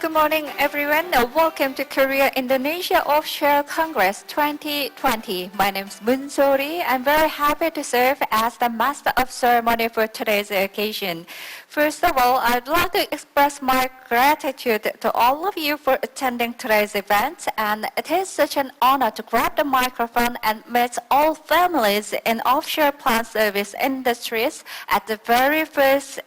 Good morning, everyone. Welcome to Korea-Indonesia Offshore Congress 2020. My name is Moon Sori. I'm very happy to serve as the Master of Ceremony for today's occasion. First of all, I'd like to express my gratitude to all of you for attending today's event, and it is such an honor to grab the microphone and meet all families in offshore plant service industries at the very first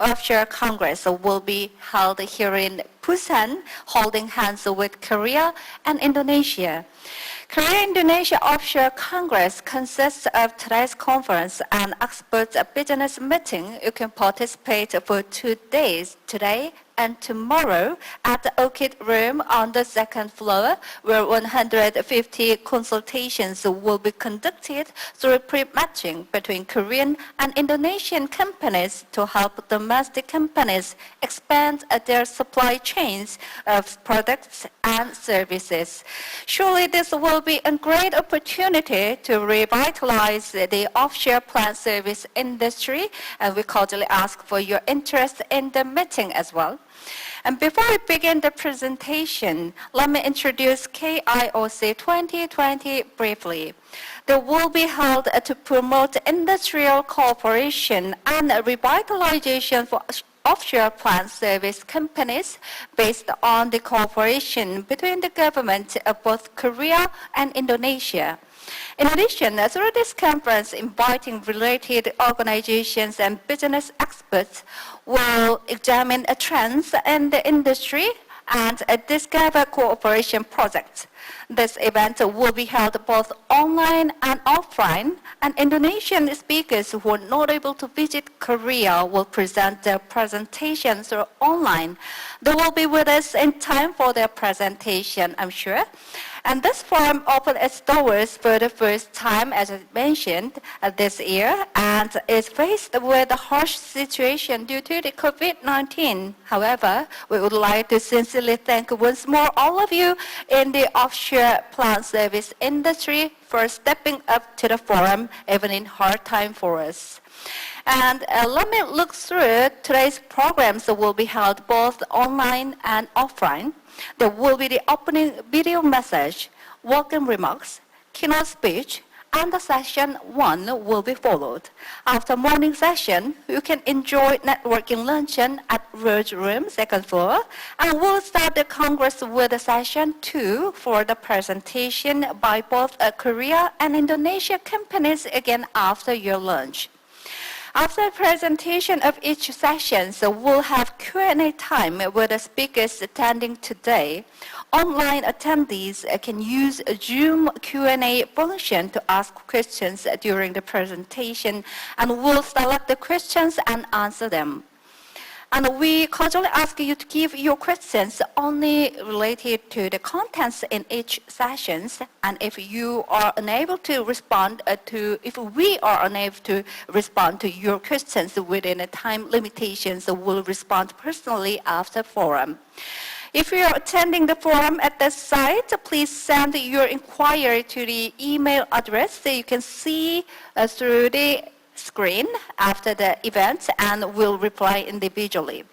Offshore Congress will be held here in Busan, holding hands with Korea and Indonesia. Korea-Indonesia Offshore Congress consists of today's conference and expert business meeting. You can participate for 2 days, today and tomorrow, at the Orchid Room on the second floor, where 150 consultations will be conducted through pre-matching between Korean and Indonesian companies to help domestic companies expand their supply chains of products and services. Surely this will be a great opportunity to revitalize the offshore plant service industry, and we cordially ask for your interest in the meeting as well. And before we begin the presentation, let me introduce KIORCC 2020 briefly. They will be held to promote industrial cooperation and revitalization for offshore plant service companies based on the cooperation between the government of both Korea and Indonesia. In addition, through this conference, inviting related organizations and business experts will examine trends in the industry and discover cooperation projects. This event will be held both online and offline, and Indonesian speakers who are not able to visit Korea will present their presentations through online. They will be with us in time for their presentation, I'm sure. And this forum opened its doors for the first time, as I mentioned, this year, and is faced with a harsh situation due to the COVID-19. However, we would like to sincerely thank once more all of you in the offshore plant service industry for stepping up to the forum, even in hard time for us. And let me look through today's programs that will be held both online and offline. There will be the opening video message, welcome remarks, keynote speech, and the session 1 will be followed. After morning session, you can enjoy networking luncheon at Road Room, second floor, and we'll start the Congress with the session 2 for the presentation by both Korea and Indonesia companies again after your lunch. After the presentation of each session, we'll have Q&A time with the speakers attending today. Online attendees can use a Zoom Q&A function to ask questions during the presentation, and we'll select the questions and answer them. And we cordially ask you to give your questions only related to the contents in each session. And if we are unable to respond to your questions within the time limitations, we'll respond personally after forum. If you are attending the forum at the site, please send your inquiry to the email address that you can see through the screen after the event, and we'll reply individually.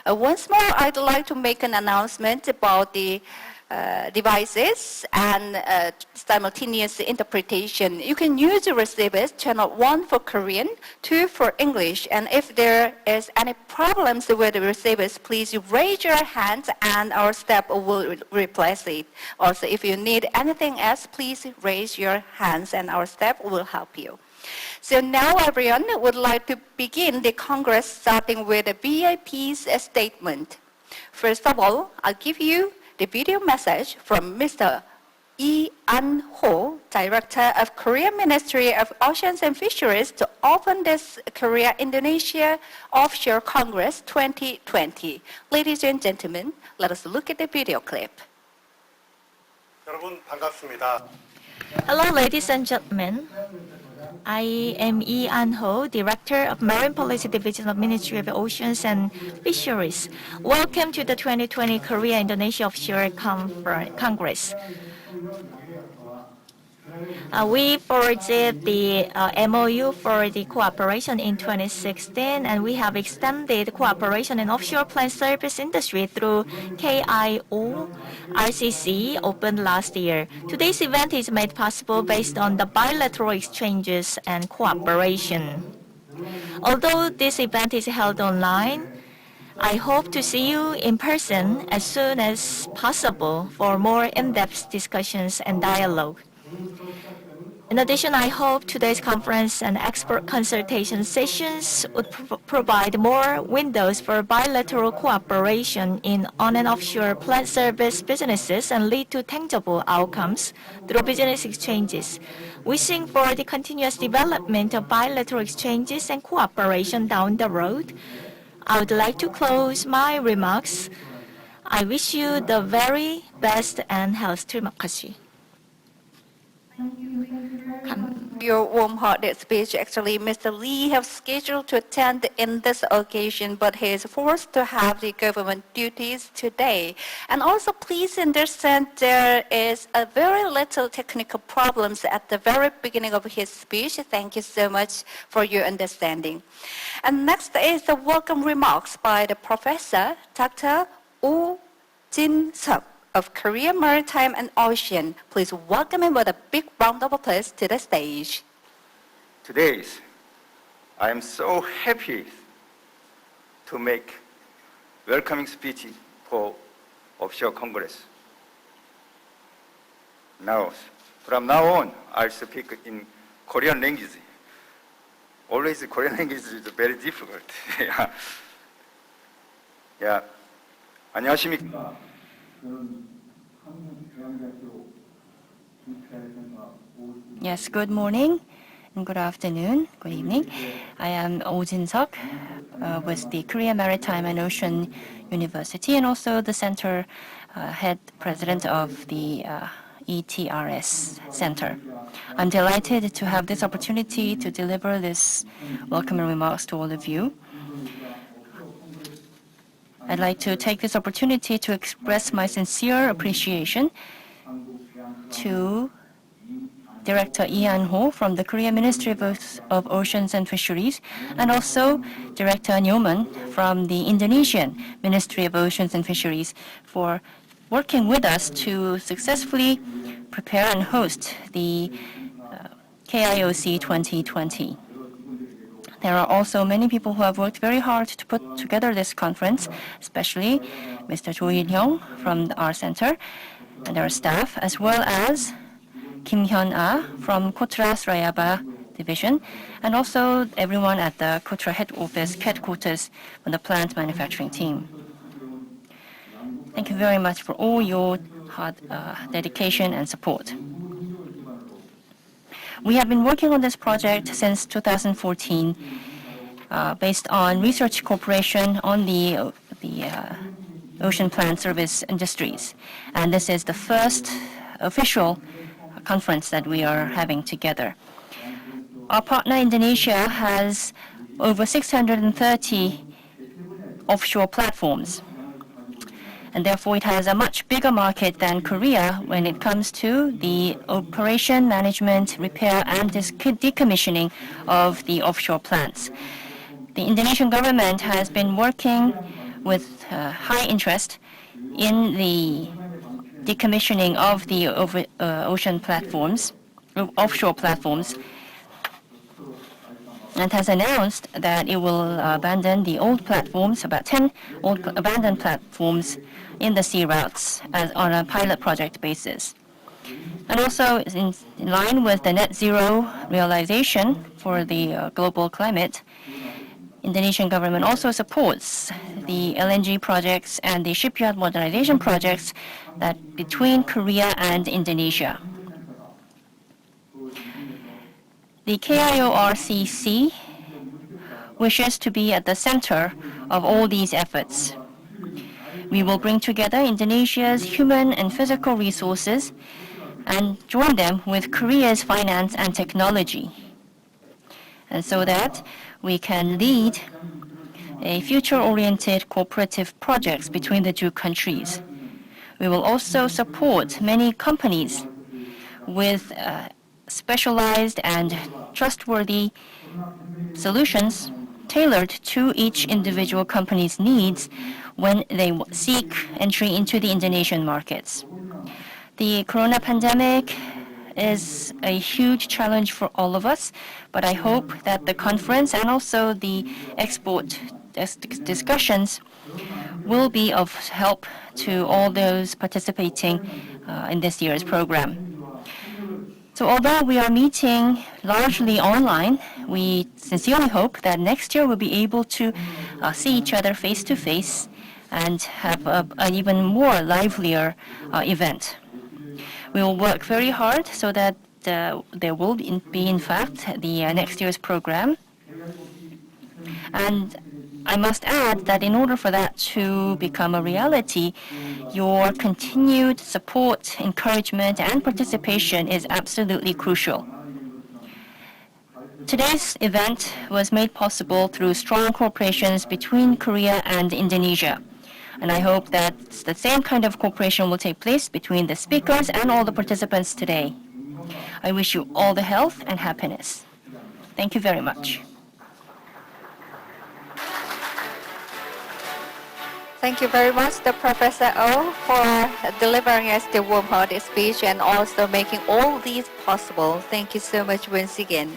Once more, I'd like to make an announcement about the devices and simultaneous interpretation. You can use the receivers, channel 1 for Korean, 2 for English, and if there is any problems with the receivers, please raise your hand and our staff will replace it. Also, if you need anything else, please raise your hands and our staff will help you. So now everyone would like to begin the Congress starting with the VIP's statement. First of all, I'll give you the video message from Mr. Lee An-ho, Director of Korea Ministry of Oceans and Fisheries, to open this Korea-Indonesia Offshore Congress 2020. Ladies and gentlemen, let us look at the video clip. 여러분 반갑습니다. Hello, ladies and gentlemen. I am Lee An-ho, Director of Marine Policy Division of Ministry of Oceans and Fisheries. Welcome to the 2020 Korea-Indonesia Offshore Congress. We forged the MOU for the cooperation in 2016, and we have extended cooperation in offshore plant service industry through KIORCC opened last year. Today's event is made possible based on the bilateral exchanges and cooperation. Although this event is held online, I hope to see you in person as soon as possible for more in-depth discussions and dialogue. In addition, I hope today's conference and expert consultation sessions would provide more windows for bilateral cooperation in on and offshore plant service businesses and lead to tangible outcomes through business exchanges. Wishing for the continuous development of bilateral exchanges and cooperation down the road, I would like to close my remarks. I wish you the very best and health. Your warm-hearted speech. Actually, Mr. Lee has scheduled to attend in this occasion, but he is forced to have the government duties today. And also, please understand there is a very little technical problems at the very beginning of his speech. Thank you so much for your understanding. And next is the welcome remarks by the Professor Dr. Oh Jin-seok of Korea Maritime and Ocean. Please welcome him with a big round of applause to the stage. Today, I am so happy to make welcoming speech for Offshore Congress. Now, from now on, I'll speak in Korean language. Always Korean language is very difficult. Yeah. 안녕하십니까. Yes, good morning and good afternoon, good evening. I am Oh Jin-seok with the Korea Maritime and Ocean University and also the center head president of the ETRS Center. I'm delighted to have this opportunity to deliver this welcoming remarks to all of you. I'd like to take this opportunity to express my sincere appreciation to Director Lee Han-ho from the Korea Ministry of Oceans and Fisheries, and also Director Nyoman from the Indonesian Ministry of Oceans and Fisheries for working with us to successfully prepare and host the KIORCC 2020. There are also many people who have worked very hard to put together this conference, especially Mr. Jo In-hyung from our center and our staff, as well as Kim Hyun-ah from Kotra Srayaba Division, and also everyone at the Kotra headquarters from the plant manufacturing team. Thank you very much for all your hard dedication and support. We have been working on this project since 2014 based on research cooperation on the ocean plant service industries. And this is the first official conference that we are having together. Our partner Indonesia has over 630 offshore platforms. And therefore, it has a much bigger market than Korea when it comes to the operation, management, repair, and decommissioning of the offshore plants. The Indonesian government has been working with high interest in the decommissioning of the ocean platforms, offshore platforms, and has announced that it will abandon the old platforms, about 10 old abandoned platforms in the sea routes on a pilot project basis. And also in line with the net zero realization for the global climate, Indonesian government also supports the LNG projects and the shipyard modernization projects that between Korea and Indonesia. The KIORCC wishes to be at the center of all these efforts. We will bring together Indonesia's human and physical resources and join them with Korea's finance and technology, and so that we can lead a future-oriented cooperative projects between the two countries. We will also support many companies with specialized and trustworthy solutions tailored to each individual company's needs when they seek entry into the Indonesian markets. The corona pandemic is a huge challenge for all of us, but I hope that the conference and also the export discussions will be of help to all those participating in this year's program. So although we are meeting largely online, we sincerely hope that next year we'll be able to see each other face to face and have an even more livelier event. We will work very hard so that there will be, in fact, the next year's program. And I must add that in order for that to become a reality, your continued support, encouragement, and participation is absolutely crucial. Today's event was made possible through strong cooperations between Korea and Indonesia. And I hope that the same kind of cooperation will take place between the speakers and all the participants today. I wish you all the health and happiness. Thank you very much. Thank you very much, the Professor O, for delivering us the warm-hearted speech and also making all these possible. Thank you so much once again.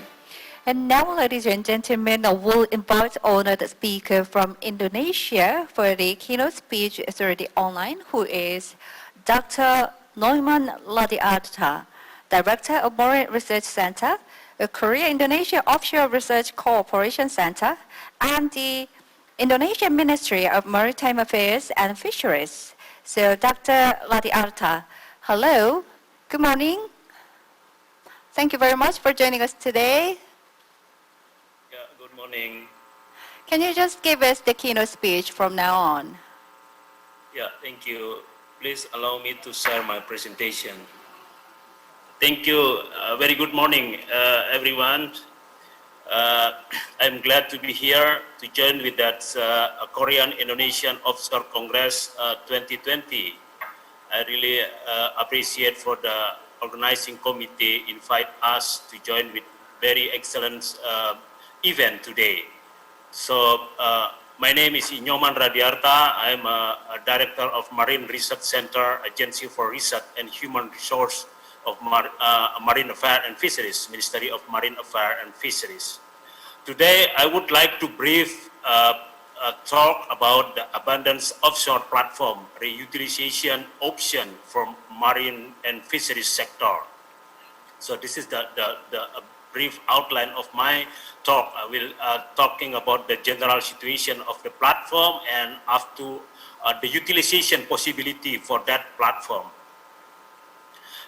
And now, ladies and gentlemen, I will invite honored speaker from Indonesia for the keynote speech through the online, who is Dr. Neumann Ladiarta, Director of Marine Research Center, the Korea-Indonesia Offshore Research Cooperation Center, and the Indonesian Ministry of Maritime Affairs and Fisheries. So, Dr. Ladiarta, hello, good morning. Thank you very much for joining us today. Yeah, good morning. Can you just give us the keynote speech from now on? Yeah, thank you. Please allow me to share my presentation. Thank you. Very good morning, everyone. I'm glad to be here to join with that Korean-Indonesian Offshore Congress 2020. I really appreciate for the organizing committee invite us to join with very excellent event today. So my name is Neumann Ladiarta. I'm a Director of Marine Research Center, Agency for Research and Human Resource of Marine Affairs and Fisheries, Ministry of Marine Affairs and Fisheries. Today, I would like to brief talk about the abundance offshore platform reutilization option for marine and fisheries sector. So this is the brief outline of my talk. I will talking about the general situation of the platform and up to the utilization possibility for that platform.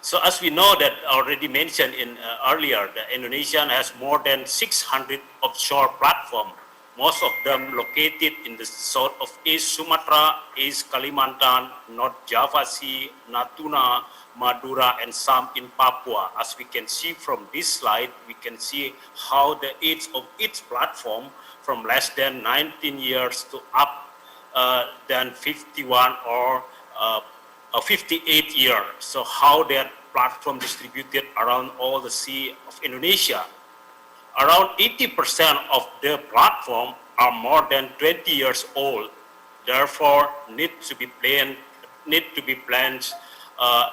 So as we know that already mentioned in earlier, the Indonesia has more than 600 offshore platforms, most of them located in the south of East Sumatra, East Kalimantan, North Java Sea, Natuna, Madura, and some in Papua. As we can see from this slide, we can see how the age of each platform from less than 19 years to up than 51 or 58 years. So how that platform distributed around all the sea of Indonesia. Around 80% of the platform are more than 20 years old. Therefore, need to be planned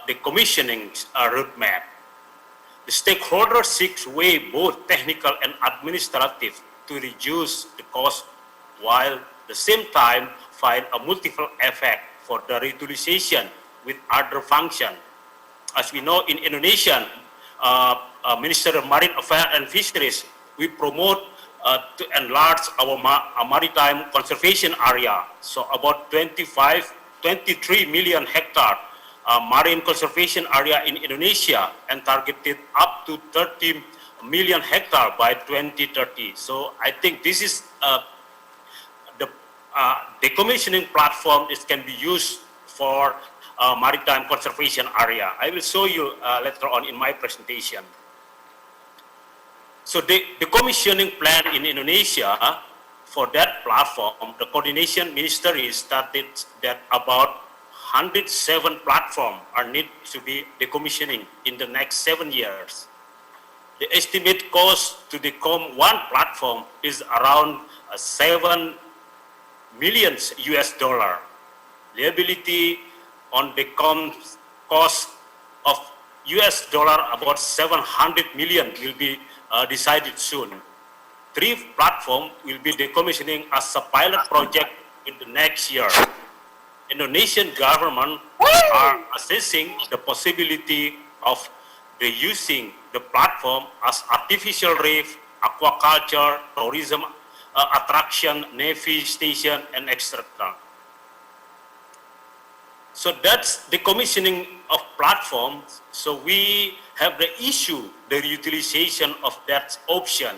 the commissioning roadmap. The stakeholders seek to weigh both technical and administrative to reduce the cost, while at the same time find a multiple effect for the reutilization with other function. As we know, in Indonesia, Minister of Marine Affairs and Fisheries, we promote to enlarge our maritime conservation area. So about 23 million hectare marine conservation area in Indonesia and targeted up to 30 million hectare by 2030. So I think this is the decommissioning platform. It can be used for maritime conservation area. I will show you later on in my presentation. So the commissioning plan in Indonesia for that platform, the coordination ministry started that about 107 platforms are need to be decommissioning in the next 7 years. The estimate cost to decom one platform is around 7 million US dollar. Liability on decom cost of US dollar about 700 million will be decided soon. 3 platforms will be decommissioning as a pilot project in the next year. Indonesian government are assessing the possibility of using the platform as artificial reef, aquaculture, tourism attraction, navy station, and etc. So that's the commissioning of platforms. So we have the issue, the utilization of that option,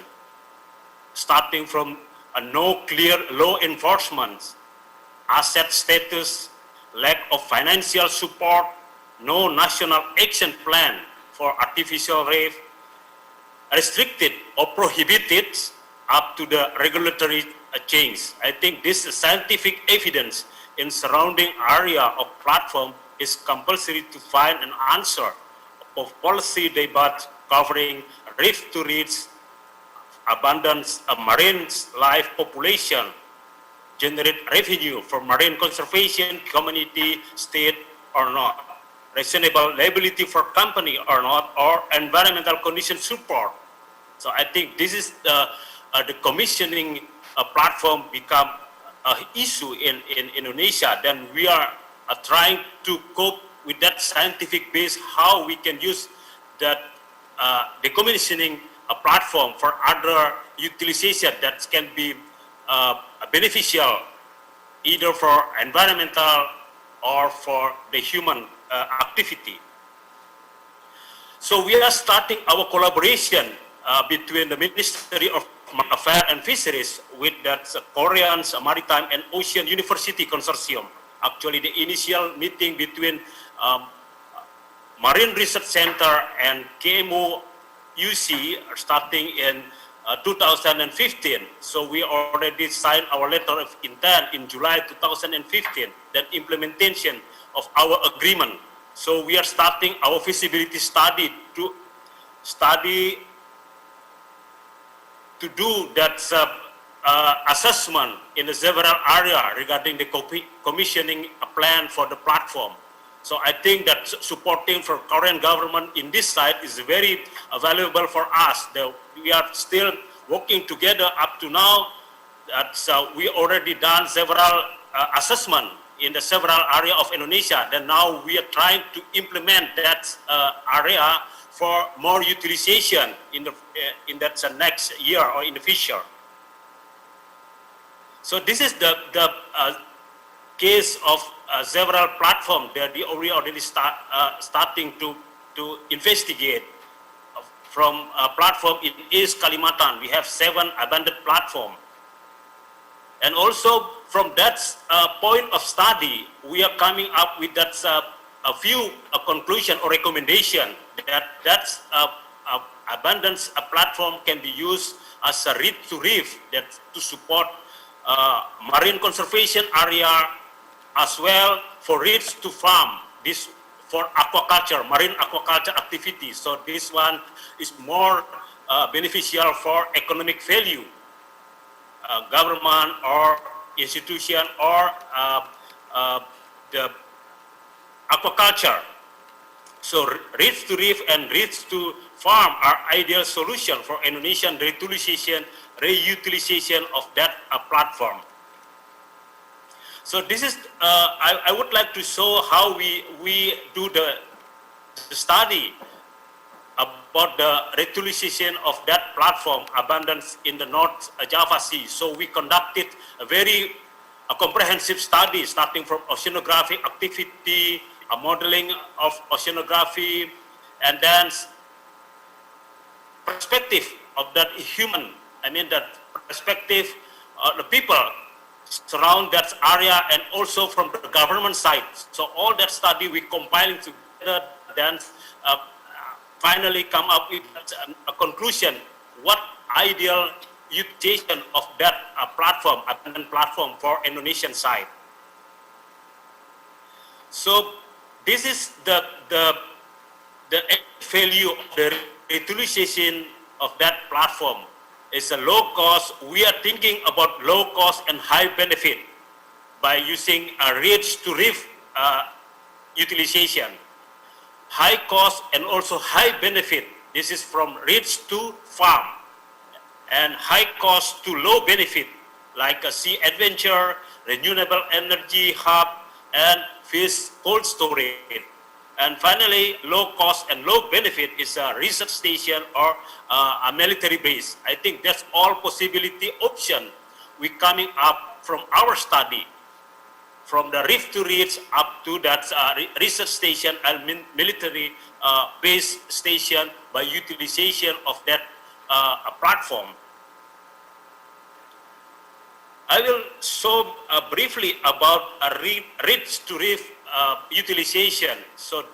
starting from a no clear law enforcement, asset status, lack of financial support, no national action plan for artificial reef, restricted or prohibited up to the regulatory change. I think this scientific evidence in surrounding area of platform is compulsory to find an answer of policy debate covering reef to reef, abundance of marine life population, generate revenue for marine conservation, community, state or not, reasonable liability for company or not, or environmental condition support. So I think this is the commissioning platform become an issue in Indonesia. Then we are trying to cope with that scientific base, how we can use that decommissioning platform for other utilization that can be beneficial either for environmental or for the human activity. So we are starting our collaboration between the Ministry of Marine Affairs and Fisheries with that Korean Maritime and Ocean University Consortium. Actually, the initial meeting between Marine Research Center and KMO UC starting in 2015. So we already signed our letter of intent in July 2015, that implementation of our agreement. So we are starting our feasibility study to do that assessment in the several areas regarding the commissioning plan for the platform. So I think that supporting for Korean government in this side is very valuable for us. We are still working together up to now. We already done several assessment in the several area of Indonesia. Then now we are trying to implement that area for more utilization in that next year or in the future. So this is the case of several platforms that we already starting to investigate. From a platform in East Kalimantan, we have 7 abandoned platforms. And also from that point of study, we are coming up with that a few conclusion or recommendation that abundance platform can be used as a reef to reef that to support marine conservation area, as well for reefs to farm, this for aquaculture, marine aquaculture activities. So this one is more beneficial for economic value, government or institution or the aquaculture. So reef to reef and reef to farm are ideal solution for Indonesian reutilization of that platform. So this is, I would like to show how we do the study about the reutilization of that platform abundance in the North Java Sea. So we conducted a very comprehensive study starting from oceanographic activity, a modeling of oceanography, and then perspective of that human, that perspective the people surround that area, and also from the government side. So all that study we compiling together, then finally come up with a conclusion, what ideal utilization of that platform, abandoned platform for Indonesian side. So this is the value of the utilization of that platform is a low cost. We are thinking about low cost and high benefit by using a reach to reef utilization. High cost and also high benefit. This is from reach to farm. And high cost to low benefit, like a sea adventure, renewable energy hub, and fish cold storage. And finally, low cost and low benefit is a research station or a military base. I think that's all possibility option we coming up from our study, from the reef to reach up to that research station and military base station by utilization of that platform. I will show briefly about a reef to reef utilization. So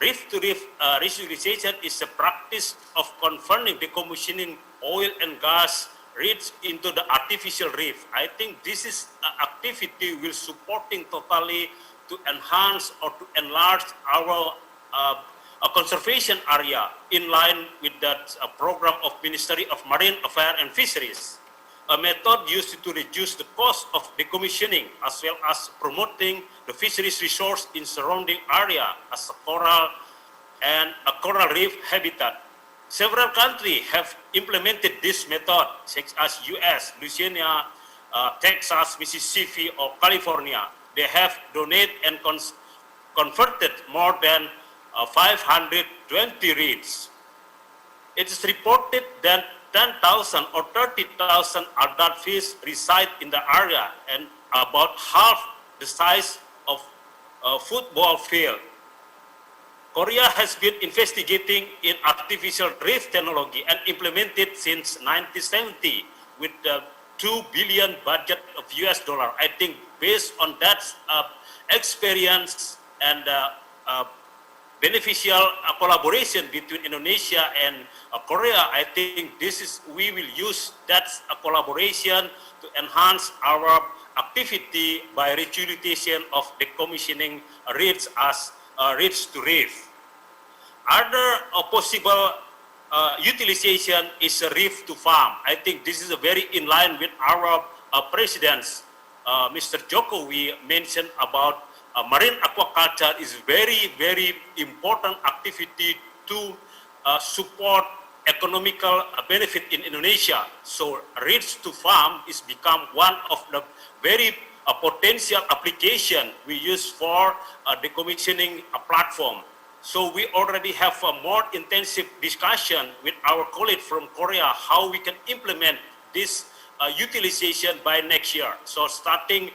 reef to reef utilization is a practice of converting decommissioning oil and gas reefs into the artificial reef. I think this is activity will supporting totally to enhance or to enlarge our conservation area in line with that program of Ministry of Marine Affairs and Fisheries. A method used to reduce the cost of decommissioning as well as promoting the fisheries resource in surrounding area as a coral and a coral reef habitat. Several countries have implemented this method, such as US, Louisiana, Texas, Mississippi, or California. They have donated and converted more than 520 reefs. It is reported that 10,000 or 30,000 adult fish reside in the area and about half the size of a football field. Korea has been investigating in artificial reef technology and implemented since 1970 with the $2 billion budget of US dollar. I think based on that experience and beneficial collaboration between Indonesia and Korea, I think we will use that collaboration to enhance our activity by reutilization of decommissioning reefs as reefs to reef. Other possible utilization is a reef to farm. I think this is very in line with our president's, Mr. Jokowi mentioned about marine aquaculture is very, very important activity to support economical benefit in Indonesia. So reach to farm is become one of the very potential application we use for decommissioning a platform. So we already have a more intensive discussion with our colleagues from Korea how we can implement this utilization by next year. So starting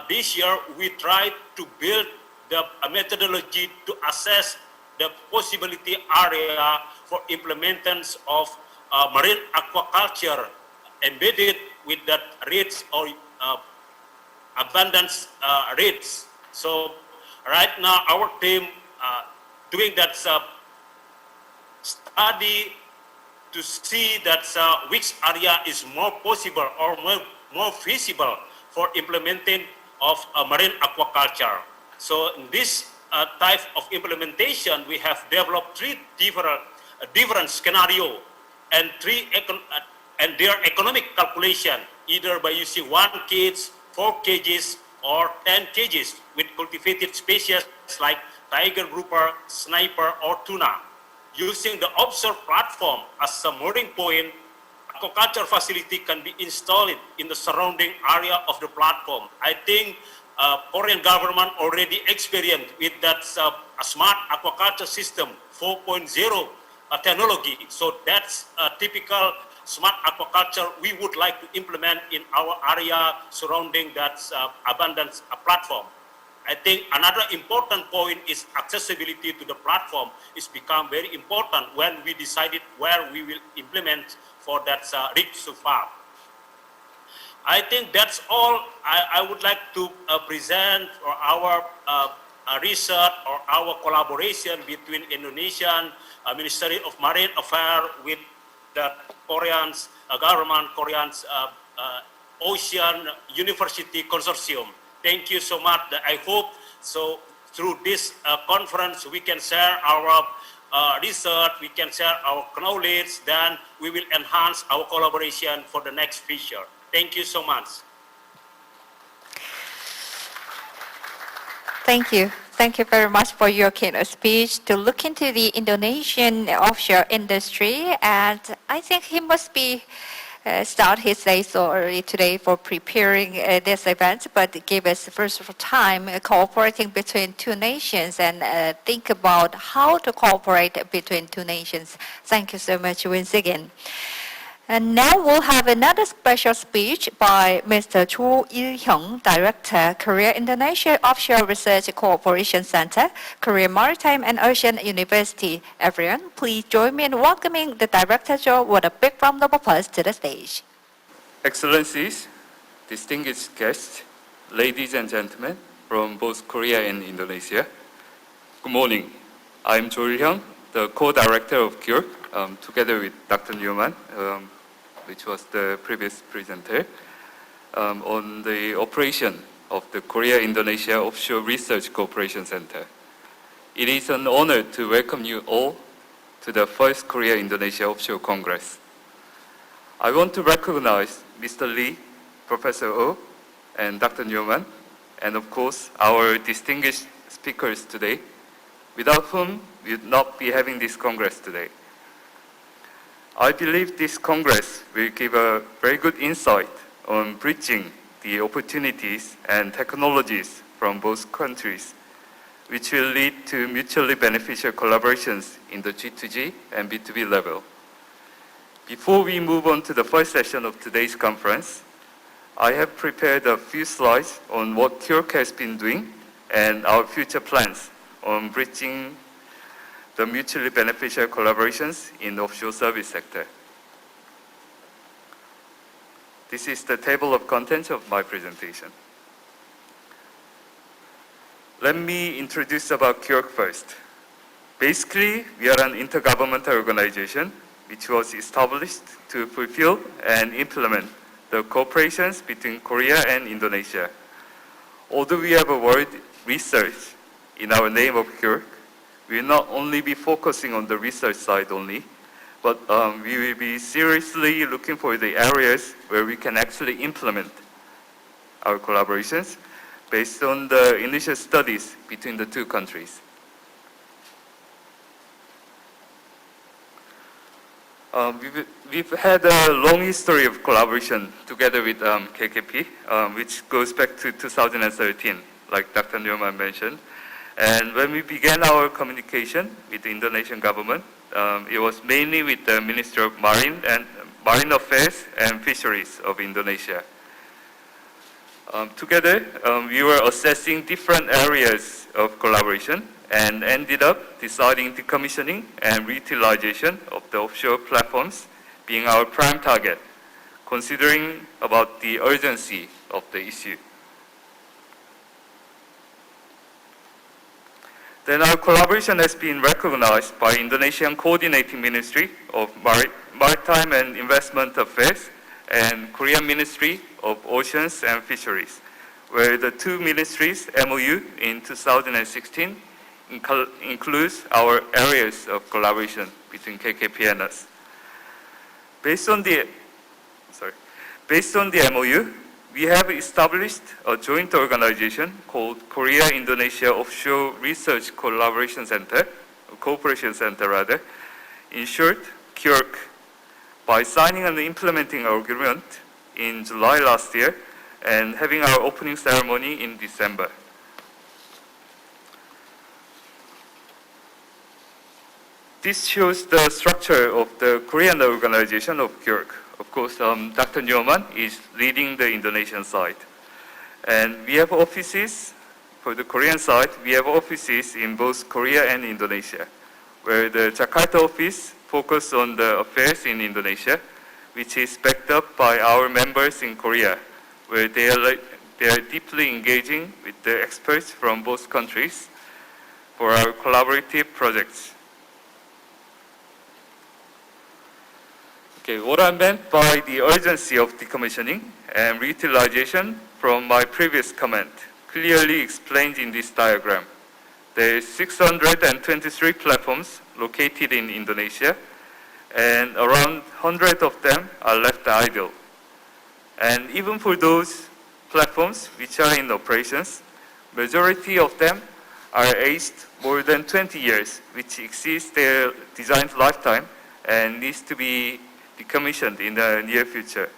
this year, we try to build the methodology to assess the possibility area for implementation of marine aquaculture embedded with that rates or abundance rates. So right now, our team doing that study to see that which area is more possible or more feasible for implementing of marine aquaculture. So in this type of implementation, we have developed three different scenario and their economic calculation, either by using 1 kg, 4 kgs, or 10 kgs with cultivated species like tiger grouper, sniper, or tuna. Using the offshore platform as a mooring point, aquaculture facility can be installed in the surrounding area of the platform. I think Korean government already experienced with that smart aquaculture system 4.0 technology. So that's a typical smart aquaculture we would like to implement in our area surrounding that abundance platform. I think another important point is accessibility to the platform is become very important when we decided where we will implement for that reach to farm. I think that's all I would like to present for our research or our collaboration between Indonesian Ministry of Marine Affairs with the Korean government, Korean Ocean University Consortium. Thank you so much. I hope so through this conference we can share our research, we can share our knowledge, then we will enhance our collaboration for the next future. Thank you so much. Thank you. Thank you very much for your keynote speech to look into the Indonesian offshore industry. And I think he must be start his day so early today for preparing this event, but give us first of all time cooperating between two nations and think about how to cooperate between two nations. Thank you so much once again. And now we'll have another special speech by Mr. Cho Il-hyung, Director, Korea-Indonesia Offshore Research Cooperation Center, Korea Maritime and Ocean University. Everyone, please join me in welcoming the Director Cho with a big round of applause to the stage. Excellencies, distinguished guests, ladies and gentlemen from both Korea and Indonesia, good morning. I'm Cho Il-hyung, the co-director of KIORCC, together with Dr. Newman, which was the previous presenter, on the operation of the Korea-Indonesia Offshore Research Cooperation Center. It is an honor to welcome you all to the first Korea-Indonesia Offshore Congress. I want to recognize Mr. Lee, Professor Oh, and Dr. Newman, and of course our distinguished speakers today, without whom we would not be having this Congress today. I believe this Congress will give a very good insight on bridging the opportunities and technologies from both countries, which will lead to mutually beneficial collaborations in the G2G and B2B level. Before we move on to the first session of today's conference, I have prepared a few slides on what KIORCC has been doing and our future plans on bridging the mutually beneficial collaborations in the offshore service sector. This is the table of contents of my presentation. Let me introduce about KIORCC first. Basically, we are an intergovernmental organization which was established to fulfill and implement the cooperations between Korea and Indonesia. Although we have a word research in our name of KIORCC, we will not only be focusing on the research side only, but we will be seriously looking for the areas where we can actually implement our collaborations based on the initial studies between the two countries. We've had a long history of collaboration together with KKP, which goes back to 2013, like Dr. Newman mentioned. And when we began our communication with the Indonesian government, it was mainly with the Ministry of Marine Affairs and Fisheries of Indonesia. Together, we were assessing different areas of collaboration and ended up deciding decommissioning and reutilization of the offshore platforms being our prime target, considering about the urgency of the issue. Then our collaboration has been recognized by Indonesian Coordinating Ministry of Maritime and Investment Affairs and Korean Ministry of Oceans and Fisheries, where the two ministries' MOU in 2016 includes our areas of collaboration between KKP and us. Based on the MOU, we have established a joint organization called Korea-Indonesia Offshore Research Cooperation Center, in short, KIORCC, by signing and implementing our agreement in July last year and having our opening ceremony in December. This shows the structure of the Korean organization of KIORCC. Of course, Dr. Newman is leading the Indonesian side. And we have offices, for the Korean side, we have offices in both Korea and Indonesia, where the Jakarta office focuses on the affairs in Indonesia, which is backed up by our members in Korea, where they are deeply engaging with the experts from both countries for our collaborative projects. Okay, what I meant by the urgency of decommissioning and reutilization from my previous comment clearly explained in this diagram. There are 623 platforms located in Indonesia, and around 100 of them are left idle. And even for those platforms which are in operations, majority of them are aged more than 20 years, which exceeds their design lifetime and needs to be decommissioned in the near future.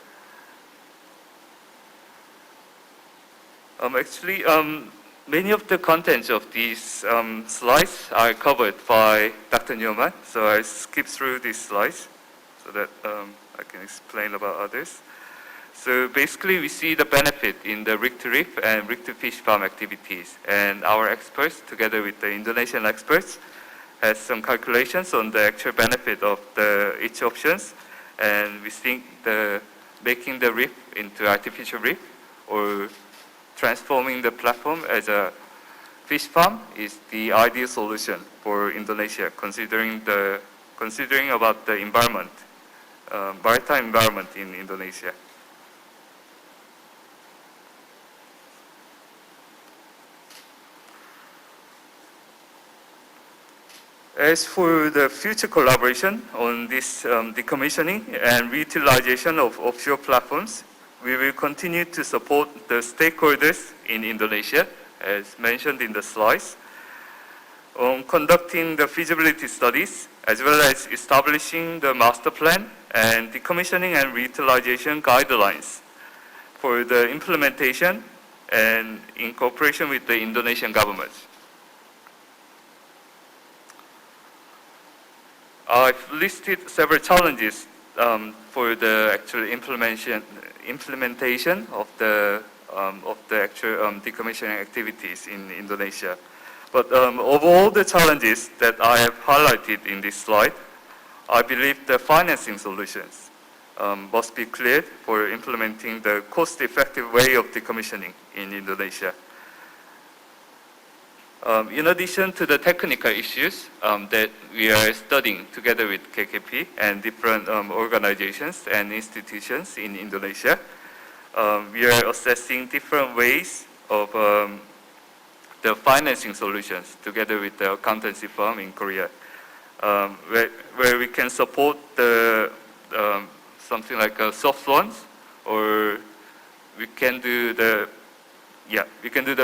Many of the contents of these slides are covered by Dr. Newman, so I skip through these slides so that I can explain about others. So basically, we see the benefit in the rig-to-reef and rig-to-fish farm activities, and our experts, together with the Indonesian experts, has some calculations on the actual benefit of each options, and we think making the reef into artificial reef or transforming the platform as a fish farm is the ideal solution for Indonesia, considering about the environment, maritime environment in Indonesia. As for the future collaboration on this decommissioning and reutilization of offshore platforms, we will continue to support the stakeholders in Indonesia, as mentioned in the slides, on conducting the feasibility studies, as well as establishing the master plan and decommissioning and reutilization guidelines for the implementation and in cooperation with the Indonesian government. I've listed several challenges for the actual implementation of the actual decommissioning activities in Indonesia. But of all the challenges that I have highlighted in this slide, I believe the financing solutions must be cleared for implementing the cost-effective way of decommissioning in Indonesia. In addition to the technical issues that we are studying together with KKP and different organizations and institutions in Indonesia, we are assessing different ways of the financing solutions together with the accountancy firm in Korea, where we can support the something like a soft loans, or we can do the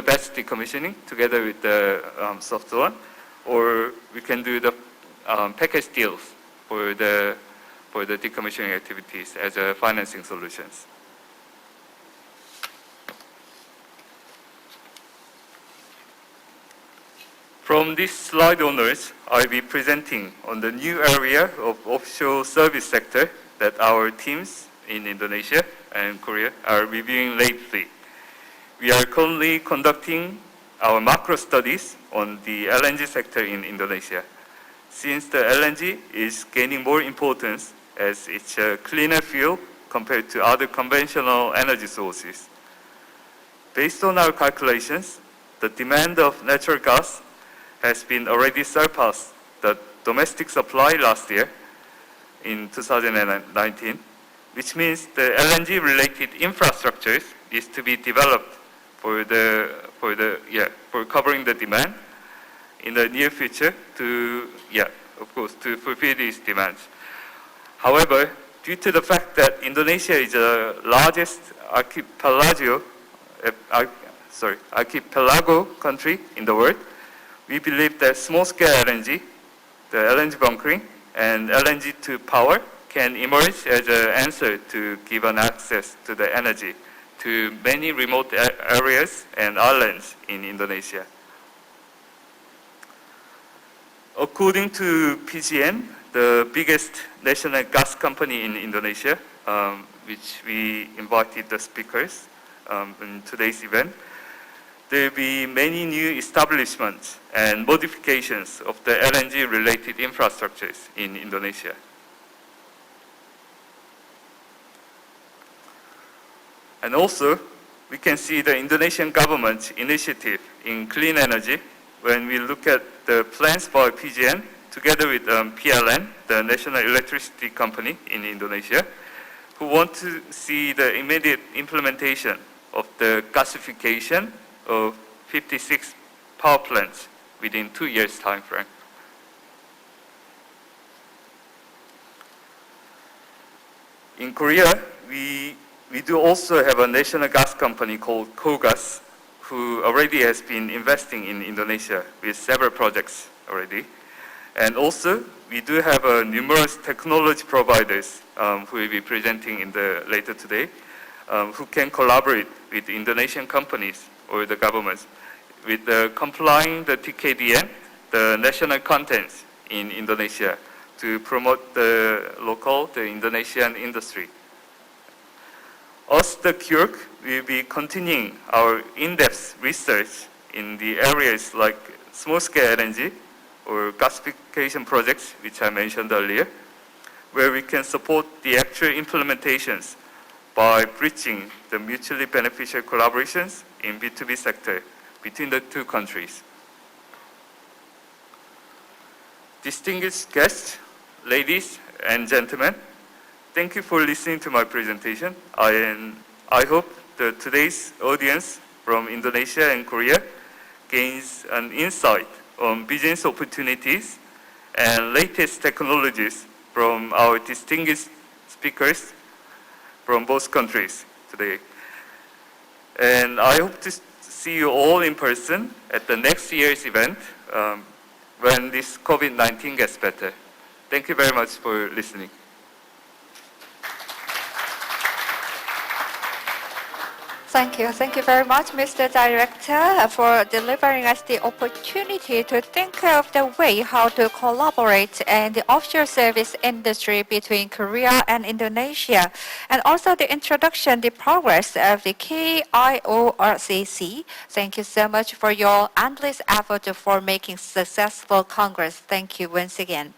best decommissioning together with the soft loan, or we can do the package deals for the decommissioning activities as a financing solutions. From this slide onwards, I'll be presenting on the new area of offshore service sector that our teams in Indonesia and Korea are reviewing lately. We are currently conducting our macro studies on the LNG sector in Indonesia, since the LNG is gaining more importance as it's a cleaner fuel compared to other conventional energy sources. Based on our calculations, the demand of natural gas has been already surpassed the domestic supply last year in 2019, which means the LNG-related infrastructures is to be developed for covering the demand in the near future to fulfill these demands. However, due to the fact that Indonesia is the largest archipelago country in the world, we believe that small-scale LNG, the LNG bunkering, and LNG to power can emerge as an answer to give an access to the energy to many remote areas and islands in Indonesia. According to PGN, the biggest national gas company in Indonesia, which we invited the speakers in today's event, there will be many new establishments and modifications of the LNG-related infrastructures in Indonesia. And also, we can see the Indonesian government's initiative in clean energy when we look at the plans by PGN together with PLN, the national electricity company in Indonesia, who want to see the immediate implementation of the gasification of 56 power plants within 2 years' time frame. In Korea, we do also have a national gas company called KOGAS, who already has been investing in Indonesia with several projects already. And also, we do have numerous technology providers who will be presenting later today, who can collaborate with Indonesian companies or the governments with complying the TKDN, the national contents in Indonesia, to promote the Indonesian industry. Us, the KIORCC, will be continuing our in-depth research in the areas like small-scale LNG or gasification projects, which I mentioned earlier, where we can support the actual implementations by bridging the mutually beneficial collaborations in B2B sector between the two countries. Distinguished guests, ladies and gentlemen, thank you for listening to my presentation. I hope that today's audience from Indonesia and Korea gains an insight on business opportunities and latest technologies from our distinguished speakers from both countries today. And I hope to see you all in person at the next year's event when this COVID-19 gets better. Thank you very much for listening. Thank you. Thank you very much, Mr. Director, for delivering us the opportunity to think of the way how to collaborate in the offshore service industry between Korea and Indonesia, and also the introduction, the progress of the KIORCC. Thank you so much for your endless effort for making successful Congress. Thank you once again.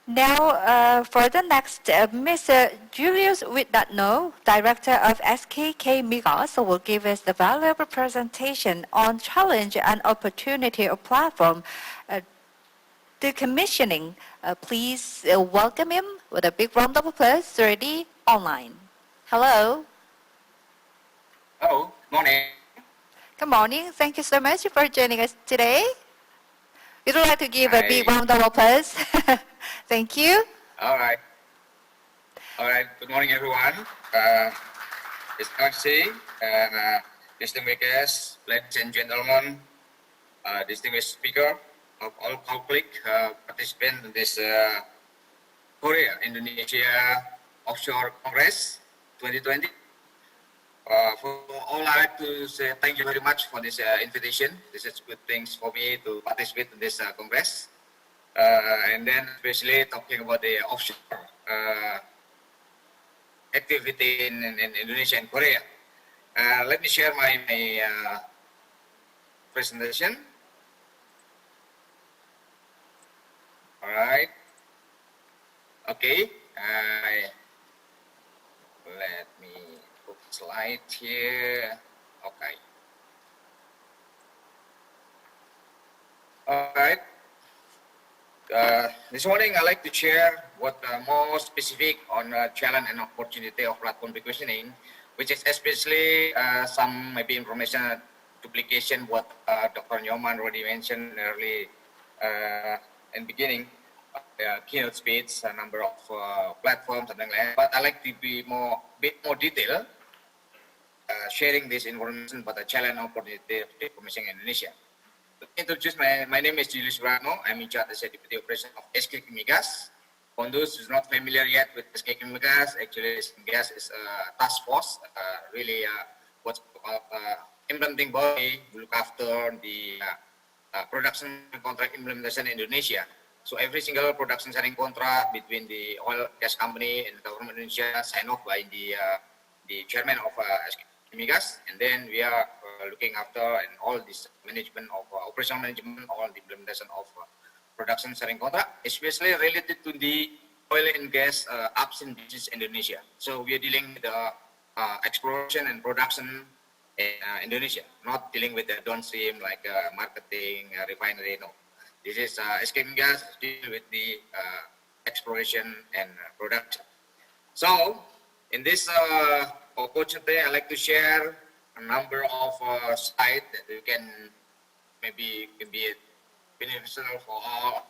Now, for the next, Mr. Julius Wittnano, Director of SKK Migas, will give us the valuable presentation on challenge and opportunity of platform decommissioning. Please welcome him with a big round of applause, already online. Hello. Hello, morning. Good morning. Thank you so much for joining us today. Would you like to give a big round of applause? Thank you. All right. Good morning, everyone. It's Nancy and distinguished guests, ladies and gentlemen, distinguished speaker of all public participants in this Korea-Indonesia Offshore Congress 2020. For all, I'd like to say thank you very much for this invitation. This is good things for me to participate in this Congress. And then especially talking about the offshore activity in Indonesia and Korea. Let me share my presentation. All right. Okay. Let me put slide here. Okay. All right. This morning, I'd like to share what more specific on challenge and opportunity of platform decommissioning, which is especially some maybe information duplication what Dr. Nyoman already mentioned early in beginning, keynote speech, a number of platforms, something like that. But I'd like to be bit more detailed, sharing this information about the challenge and opportunity of decommissioning in Indonesia. To introduce, my name is Julius Wittnano. I'm in charge as a Deputy Operation of SKK Migas. For those who's not familiar yet with SKK Migas, actually SKK Migas is a task force, really what's called implementing body to look after the production contract implementation in Indonesia. So every single production sharing contract between the oil gas company and the government of Indonesia signed off by the chairman of SKK Migas, and then we are looking after and all this management of operational management, all the implementation of production sharing contract, especially related to the oil and gas upstream business in Indonesia. So we are dealing with the exploration and production in Indonesia, not dealing with the downstream like marketing, refinery. No, this is SKK Migas deal with the exploration and production. So in this opportunity, I'd like to share a number of slides that you can maybe beneficial for all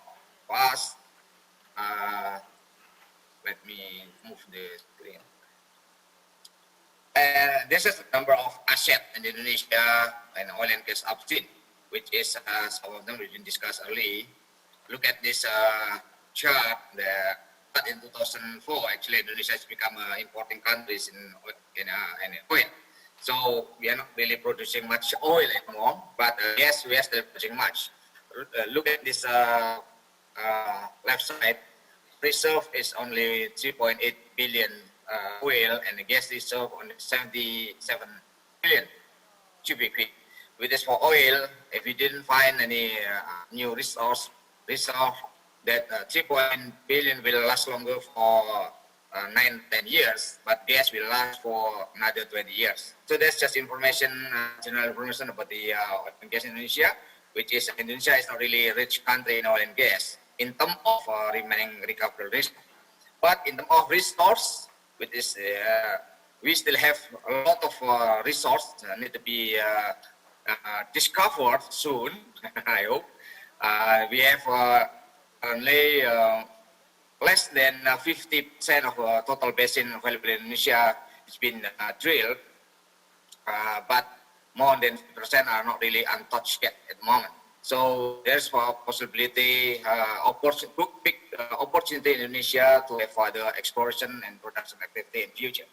of us. Let me move the screen. This is the number of assets in Indonesia and oil and gas upstream, which is some of them we didn't discuss early. Look at this chart. In 2004, actually, Indonesia has become importing countries in oil. So we are not really producing much oil anymore, but yes, we are still producing much. Look at this left side. Reserve is only 3.8 billion oil, and the gas reserve only 77 billion cubic feet. With this for oil, if we didn't find any new resource, that 3 billion will last longer for 9-10 years, but gas will last for another 20 years. So that's just information, general information about the oil and gas in Indonesia, which is Indonesia is not really a rich country in oil and gas in terms of remaining recoverable risk. But in terms of resource, with this, we still have a lot of resource need to be discovered soon. I hope we have only less than 50% of total basin available in Indonesia has been drilled, but more than 50% are not really untouched yet at the moment. So there's a possibility, big opportunity in Indonesia to have further exploration and production activity in future.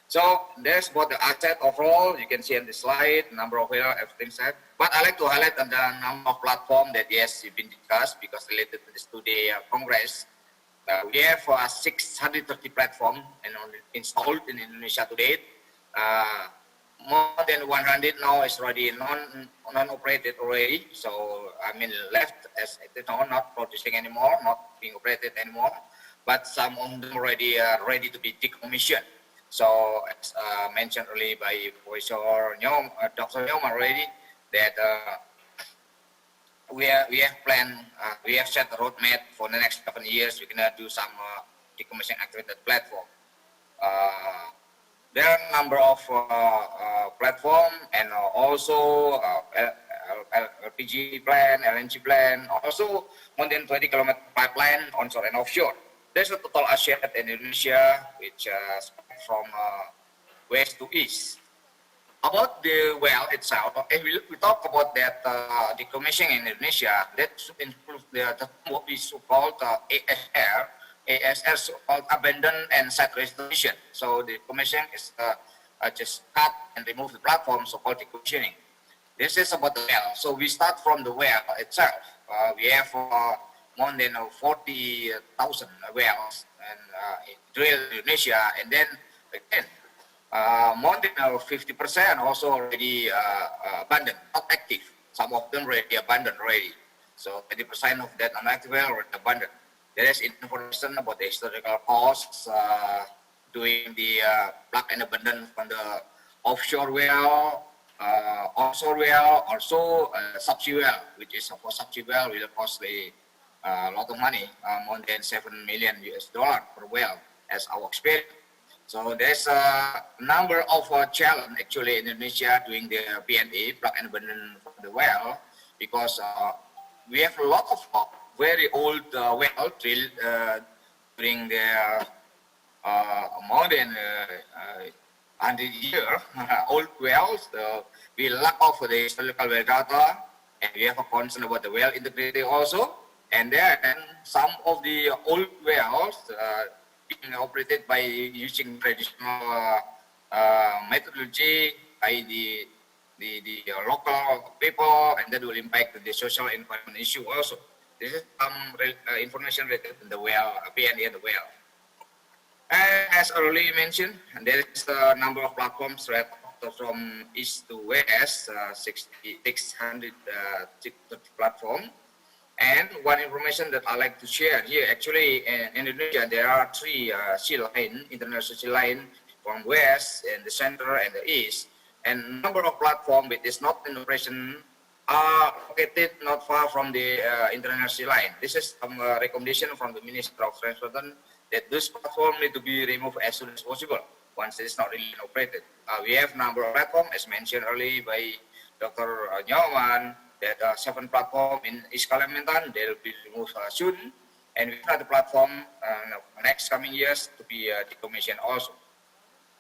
So there's what the asset overall. You can see on the slide, number of well, everything said. But I like to highlight on the number of platform that yes, you've been discussed because related to this today Congress. We have 630 platform and installed in Indonesia to date. More than 100 now is already non-operated already. So I mean left as not producing anymore, not being operated anymore. But some of them already ready to be decommissioned. So as mentioned earlier by Professor Nyom, Dr. Nyom already, that we have planned, we have set a roadmap for the next 7 years. We're gonna do some decommissioning activated platform. There are a number of platform and also LPG plant, LNG plant, also more than 20 kilometer pipeline onshore and offshore. There's a total asset in Indonesia which from west to east. About the well itself, if we talk about that decommissioning in Indonesia, that should include what we call ASR. ASR so-called abandoned and site restoration. So the decommissioning is just cut and remove the platform, so-called decommissioning. This is about the well. So we start from the well itself. We have more than 40,000 wells and drilled in Indonesia, and then again, more than 50% also already abandoned, not active. Some of them already abandoned already. So 20% of that unactive well already abandoned. There is information about the historical costs doing the plug and abandon from the offshore well, onshore well, also subsea well, which is for subsea well will cost a lot of money, more than $7 million per well, as our experience. So there's a number of challenges actually in Indonesia doing the P&A, plug and abandon from the well, because we have a lot of very old well drilled during the more than 100 years old wells. We lack of the historical well data, and we have a concern about the well integrity also. And then some of the old wells being operated by using traditional methodology by the local people, and that will impact the social environment issue also. This is some information related to the well, P&A and the well. And as earlier mentioned, there is a number of platforms right from east to west, 600 platform. And one information that I like to share here, actually in Indonesia, there are 3 sea lines, international sea line from west and the center and the east. And number of platforms which is not in operation are located not far from the international sea line. This is some recommendation from the Minister of Transport that this platform need to be removed as soon as possible once it's not really operated. We have number of platforms as mentioned earlier by Dr. Nyoman, that 7 platform in East Kalimantan, they will be removed soon. And we have the platform next coming years to be decommissioned also.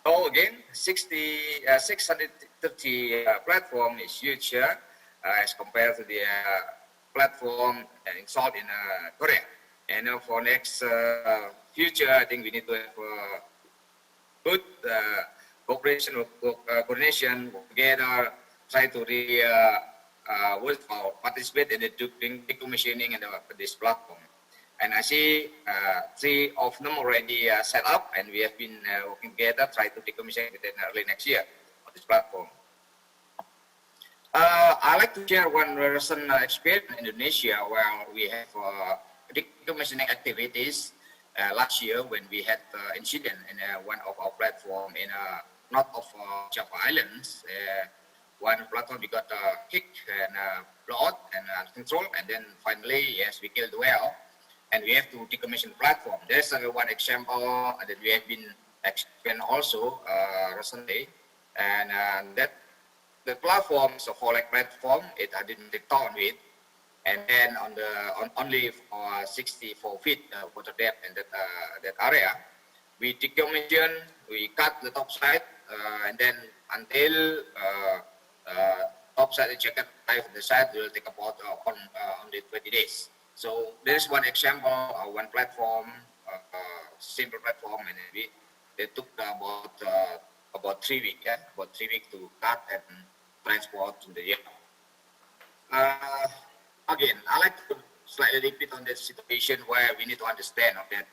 So again, 630 platform is huge as compared to the platform installed in Korea. And for next future, I think we need to have good cooperation, coordination together, try to really participate in the decommissioning in this platform. And I see 3 of them already set up, and we have been working together, try to decommission within early next year on this platform. I like to share one recent experience in Indonesia where we have decommissioning activities last year when we had incident in one of our platform in north of Java Islands. One platform we got kicked and blow out and controlled, and then finally, yes, we killed the whale, and we have to decommission the platform. There's one example that we have been explained also recently, and that the platform is a fall-like platform. It didn't take down with, and then on only 64 feet water depth in that area, we decommission, we cut the top side, and then until top side and check out the side will take about only 20 days. So there is one example, one platform, simple platform, and they took about 3 weeks, about 3 weeks to cut and transport to the yard. Again, I like to slightly repeat on that situation where we need to understand of that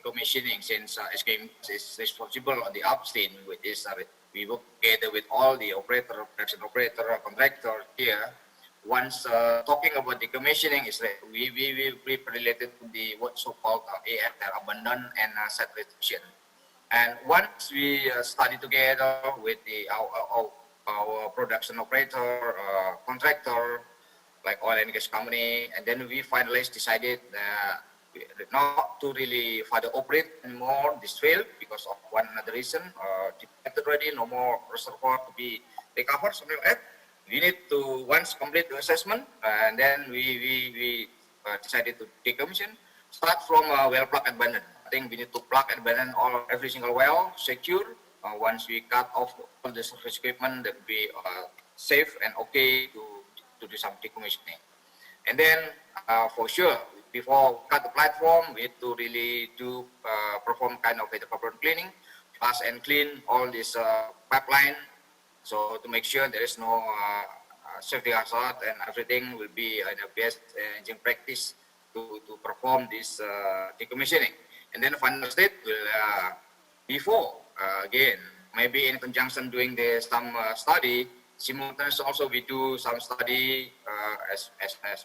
commissioning, since SKM is responsible on the upstream with this. We work together with all the operator, production operator, contractor here. Once talking about decommissioning, is that we related to the what so-called AFR, abandon and set restriction. And once we study together with our production operator, contractor, like oil and gas company, and then we finally decided not to really further operate anymore this field because of one another reason. Depleted already, no more reservoir to be recovered, something like that. We need to once complete the assessment, and then we decided to decommission. Start from well plug and abandon. I think we need to plug and abandon every single well, secure. Once we cut off all the surface equipment, that will be safe and okay to do some decommissioning. And then for sure, before cut the platform, we need to really do perform kind of hydrocarbon cleaning, flush and clean all this pipeline. So to make sure there is no safety hazard and everything will be in the best engine practice to perform this decommissioning. And then the final step will before again maybe in conjunction doing some study. Simultaneously also we do some study as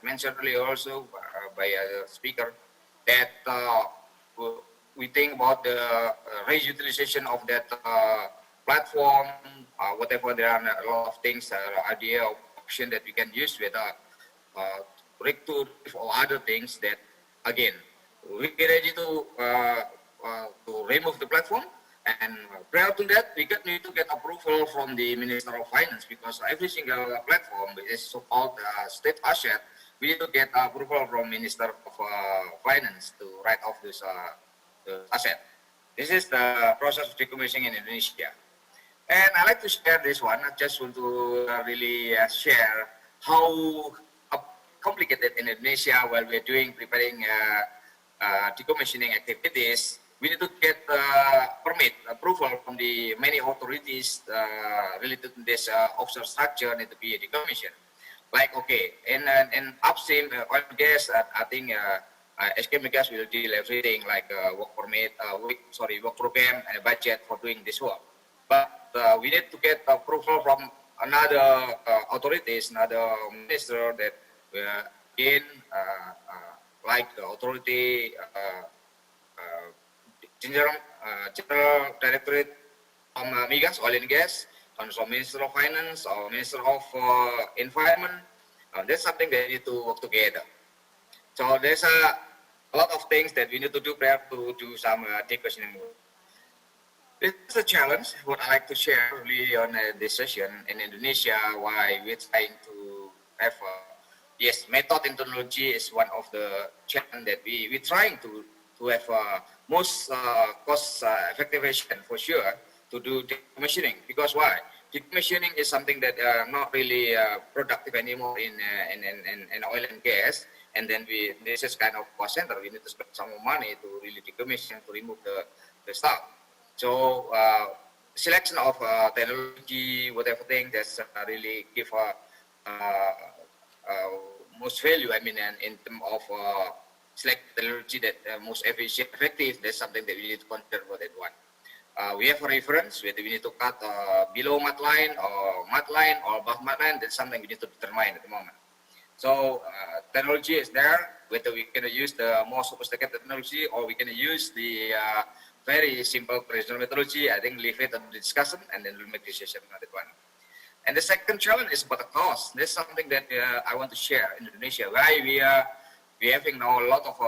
mentioned earlier also by a speaker that we think about the reutilization of that platform, whatever there are a lot of things, idea of option that we can use with rig to or other things that again we get ready to remove the platform. And prior to that, we need to get approval from the Minister of Finance because every single platform is so-called state asset. We need to get approval from Minister of Finance to write off this asset. This is the process of decommissioning in Indonesia. And I like to share this one. I just want to really share how complicated in Indonesia while we're preparing decommissioning activities. We need to get permit approval from the many authorities related to this offshore structure need to be decommissioned. Like okay, in upstream oil and gas, I think SKM gas will deal everything like work permit, work program and budget for doing this work. But we need to get approval from another authorities, another minister that in like the authority. General Directorate from Migas, Oil and Gas, also Minister of Finance or Minister of Environment. That's something that we need to work together. So there's a lot of things that we need to do prior to do some decommissioning. This is a challenge. What I like to share really on this session in Indonesia, why we're trying to have yes, method and technology is one of the challenge that we're trying to have most cost effective version for sure to do decommissioning. Because why? Decommissioning is something that not really productive anymore in oil and gas. And then this is kind of cost center. We need to spend some more money to really decommission, to remove the stuff. So selection of technology, whatever thing that's really give most value. I mean, and in terms of select technology that most efficient, effective. That's something that we need to consider for that one. We have a reference whether we need to cut below mud line or above mud line. That's something we need to determine at the moment. So technology is there. Whether we can use the more sophisticated technology or we can use the very simple traditional methodology, I think leave it on the discussion and then we'll make decision on that one. And the second challenge is about the cost. That's something that I want to share in Indonesia. Why we having now a lot of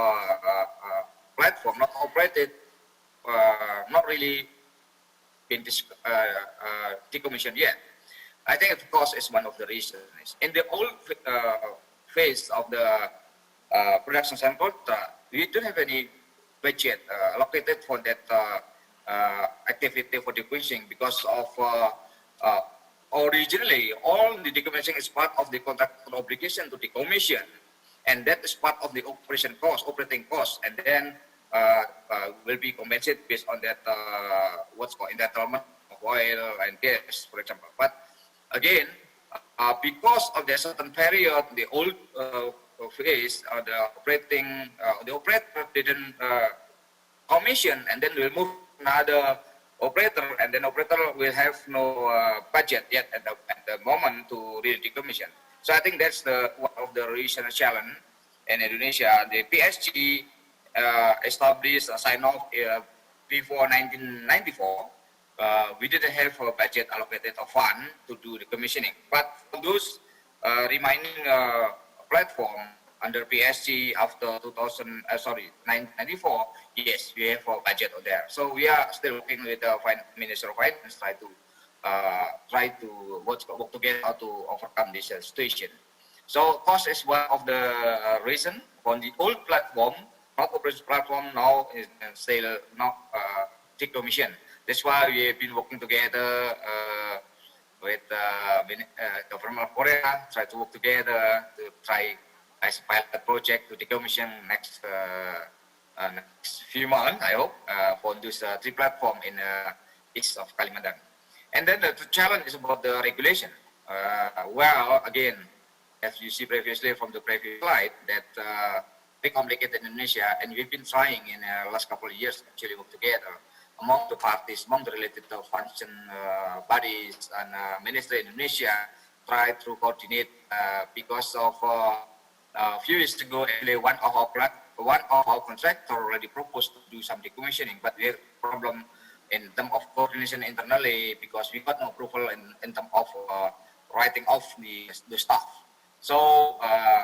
platform not operated, not really been decommissioned yet. I think the cost is one of the reasons. In the old phase of the production sample, we don't have any budget allocated for that activity for decommissioning because of originally all the decommissioning is part of the contractual obligation to decommission, and that is part of the operating cost, and then will be compensated based on that what's called entitlement of oil and gas, for example. But again, because of the certain period, the old phase, the operator didn't commission, and then we'll move another operator, and then operator will have no budget yet at the moment to really decommission. So I think that's one of the recent challenge in Indonesia. The PSG established a sign-off before 1994. We didn't have a budget allocated a fund to do the commissioning. But for those remaining platform under PSG after 1994, yes, we have a budget on there. So we are still working with the Minister of Finance, try to work together how to overcome this situation. So cost is one of the reason. On the old platform, not operation platform now is still not decommissioned. That's why we have been working together with government of Korea, try to work together to try as a pilot project to decommission next few months, I hope, for those three platforms in east of Kalimantan. And then the challenge is about the regulation. Well, again, as you see previously from the previous slide, that very complicated in Indonesia, and we've been trying in the last couple of years to actually work together among the parties, among the related function bodies and Ministry in Indonesia, try to coordinate because of a few years ago, actually one of our contractors already proposed to do some decommissioning, but we have a problem in terms of coordination internally because we got no approval in terms of writing off the staff. So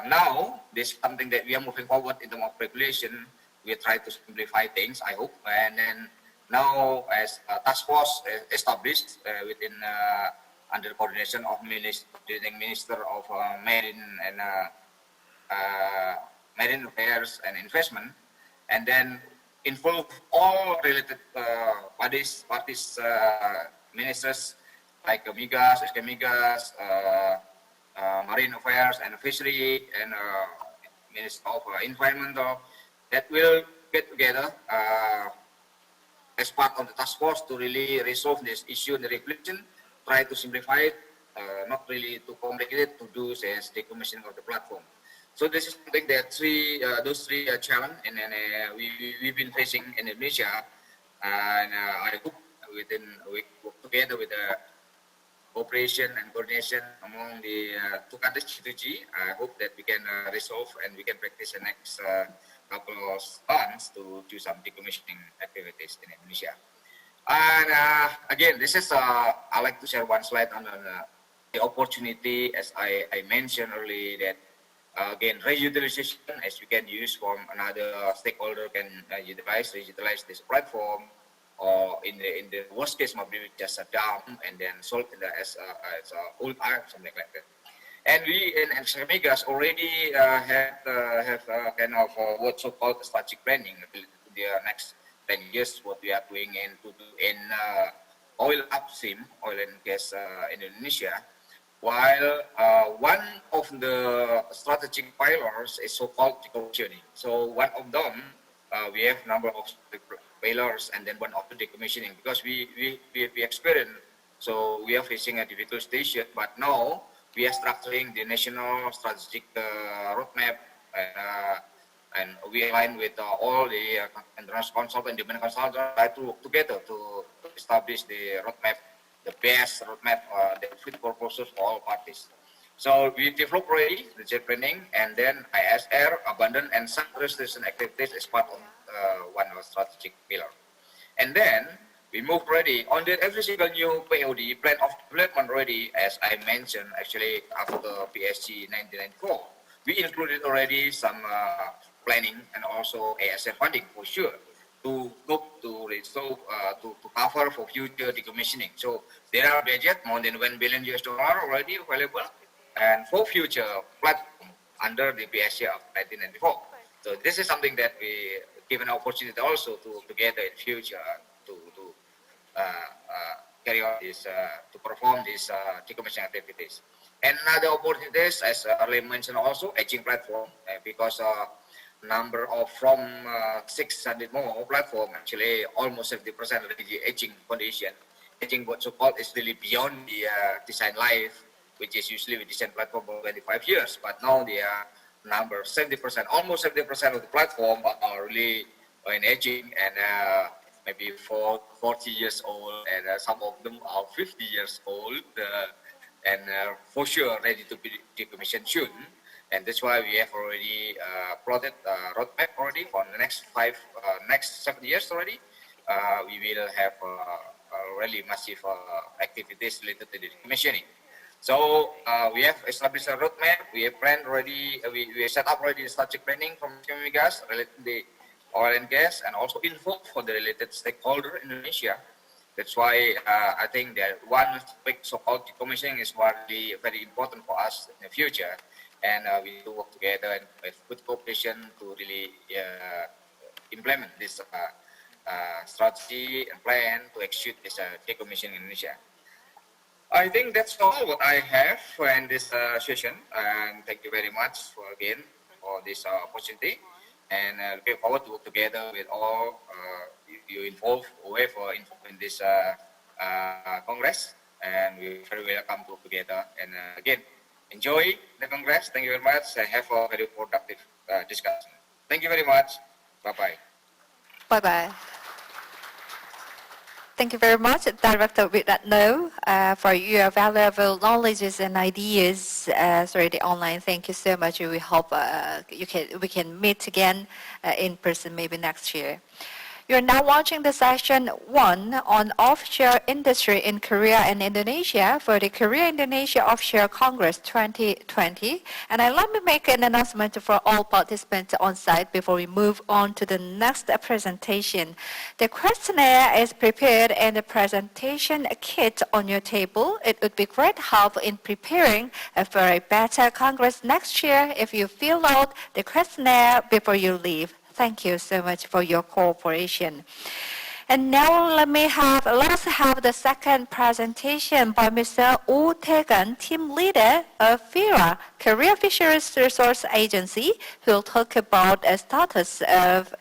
now this is something that we are moving forward in terms of regulation. We try to simplify things, I hope, and then now as a task force established within under the coordination of Minister of Marine and Marine Affairs and Investment, and then involve all related parties, ministers like Migas, SK Migas, Marine Affairs and Fishery, and Minister of Environmental, that will get together as part of the task force to really resolve this issue in the regulation, try to simplify it, not really too complicated to do as decommissioning of the platform. So this is something that those three challenge, and we've been facing in Indonesia, and I hope we work together with the cooperation and coordination among the two countries, G2G. I hope that we can resolve and we can practice the next couple of months to do some decommissioning activities in Indonesia. And again, this is I like to share one slide on the opportunity, as I mentioned earlier, that again, reutilization, as you can use from another stakeholder can utilize this platform, or in the worst case, maybe just a dump and then sold as old art, something like that. And we in Migas already have kind of what so-called strategic planning related to the next 10 years, what we are doing in oil upstream, oil and gas in Indonesia. While one of the strategic pillars is so-called decommissioning. So one of them, we have number of pillars, and then one of the decommissioning, because we experience, so we are facing a difficult station, but now we are structuring the national strategic roadmap, and we align with all the international consultants, independent consultants, try to work together to establish the roadmap, the best roadmap that fit for purposes for all parties. So we develop already the jet planning, and then ISR, abandon and sunk restoration activities as part of one of strategic pillar. And then we moved already on the every single new POD, plan of development already, as I mentioned, actually after PSG 1994, we included already some planning and also ASF funding for sure to cover for future decommissioning. So there are budget more than $1 billion already available, and for future platform under the PSG of 1994. So this is something that we give an opportunity also to together in future to carry on this to perform these decommissioning activities. And another opportunities, as earlier mentioned, also aging platform, because number of from 600 more platform, actually almost 70% already aging condition. Aging what so-called is really beyond the design life, which is usually we design platform for 25 years, but now the number 70%, almost 70% of the platform are really in aging, and maybe 40 years old, and some of them are 50 years old, and for sure ready to be decommissioned soon. And that's why we have already plotted roadmap already for the next 7 years already. We will have really massive activities related to the decommissioning. So we have established a roadmap. We have planned already. We set up already strategic planning from gas related to the oil and gas, and also involve for the related stakeholder in Indonesia. That's why I think that one big so-called decommissioning is really very important for us in the future, and we need to work together and with good cooperation to really implement this strategy and plan to execute this decommissioning in Indonesia. I think that's all what I have in this session, and thank you very much again for this opportunity, and looking forward to work together with all you involved in this Congress, and we're very welcome to work together. And again, enjoy the Congress. Thank you very much, and have a very productive discussion. Thank you very much. Bye-bye. Bye-bye. Thank you very much, Director Wiratno, for your valuable knowledges and ideas through the online. Thank you so much. We hope we can meet again in person maybe next year. You're now watching the session 1 on offshore industry in Korea and Indonesia for the Korea-Indonesia Offshore Congress 2020. And let me make an announcement for all participants on site before we move on to the next presentation. The questionnaire is prepared in the presentation kit on your table. It would be great help in preparing for a better Congress next year if you fill out the questionnaire before you leave. Thank you so much for your cooperation. And now let us have the second presentation by Mr. Oh Tae-gun, team leader of FIRA, Korea Fisheries Resource Agency, who will talk about the status of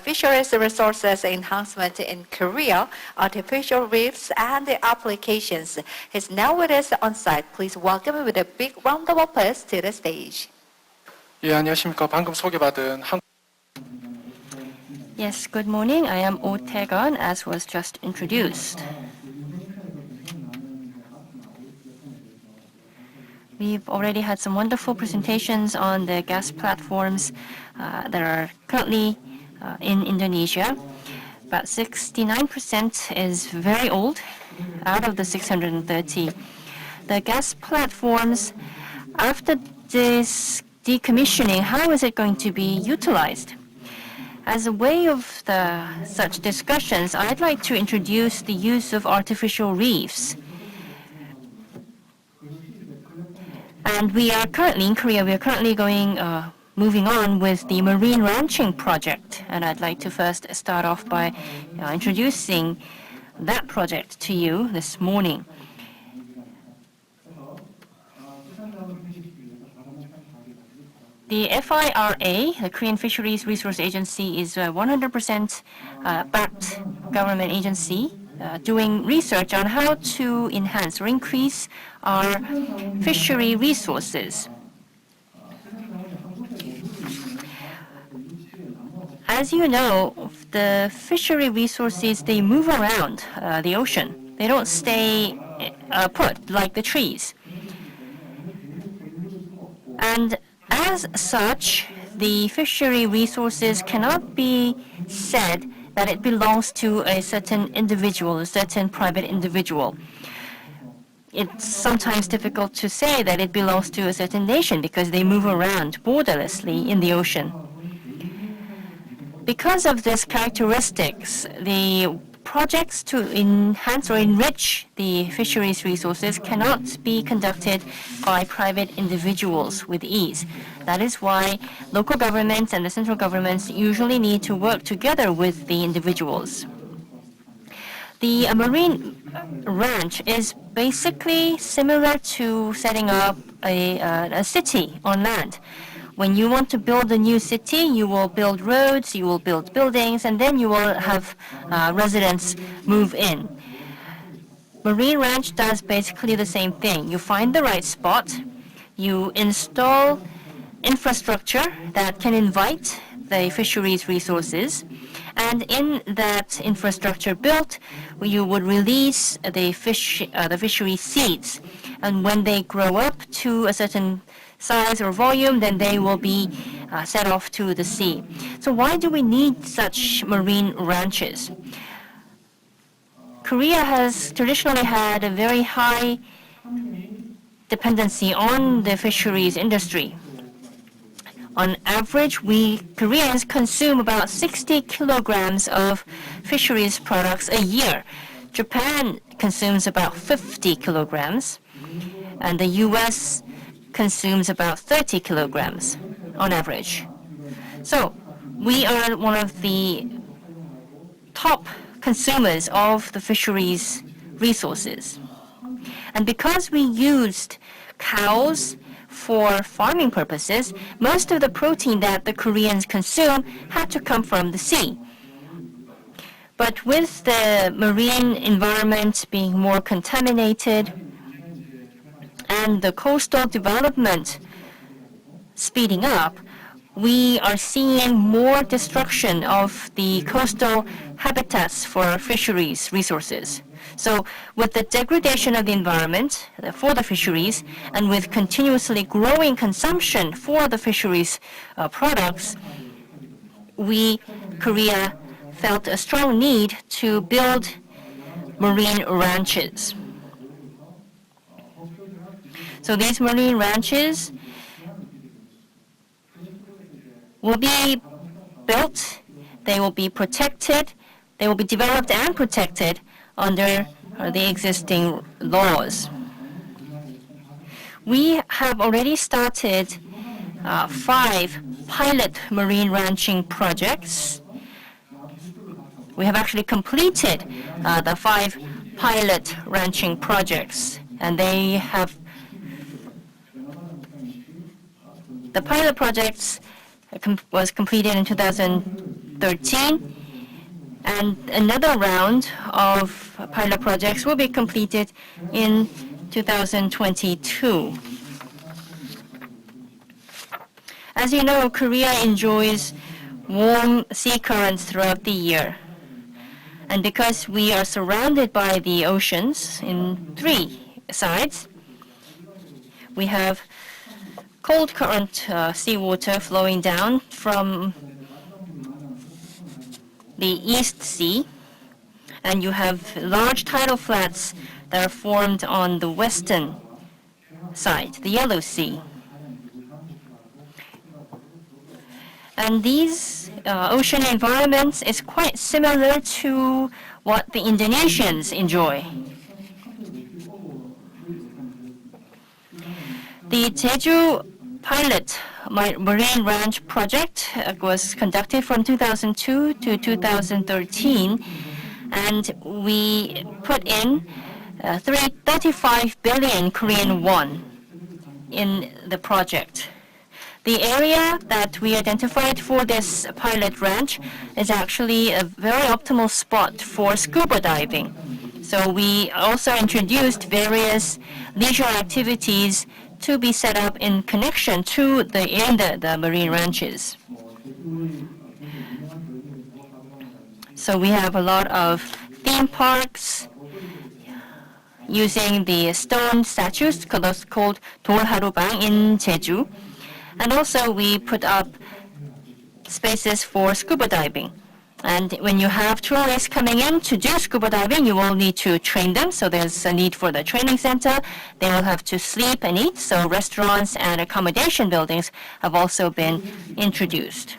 fisheries resources enhancement in Korea, artificial reefs, and the applications. He's now with us on site. Please welcome him with a big round of applause to the stage. 예, 안녕하십니까. 방금 소개받은 Yes, good morning. I am Oh Tae-gun, as was just introduced. We've already had some wonderful presentations on the gas platforms that are currently in Indonesia. About 69% is very old out of the 630. The gas platforms, after this decommissioning, how is it going to be utilized? As a way of such discussions, I'd like to introduce the use of artificial reefs. And we are currently, in Korea, moving on with the marine ranching project. And I'd like to first start off by introducing that project to you this morning. The FIRA, the Korean Fisheries Resource Agency, is a 100% backed government agency doing research on how to enhance or increase our fishery resources. As you know, the fishery resources, they move around the ocean. They don't stay put like the trees. And as such, the fishery resources cannot be said that it belongs to a certain individual, a certain private individual. It's sometimes difficult to say that it belongs to a certain nation because they move around borderlessly in the ocean. Because of these characteristics, the projects to enhance or enrich the fisheries resources cannot be conducted by private individuals with ease. That is why local governments and the central governments usually need to work together with the individuals. The marine ranch is basically similar to setting up a city on land. When you want to build a new city, you will build roads, you will build buildings, and then you will have residents move in. Marine ranch does basically the same thing. You find the right spot, you install infrastructure that can invite the fisheries resources, and in that infrastructure built, you would release the fishery seeds. And when they grow up to a certain size or volume, then they will be set off to the sea. So why do we need such marine ranches? Korea has traditionally had a very high dependency on the fisheries industry. On average, we Koreans consume about 60 kilograms of fisheries products a year. Japan consumes about 50 kilograms, and the US consumes about 30 kilograms on average. So we are one of the top consumers of the fisheries resources. And because we used cows for farming purposes, most of the protein that the Koreans consume had to come from the sea. But with the marine environment being more contaminated and the coastal development speeding up, we are seeing more destruction of the coastal habitats for fisheries resources. So with the degradation of the environment for the fisheries and with continuously growing consumption for the fisheries products, Korea, felt a strong need to build marine ranches. So these marine ranches will be built, they will be protected, they will be developed and protected under the existing laws. We have already started 5 pilot marine ranching projects. We have actually completed the 5 pilot ranching projects, and the pilot projects was completed in 2013, and another round of pilot projects will be completed in 2022. As you know, Korea enjoys warm sea currents throughout the year. And because we are surrounded by the oceans in 3 sides, we have cold current seawater flowing down from the East Sea, and you have large tidal flats that are formed on the western side, the Yellow Sea. And these ocean environments is quite similar to what the Indonesians enjoy. The Jeju pilot marine ranch project was conducted from 2002 to 2013, and we put in 35 billion Korean won in the project. The area that we identified for this pilot ranch is actually a very optimal spot for scuba diving. So we also introduced various leisure activities to be set up in connection to the marine ranches. So we have a lot of theme parks using the stone statues called 돌하루방 in Jeju. And also we put up spaces for scuba diving. And when you have tourists coming in to do scuba diving, you will need to train them. So there's a need for the training center. They will have to sleep and eat. So restaurants and accommodation buildings have also been introduced.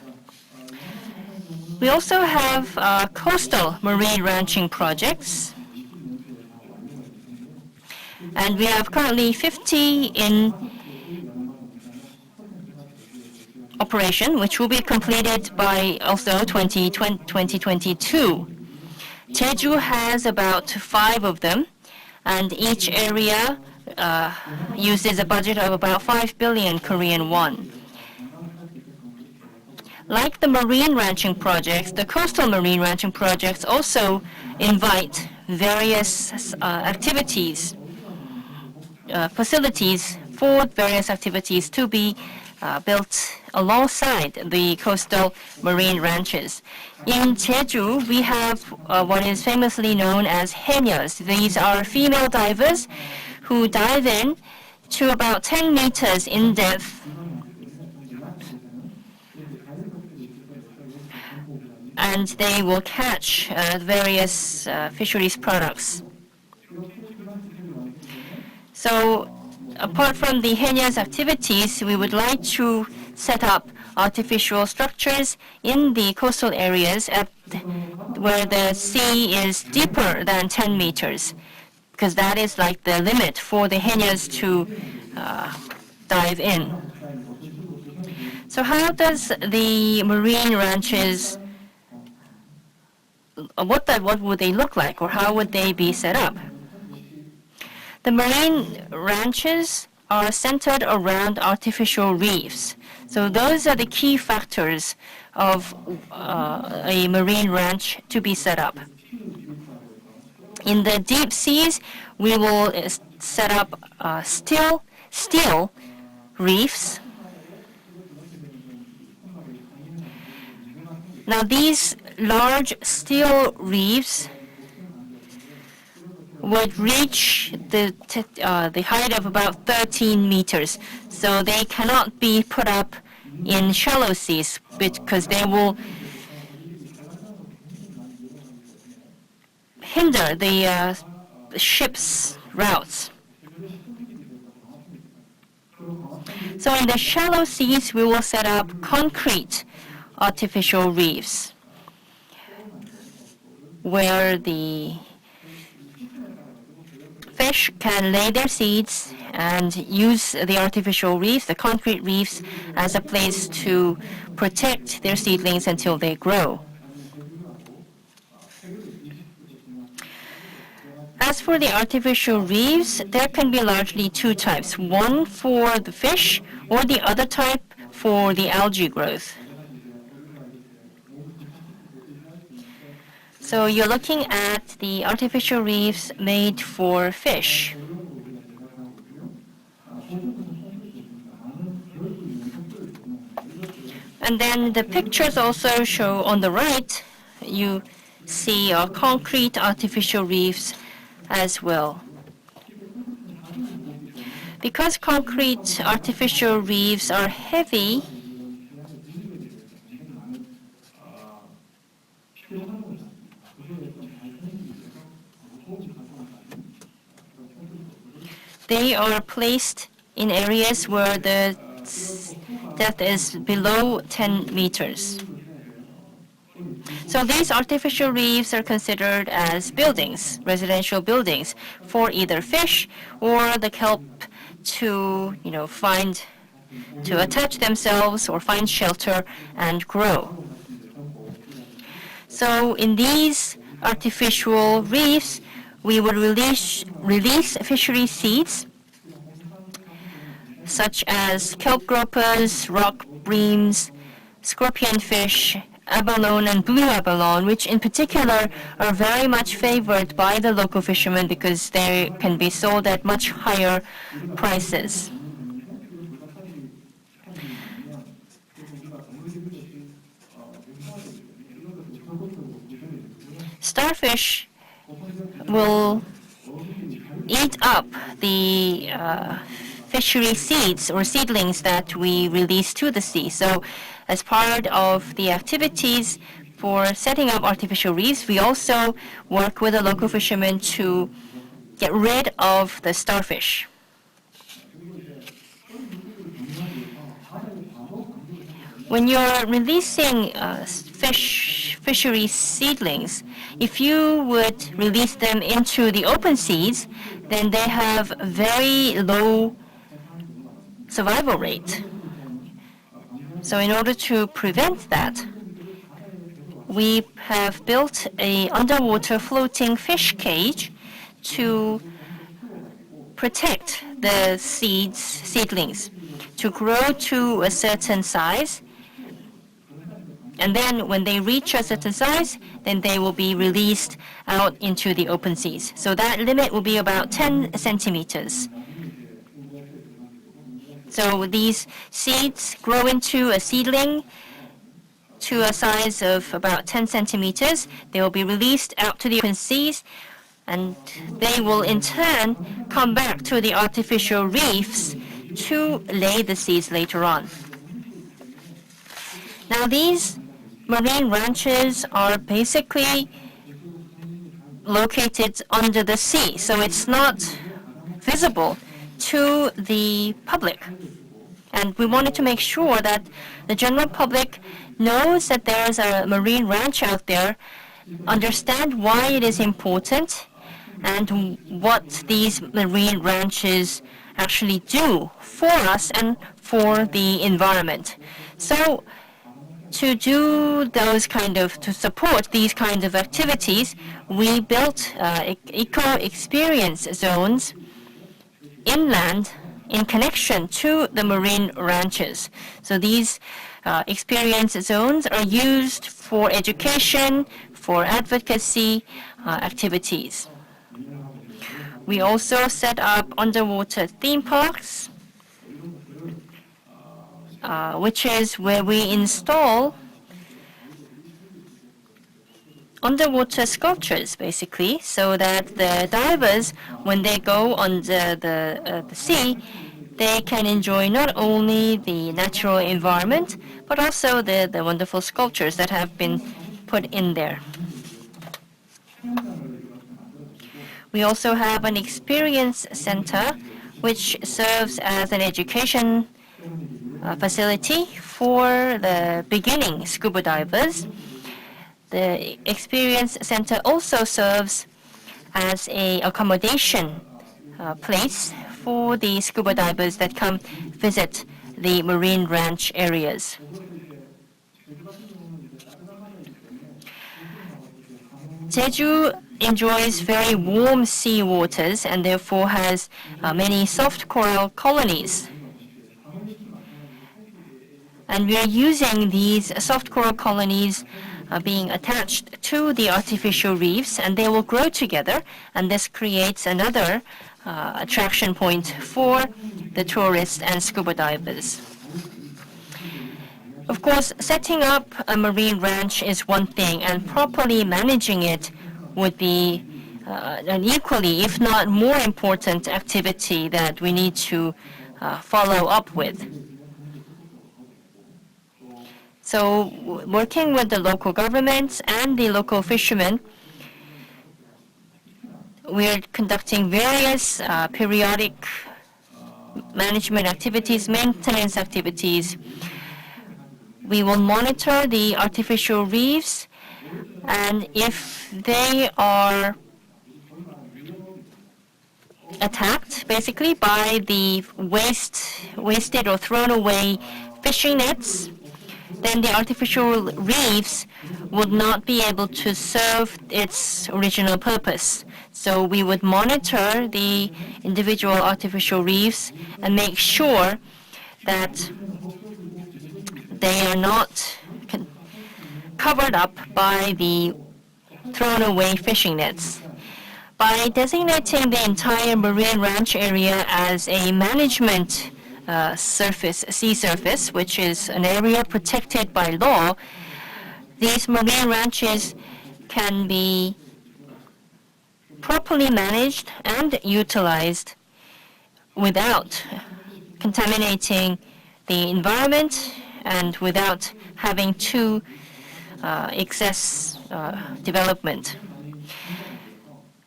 We also have coastal marine ranching projects. And we have currently 50 in operation, which will be completed by also 2022. Jeju has about 5 of them, and each area uses a budget of about 5 billion Korean won. Like the marine ranching projects, the coastal marine ranching projects also invite various activities, facilities for various activities to be built alongside the coastal marine ranches. In Jeju, we have what is famously known as haenyos. These are female divers who dive in to about 10 meters in depth and they will catch various fisheries products. So apart from the haenyos activities, we would like to set up artificial structures in the coastal areas where the sea is deeper than 10 meters, because that is like the limit for the haenyos to dive in. So how does the marine ranches, what would they look like, or how would they be set up? The marine ranches are centered around artificial reefs. So those are the key factors of a marine ranch to be set up. In the deep seas, we will set up steel reefs. Now these large steel reefs would reach the height of about 13 meters. So they cannot be put up in shallow seas because they will hinder the ship's routes. So in the shallow seas, we will set up concrete artificial reefs where the fish can lay their seeds and use the artificial reefs, the concrete reefs, as a place to protect their seedlings until they grow. As for the artificial reefs, there can be largely 2 types, one for the fish or the other type for the algae growth. So you're looking at the artificial reefs made for fish. And then the pictures also show on the right, you see concrete artificial reefs as well. Because concrete artificial reefs are heavy, they are placed in areas where the depth is below 10 meters. So these artificial reefs are considered as buildings, residential buildings, for either fish or the kelp to, to attach themselves or find shelter and grow. So in these artificial reefs, we would release fishery seeds such as kelp gropers, rock breams, scorpionfish, abalone, and blue abalone, which in particular are very much favored by the local fishermen because they can be sold at much higher prices. Starfish will eat up the fishery seeds or seedlings that we release to the sea. So as part of the activities for setting up artificial reefs, we also work with the local fishermen to get rid of the starfish. When you're releasing fishery seedlings, if you would release them into the open seas, then they have very low survival rate. So in order to prevent that, we have built an underwater floating fish cage to protect the seedlings to grow to a certain size. And then when they reach a certain size, then they will be released out into the open seas. So that limit will be about 10 centimeters. So these seeds grow into a seedling to a size of about 10 centimeters. They will be released out to the open seas, and they will in turn come back to the artificial reefs to lay the seeds later on. Now these marine ranches are basically located under the sea, so it's not visible to the public. And we wanted to make sure that the general public knows that there is a marine ranch out there, understand why it is important, and what these marine ranches actually do for us and for the environment. So to do to support these kinds of activities, we built eco-experience zones inland in connection to the marine ranches. So these experience zones are used for education, for advocacy activities. We also set up underwater theme parks, which is where we install underwater sculptures, basically, so that the divers, when they go under the sea, they can enjoy not only the natural environment, but also the wonderful sculptures that have been put in there. We also have an experience center, which serves as an education facility for the beginning scuba divers. The experience center also serves as an accommodation place for the scuba divers that come visit the marine ranch areas. Jeju enjoys very warm sea waters and therefore has many soft coral colonies. And we are using these soft coral colonies being attached to the artificial reefs, and they will grow together, and this creates another attraction point for the tourists and scuba divers. Of course, setting up a marine ranch is one thing, and properly managing it would be an equally, if not more important activity that we need to follow up with. So working with the local governments and the local fishermen, we're conducting various periodic management activities, maintenance activities. We will monitor the artificial reefs, and if they are attacked basically by the wasted or thrown away fishing nets, then the artificial reefs would not be able to serve its original purpose. So we would monitor the individual artificial reefs and make sure that they are not covered up by the thrown away fishing nets. By designating the entire marine ranch area as a management sea surface, which is an area protected by law, these marine ranches can be properly managed and utilized without contaminating the environment and without having too excess development.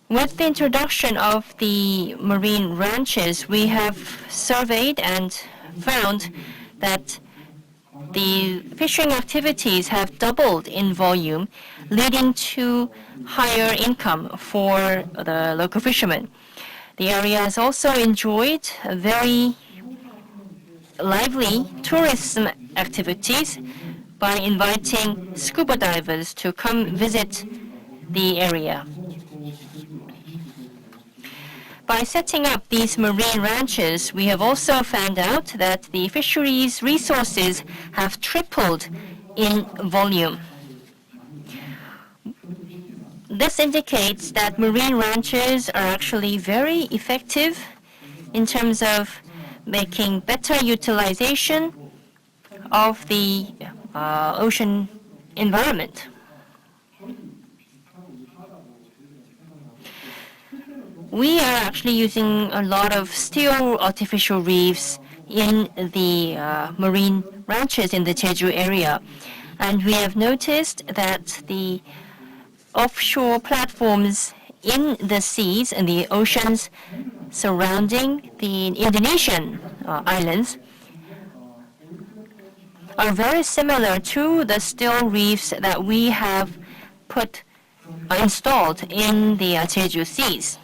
With the introduction of the marine ranches, we have surveyed and found that the fishing activities have doubled in volume, leading to higher income for the local fishermen. The area has also enjoyed very lively tourism activities by inviting scuba divers to come visit the area. By setting up these marine ranches, we have also found out that the fisheries resources have tripled in volume. This indicates that marine ranches are actually very effective in terms of making better utilization of the ocean environment. We are actually using a lot of steel artificial reefs in the marine ranches in the Jeju area. And we have noticed that the offshore platforms in the seas and the oceans surrounding the Indonesian islands are very similar to the steel reefs that we have installed in the Jeju seas.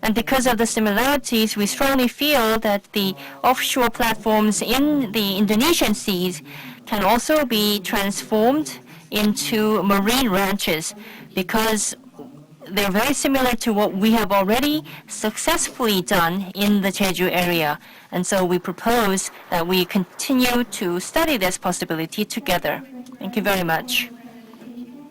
And because of the similarities, we strongly feel that the offshore platforms in the Indonesian seas can also be transformed into marine ranches because they're very similar to what we have already successfully done in the Jeju area. And so we propose that we continue to study this possibility together. Thank you very much.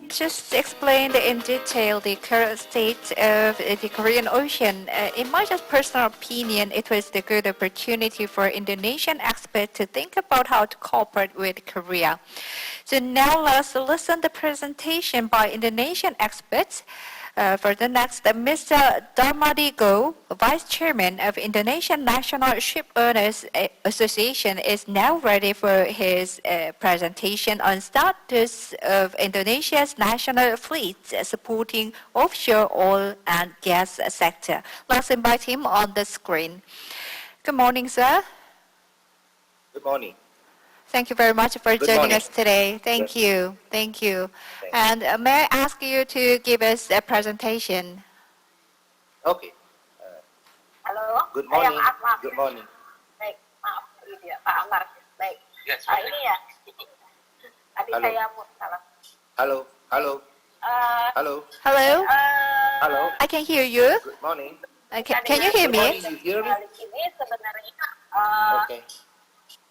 Just explain in detail the current state of the Korean Ocean. In my just personal opinion, it was the good opportunity for Indonesian experts to think about how to cooperate with Korea. So now let's listen to the presentation by Indonesian experts. For the next, Mr. Darmadi Go, Vice Chairman of Indonesian National Shipowners Association, is now ready for his presentation on status of Indonesia's national fleet supporting offshore oil and gas sector. Let's invite him on the screen. Good morning, sir. Good morning. Thank you very much for Good joining morning. us today. Thank you. Thank you. And may I ask you to give us a presentation? Okay. Halo. Good morning. Maaf. Good morning. Baik, maaf gitu ya, Pak Amar. Baik. Yes. Ini ya. Tadi Halo. saya salah. Hello. Hello. Hello. Hello? Hello. I can hear you. Good morning. Can you hear Good morning. me? You hear me? Balik ini sebenarnya Okay.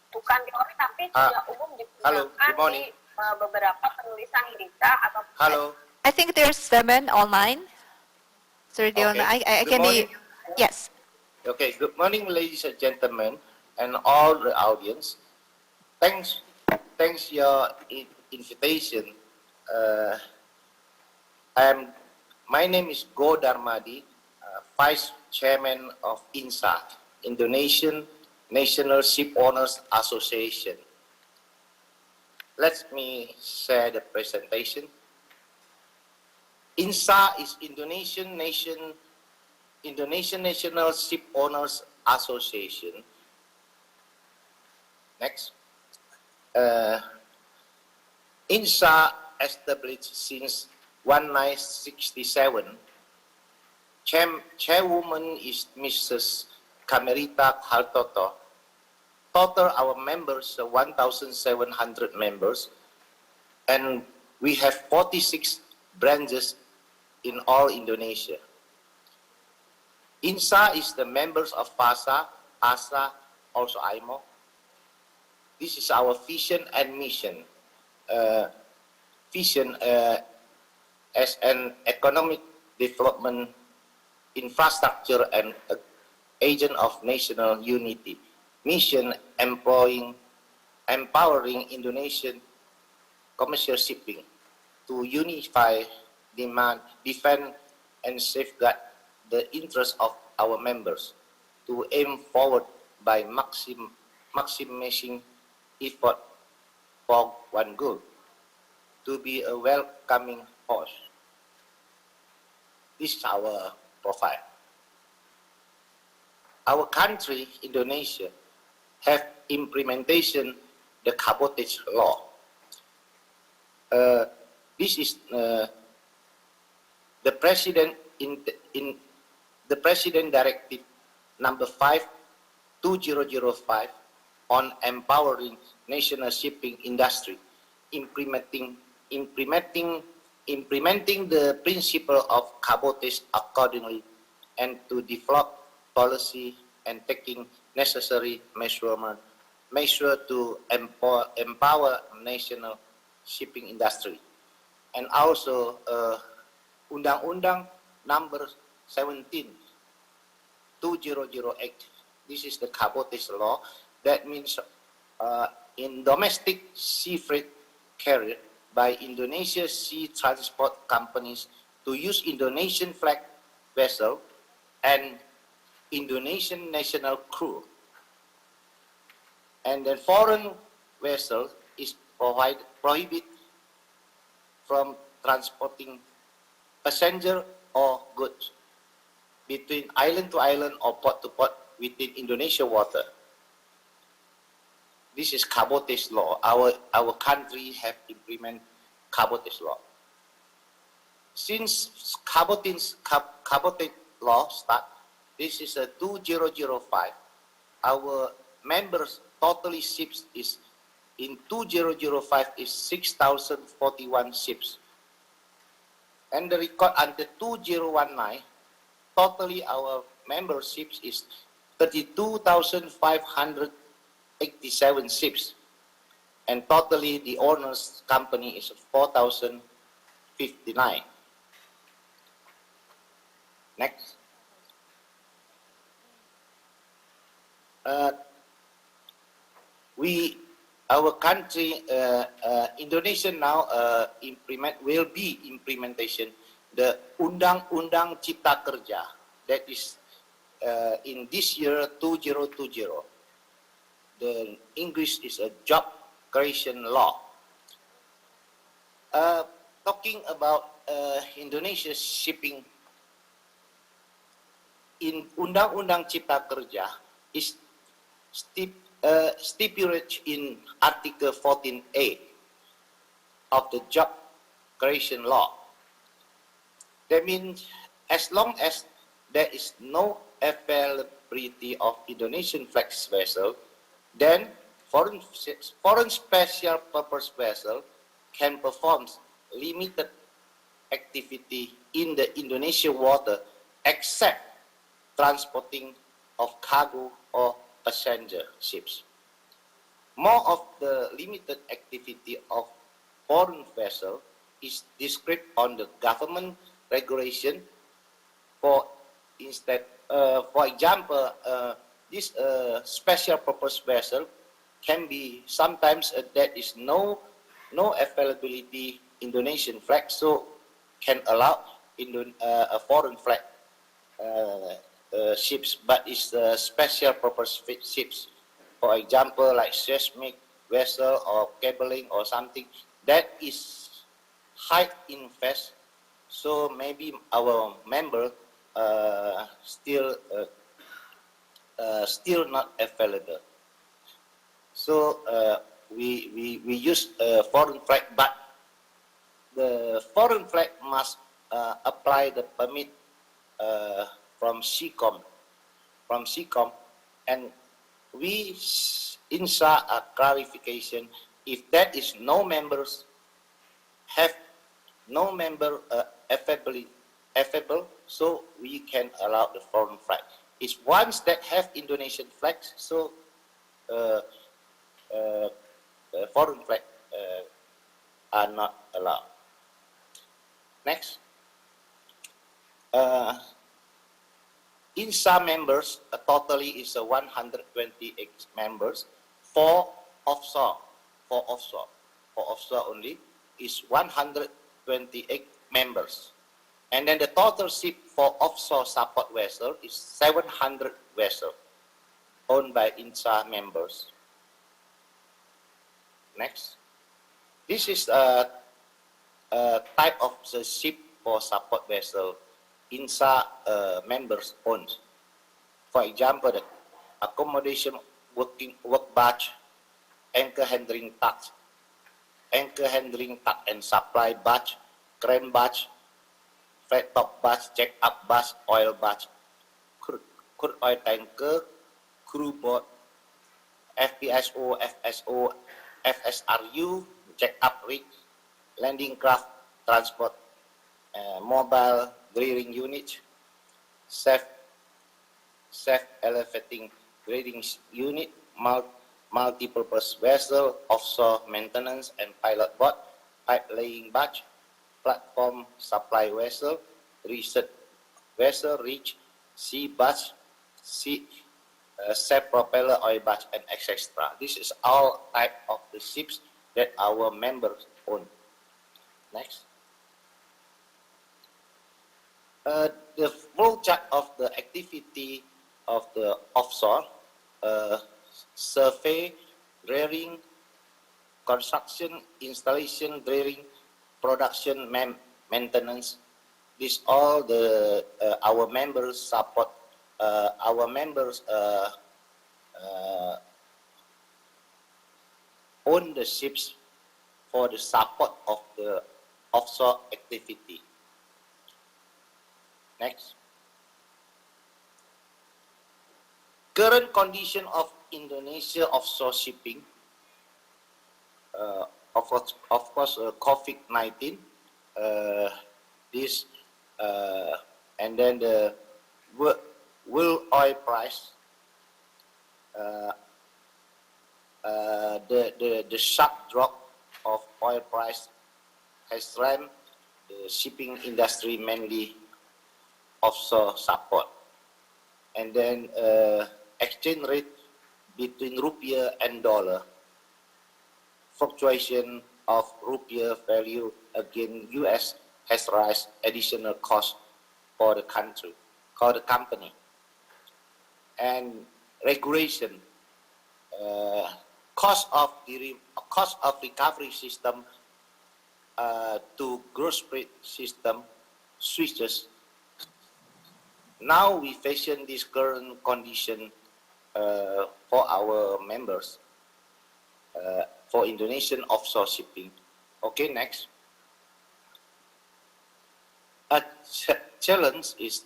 bukan teori tapi sudah umum Halo. digunakan Good morning. di beberapa penulisan berita atau Hello. I think there's 7 online. Sorry, Okay. I Good can be. morning. Yes. Okay. Good morning, ladies and gentlemen, and all the audience. Thanks your invitation. My name is Go Darmadi, Vice Chairman of INSA, Indonesian National Shipowners Association. Let me share the presentation. INSA is Indonesian National Shipowners Association. Next. INSA, established since 1967, chairwoman is Mrs. Kamerita Hartoto. Total our members are 1,700 members, and we have 46 branches in all Indonesia. INSA is the members of FASA, ASA, also IMO. This is our vision and mission. Vision as an economic development infrastructure and agent of national unity. Mission empowering Indonesian commercial shipping to unify, demand, defend, and safeguard the interests of our members, to aim forward by maximizing effort for one goal, to be a welcoming force. This is our profile. Our country, Indonesia, have implementation the cabotage law. This is the president in the president directive number 5/2005 on empowering national shipping industry, implementing the principle of cabotage accordingly, and to develop policy and taking necessary measure to empower national shipping industry. And also Undang-Undang number 17/2008. This is the cabotage law. That means in domestic sea freight carrier by Indonesia sea transport companies to use Indonesian flag vessel and Indonesian national crew. And the foreign vessel is prohibited from transporting passenger or goods between island to island or port to port within Indonesia water. This is cabotage law. Our country have implemented cabotage law. Since cabotage law start, this is a 2005. Our members totally ships is in 2005 is 6,041 ships. And the record until 2019, totally our memberships is 32,587 ships. And totally the owners company is 4,059. Next. Our country, Indonesia now will be implementation the Undang-Undang Cipta Kerja, that is in this year 2020. The English is a job creation law. Talking about Indonesia shipping, in Undang-Undang Cipta Kerja is stipulated in Article 14A of the job creation law. That means as long as there is no availability of Indonesian flag vessel, then foreign special purpose vessel can perform limited activity in the Indonesia water except transporting of cargo or passenger ships. More of the limited activity of foreign vessel is described on the government regulation. For example, this special purpose vessel can be sometimes there is no availability Indonesian flag, so can allow a foreign flag ships, but it's special purpose ships. For example, like seismic vessel or cabling or something that is high invest. So maybe our member still not available. So we use foreign flag, but the foreign flag must apply the permit from CCOM, and we insert a clarification if that is no members have no member affable, so we can allow the foreign flag. It's ones that have Indonesian flags, so foreign flag are not allowed. Next. INSA members, totally is 128 members. For offshore only is 128 members. And then the total ship for offshore support vessel is 700 vessels owned by INSA members. Next. This is a type of the ship for support vessel INSA members own. For example, the accommodation work barge, anchor handling tug and supply barge, crane barge, freight top barge, jack up barge, oil barge, crude oil tanker, crew boat, FPSO, FSO, FSRU, jack up rig, landing craft transport, mobile drilling unit, self-elevating drilling unit, multi-purpose vessel, offshore maintenance and pilot boat, pipe laying barge, platform supply vessel, research vessel, reach, sea barge, self-propeller oil barge, and etc. This is all type of the ships that our members own. Next. The flow chart of the activity of the offshore, survey, drilling, construction, installation, drilling, production, maintenance. This all the our members support. Our members own the ships for the support of the offshore activity. Next. Current condition of Indonesia offshore shipping, of course, COVID-19, this, and then the world oil price, the sharp drop of oil price has slammed the shipping industry, mainly offshore support. And then exchange rate between rupiah and dollar, fluctuation of rupiah value against US has raised additional cost for the country, for the company. And regulation, cost of recovery system to gross rate system switches. Now we fashion this current condition for our members, for Indonesian offshore shipping. Okay, next. A challenge is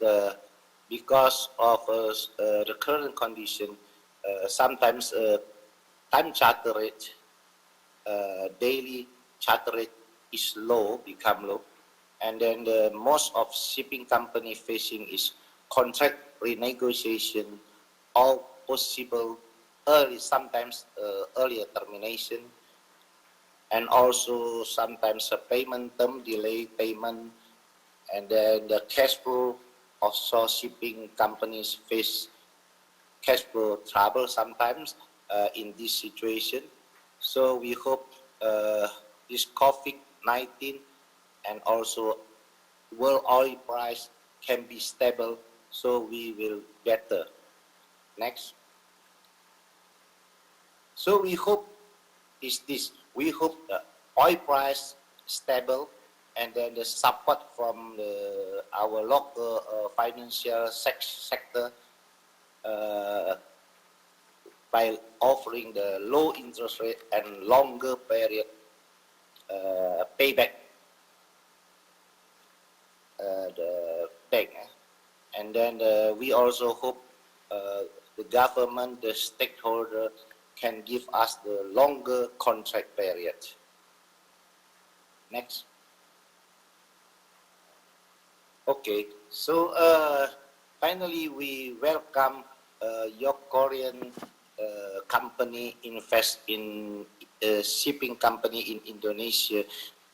because of the current condition, sometimes time charter rate, daily charter rate is low, become low, and then the most of shipping company facing is contract renegotiation, or possible early, sometimes earlier termination, and also sometimes a payment term delay payment, and then the cash flow. Offshore shipping companies face cash flow trouble sometimes in this situation. So we hope this COVID-19 and also world oil price can be stable, so we will better. Next. So we hope we hope the oil price stable, and then the support from our local financial sector by offering the low interest rate and longer period payback the bank. And then we also hope the government, the stakeholder, can give us the longer contract period. Next. Okay, so finally we welcome your Korean company invest in a shipping company in Indonesia,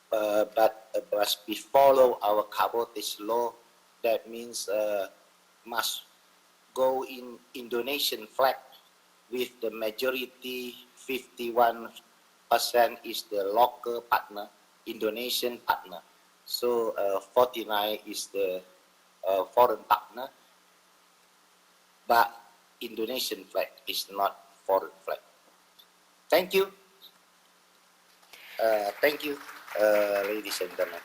but must we follow our cabotage law. That means must go in Indonesian flag with the majority 51% is the local partner, Indonesian partner. So 49 is the foreign partner, but Indonesian flag is not foreign flag. Thank you. Thank you, ladies and gentlemen.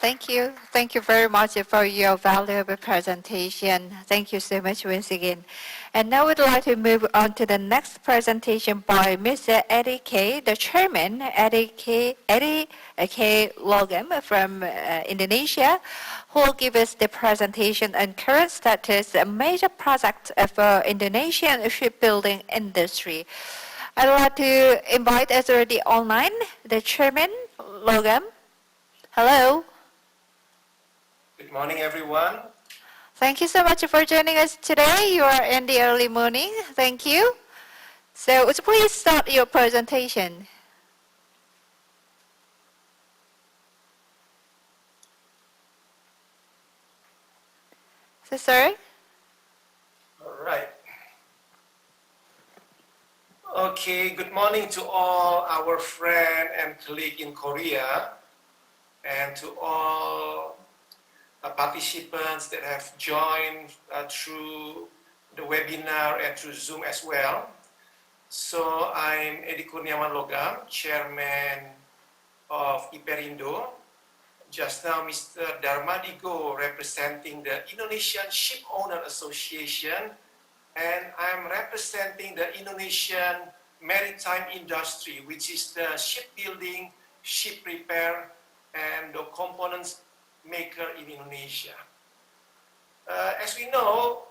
Thank you. Thank you very much for your valuable presentation. Thank you so much once again. And now we'd like to move on to the next presentation by Mr. Eddie K., the chairman, Eddie K. Logam from Indonesia, who will give us the presentation on current status and major projects for Indonesian shipbuilding industry. I'd like to invite us already online, the chairman, Logam. Hello. Good morning, everyone. Thank you so much for joining us today. You are in the early morning. Thank you. So would you please start your presentation? So sorry? All right. Okay, good morning to all our friend and colleague in Korea and to all participants that have joined through the webinar and through Zoom as well. So I'm Edi Kurniawan Logam, Chairman of Iperindo. Just now, Mr. Darmadigo representing the Indonesian Ship Owner Association, and I'm representing the Indonesian maritime industry, which is the shipbuilding, ship repair, and the components maker in Indonesia. As we know,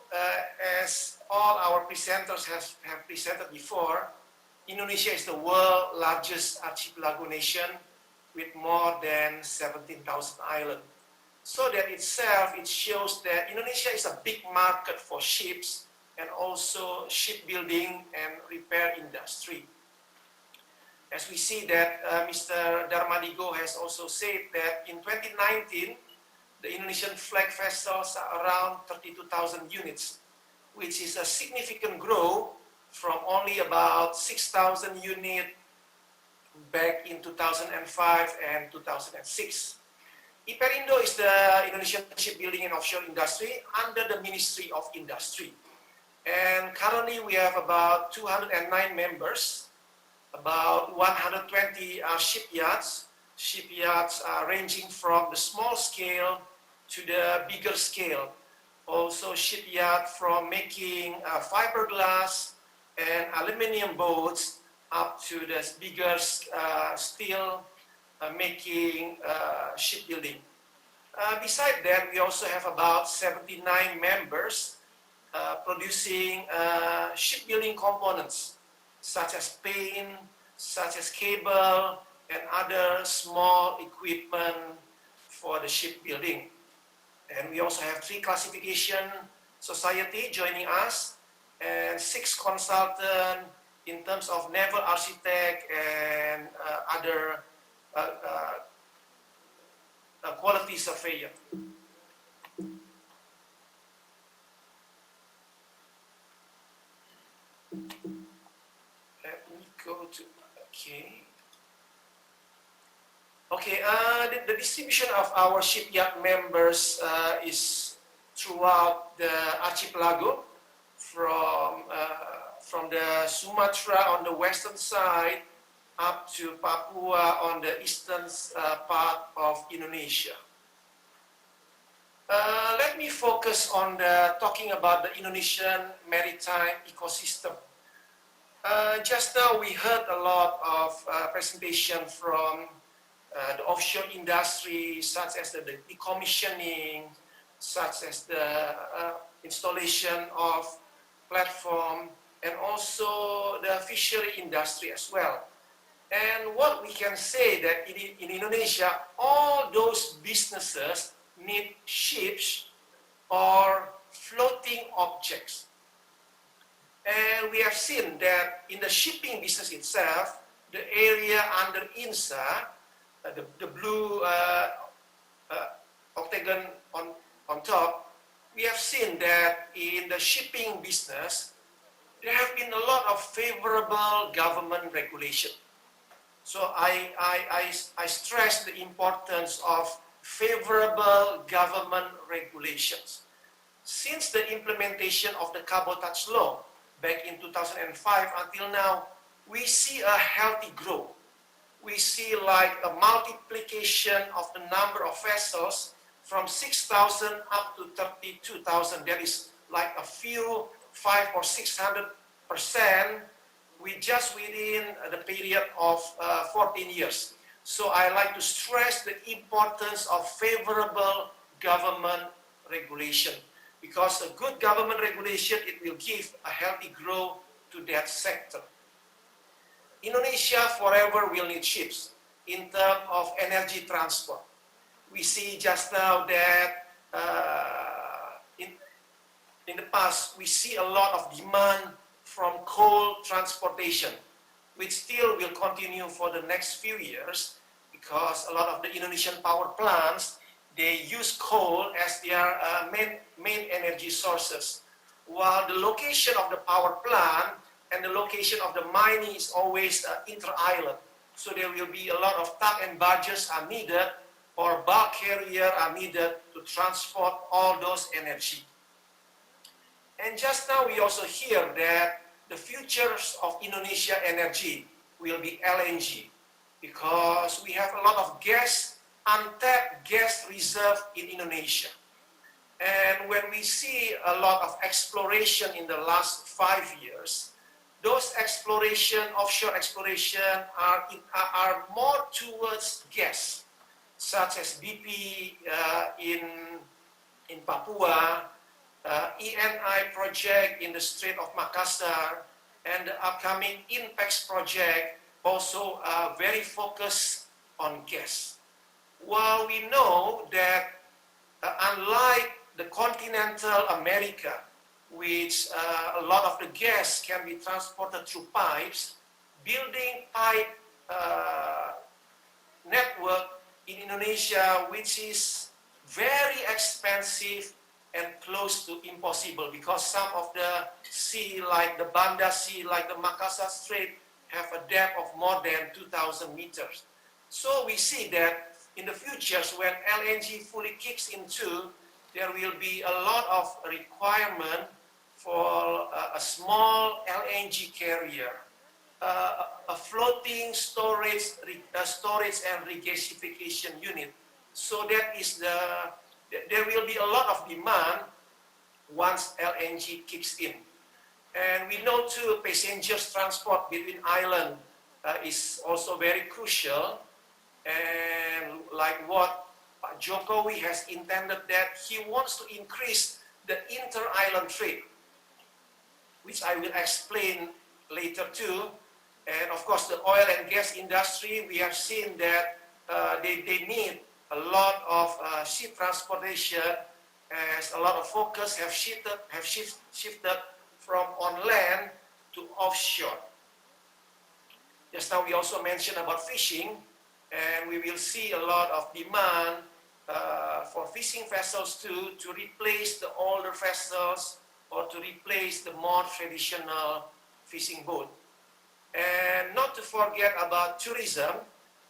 as all our presenters have presented before, Indonesia is the world's largest archipelago nation with more than 17,000 islands. So that itself, it shows that Indonesia is a big market for ships and also shipbuilding and repair industry. As we see that Mr. Darmadigo has also said that in 2019, the Indonesian flag vessels are around 32,000 units, which is a significant growth from only about 6,000 units back in 2005 and 2006. Iperindo is the Indonesian shipbuilding and offshore industry under the Ministry of Industry. And currently we have about 209 members. About 120 are shipyards. Shipyards are ranging from the small scale to the bigger scale. Also shipyard from making fiberglass and aluminum boats up to the bigger steel making shipbuilding. Besides that, we also have about 79 members producing shipbuilding components, such as paint, such as cable, and other small equipment for the shipbuilding. And we also have 3 classification society joining us, and 6 consultants in terms of naval architect and other quality surveyor. Let me go to, the distribution of our shipyard members is throughout the archipelago, from the Sumatra on the western side up to Papua on the eastern part of Indonesia. Let me focus on talking about the Indonesian maritime ecosystem. Just now we heard a lot of presentation from the offshore industry, such as the decommissioning, such as the installation of platform, and also the fishery industry as well. And what we can say that in Indonesia, all those businesses need ships or floating objects. And we have seen that in the shipping business itself, the area under INSA, the blue octagon on top, we have seen that in the shipping business, there have been a lot of favorable government regulation. So I stress the importance of favorable government regulations. Since the implementation of the cabotage law back in 2005 until now, we see a healthy growth. We see like a multiplication of the number of vessels from 6,000 up to 32,000. That is like a few 500 or 600% within the period of 14 years. So I like to stress the importance of favorable government regulation, because a good government regulation, it will give a healthy growth to that sector. Indonesia forever will need ships in terms of energy transport. We see just now that in the past, we see a lot of demand from coal transportation, which still will continue for the next few years, because a lot of the Indonesian power plants, they use coal as their main energy sources, while the location of the power plant and the location of the mining is always inter-island. So there will be a lot of tug and barges are needed, or bulk carrier are needed to transport all those energy. And just now we also hear that the futures of Indonesia energy will be LNG, because we have a lot of gas, untapped gas reserve in Indonesia. And when we see a lot of exploration in the last 5 years, those offshore exploration are more towards gas, such as BP in Papua, ENI project in the Strait of Makassar, and the upcoming INPEX project also very focused on gas. While we know that unlike the continental America, which a lot of the gas can be transported through pipes, building pipe network in Indonesia, which is very expensive and close to impossible, because some of the sea, like the Banda Sea, like the Makassar Strait, have a depth of more than 2,000 meters. So we see that in the future, when LNG fully kicks into, there will be a lot of requirement for a small LNG carrier, a floating storage and regasification unit. So that is there will be a lot of demand once LNG kicks in. And we know too, passengers transport between islands is also very crucial. And like what Jokowi has intended, that he wants to increase the inter-island trade, which I will explain later too. And of course, the oil and gas industry, we have seen that they need a lot of ship transportation, as a lot of focus have shifted from on land to offshore. Just now we also mentioned about fishing, and we will see a lot of demand for fishing vessels to replace the older vessels, or to replace the more traditional fishing boat. And not to forget about tourism,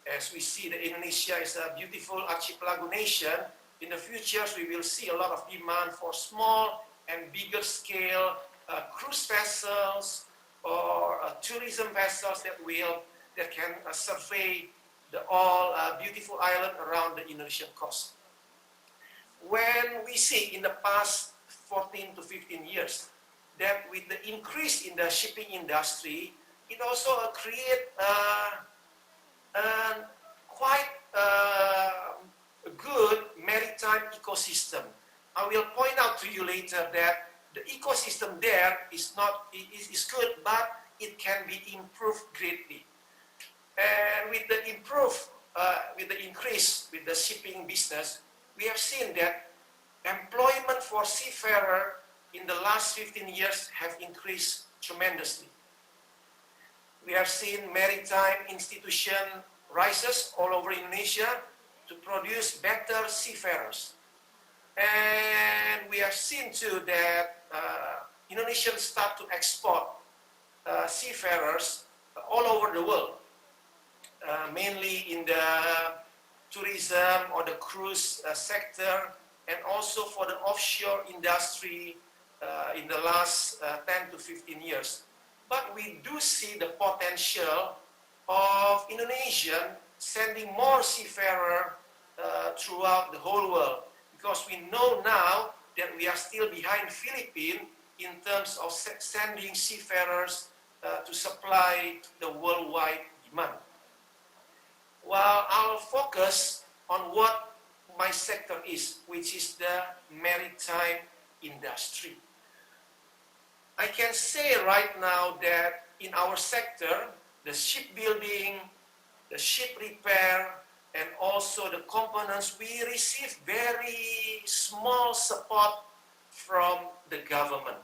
as we see that Indonesia is a beautiful archipelago nation. In the future, we will see a lot of demand for small and bigger scale cruise vessels, or tourism vessels that can survey the all beautiful island around the Indonesian coast. When we see in the past 14 to 15 years that with the increase in the shipping industry, it also create quite a good maritime ecosystem. I will point out to you later that the ecosystem there is good, but it can be improved greatly. And with the increase with the shipping business, we have seen that employment for seafarer in the last 15 years have increased tremendously. We have seen maritime institution rises all over Indonesia to produce better seafarers. And we have seen too that Indonesians start to export seafarers all over the world, mainly in the tourism or the cruise sector, and also for the offshore industry in the last 10 to 15 years. But we do see the potential of Indonesian sending more seafarers throughout the whole world, because we know now that we are still behind Philippines in terms of sending seafarers to supply the worldwide demand. Well, I'll focus on what my sector is, which is the maritime industry. I can say right now that in our sector, the shipbuilding, the ship repair, and also the components, we receive very small support from the government.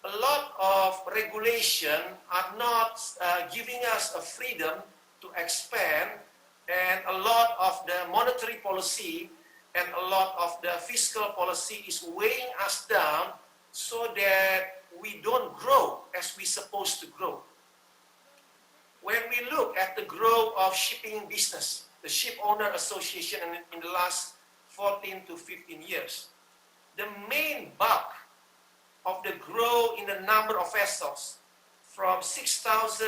A lot of regulation are not giving us a freedom to expand, and a lot of the monetary policy and a lot of the fiscal policy is weighing us down so that we don't grow as we're supposed to grow. When we look at the growth of shipping business, the Ship Owner Association in the last 14 to 15 years, the main bulk of the growth in the number of vessels from 6,000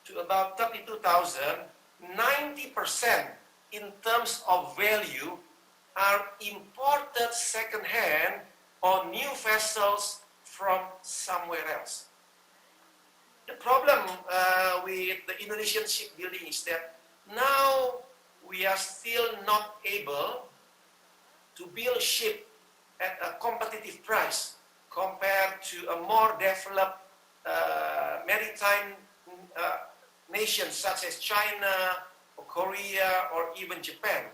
to about 32,000, 90% in terms of value are imported second-hand or new vessels from somewhere else. The problem with the Indonesian shipbuilding is that now we are still not able to build ship at a competitive price compared to a more developed maritime nations such as China or Korea or even Japan.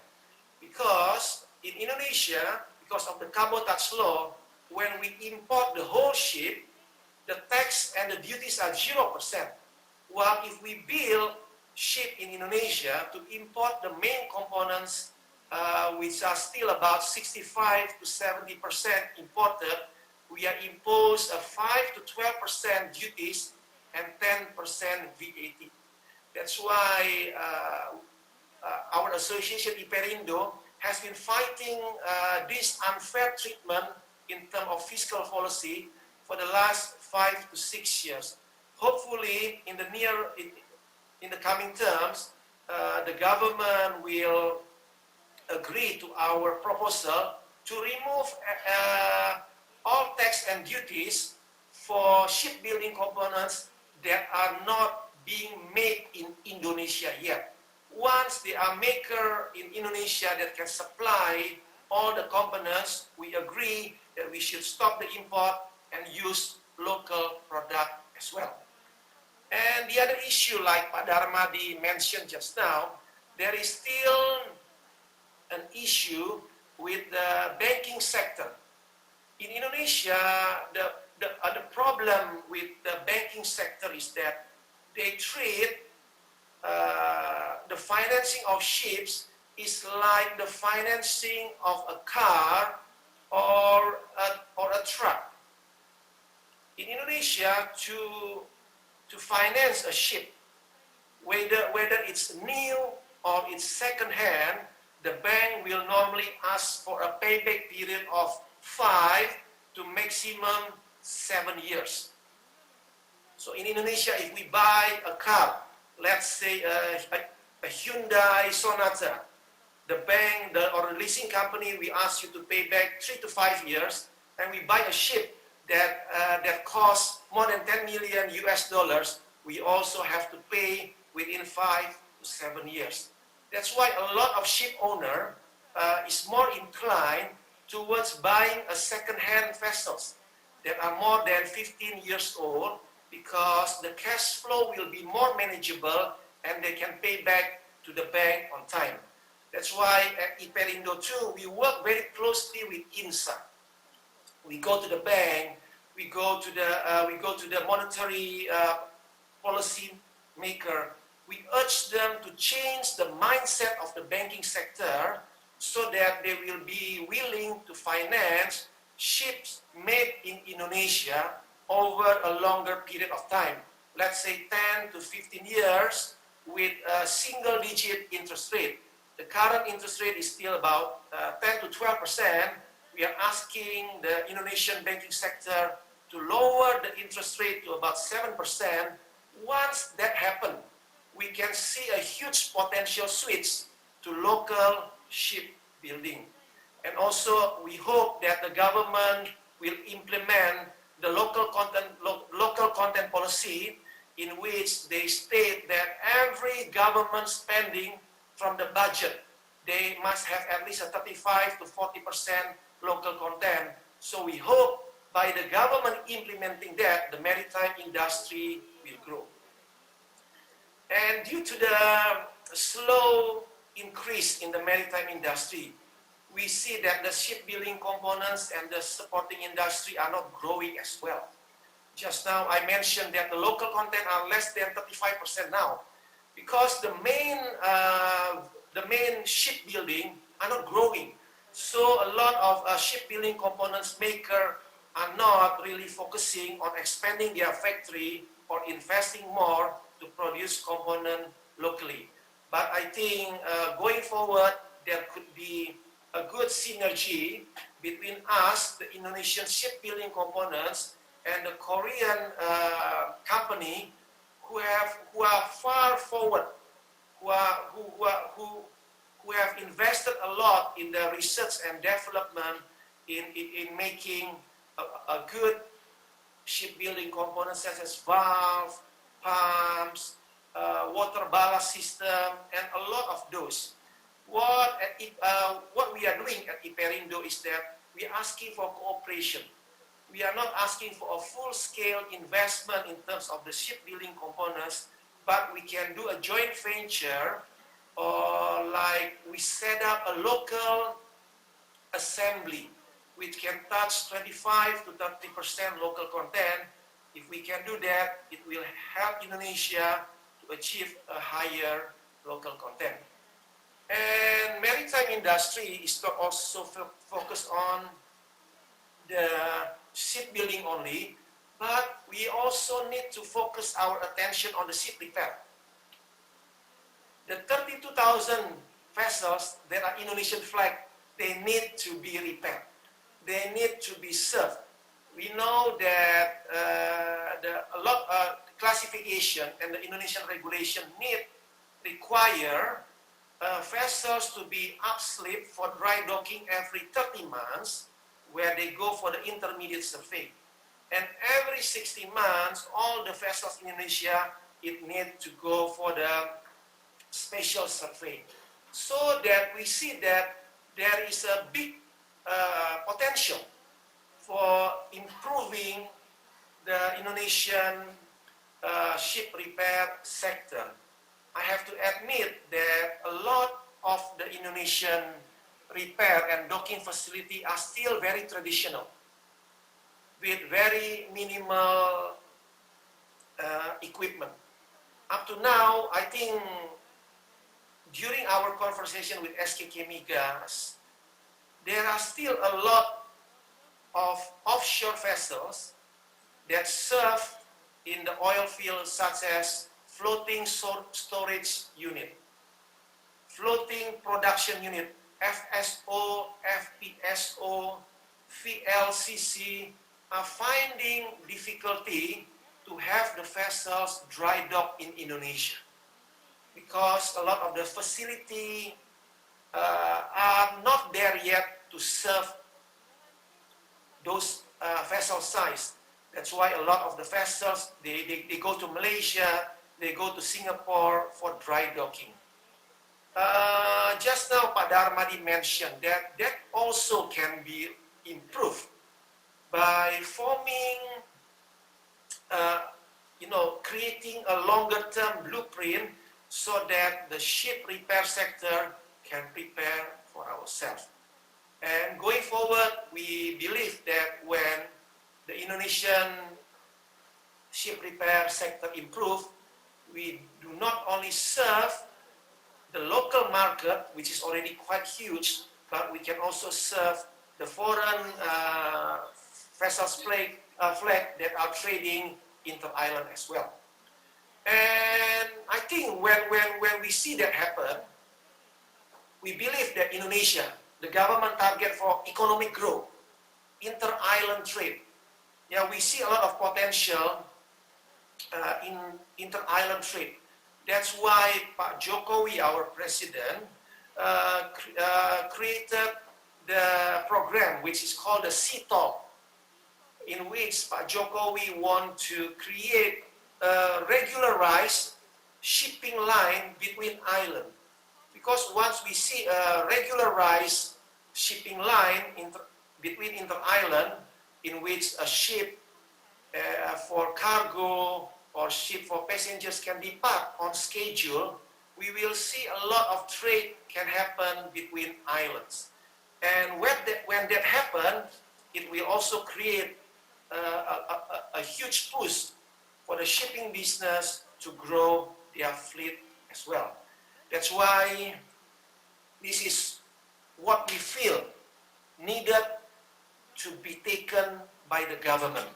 Because in Indonesia, because of the cabotage law, when we import the whole ship, the tax and the duties are 0%. While if we build ship in Indonesia to import the main components, which are still about 65 to 70% imported, we are imposed a 5 to 12% duties and 10% VAT. That's why our association Iperindo has been fighting this unfair treatment in terms of fiscal policy for the last 5 to 6 years. Hopefully, in the coming terms, the government will agree to our proposal to remove all tax and duties for shipbuilding components that are not being made in Indonesia yet. Once there are makers in Indonesia that can supply all the components, we agree that we should stop the import and use local product as well. And the other issue, like Pak Darmadi mentioned just now, there is still an issue with the banking sector. In Indonesia, the problem with the banking sector is that they treat the financing of ships is like the financing of a car or a truck. In Indonesia, to finance a ship, whether it's new or it's second-hand, the bank will normally ask for a payback period of 5 to maximum 7 years. So in Indonesia, if we buy a car, let's say a Hyundai Sonata, the bank or the leasing company, we ask you to pay back 3 to 5 years, and we buy a ship that costs more than $10 million US, we also have to pay within 5 to 7 years. That's why a lot of ship owner is more inclined towards buying a second-hand vessels that are more than 15 years old, because the cash flow will be more manageable and they can pay back to the bank on time. That's why at Iperindo too, we work very closely with INSA. We go to the bank, we go to the monetary policy maker. We urge them to change the mindset of the banking sector so that they will be willing to finance ships made in Indonesia over a longer period of time. Let's say 10 to 15 years with a single-digit interest rate. The current interest rate is still about 10 to 12%. We are asking the Indonesian banking sector to lower the interest rate to about 7%. Once that happens, we can see a huge potential switch to local shipbuilding. And also, we hope that the government will implement the local content policy, in which they state that every government spending from the budget, they must have at least a 35 to 40% local content. So we hope by the government implementing that, the maritime industry will grow. And due to the slow increase in the maritime industry, we see that the shipbuilding components and the supporting industry are not growing as well. Just now I mentioned that the local content are less than 35% now, because the main shipbuilding are not growing. So a lot of shipbuilding components maker are not really focusing on expanding their factory or investing more to produce component locally. But I think going forward, there could be a good synergy between us, the Indonesian shipbuilding components, and the Korean company who are far forward, who have invested a lot in the research and development in making a good shipbuilding components such as valve, pumps, water ballast system, and a lot of those. What we are doing at Iperindo is that we are asking for cooperation. We are not asking for a full-scale investment in terms of the shipbuilding components, but we can do a joint venture, or like we set up a local assembly which can touch 25 to 30% local content. If we can do that, it will help Indonesia to achieve a higher local content. And maritime industry is not also focused on the shipbuilding only, but we also need to focus our attention on the ship repair. The 32,000 vessels that are Indonesian flag, they need to be repaired. They need to be served. We know that a lot of classification and the Indonesian regulation require vessels to be upslip for dry docking every 30 months, where they go for the intermediate survey. And every 60 months, all the vessels in Indonesia, it need to go for the special survey. So that we see that there is a big potential for improving the Indonesian ship repair sector. I have to admit that a lot of the Indonesian repair and docking facility are still very traditional, with very minimal equipment. Up to now, I think during our conversation with SKK Migas, there are still a lot of offshore vessels that serve in the oil field, such as floating storage unit, floating production unit, FSO, FPSO, VLCC, are finding difficulty to have the vessels dry dock in Indonesia, because a lot of the facility are not there yet to serve those vessel size. That's why a lot of the vessels, they go to Malaysia, they go to Singapore for dry docking. Just now, Pak Darmadi mentioned that also can be improved by forming, creating a longer-term blueprint so that the ship repair sector can prepare for ourselves. And going forward, we believe that when the Indonesian ship repair sector improve, we do not only serve the local market, which is already quite huge, but we can also serve the foreign vessels flag that are trading inter-island as well. And I think when we see that happen, we believe that Indonesia, the government target for economic growth, inter-island trade, we see a lot of potential in inter-island trade. That's why Pak Jokowi, our president, created the program which is called the Sea Talk, in which Pak Jokowi want to create a regularized shipping line between islands. Because once we see a regularized shipping line between inter-island, in which a ship for cargo or ship for passengers can depart on schedule, we will see a lot of trade can happen between islands. And when that happens, it will also create a huge push for the shipping business to grow their fleet as well. That's why this is what we feel needed to be taken by the government.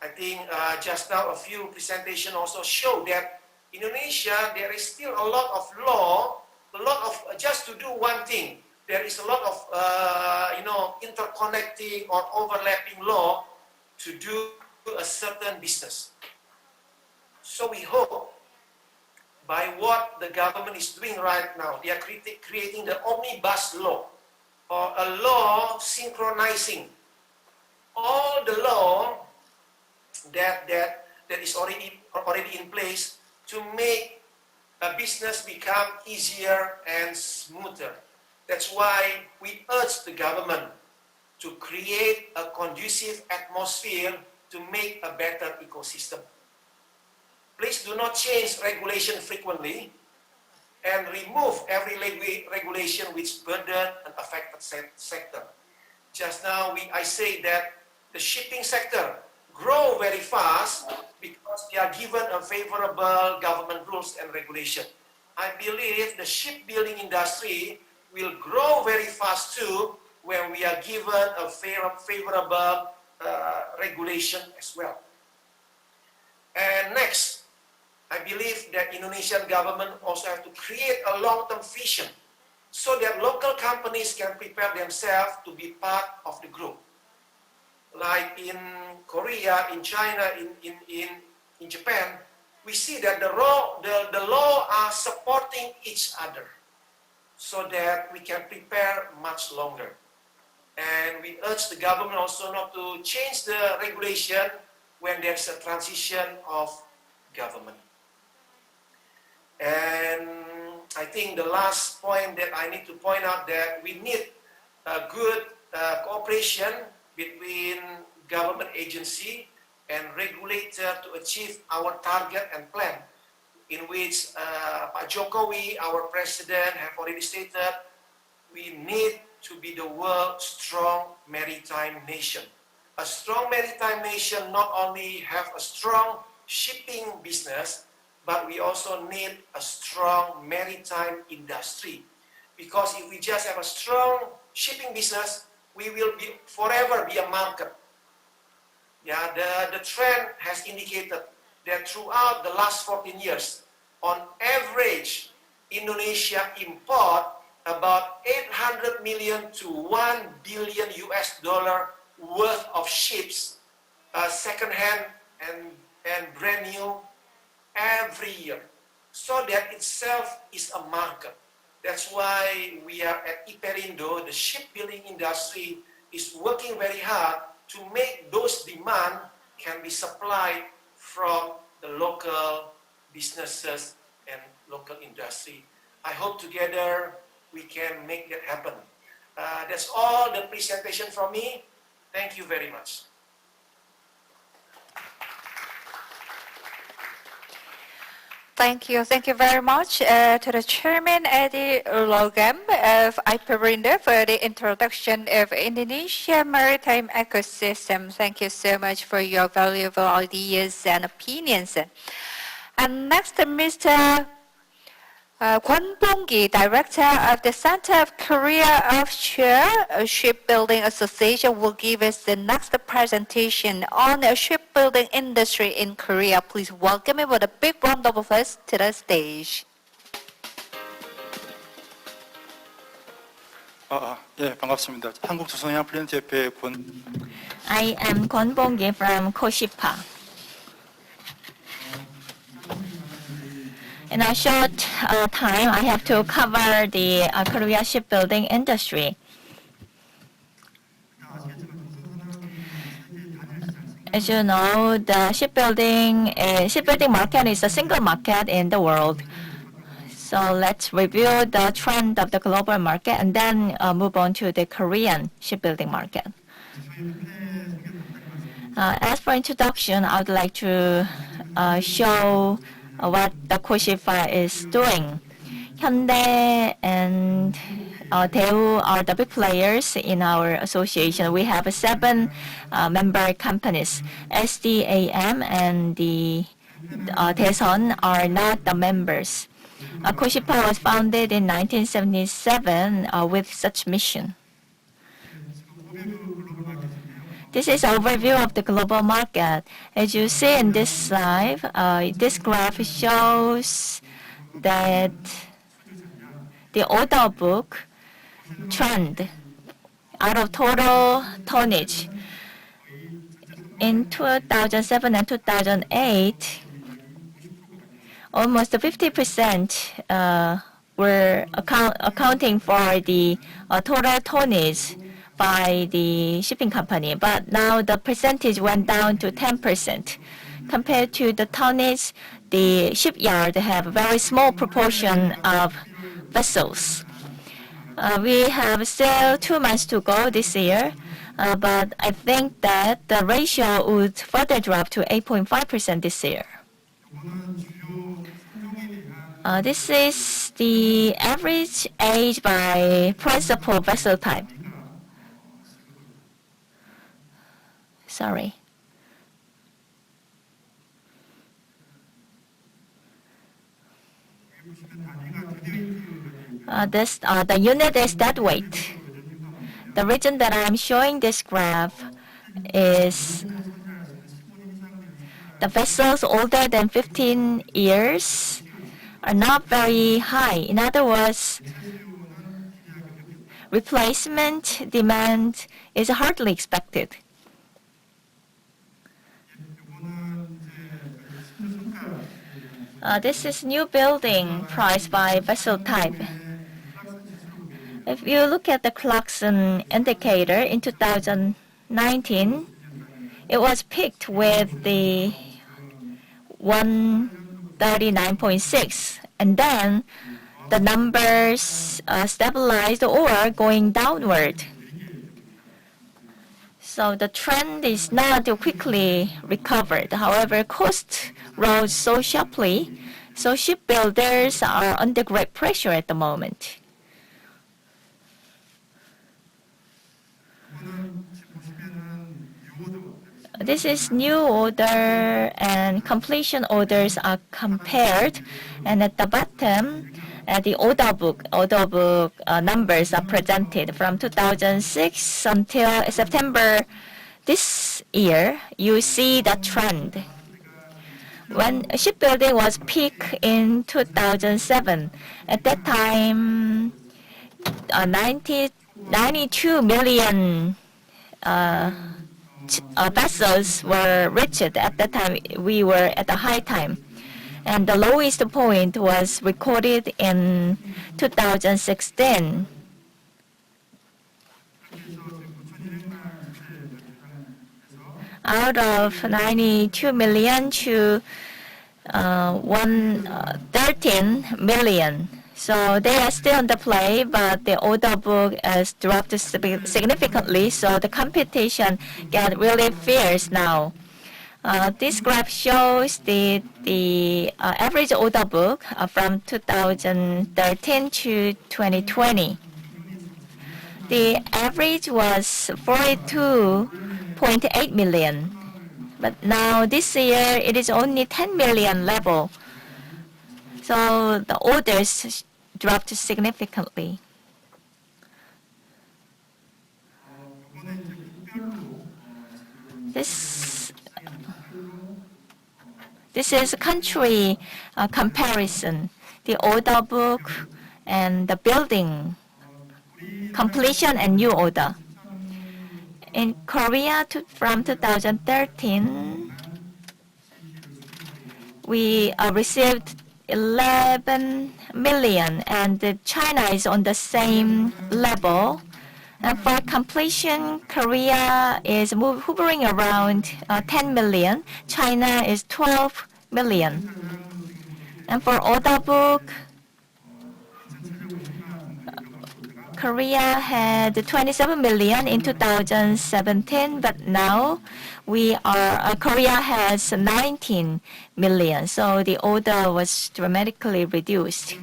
I think just now a few presentations also show that Indonesia, there is still a lot of law, just to do one thing, there is a lot of interconnecting or overlapping law to do a certain business. So we hope by what the government is doing right now, they are creating the omnibus law, or a law synchronizing all the law that is already in place to make a business become easier and smoother. That's why we urge the government to create a conducive atmosphere to make a better ecosystem. Please do not change regulation frequently and remove every regulation which burden an affected sector. Just now I say that the shipping sector grow very fast because they are given a favorable government rules and regulation. I believe the shipbuilding industry will grow very fast too when we are given a favorable regulation as well. And next, I believe that Indonesian government also have to create a long-term vision so that local companies can prepare themselves to be part of the group. Like in Korea, in China, in Japan, we see that the law are supporting each other so that we can prepare much longer. And we urge the government also not to change the regulation when there's a transition of government. And I think the last point that I need to point out that we need a good cooperation between government agency and regulator to achieve our target and plan, in which Pak Jokowi, our president, have already stated we need to be the world's strong maritime nation. A strong maritime nation not only have a strong shipping business, but we also need a strong maritime industry. Because if we just have a strong shipping business, we will forever be a market. Yeah, the trend has indicated that throughout the last 14 years, on average, Indonesia import about 800 million to 1 billion US dollar worth of ships, second-hand and brand new every year. So that itself is a market. That's why we are at Iperindo, the shipbuilding industry is working very hard to make those demand can be supplied from the local businesses and local industry. I hope together we can make that happen. That's all the presentation from me. Thank you very much. Thank you. Thank you very much to the Chairman Eddie Logam of IPERINDA for the introduction of Indonesia maritime ecosystem. Thank you so much for your valuable ideas and opinions. And next, Mr. Kwon Bong-gi, Director of the Center of Korea Offshore Shipbuilding Association, will give us the next presentation on the shipbuilding industry in Korea. Please welcome him with a big round of applause to the stage. 예, 반갑습니다. 한국조선해양플랜트협회 I am Kwon Bong-gi from KIORCC. In a short time, I have to cover the Korea shipbuilding industry. As you know, the shipbuilding market is a single market in the world. So let's review the trend of the global market and then move on to the Korean shipbuilding market. As for introduction, I would like to show what the KIORCC is doing. Hyundai and Daewoo are the big players in our association. We have 7 member companies. SDAM and the Daesun are not the members. KIORCC was founded in 1977 with such mission. This is an overview of the global market. As you see in this slide, this graph shows that the order book trend out of total tonnage. In 2007 and 2008, almost 50% were accounting for the total tonnage by the shipping company, but now the percentage went down to 10%. Compared to the tonnage, the shipyard have a very small proportion of vessels. We have still 2 months to go this year, but I think that the ratio would further drop to 8.5% this year. This is the average age by principal vessel type. Sorry. The unit is deadweight. The reason that I'm showing this graph is the vessels older than 15 years are not very high. In other words, replacement demand is hardly expected. This is new building price by vessel type. If you look at the Clarkson indicator in 2019, it was peaked with the 139.6, and then the numbers stabilized or going downward. So the trend is not quickly recovered. However, cost rose so sharply, so shipbuilders are under great pressure at the moment. This is new order and completion orders are compared, and at the bottom, the order book numbers are presented from 2006 until September this year. You see the trend. When shipbuilding was peak in 2007, at that time, 92 million vessels were reached. At that time, we were at a high time. And the lowest point was recorded in 2016. out of 92 million to 13 million. So they are still in the play, but the order book has dropped significantly, so the competition get really fierce now. This graph shows the average order book from 2013 to 2020. The average was 42.8 million, but now this year it is only 10 million level. So the orders dropped significantly. This is a country comparison, the order book and the building completion and new order. In Korea, from 2013, we received 11 million, and China is on the same level. And for completion, Korea is hovering around 10 million. China is 12 million. And for order book, Korea had 27 million in 2017, but now Korea has 19 million. So the order was dramatically reduced.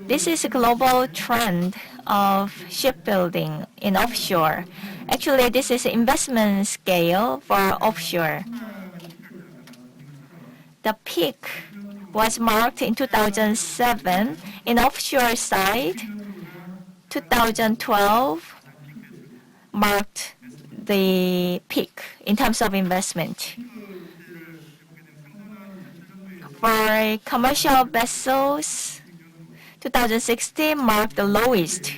This is a global trend of shipbuilding in offshore. Actually, this is investment scale for offshore. The peak was marked in 2007 in offshore side. 2012 marked the peak in terms of investment. For commercial vessels, 2016 marked the lowest.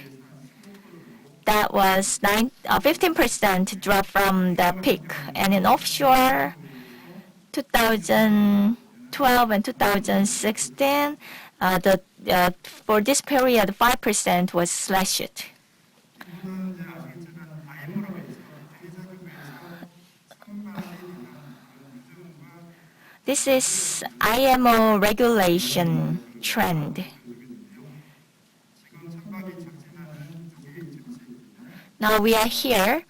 That was 15% drop from the peak. And in offshore, 2012 and 2016, for this period, 5% was slashed. This is IMO regulation trend. Now we are here.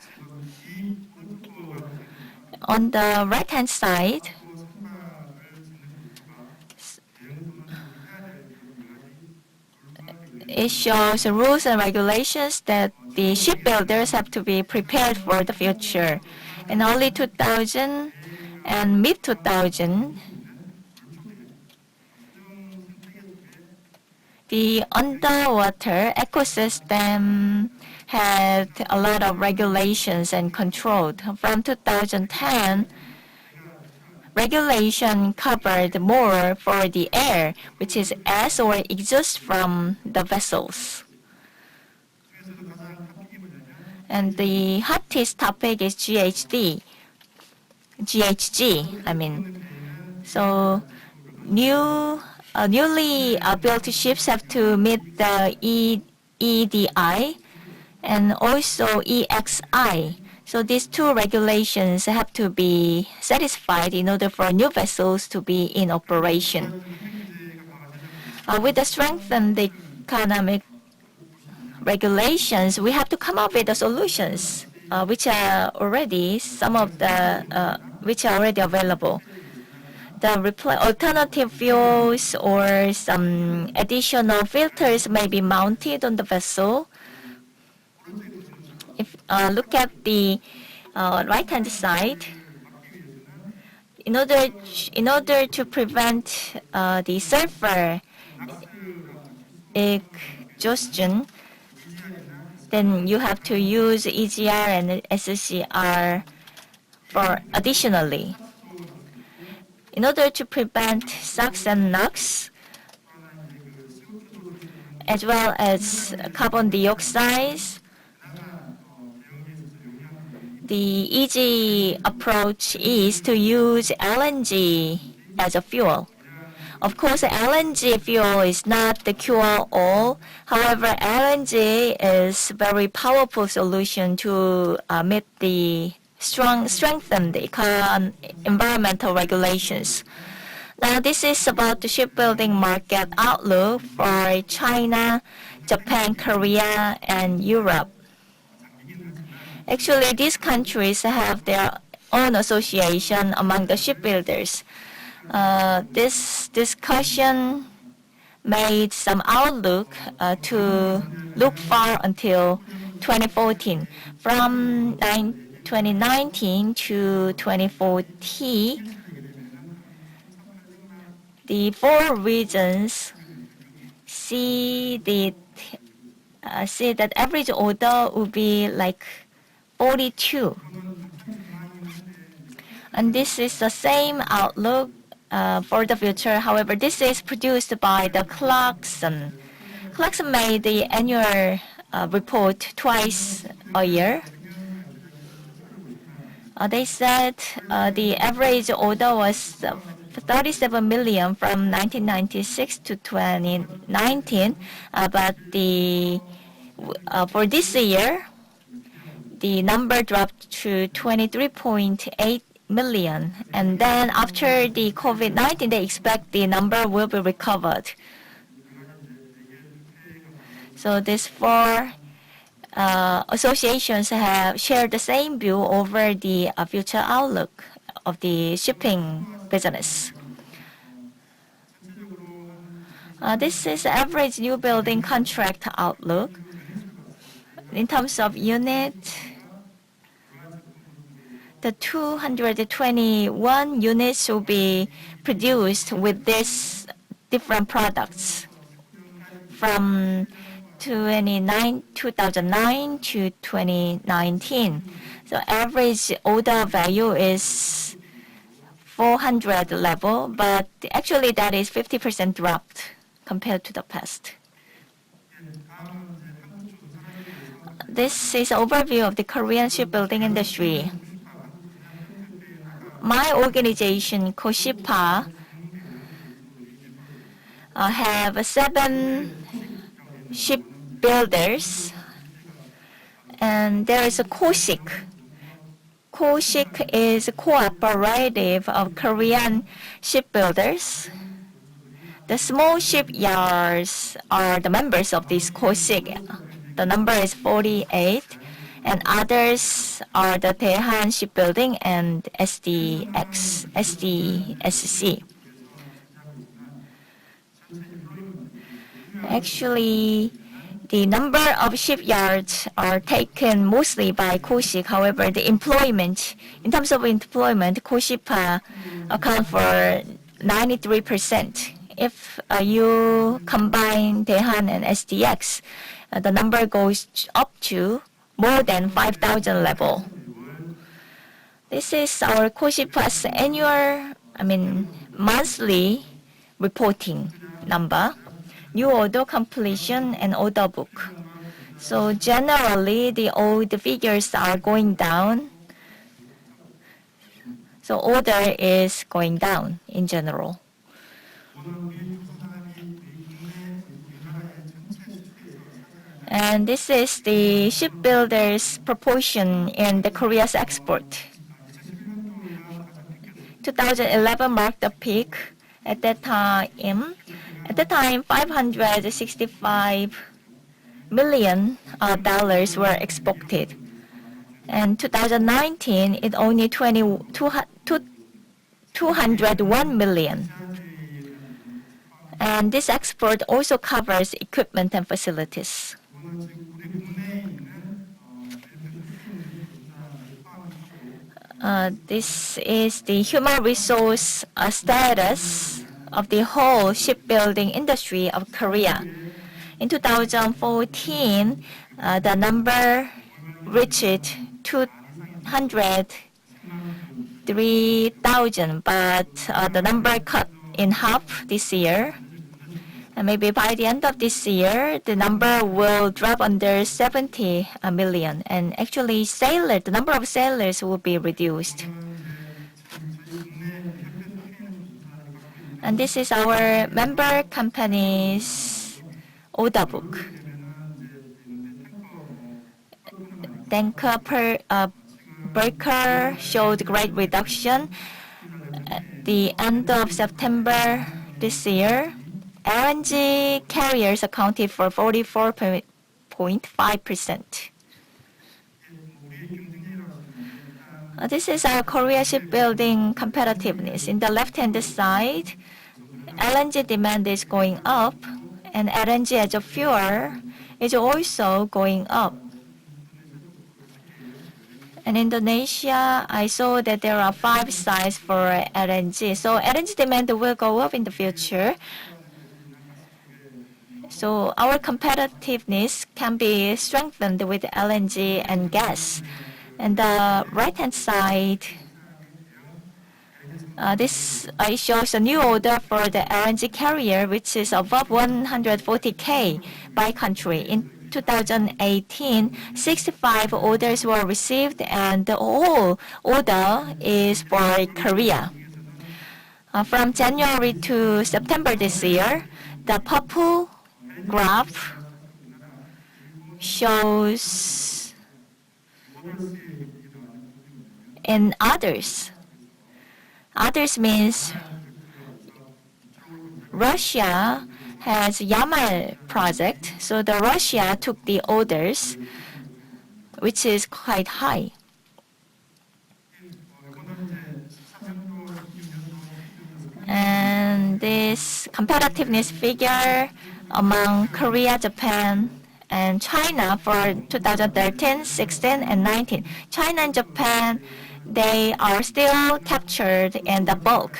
On the right-hand side, it shows the rules and regulations that the shipbuilders have to be prepared for the future. In early 2000 and mid-2000, the underwater ecosystem had a lot of regulations and control. From 2010, regulation covered more for the air, which is as or exhaust from the vessels. And the hottest topic is GHG, I mean. So newly built ships have to meet the EEDI and also EXI. So these two regulations have to be satisfied in order for new vessels to be in operation. With the strengthened economic regulations, we have to come up with the solutions, which are already available. The alternative fuels or some additional filters may be mounted on the vessel. If look at the right-hand side, in order to prevent the sulfur exhaustion, then you have to use EGR and SCR for additionally. In order to prevent SOx and NOx, as well as carbon dioxide, the easy approach is to use LNG as a fuel. Of course, LNG fuel is not the cure-all. However, LNG is a very powerful solution to meet the strengthen the environmental regulations. Now, this is about the shipbuilding market outlook for China, Japan, Korea, and Europe. Actually, these countries have their own association among the shipbuilders. This discussion made some outlook to look far until 2014. From 2019 to 2040, the four regions see that average order will be like 42. And this is the same outlook for the future. However, this is produced by the Clarkson. Clarkson made the annual report twice a year. They said the average order was 37 million from 1996 to 2019, but for this year, the number dropped to 23.8 million. And then after the COVID-19, they expect the number will be recovered. So these four associations have shared the same view over the future outlook of the shipping business. This is average new building contract outlook. In terms of unit, the 221 units will be produced with these different products from 2009 to 2019. So average order value is 400 level, but actually that is 50% dropped compared to the past. This is an overview of the Korean shipbuilding industry. My organization, KIORCC, have 7 shipbuilders, and there is a KIORCC. KIORCC is a cooperative of Korean shipbuilders. The small shipyards are the members of this KIORCC. The number is 48, and others are the Daehan Shipbuilding and SDSC. Actually, the number of shipyards are taken mostly by KIORCC. However, the employment, in terms of employment, KIORCC account for 93%. If you combine Daehan and SDX, the number goes up to more than 5,000 level. This is our KIORCC's monthly reporting number, new order completion, and order book. So generally, all the figures are going down. So order is going down in general. And this is the shipbuilders' proportion in the Korea's export. 2011 marked the peak. At that time, $565 million were exported. And 2019, it only 201 million. And this export also covers equipment and facilities. This is the human resource status of the whole shipbuilding industry of Korea. In 2014, the number reached 203,000, but the number cut in half this year. And maybe by the end of this year, the number will drop under 70 million. And actually, the number of sailors will be reduced. And this is our member company's order book. Tanker breaker showed great reduction. At the end of September this year, LNG carriers accounted for 44.5%. This is our Korea shipbuilding competitiveness. In the left-hand side, LNG demand is going up, and LNG as a fuel is also going up. In Indonesia, I saw that there are 5 sites for LNG. So LNG demand will go up in the future. So our competitiveness can be strengthened with LNG and gas. And the right-hand side, this shows a new order for the LNG carrier, which is above 140K by country. In 2018, 65 orders were received, and the whole order is for Korea. From January to September this year, the purple graph shows in others. Others means Russia has Yamal project, so the Russia took the orders, which is quite high. And this competitiveness figure among Korea, Japan, and China for 2013, 16, and 19. China and Japan, they are still captured in the bulk.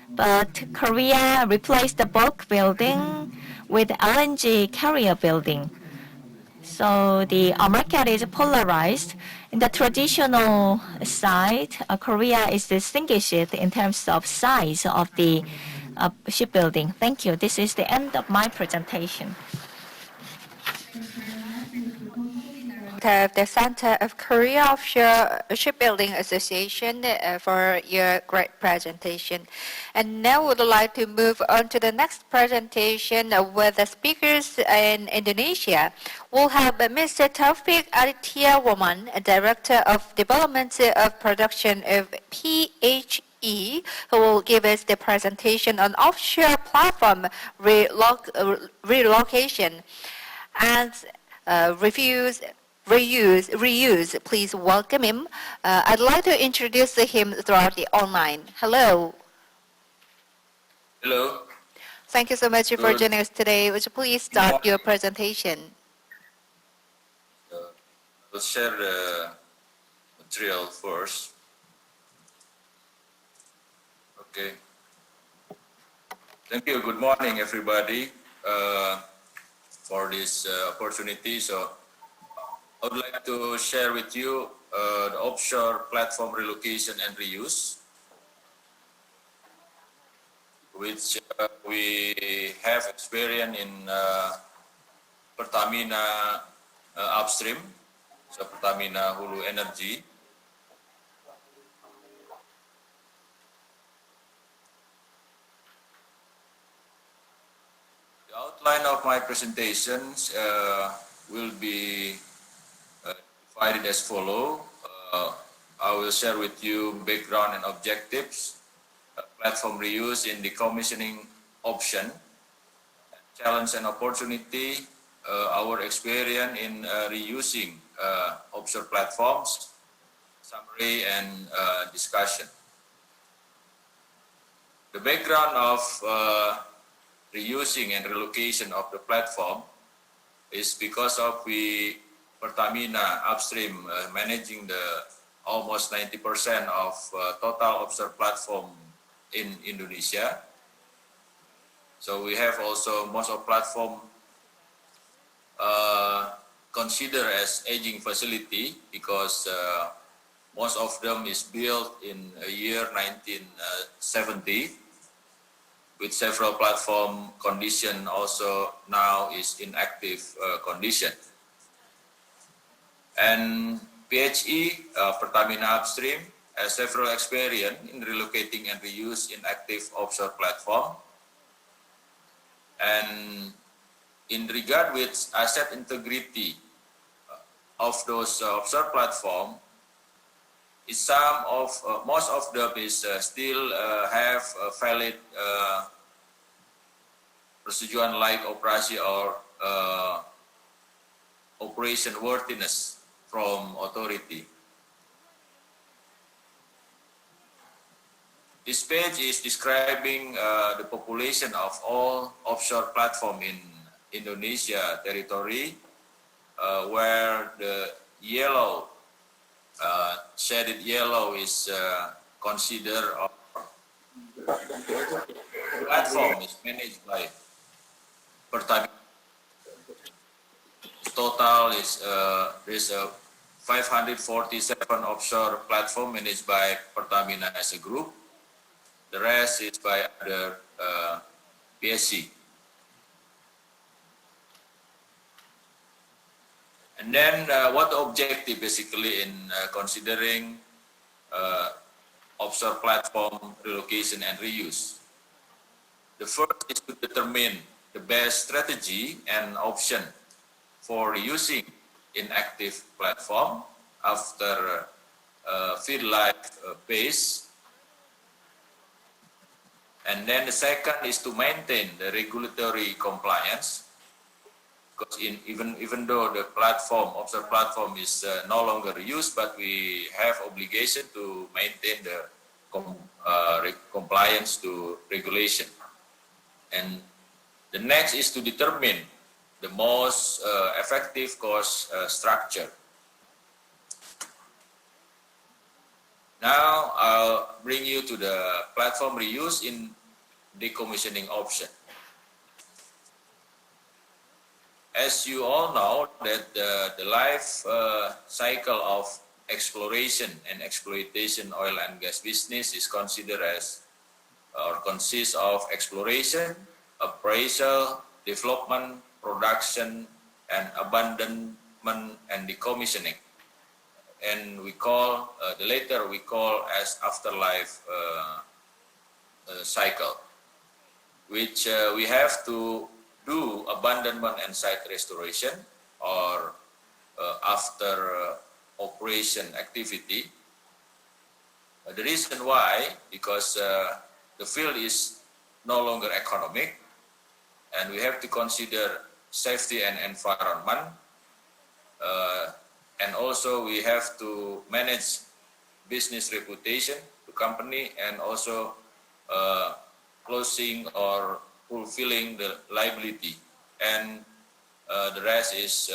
But Korea replaced the bulk building with LNG carrier building. So the market is polarized. In the traditional side, Korea is distinguished in terms of size of the shipbuilding. Thank you. This is the end of my presentation. Of the Center of Korea Offshore Shipbuilding Association for your great presentation. And now we would like to move on to the next presentation with the speakers in Indonesia. We'll have Mr. Taufik Aditya Woman, Director of Development of Production of PHE, who will give us the presentation on offshore platform relocation and reuse. Please welcome him. I'd like to introduce him throughout the online. Hello. Hello. Thank you so much for joining us today. Would you please start your presentation? We'll share the material first. Okay. Thank you. Good morning, everybody, for this opportunity. So I would like to share with you the offshore platform relocation and reuse, which we have experience in Pertamina upstream, so Pertamina Hulu Energy. The outline of my presentations will be divided as follows. I will share with you background and objectives, platform reuse in decommissioning option, challenge and opportunity, our experience in reusing offshore platforms, summary and discussion. The background of reusing and relocation of the platform is because of Pertamina upstream managing the almost 90% of total offshore platform in Indonesia. So we have also most of platform considered as aging facility because most of them is built in the year 1970 with several platform condition also now is in active condition. And PHE, Pertamina Upstream, has several experience in relocating and reuse in active offshore platform. And in regard with asset integrity of those offshore platform, most of them is still have a valid persetujuan like operasi or operation worthiness from authority. This page is describing the population of all offshore platform in Indonesia territory, where the yellow, shaded yellow is considered platform is managed by Pertamina. Total is there's 547 offshore platform managed by Pertamina as a group. The rest is by other PSC. And then what the objective basically in considering offshore platform relocation and reuse? The first is to determine the best strategy and option for reusing inactive platform after field life phase. And then the second is to maintain the regulatory compliance, because even though the platform, offshore platform is no longer used, but we have obligation to maintain the compliance to regulation. And the next is to determine the most effective cost structure. Now I'll bring you to the platform reuse in decommissioning option. As you all know that the life cycle of exploration and exploitation oil and gas business is considered as or consists of exploration, appraisal, development, production, and abandonment and decommissioning. And we call the latter we call as afterlife cycle, which we have to do abandonment and site restoration or after operation activity. The reason why, because the field is no longer economic, and we have to consider safety and environment. And also we have to manage business reputation to company, and also closing or fulfilling the liability, and the rest is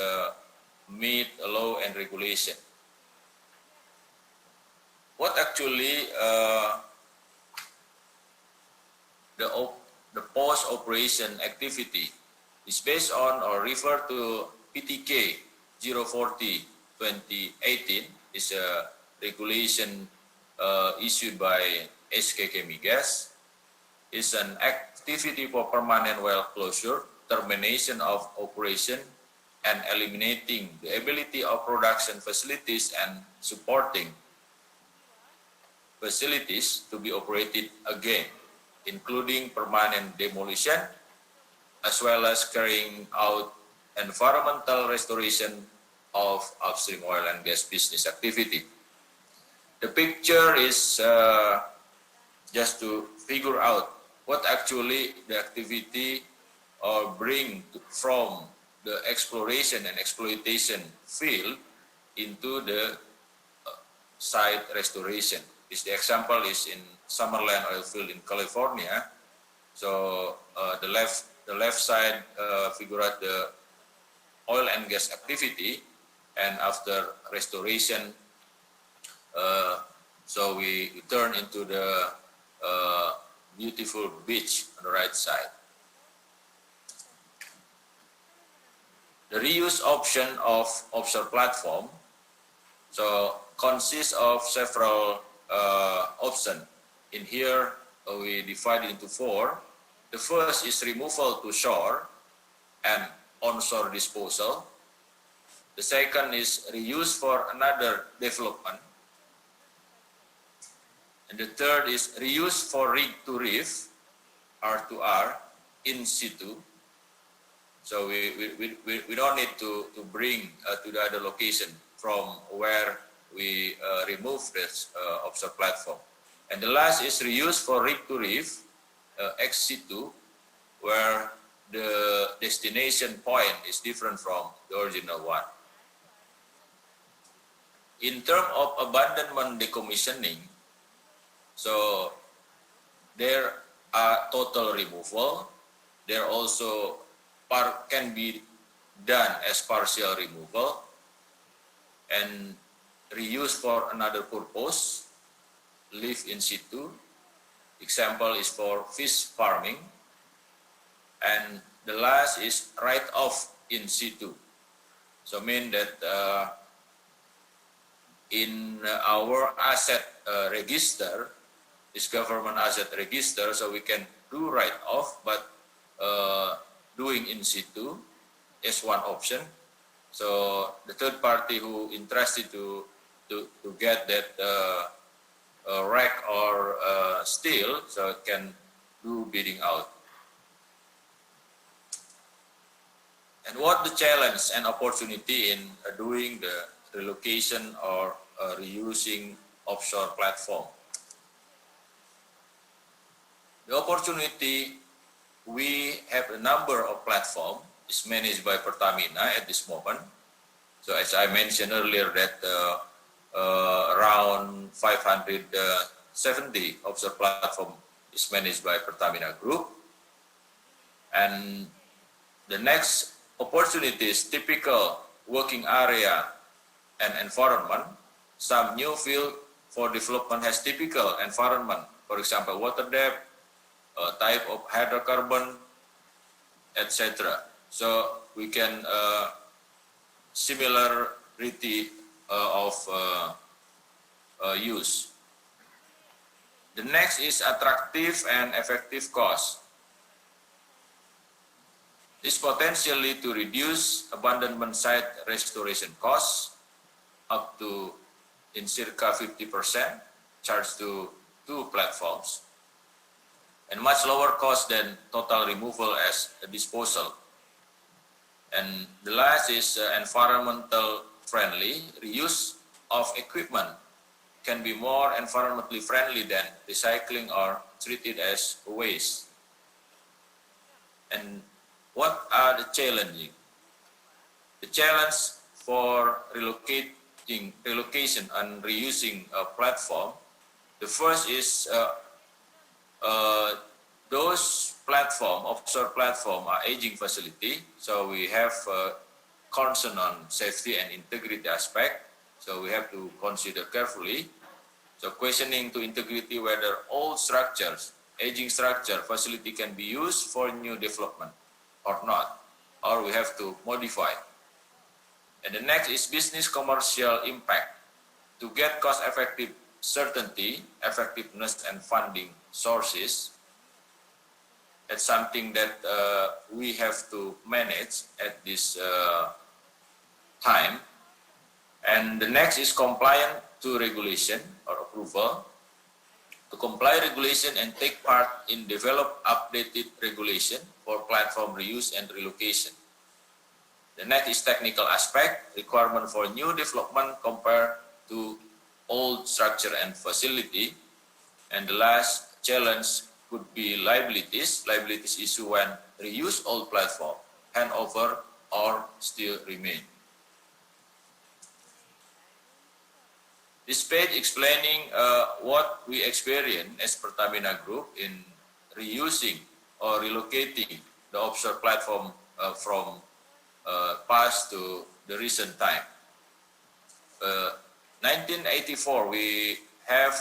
meet law and regulation. What actually the post-operation activity is based on or refer to PTK 040/2018 is a regulation issued by SK Chemigas. Is an activity for permanent well closure, termination of operation, and eliminating the ability of production facilities and supporting facilities to be operated again, including permanent demolition, as well as carrying out environmental restoration of upstream oil and gas business activity. The picture is just to figure out what actually the activity bring from the exploration and exploitation field into the site restoration. The example is in Summerland oil field in California. So the left side figure out the oil and gas activity, and after restoration, so we turn into the beautiful beach on the right side. The reuse option of offshore platform so consists of several options. In here we divide into four. The first is removal to shore and onshore disposal. The second is reuse for another development. And the third is reuse for rig to reef, R2R, in situ. So we don't need to bring to the other location from where we remove this offshore platform. And the last is reuse for rig to reef, ex situ, where the destination point is different from the original one. In terms of abandonment decommissioning, so there are total removal. There also can be done as partial removal and reuse for another purpose, live in situ. Example is for fish farming. And the last is write-off in situ. So mean that in our asset register, this government asset register, so we can do write-off, but doing in situ is one option. So the third party who interested to get that wreck or steel, so can do bidding out. And what the challenge and opportunity in doing the relocation or reusing offshore platform? The opportunity, we have a number of platforms is managed by Pertamina at this moment. So as I mentioned earlier that around 570 offshore platform is managed by Pertamina Group. And the next opportunity is typical working area and environment. Some new field for development has typical environment, for example, water depth, type of hydrocarbon, etc. So we can similarity of use. The next is attractive and effective cost. This potentially to reduce abandonment site restoration costs up to in circa 50% charged to two platforms, and much lower cost than total removal as a disposal. And the last is environmental friendly. Reuse of equipment can be more environmentally friendly than recycling or treated as waste. And what are the challenges? The challenge for relocation and reusing a platform, the first is those offshore platform are aging facility, so we have concern on safety and integrity aspect, so we have to consider carefully. So questioning to integrity whether old structures, aging structure facility can be used for new development or not, or we have to modify. And the next is business commercial impact. To get cost effective certainty, effectiveness and funding sources, that's something that we have to manage at this time. And the next is compliant to regulation or approval. To comply regulation and take part in develop updated regulation for platform reuse and relocation. The next is technical aspect, requirement for new development compared to old structure and facility. And the last challenge could be liabilities issue when reuse old platform, handover or still remain. This page explaining what we experience as Pertamina Group in reusing or relocating the offshore platform from past to the recent time. 1984, we have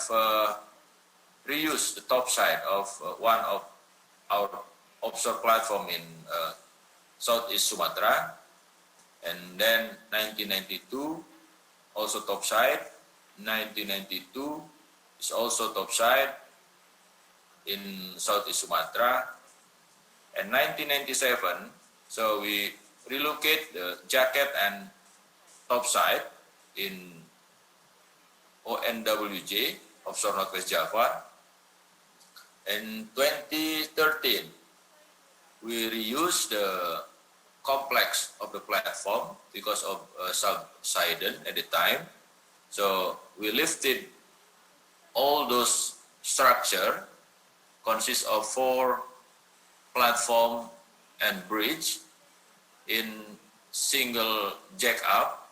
reused the top side of one of our offshore platform in Southeast Sumatra, and then 1992, also top side. 1992 is also topside in Southeast Sumatra, and 1997, so we relocate the jacket and topside in ONWJ, offshore Northwest Java. In 2013, we reuse the complex of the platform because of subsidence at the time. So we lifted all those structure consists of 4 platform and bridge in single jack up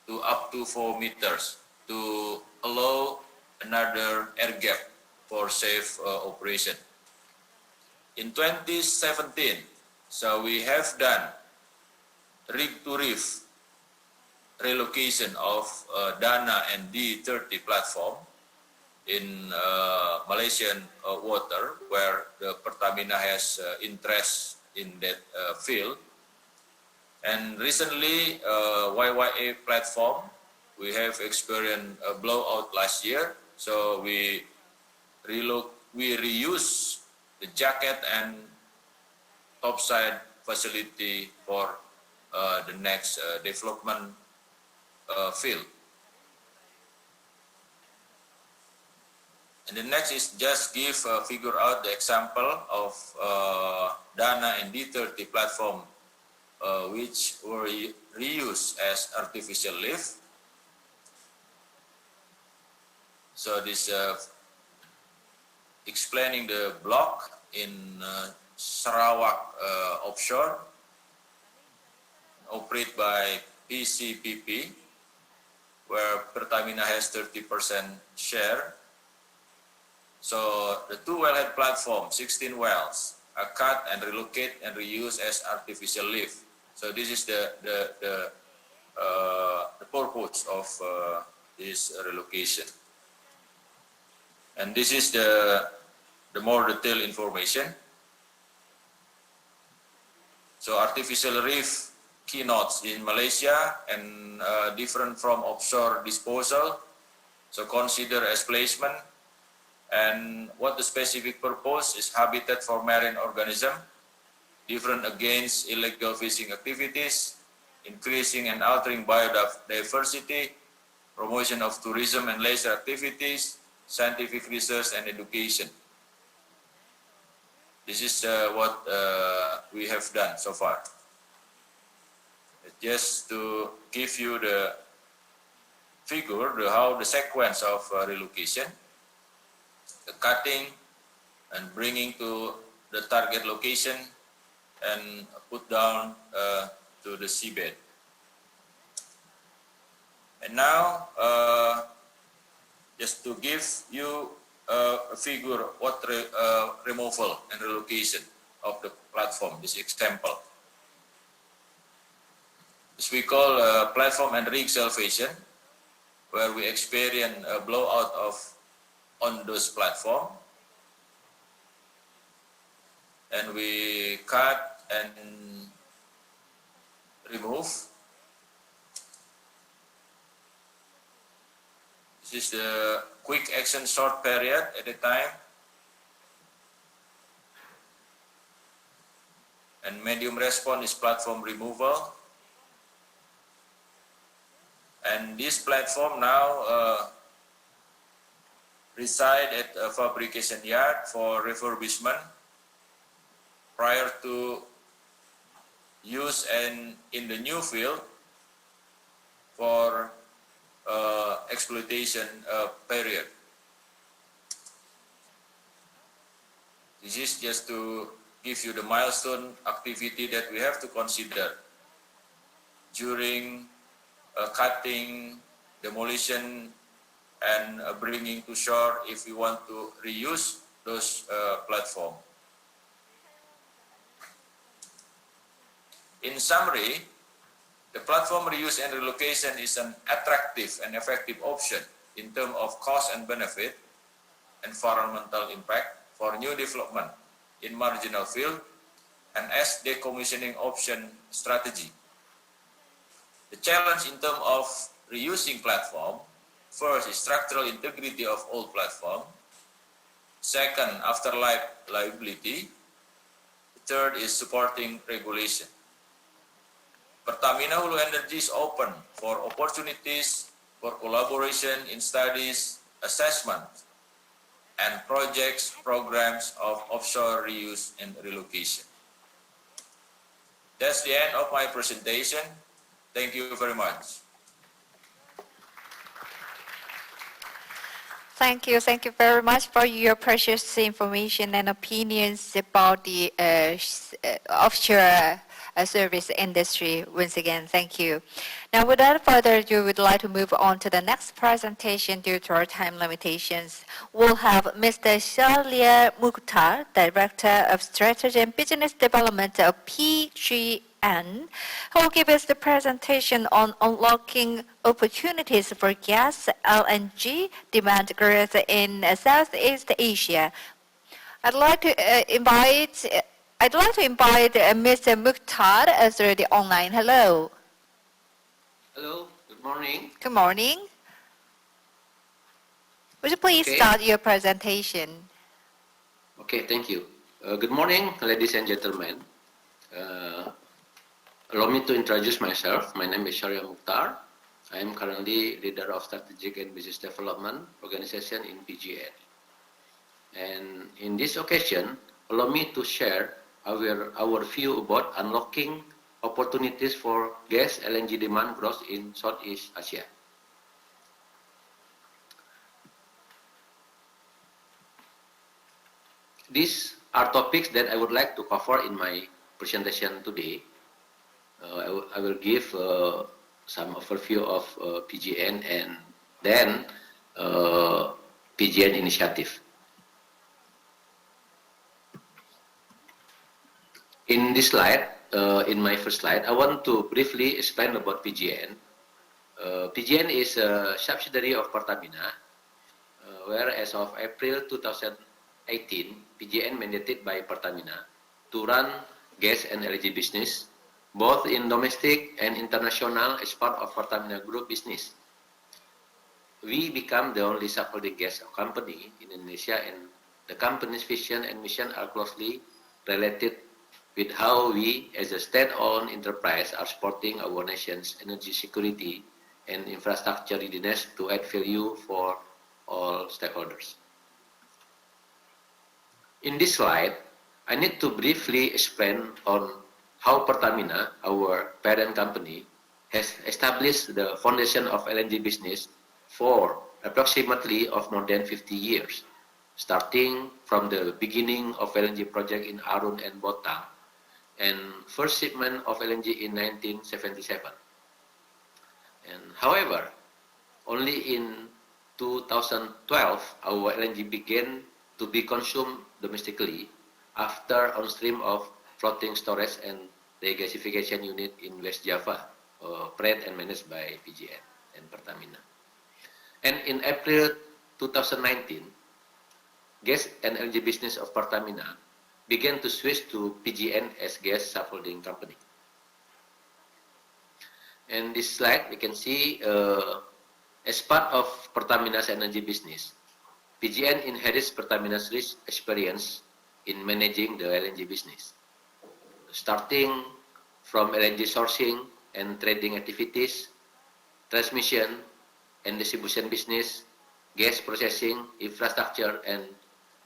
to 4 meters to allow another air gap for safe operation. In 2017, so we have done rig to reef relocation of Dana and D30 platform in Malaysian water, where the Pertamina has interest in that field. And recently, YYA platform, we have experienced a blowout last year, so we reuse the jacket and topside facility for the next development field. And the next is just figure out the example of Dana and D30 platform which were reused as artificial lift. So this explaining the block in Sarawak offshore, operated by PCPP, where Pertamina has 30% share. So the 2 wellhead platform, 16 wells, are cut and relocate and reused as artificial lift. So this is the purpose of this relocation. And this is the more detailed information. So artificial reef keynotes in Malaysia and different from offshore disposal. So consider as placement. And what the specific purpose is: habitat for marine organism, different against illegal fishing activities, increasing and altering biodiversity, promotion of tourism and leisure activities, scientific research and education. This is what we have done so far. Just to give you the figure, how the sequence of relocation, the cutting and bringing to the target location and put down to the seabed. And now, just to give you a figure what removal and relocation of the platform, this example. This we call platform and rig salvation, where we experience a blowout on those platform, and we cut and remove. This is the quick action short period at a time, and medium response is platform removal. And this platform now reside at a fabrication yard for refurbishment prior to use in the new field for exploitation period. This is just to give you the milestone activity that we have to consider during cutting, demolition, and bringing to shore if we want to reuse those platforms. In summary, the platform reuse and relocation is an attractive and effective option in terms of cost and benefit, environmental impact for new development in marginal field, and as decommissioning option strategy. The challenge in terms of reusing platform, first is structural integrity of old platform. Second, afterlife liability. Third is supporting regulation. Pertamina Hulu Energy is open for opportunities for collaboration in studies, assessment, and projects, programs of offshore reuse and relocation. That's the end of my presentation. Thank you very much. Thank you. Thank you very much for your precious information and opinions about the offshore service industry. Once again, thank you. Now, without further ado, we'd like to move on to the next presentation due to our time limitations. We'll have Mr. Shalia Mukhtar, Director of Strategy and Business Development of PGN, who will give us the presentation on unlocking opportunities for gas LNG demand growth in Southeast Asia. I'd like to invite Mr. Mukhtar through the online. Hello. Hello, good morning. Good morning. Would you please Okay. start your presentation? Okay, thank you. Good morning, ladies and gentlemen. Allow me to introduce myself. My name is Sharia Mukhtar. I am currently leader of Strategic and Business Development Organization in PGN. And in this occasion, allow me to share our view about unlocking opportunities for gas LNG demand growth in Southeast Asia. These are topics that I would like to cover in my presentation today. I will give some overview of PGN and then PGN initiative. In this slide, in my first slide, I want to briefly explain about PGN. PGN is a subsidiary of Pertamina, where as of April 2018, PGN mandated by Pertamina to run gas and LNG business, both in domestic and international as part of Pertamina Group business. We become the only subholding gas company in Indonesia, and the company's vision and mission are closely related with how we, as a state-owned enterprise, are supporting our nation's energy security and infrastructure readiness to add value for all stakeholders. In this slide, I need to briefly explain on how Pertamina, our parent company, has established the foundation of LNG business for approximately of more than 50 years, starting from the beginning of LNG project in Arun and Botang, and first shipment of LNG in 1977. And however, only in 2012, our LNG began to be consumed domestically after on-stream of floating storage and regasification unit in West Java, operated and managed by PGN and Pertamina. And in April 2019, gas and LNG business of Pertamina began to switch to PGN as gas subholding company. In this slide, we can see as part of Pertamina's energy business, PGN inherits Pertamina's rich experience in managing the LNG business, starting from LNG sourcing and trading activities, transmission and distribution business, gas processing, infrastructure, and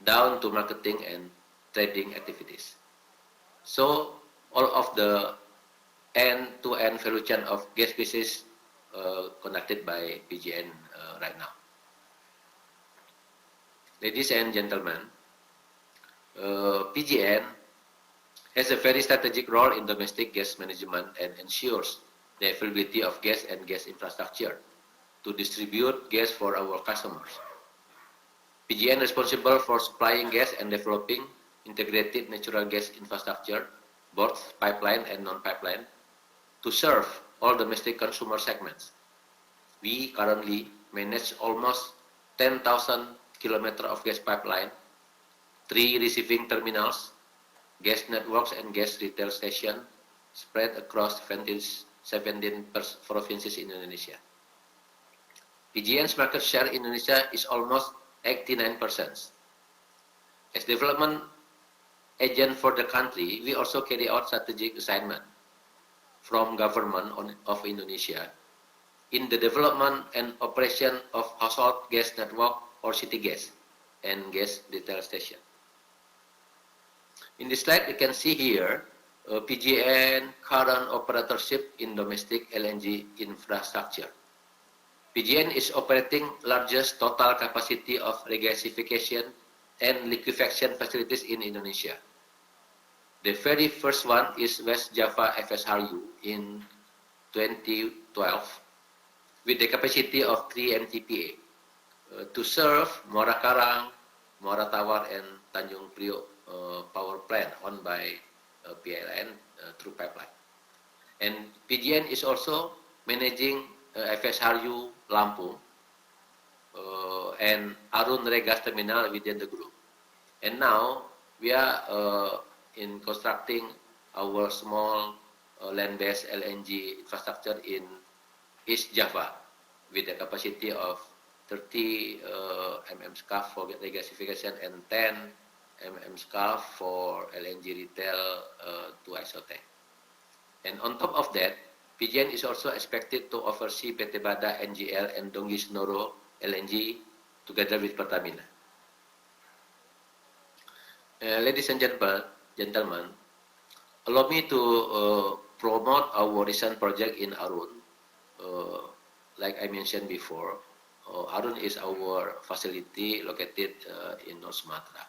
down to marketing and trading activities. So all of the end-to-end value chain of gas business conducted by PGN right now. Ladies and gentlemen, PGN has a very strategic role in domestic gas management and ensures the availability of gas and gas infrastructure to distribute gas for our customers. PGN responsible for supplying gas and developing integrated natural gas infrastructure, both pipeline and non-pipeline, to serve all domestic consumer segments. We currently manage almost 10,000 kilometers of gas pipeline, 3 receiving terminals, gas networks and gas retail stations spread across 17 provinces in Indonesia. PGN's market share in Indonesia is almost 89%. As development agent for the country, we also carry out strategic assignment from government of Indonesia in the development and operation of household gas network or city gas and gas retail station. In this slide, you can see here PGN current operatorship in domestic LNG infrastructure. PGN is operating largest total capacity of regasification and liquefaction facilities in Indonesia. The very first one is West Java FSRU in 2012 with the capacity of 3 MTPA to serve Muara Karang, Muara Tawar, and Tanjung Priok power plant owned by PLN through pipeline. And PGN is also managing FSRU Lampung and Arun Regas Terminal within the group. And now we are in constructing our small land-based LNG infrastructure in East Java with a capacity of 30 mm SCAF for regasification and 10 mm SCAF for LNG retail to isotank. And on top of that, PGN is also expected to oversee PT Bada NGL and Donggi Senoro LNG together with Pertamina. Ladies and gentlemen, allow me to promote our recent project in Arun. Like I mentioned before, Arun is our facility located in North Sumatra.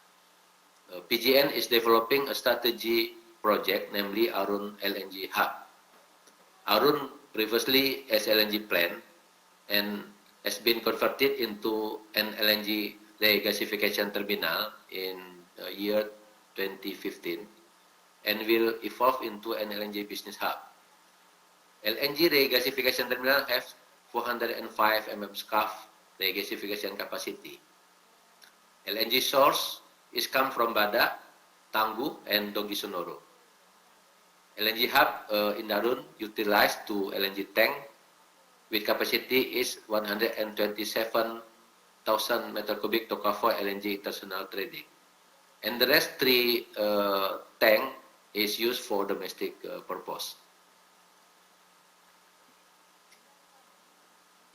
PGN is developing a strategy project, namely Arun LNG Hub. Arun previously as LNG plant and has been converted into an LNG regasification terminal in year 2015 and will evolve into an LNG business hub. LNG regasification terminal has 405 mm SCAF regasification capacity. LNG source is come from Bada, Tangguh, and Donggi Senoro. LNG hub in Arun utilized to LNG tank with capacity is 127,000 meter cubic to cover LNG international trading. And the rest 3 tank is used for domestic purpose.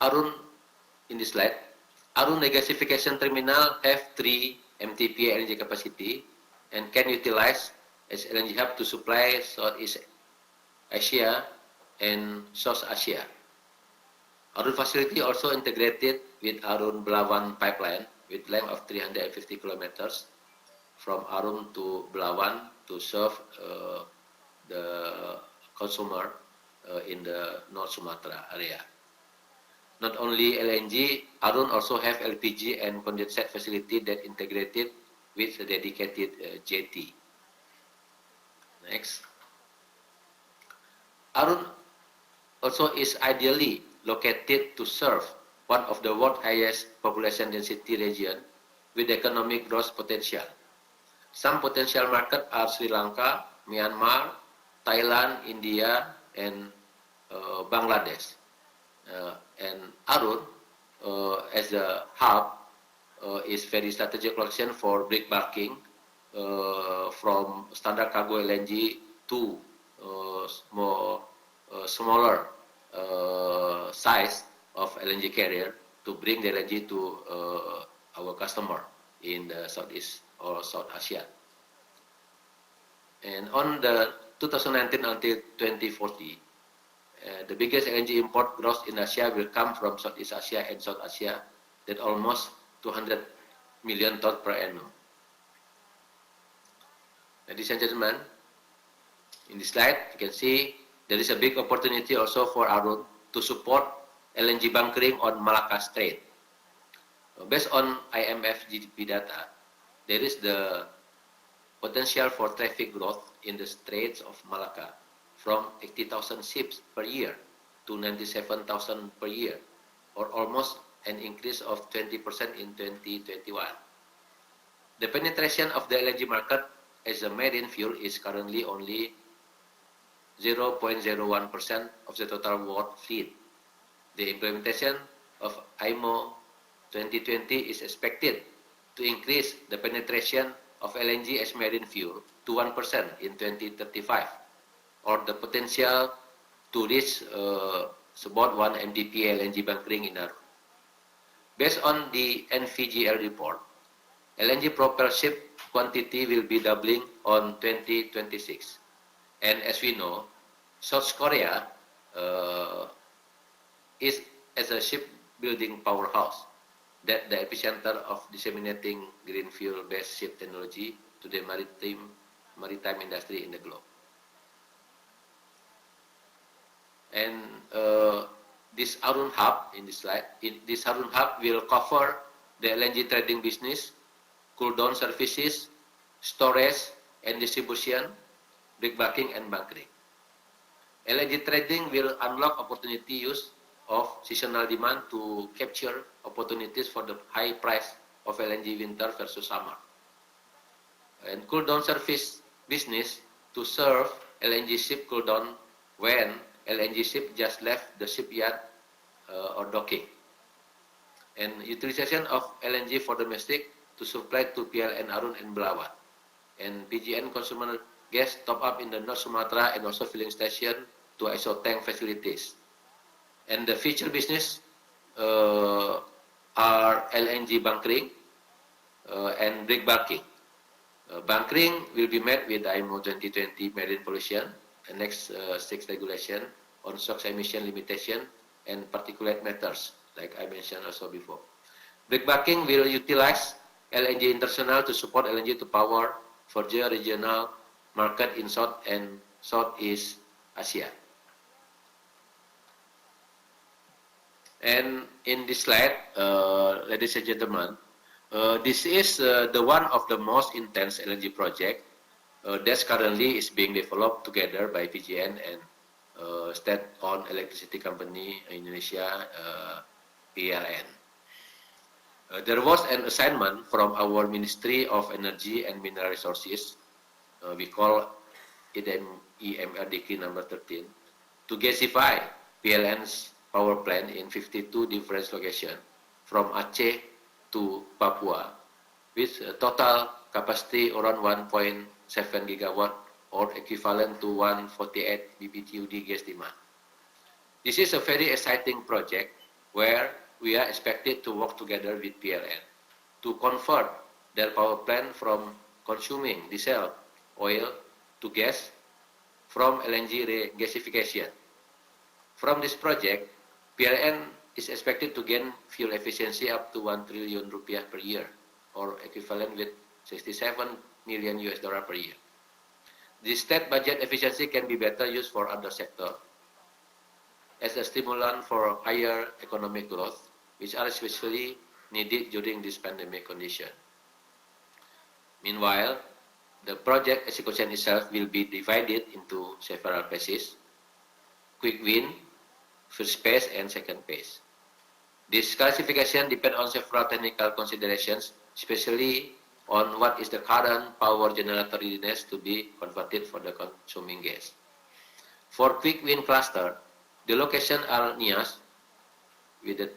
Arun, in this slide, Arun regasification terminal have 3 MTPA LNG capacity and can utilize as LNG hub to supply Southeast Asia and South Asia. Arun facility also integrated with Arun Belawan pipeline with length of 350 kilometers from Arun to Belawan to serve the consumer in the North Sumatra area. Not only LNG, Arun also have LPG and condensate facility that integrated with a dedicated jetty. Next. Arun also is ideally located to serve one of the world's highest population density region with economic growth potential. Some potential markets are Sri Lanka, Myanmar, Thailand, India, and Bangladesh. And Arun, as a hub, is very strategic location for break bulking from standard cargo LNG to smaller size of LNG carrier to bring the LNG to our customer in the Southeast or South Asia. And on the 2019 until 2040, the biggest LNG import growth in Asia will come from Southeast Asia and South Asia, that almost 200 million tons per annum. Ladies and gentlemen, in this slide, you can see there is a big opportunity also for Arun to support LNG bunkering on Malacca Strait. Based on IMF GDP data, there is the potential for traffic growth in the Straits of Malacca from 80,000 ships per year to 97,000 per year, or almost an increase of 20% in 2021. The penetration of the LNG market as a marine fuel is currently only 0.01% of the total world fleet. The implementation of IMO 2020 is expected to increase the penetration of LNG as marine fuel to 1% in 2035, or the potential to reach about 1 MTPA LNG bunkering in Arun. Based on the NVGL report, LNG propelled ship quantity will be doubling on 2026. And as we know, South Korea is as a ship building powerhouse, that the epicenter of disseminating green fuel-based ship technology to the maritime industry in the globe. And this Arun Hub in this slide, this Arun Hub will cover the LNG trading business, cool down services, storage and distribution, breakbulking and bunkering. LNG trading will unlock opportunity use of seasonal demand to capture opportunities for the high price of LNG winter versus summer. And cool down service business to serve LNG ship cool down when LNG ship just left the shipyard or docking. And utilization of LNG for domestic to supply to PLN Arun and Belawan. And PGN consumer gas top up in the North Sumatra and also filling station to ISO tank facilities. And the future business are LNG bunkering and breakbulking. Bunkering will be met with IMO 2020 marine pollution and next 6 regulation on SOx emission limitation and particulate matters, like I mentioned also before. Breakbulking will utilize LNG International to support LNG to power for regional market in South and Southeast Asia. And in this slide, ladies and gentlemen, this is the one of the most intense LNG project that currently is being developed together by PGN and state-owned electricity company Indonesia, PLN. There was an assignment from our Ministry of Energy and Mineral Resources, we call it EMR Decree number 13, to gasify PLN's power plant in 52 different locations from Aceh to Papua with a total capacity around 1.7 gigawatt or equivalent to 148 BBTUD gas demand. This is a very exciting project where we are expected to work together with PLN to convert their power plant from consuming diesel oil to gas from LNG regasification. From this project, PLN is expected to gain fuel efficiency up to 1 trillion rupiah per year, or equivalent with $67 million per year. This state budget efficiency can be better used for other sectors as a stimulant for higher economic growth, which are especially needed during this pandemic condition. Meanwhile, the project execution itself will be divided into several phases: quick win, first phase, and second phase. This classification depends on several technical considerations, especially on what is the current power generator readiness to be converted for the consuming gas. For quick win cluster, the location are Nias with a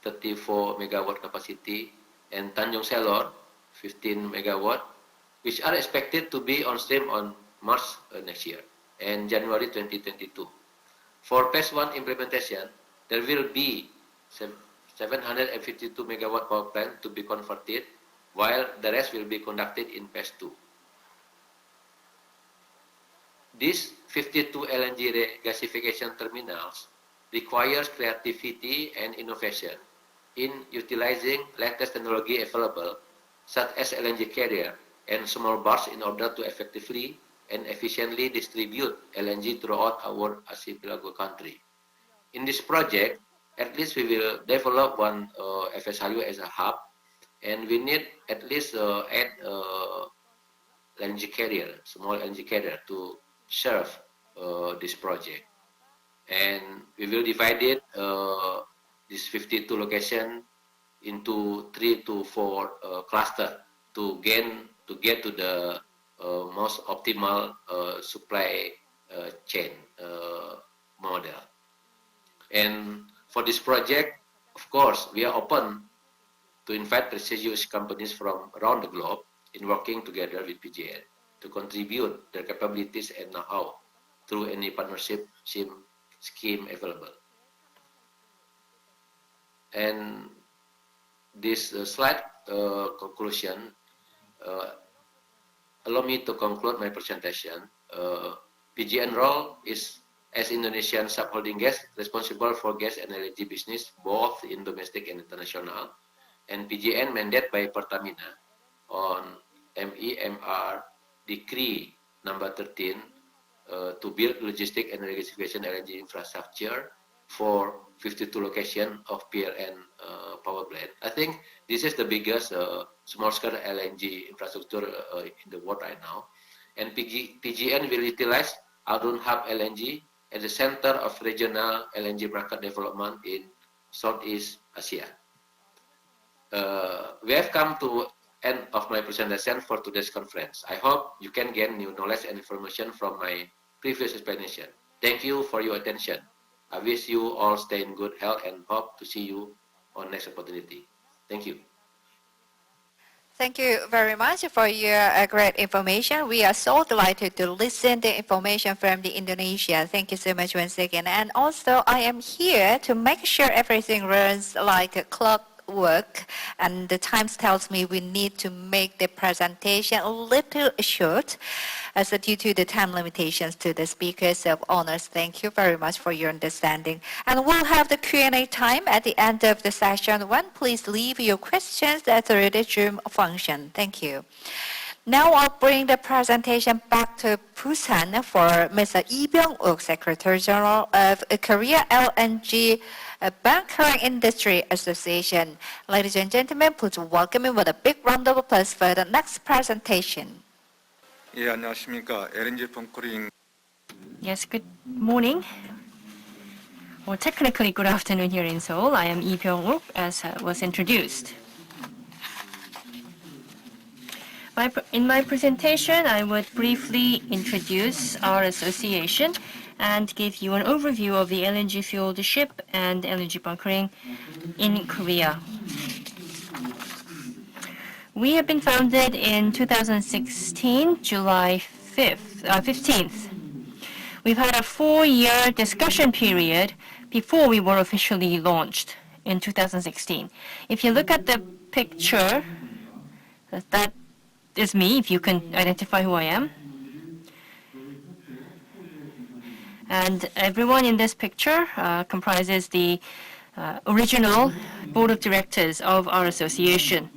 34 megawatt capacity and Tanjung Selor 15 megawatt, which are expected to be on stream on March next year and January 2022. For phase 1 implementation, there will be 752 megawatt power plant to be converted, while the rest will be conducted in phase 2. These 52 LNG regasification terminals requires creativity and innovation in utilizing latest technology available, such as LNG carrier and small barge, in order to effectively and efficiently distribute LNG throughout our archipelago country. In this project, at least we will develop one FSRU as a hub, and we need at least 8 LNG carrier, small LNG carrier, to serve this project. And we will divide it, this 52 location, into 3 to 4 cluster to get to the most optimal supply chain model. And for this project, of course, we are open to invite prestigious companies from around the globe in working together with PGN to contribute their capabilities and know-how through any partnership scheme available. And this slide conclusion, allow me to conclude my presentation. PGN role is as Indonesian subholding gas responsible for gas and LNG business both in domestic and international, and PGN mandate by Pertamina on MEMR Decree number 13 to build logistic and regasification LNG infrastructure for 52 locations of PLN power plant. I think this is the biggest small-scale LNG infrastructure in the world right now. And PGN will utilize Adun Hub LNG as the center of regional LNG market development in Southeast Asia. We have come to end of my presentation for today's conference. I hope you can gain new knowledge and information from my previous explanation. Thank you for your attention. I wish you all stay in good health and hope to see you on next opportunity. Thank you. Thank you very much for your great information. We are so delighted to listen to information from the Indonesia. Thank you so much once again. And also, I am here to make sure everything runs like a clockwork. And the Times tells me we need to make the presentation a little short, as due to the time limitations to the speakers of honors. Thank you very much for your understanding. And we'll have the Q&A time at the end of the session. Please leave your questions through the Zoom function. Thank you. Now I'll bring the presentation back to Busan for Mr. Lee Byung-uk, Secretary General of Korea LNG Bunkering Industry Association. Ladies and gentlemen, please welcome him with a big round of applause for the next presentation. 예, 안녕하십니까. LNG 벙커링. Yes, good morning. Or technically good afternoon here in Seoul. I am Lee Byung-uk, as was introduced. In my presentation, I would briefly introduce our association and give you an overview of the LNG-fueled ship and LNG bunkering in Korea. We have been founded in 2016, July 15th. We've had a 4-year discussion period before we were officially launched in 2016. If you look at the picture, that is me, if you can identify who I am. And everyone in this picture comprises the original board of directors of our association.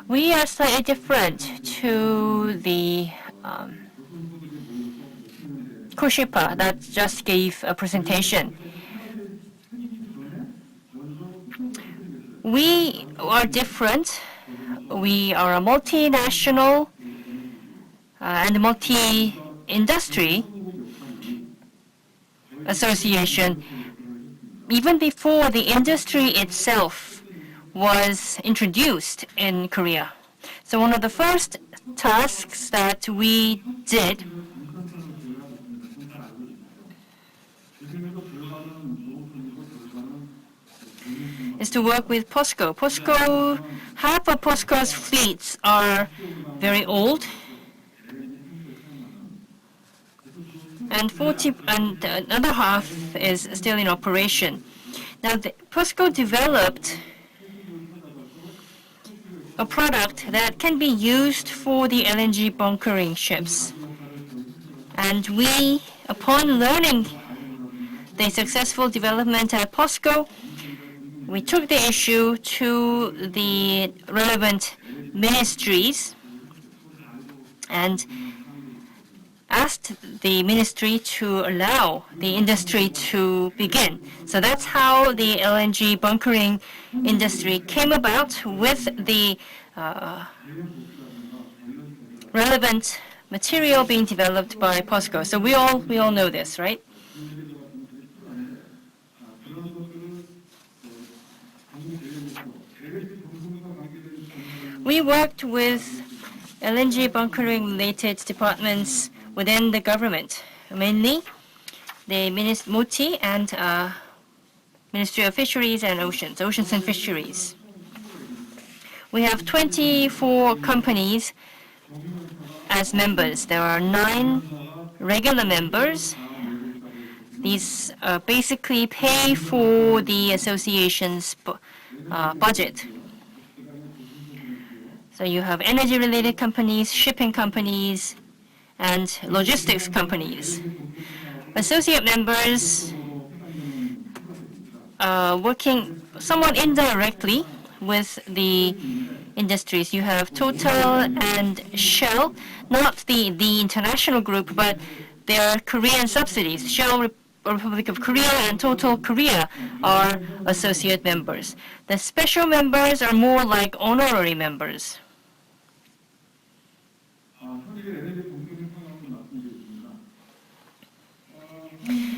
We are slightly different to the Koshipa that just gave a presentation. We are different. We are a multinational and multi-industry association. Even before the industry itself was introduced in Korea. So one of the first tasks that we did is to work with POSCO. Half of POSCO's fleets are very old, and another half is still in operation. Now, POSCO developed a product that can be used for the LNG bunkering ships. And we, upon learning the successful development at POSCO, we took the issue to the relevant ministries and asked the ministry to allow the industry to begin. So that's how the LNG bunkering industry came about, with the relevant material being developed by POSCO. So we all know this, right? We worked with LNG bunkering related departments within the government, mainly the MOTI and Ministry of Fisheries and Oceans and Fisheries. We have 24 companies as members. There are 9 regular members. These basically pay for the association's budget. So you have energy-related companies, shipping companies, and logistics companies. Associate members working somewhat indirectly with the industries. You have Total and Shell, not the international group, but their Korean subsidiaries. Shell Republic of Korea and Total Korea are associate members. The special members are more like honorary members.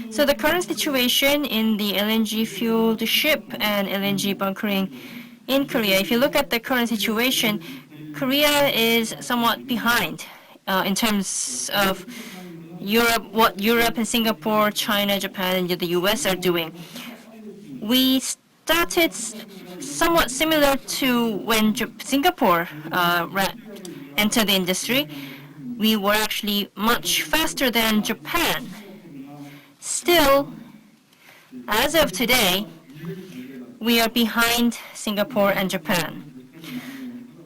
So the current situation in the LNG-fueled ship and LNG bunkering in Korea, if you look at the current situation, Korea is somewhat behind in terms of what Europe and Singapore, China, Japan, and the US are doing. We started somewhat similar to when Singapore entered the industry. We were actually much faster than Japan. Still, as of today, we are behind Singapore and Japan.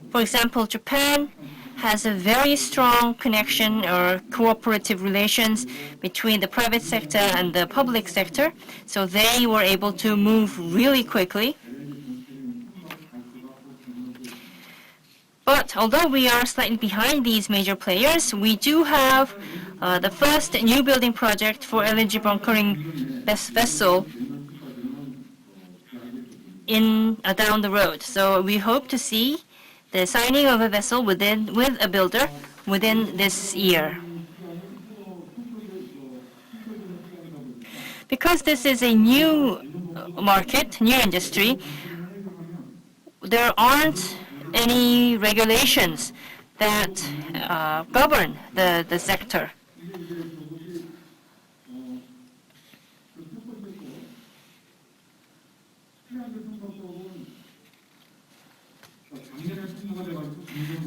For example, Japan has a very strong connection or cooperative relations between the private sector and the public sector, so they were able to move really quickly. But although we are slightly behind these major players, we do have the first new building project for LNG bunkering vessel down the road. So we hope to see the signing of a vessel with a builder within this year. Because this is a new market, new industry, there aren't any regulations that govern the sector.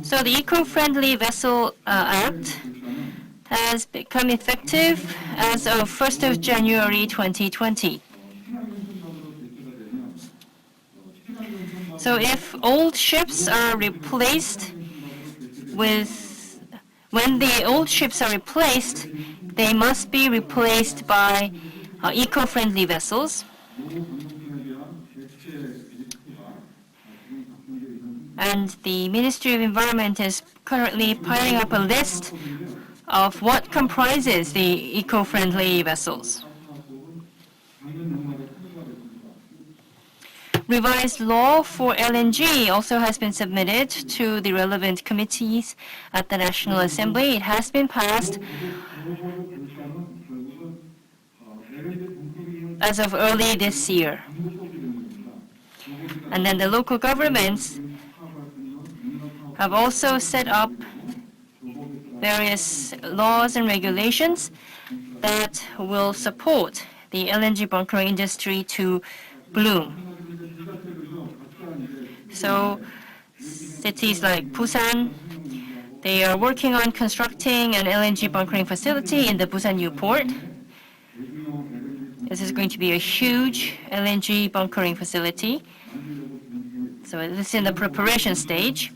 So the Eco-Friendly Vessel Act has become effective as of 1st of January 2020. So if old ships are replaced when the old ships are replaced, they must be replaced by eco-friendly vessels. And the Ministry of Environment is currently piling up a list of what comprises the eco-friendly vessels. Revised law for LNG also has been submitted to the relevant committees at the National Assembly. It has been passed as of early this year. And then the local governments have also set up various laws and regulations that will support the LNG bunkering industry to bloom. So cities like Busan, they are working on constructing an LNG bunkering facility in the Busan New Port. This is going to be a huge LNG bunkering facility. So this is in the preparation stage.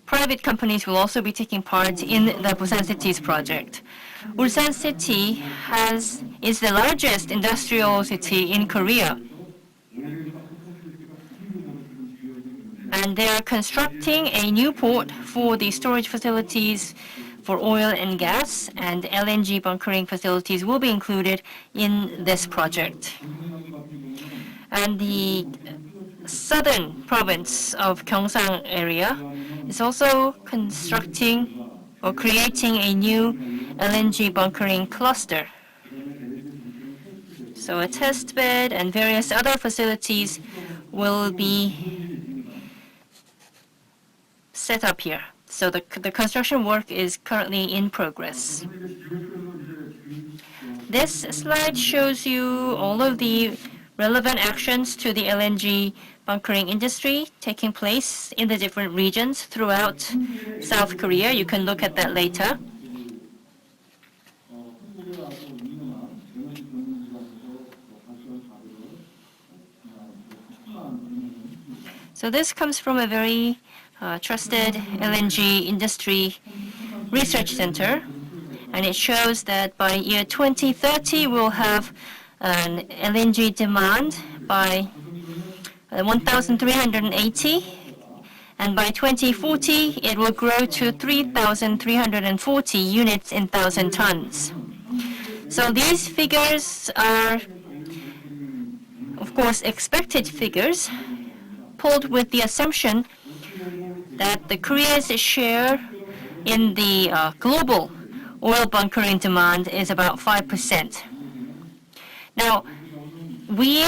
Private companies will also be taking part in the Busan City's project. Ulsan City is the largest industrial city in Korea. And they are constructing a new port for the storage facilities for oil and gas, and LNG bunkering facilities will be included in this project. And the southern province of Gyeongsang area is also constructing or creating a new LNG bunkering cluster. So a test bed and various other facilities will be set up here. So the construction work is currently in progress. This slide shows you all of the relevant actions to the LNG bunkering industry taking place in the different regions throughout South Korea. You can look at that later. So this comes from a very trusted LNG industry research center, and it shows that by year 2030 we'll have an LNG demand by 1,380, and by 2040 it will grow to 3,340 units in 1,000 tons. So these figures are, of course, expected figures, pulled with the assumption that the Korea's share in the global oil bunkering demand is about 5%. Now, we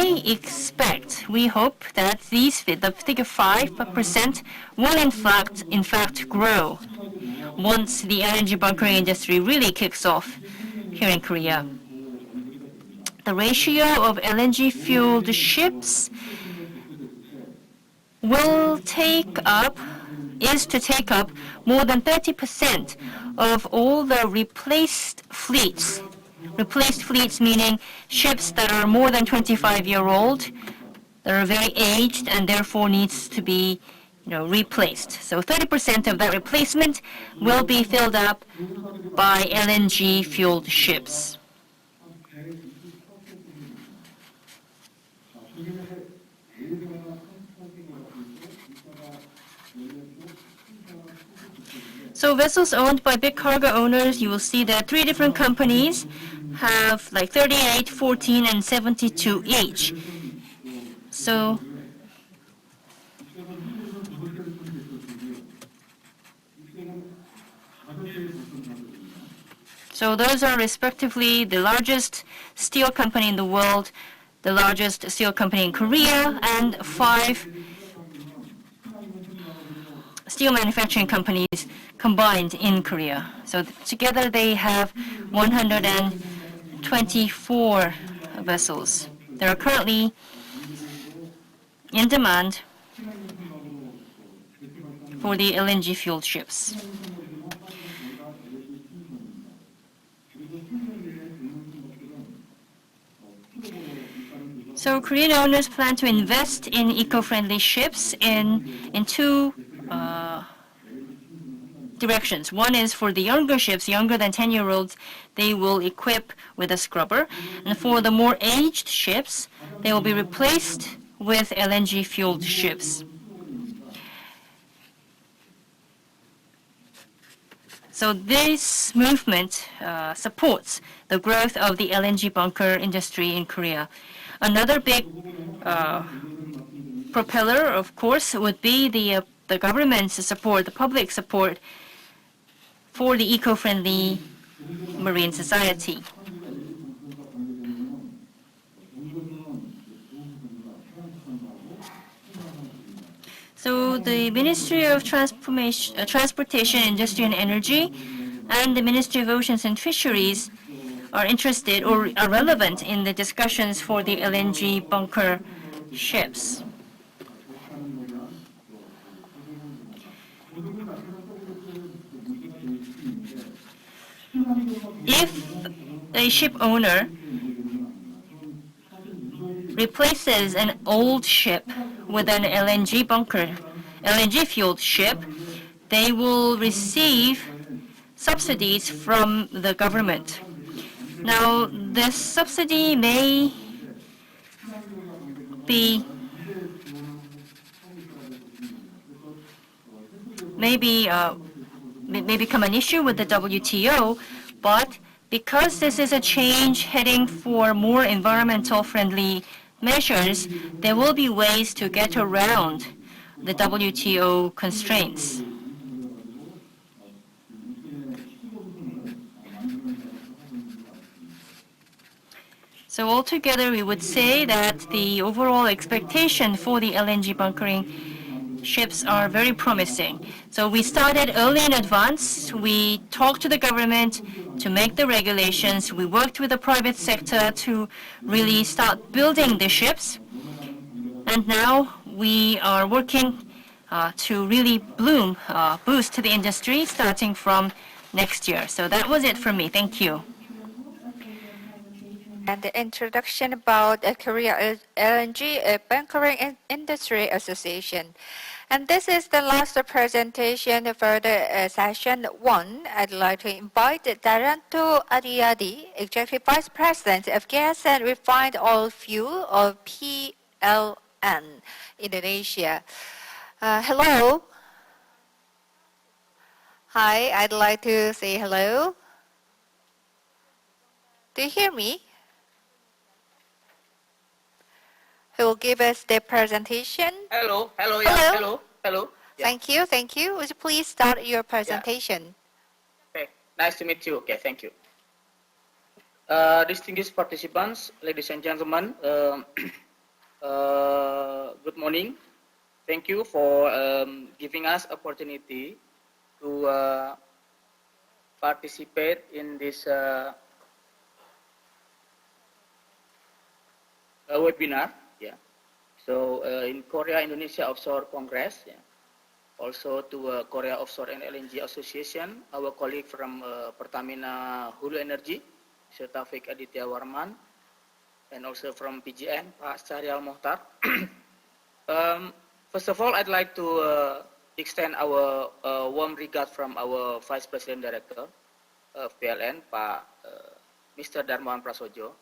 hope that the figure 5% will in fact grow once the LNG bunkering industry really kicks off here in Korea. The ratio of LNG-fueled ships is to take up more than 30% of all the replaced fleets. Replaced fleets meaning ships that are more than 25-year-old, that are very aged and therefore needs to be replaced. So 30% of that replacement will be filled up by LNG-fueled ships. So vessels owned by big cargo owners, you will see that 3 different companies have like 38, 14, and 72 each. So those are respectively the largest steel company in the world, the largest steel company in Korea, and 5 steel manufacturing companies combined in Korea. So together they have 124 vessels. They are currently in demand for the LNG-fueled ships. So Korean owners plan to invest in eco-friendly ships in 2 directions. One is for the younger ships, younger than 10-year-olds, they will equip with a scrubber. And for the more aged ships, they will be replaced with LNG-fueled ships. So this movement supports the growth of the LNG bunker industry in Korea. Another big propeller, of course, would be the government's support, the public support for the eco-friendly marine society. So the Ministry of Transportation, Industry and Energy and the Ministry of Oceans and Fisheries are interested or are relevant in the discussions for the LNG bunker ships. If a ship owner replaces an old ship with an LNG-fueled ship, they will receive subsidies from the government. Now, this subsidy may become an issue with the WTO, but because this is a change heading for more environmental friendly measures, there will be ways to get around the WTO constraints. So altogether, we would say that the overall expectation for the LNG bunkering ships are very promising. So we started early in advance. We talked to the government to make the regulations. We worked with the private sector to really start building the ships. And now we are working to really boost the industry starting from next year. So that was it from me. Thank you. and the introduction about Korea LNG Bunkering Industry Association. And this is the last presentation for the session 1. I'd like to invite Daranto Ariadi, Executive Vice President of Gas and Refined Oil Fuel of PLN, Indonesia. Hello. Hi, I'd like to say hello. Do you hear me? Who will give us the presentation? Hello. Yeah. Thank you. Would you please start your presentation? Okay, nice to meet you. Okay, thank you. Distinguished participants, ladies and gentlemen, good morning. Thank you for giving us opportunity to participate in this webinar. Yeah. So in Korea-Indonesia Offshore Congress, yeah. Also to Korea Offshore and LNG Association, our colleague from Pertamina Hulu Energy, Mr. Taufik Aditya Warman, and also from PGN, Pak Syarial Mohtar. First of all, I'd like to extend our warm regard from our Vice President Director of PLN, Pak Mr. Darmawan Prasojo,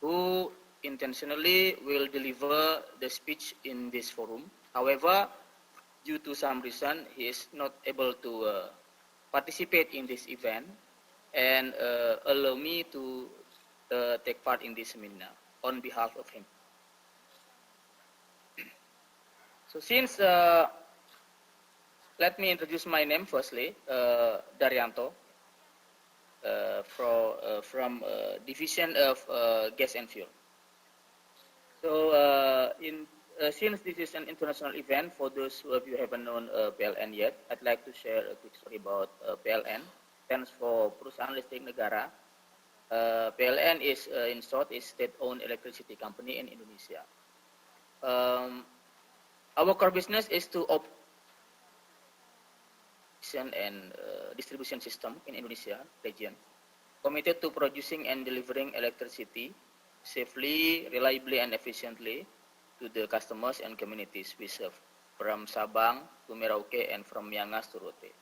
who intentionally will deliver the speech in this forum. However, due to some reason, he is not able to participate in this event and allow me to take part in this seminar on behalf of him. So since, let me introduce my name firstly, Daryanto, from Division of Gas and Fuel. So since this is an international event, for those of you who haven't known PLN yet, I'd like to share a quick story about PLN. Stands for Perusahaan Listrik Negara. PLN is, in short, is state-owned electricity company in Indonesia. Our core business is to operation and distribution system in Indonesia region, committed to producing and delivering electricity safely, reliably, and efficiently to the customers and communities we serve, from Sabang to Merauke and from Miangas to Rote.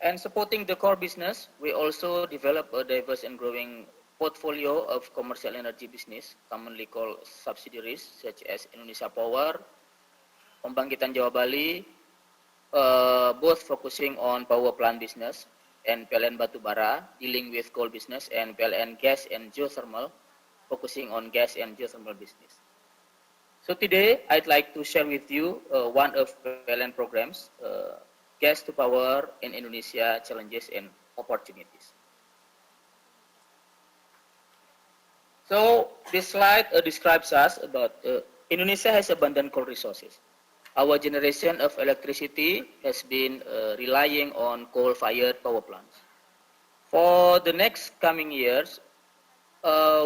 And supporting the core business, we also develop a diverse and growing portfolio of commercial energy business, commonly called subsidiaries, such as Indonesia Power, Pembangkitan Jawa Bali, both focusing on power plant business, and PLN Batubara, dealing with coal business, and PLN Gas and Geothermal, focusing on gas and geothermal business. So today, I'd like to share with you one of PLN programs, Gas to Power in Indonesia, Challenges and Opportunities. So this slide describes us about Indonesia has abundant coal resources. Our generation of electricity has been relying on coal-fired power plants. For the next coming years,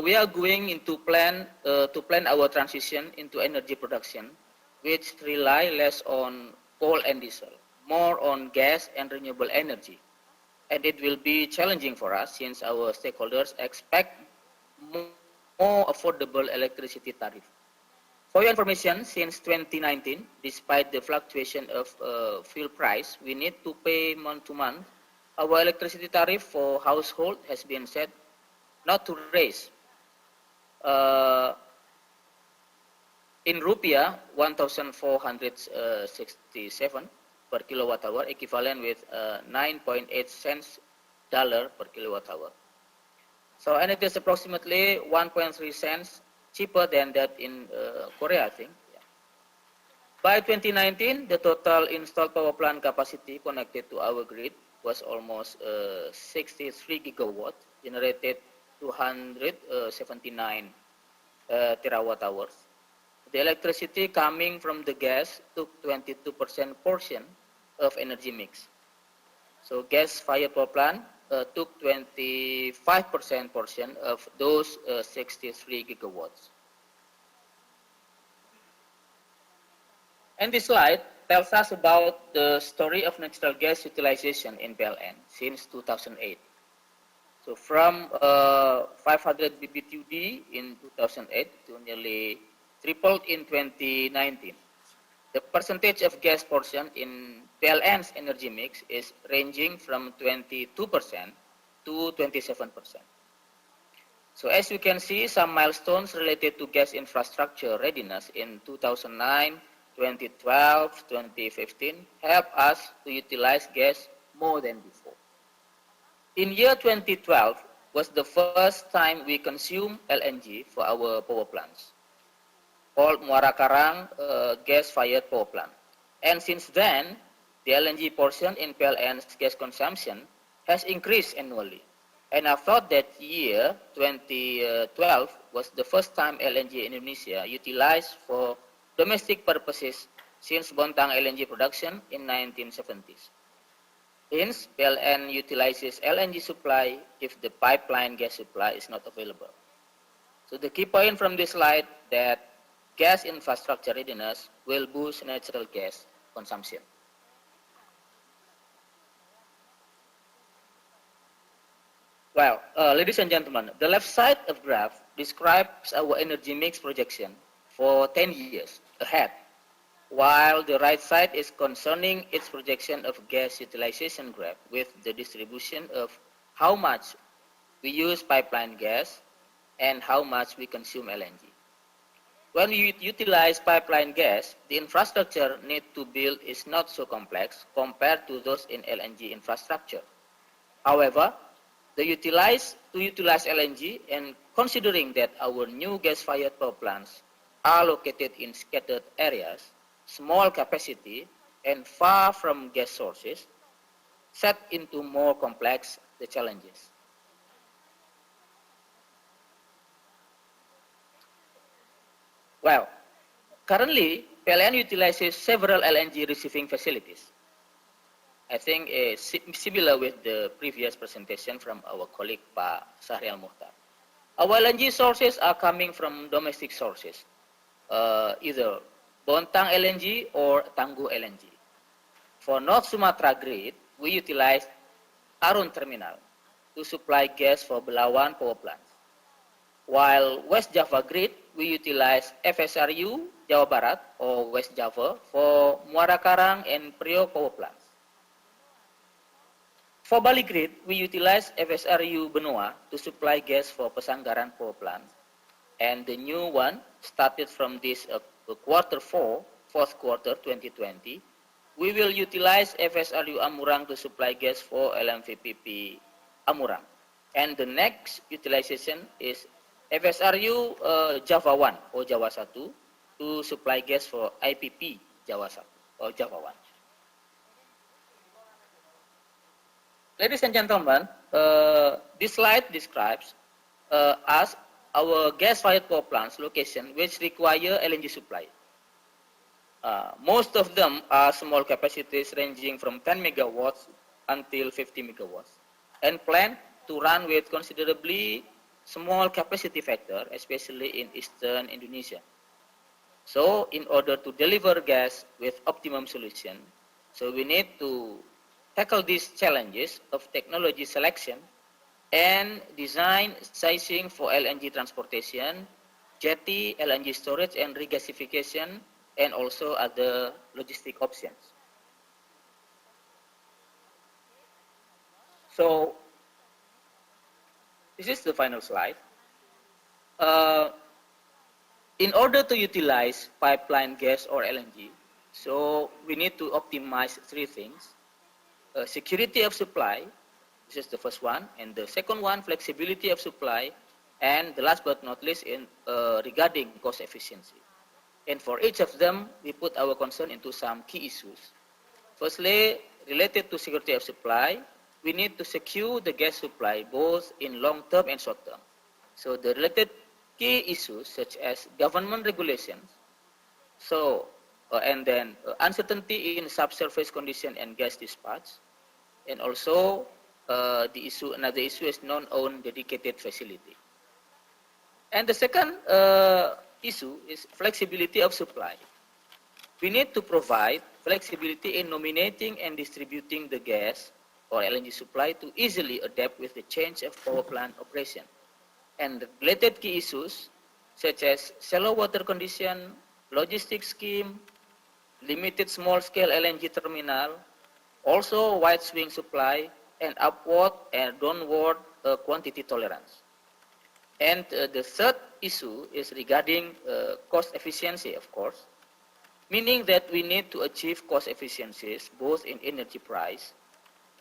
we are going into plan our transition into energy production, which rely less on coal and diesel, more on gas and renewable energy. And it will be challenging for us since our stakeholders expect more affordable electricity tariff. For your information, since 2019, despite the fluctuation of fuel price, we need to pay month to month. Our electricity tariff for household has been set not to raise. In rupiah, 1,467 per kilowatt hour, equivalent with 9.8 cents dollar per kilowatt hour. So, and it is approximately 1.3 cents cheaper than that in Korea, I think. Yeah. By 2019, the total installed power plant capacity connected to our grid was almost 63 gigawatt, generated 279 terawatt hours. The electricity coming from the gas took 22% portion of energy mix. So gas-fired power plant took 25% portion of those 63 gigawatts. And this slide tells us about the story of natural gas utilization in PLN since 2008. So from 500 BBTUD in 2008 to nearly tripled in 2019. The percentage of gas portion in PLN's energy mix is ranging from 22% to 27%. So as you can see, some milestones related to gas infrastructure readiness in 2009, 2012, 2015 help us to utilize gas more than before. In year 2012 was the first time we consumed LNG for our power plants, called Muara Karang gas-fired power plant. And since then, the LNG portion in PLN's gas consumption has increased annually. And I thought that year 2012 was the first time LNG in Indonesia utilized for domestic purposes since Bontang LNG production in 1970s. Hence, PLN utilizes LNG supply if the pipeline gas supply is not available. So the key point from this slide that gas infrastructure readiness will boost natural gas consumption. Well, ladies and gentlemen, the left side of graph describes our energy mix projection for 10 years ahead, while the right side is concerning its projection of gas utilization graph with the distribution of how much we use pipeline gas and how much we consume LNG. When we utilize pipeline gas, the infrastructure need to build is not so complex compared to those in LNG infrastructure. However, to utilize LNG and considering that our new gas-fired power plants are located in scattered areas, small capacity, and far from gas sources, set into more complex the challenges. Well, currently, PLN utilizes several LNG receiving facilities. I think similar with the previous presentation from our colleague Pak Sahrial Muhtar. Our LNG sources are coming from domestic sources, either Bontang LNG or Tangguh LNG. For North Sumatra grid, we utilize Arun Terminal to supply gas for Belawan power plants. While West Java grid, we utilize FSRU Jawa Barat or West Java for Muara Karang and Priok power plants. For Bali grid, we utilize FSRU Benoa to supply gas for Pesanggaran power plant. And the new one started from this fourth quarter 2020. We will utilize FSRU Amurang to supply gas for LMVPP Amurang. And the next utilization is FSRU Java 1 or Jawa 1 to supply gas for IPP Jawa 1 or Java 1. Ladies and gentlemen, this slide describes us our gas-fired power plants location which require LNG supply. Most of them are small capacities ranging from 10 megawatts until 50 megawatts and planned to run with considerably small capacity factor, especially in eastern Indonesia. So in order to deliver gas with optimum solution, so we need to tackle these challenges of technology selection and design sizing for LNG transportation, jetty, LNG storage and regasification, and also other logistic options. So this is the final slide. In order to utilize pipeline gas or LNG, so we need to optimize three things. Security of supply, this is the first one, and the second one, flexibility of supply, and the last but not least, regarding cost efficiency. And for each of them, we put our concern into some key issues. Firstly, related to security of supply, we need to secure the gas supply both in long term and short term. So the related key issues such as government regulations, so and then uncertainty in subsurface condition and gas dispatch, and also another issue is non-owned dedicated facility. And the second issue is flexibility of supply. We need to provide flexibility in nominating and distributing the gas or LNG supply to easily adapt with the change of power plant operation. And related key issues such as shallow water condition, logistics scheme, limited small-scale LNG terminal, also wide swing supply, and upward and downward quantity tolerance. And the third issue is regarding cost efficiency, of course, meaning that we need to achieve cost efficiencies both in energy price,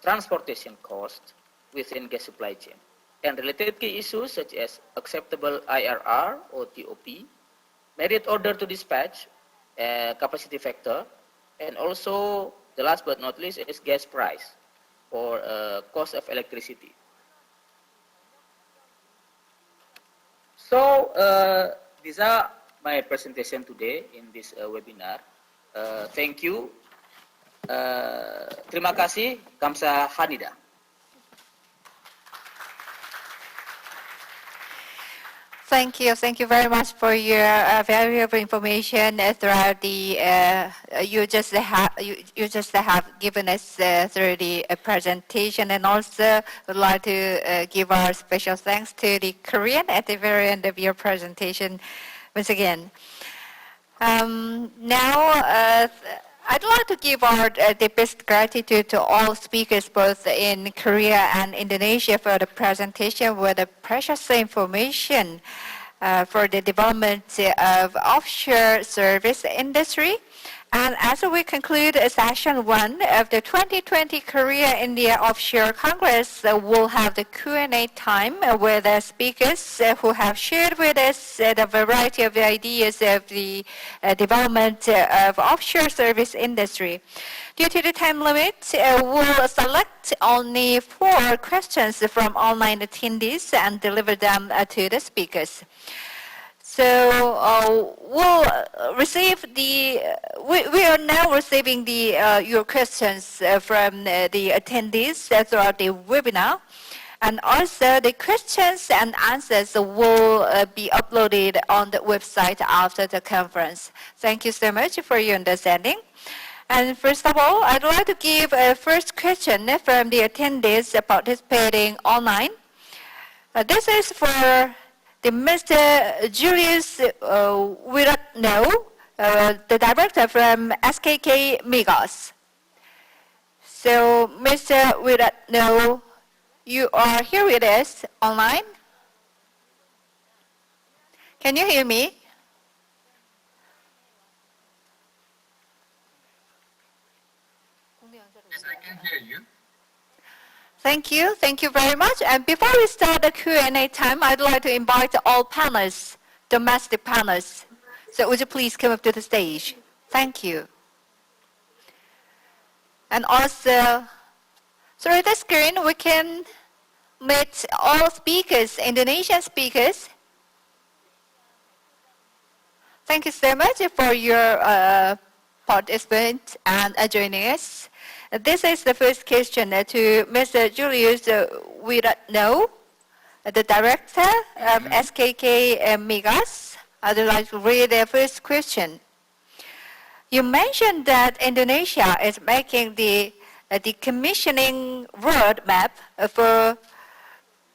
transportation cost within gas supply chain, and related key issues such as acceptable IRR or TOP, merit order to dispatch, capacity factor, and also the last but not least is gas price or cost of electricity. So these are my presentation today in this webinar. Thank you. Terima kasih. Kamsahamnida. Thank you very much for your valuable information throughout the you just have given us through the presentation, and also would like to give our special thanks to the Korean at the very end of your presentation once again. Now I'd like to give our deepest gratitude to all speakers both in Korea and Indonesia for the presentation with the precious information for the development of offshore service industry. And as we conclude session 1 of the 2020 Korea-India Offshore Congress, we'll have the Q&A time with the speakers who have shared with us the variety of ideas of the development of offshore service industry. Due to the time limit, we'll select only 4 questions from online attendees and deliver them to the speakers. So we'll receive we are now receiving your questions from the attendees throughout the webinar. And also the questions and answers will be uploaded on the website after the conference. Thank you so much for your understanding. And first of all, I'd like to give a first question from the attendees participating online. This is for Mr. Julius Wiratno, the director from SKK Migos. So, Mr. Wiratno, you are here with us online. Can you hear me? Yes, I can hear you. Thank you very much. And before we start the Q&A time, I'd like to invite all panelists, domestic panelists. So would you please come up to the stage? Thank you. And also, through the screen, we can meet all speakers, Indonesian speakers. Thank you so much for your participation and joining us. This is the first question to Mr. Julius Wiratno, the director of SKK Migas. I'd like to read the first question. You mentioned that Indonesia is making the decommissioning roadmap for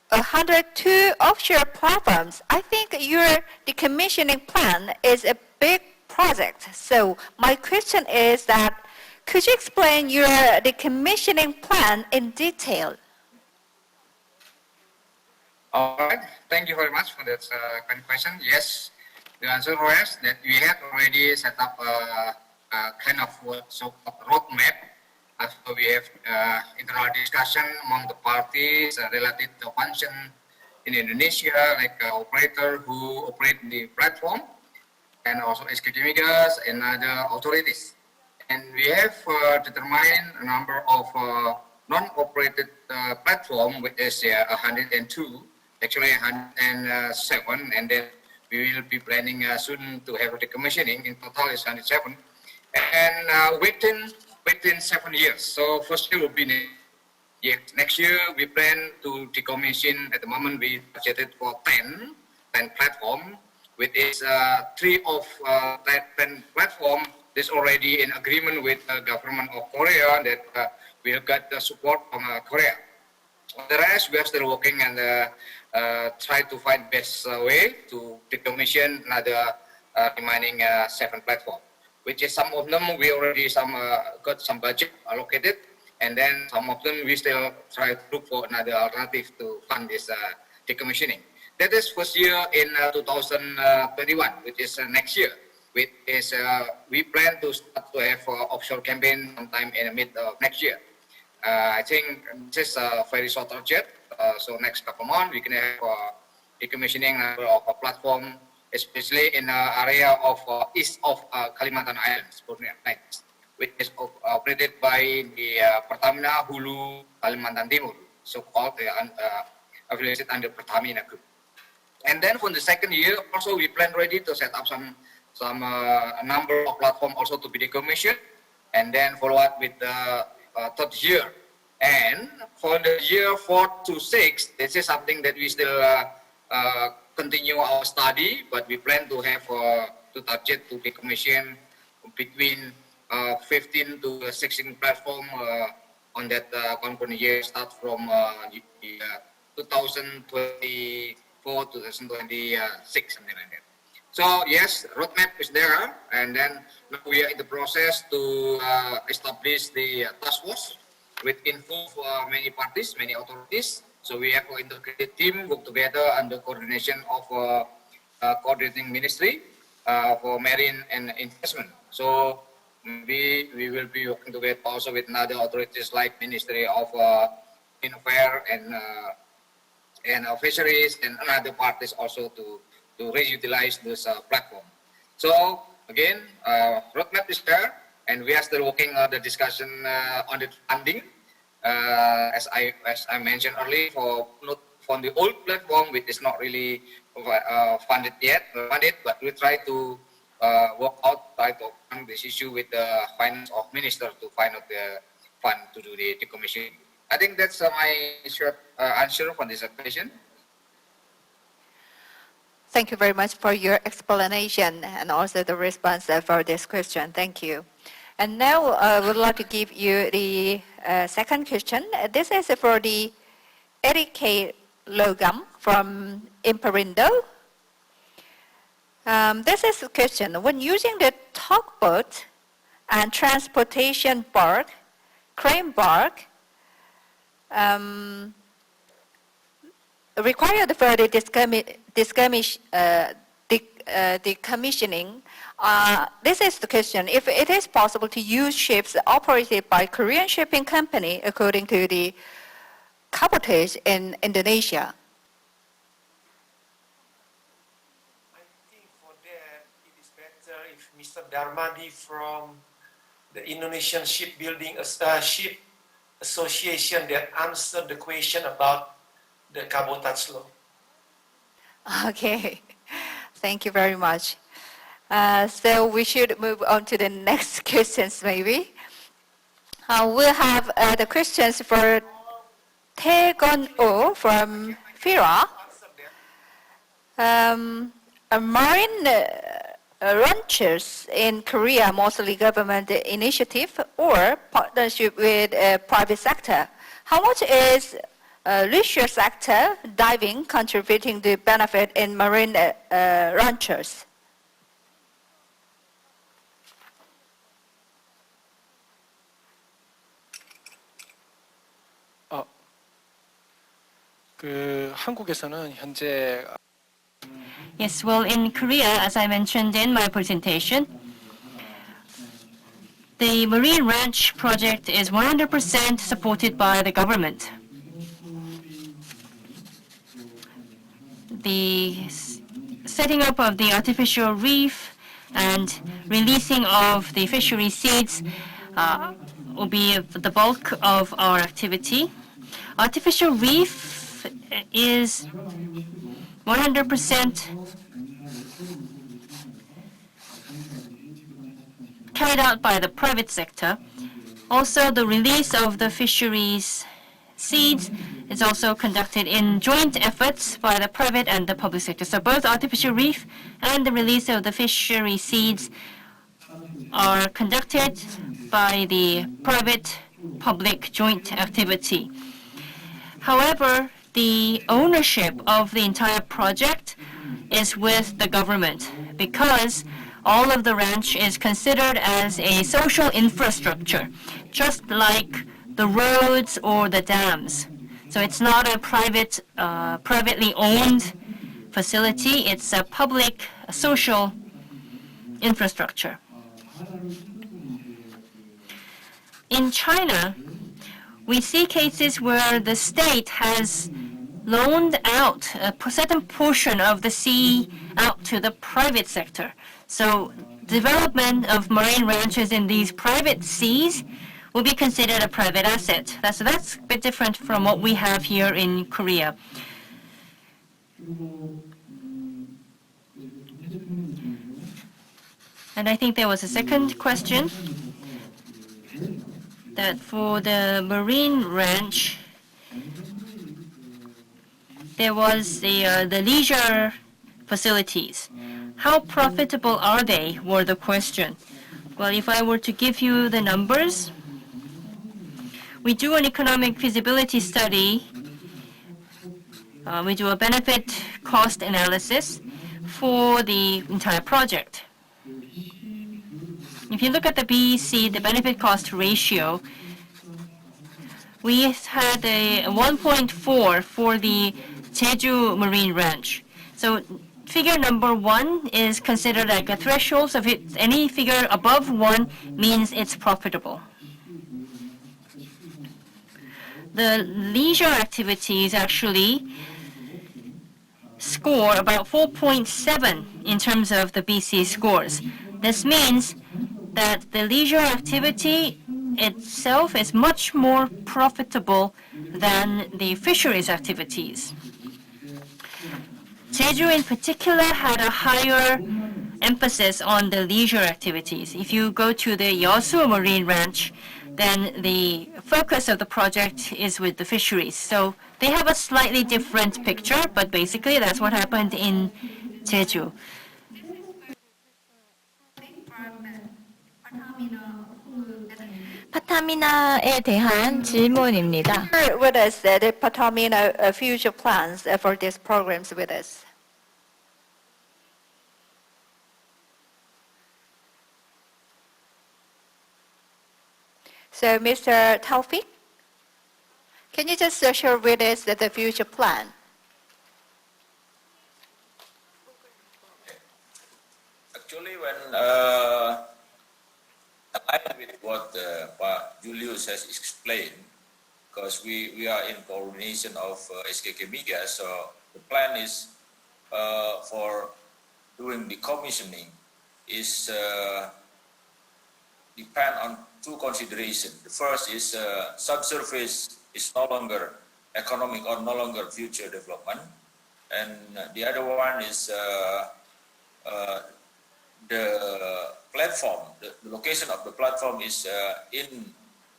102 offshore platforms. I think your decommissioning plan is a big project. So my question is that, could you explain your decommissioning plan in detail? All right. Thank you very much for that kind question. Yes, the answer was that we had already set up a kind of so-called roadmap. After we have internal discussion among the parties related to function in Indonesia, like operator who operate the platform, and also SKK Migas and other authorities. And we have determined a number of non-operated platform, which is 102, actually 107, and then we will be planning soon to have a decommissioning. In total is 107, and within 7 years. So first year will be next year. We plan to decommission. At the moment, we budgeted for 10 platform, which is 3 of that 10 platform. There's already an agreement with the government of Korea that we got the support from Korea. On the rest, we are still working and try to find best way to decommission another remaining 7 platforms, which is some of them we already got some budget allocated, and then some of them we still try to look for another alternative to fund this decommissioning. That is first year in 2021, which is next year. Which is we plan to start to have offshore campaign sometime in the mid of next year. I think this is a very short target. So next couple months we can have decommissioning of a platform, especially in the area of east of Kalimantan Islands, which is operated by the Pertamina Hulu Kalimantan Timur, so-called affiliated under Pertamina Group. And then for the second year, also we plan ready to set up some number of platforms also to be decommissioned, and then follow up with the third year. And for the year 4 to 6, this is something that we still continue our study, but we plan to have to target to decommission between 15 to 16 platform on that concurrent year, start from 2024 to 2026, something like that. So yes, roadmap is there, and then we are in the process to establish the task force, which involve many parties, many authorities. So we have an integrated team work together under coordination of coordinating ministry for marine and investment. So we will be working together also with other authorities like Ministry of Innovator and fisheries and other parties also to reutilize this platform. So again, roadmap is there, and we are still working on the discussion on the funding. As I mentioned earlier, for the old platform, which is not really funded yet, but we try to try to open this issue with the finance of minister to find out the fund to do the decommissioning. I think that's my short answer for this question. Thank you very much for your explanation and also the response for this question. Thank you. And now I would like to give you the second question. This is for the Eric K. Logam from Imperindo. This is a question. When using the tugboat and transportation bark, crane bark, required for the decommissioning, this is the question. If it is possible to use ships operated by Korean shipping company according to the cabotage in Indonesia. I think for that it is better if Mr. Darmadi from the Indonesian Shipbuilding Ship Association that answered the question about the cabotage law. Okay, thank you very much. So we should move on to the next questions maybe. We'll have the questions for Taegon Oh from FIRA. Marine ranchers in Korea, mostly government initiative or partnership with private sector. How much is leisure sector diving contributing to benefit in marine ranchers? 한국에서는 현재 Yes, well, in Korea, as I mentioned in my presentation, the marine ranch project is 100% supported by the government. The setting up of the artificial reef and releasing of the fishery seeds will be the bulk of our activity. Artificial reef is 100% carried out by the private sector. Also, the release of the fisheries seeds is also conducted in joint efforts by the private and the public sector. So both artificial reef and the release of the fishery seeds are conducted by the private public joint activity. However, the ownership of the entire project is with the government because all of the ranch is considered as a social infrastructure, just like the roads or the dams. So it's not a privately owned facility, it's a public, social infrastructure. In China, we see cases where the state has loaned out a certain portion of the sea out to the private sector. So development of marine ranches in these private seas will be considered a private asset. That's a bit different from what we have here in Korea. And I think there was a second question that for the marine ranch, there was the leisure facilities. How profitable are they, were the question. Well, if I were to give you the numbers, we do an economic feasibility study. We do a benefit cost analysis for the entire project. If you look at the BEC, the benefit cost ratio, we had a 1.4 for the Jeju Marine Ranch. So figure number 1 is considered like a threshold. So if any figure above 1 means it's profitable. The leisure activities actually score about 4.7 in terms of the BC scores. This means that the leisure activity itself is much more profitable than the fisheries activities. Jeju in particular had a higher emphasis on the leisure activities. If you go to the Yeosu Marine Ranch, then the focus of the project is with the fisheries. So they have a slightly different picture, but basically that's what happened in Jeju. 파타미나에 대한 질문입니다. Share with us the Patamina future plans for these programs with us. So, Mr. Taufik, can you just share with us the future plan? Actually, when aligned with what Julius has explained, because we are in coordination of SKK Migas, so the plan is for doing the commissioning is depend on two considerations. The first is subsurface is no longer economic or no longer future development, and the other one is the platform. The location of the platform is in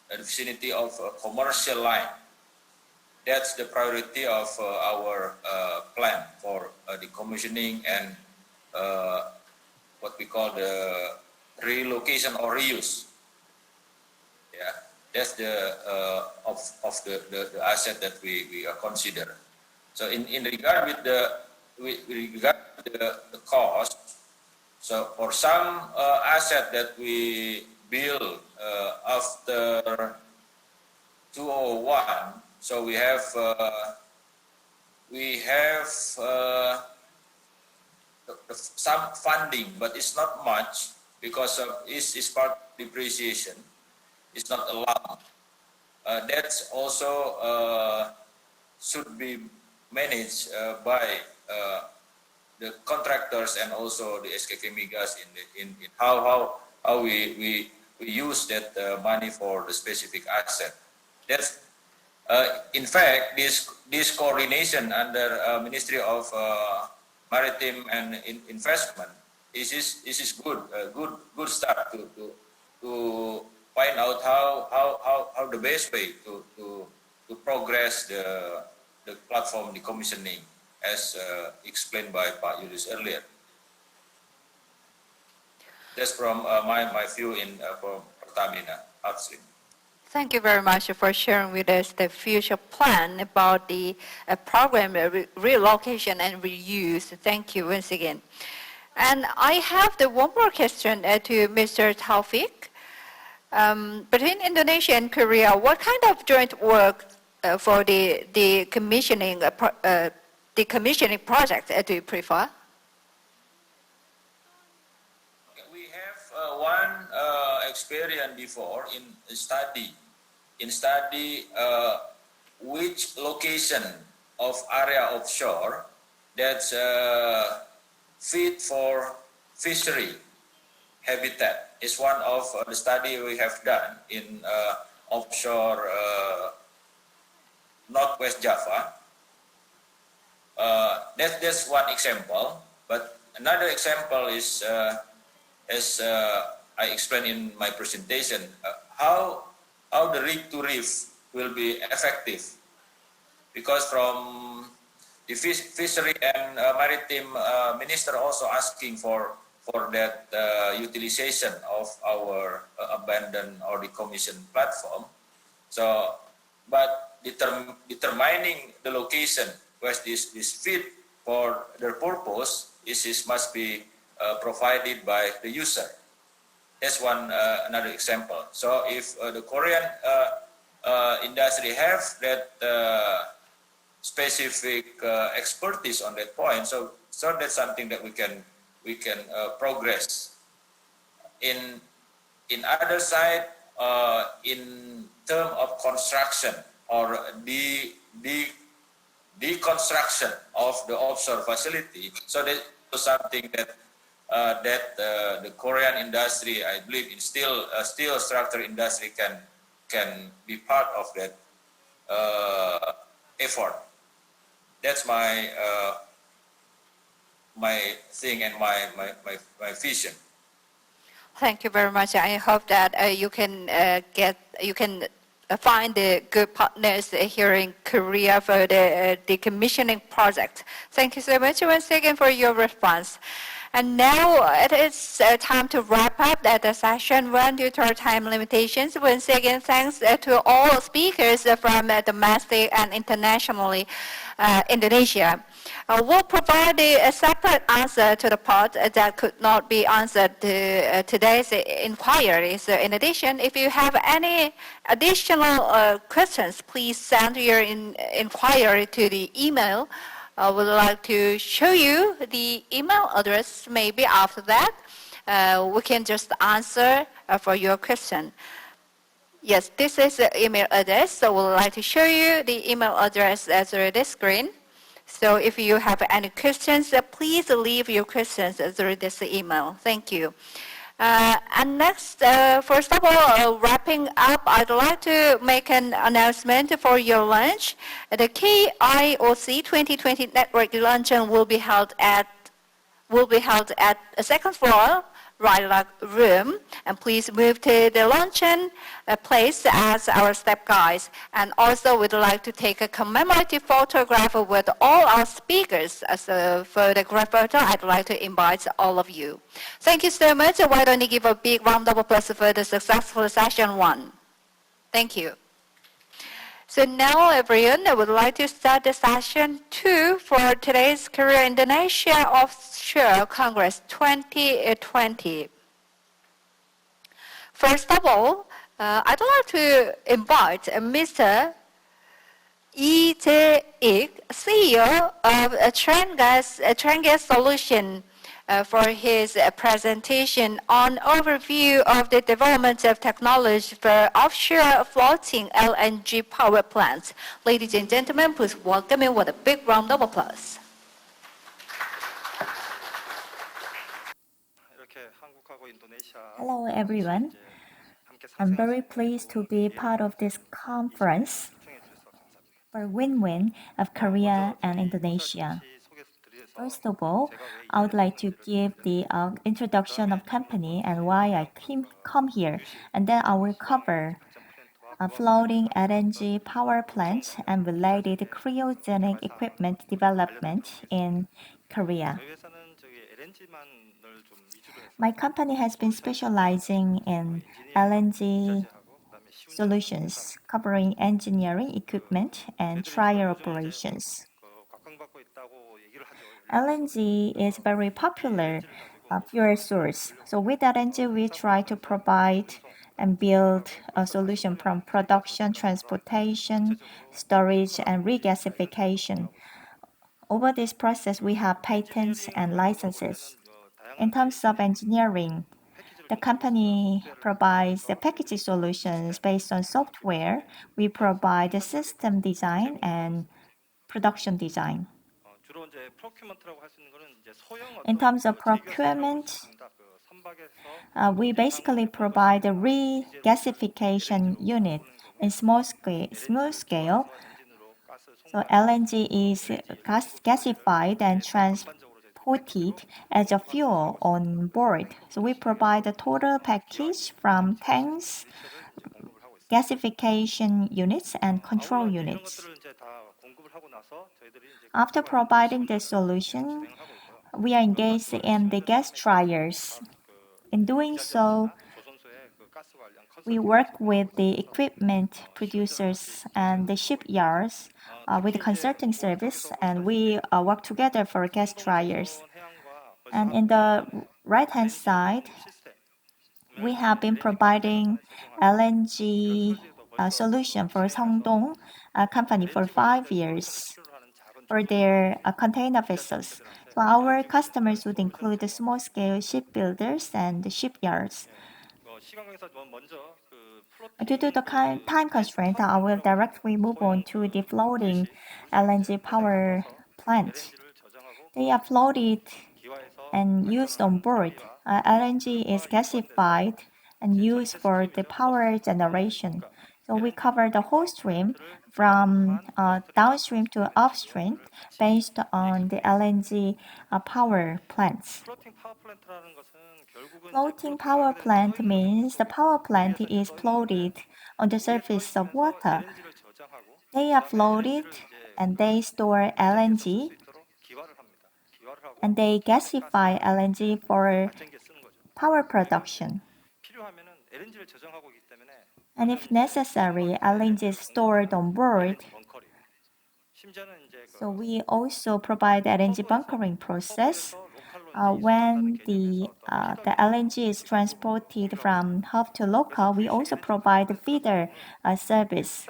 the vicinity of a commercial line. That's the priority of our plan for the commissioning and what we call the relocation or reuse. Yeah, that's the of the asset that we consider. So in regard with the cost, so for some asset that we build after 2001, so we have some funding, but it's not much because of it's part depreciation. It's not allowed. That's also should be managed by the contractors and also the SKK Migas in how we use that money for the specific asset. That's in fact this coordination under Ministry of Maritime and Investment is good start to find out how the best way to progress the platform decommissioning as explained by Pak Julius earlier. That's from my view in from Pertamina upstream. Thank you very much for sharing with us the future plan about the program relocation and reuse. Thank you once again. And I have one more question to Mr. Taufik. Between Indonesia and Korea, what kind of joint work for the commissioning project do you prefer? We have one experience before in study which location of area offshore that's fit for fishery habitat. Is one of the study we have done in offshore Northwest Java. That's one example. But another example is, as I explained in my presentation, how the rig to reef will be effective. Because from the fishery and maritime minister also asking for that utilization of our abandoned or decommissioned platform. So, but determining the location where this fit for their purpose must be provided by the user. That's one another example. So if the Korean industry have that specific expertise on that point, so that's something that we can progress. In other side, in term of construction or the deconstruction of the offshore facility, so that's something that the Korean industry, I believe, in steel structure industry can be part of that effort. That's my thing and my vision. Thank you very much. I hope that you can find the good partners here in Korea for the decommissioning project. Thank you so much once again for your response. And now it is time to wrap up the session one due to our time limitations. Once again, thanks to all speakers from domestic and internationally Indonesia. We'll provide a separate answer to the part that could not be answered to today's inquiry. So in addition, if you have any additional questions, please send your inquiry to the email. I would like to show you the email address. Maybe after that, we can just answer for your question. Yes, this is the email address. So we'd like to show you the email address through this screen. So if you have any questions, please leave your questions through this email. Thank you. And next, first of all, wrapping up, I'd like to make an announcement for your lunch. The KIORCC 2020 Network Luncheon will be held at the second floor, right room, and please move to the luncheon place as our step guides. And also, we'd like to take a commemorative photograph with all our speakers. As a photograph photo, I'd like to invite all of you. Thank you so much. Why don't you give a big round of applause for the successful session one? Thank you. So now, everyone, I would like to start the session 2 for today's Korea-Indonesia Offshore Congress 2020. First of all, I'd like to invite Mr. Lee Jae-ik, CEO of Trend Gas Solution, for his presentation on overview of the development of technology for offshore floating LNG power plants. Ladies and gentlemen, please welcome him with a big round of applause. Hello everyone. I'm very pleased to be part of this conference for win-win of Korea and Indonesia. First of all, I would like to give the introduction of company and why I come here, and then I will cover floating LNG power plants and related cryogenic equipment development in Korea. My company has been specializing in LNG solutions covering engineering, equipment, and trial operations. LNG is very popular fuel source. So with LNG, we try to provide and build a solution from production, transportation, storage, and regasification. Over this process, we have patents and licenses. In terms of engineering, the company provides the packaging solutions based on software. We provide the system design and production design. In terms of procurement, we basically provide a regasification unit in small scale. So LNG is gasified and transported as a fuel on board. So we provide a total package from tanks, gasification units, and control units. After providing the solution, we are engaged in the gas trials. In doing so, we work with the equipment producers and the shipyards with the consulting service, and we work together for gas trials. And in the right-hand side, we have been providing LNG solution for Seongdong company for 5 years for their container vessels. So our customers would include the small-scale shipbuilders and the shipyards. Due to the time constraint, I will directly move on to the floating LNG power plant. They are floated and used on board. LNG is gasified and used for the power generation. So we cover the whole stream from downstream to upstream based on the LNG power plants. Floating power plant means the power plant is floated on the surface of water. They are floated and they store LNG and they gasify LNG for power production. And if necessary, LNG is stored on board. So we also provide LNG bunkering process. When the LNG is transported from hub to local, we also provide the feeder service.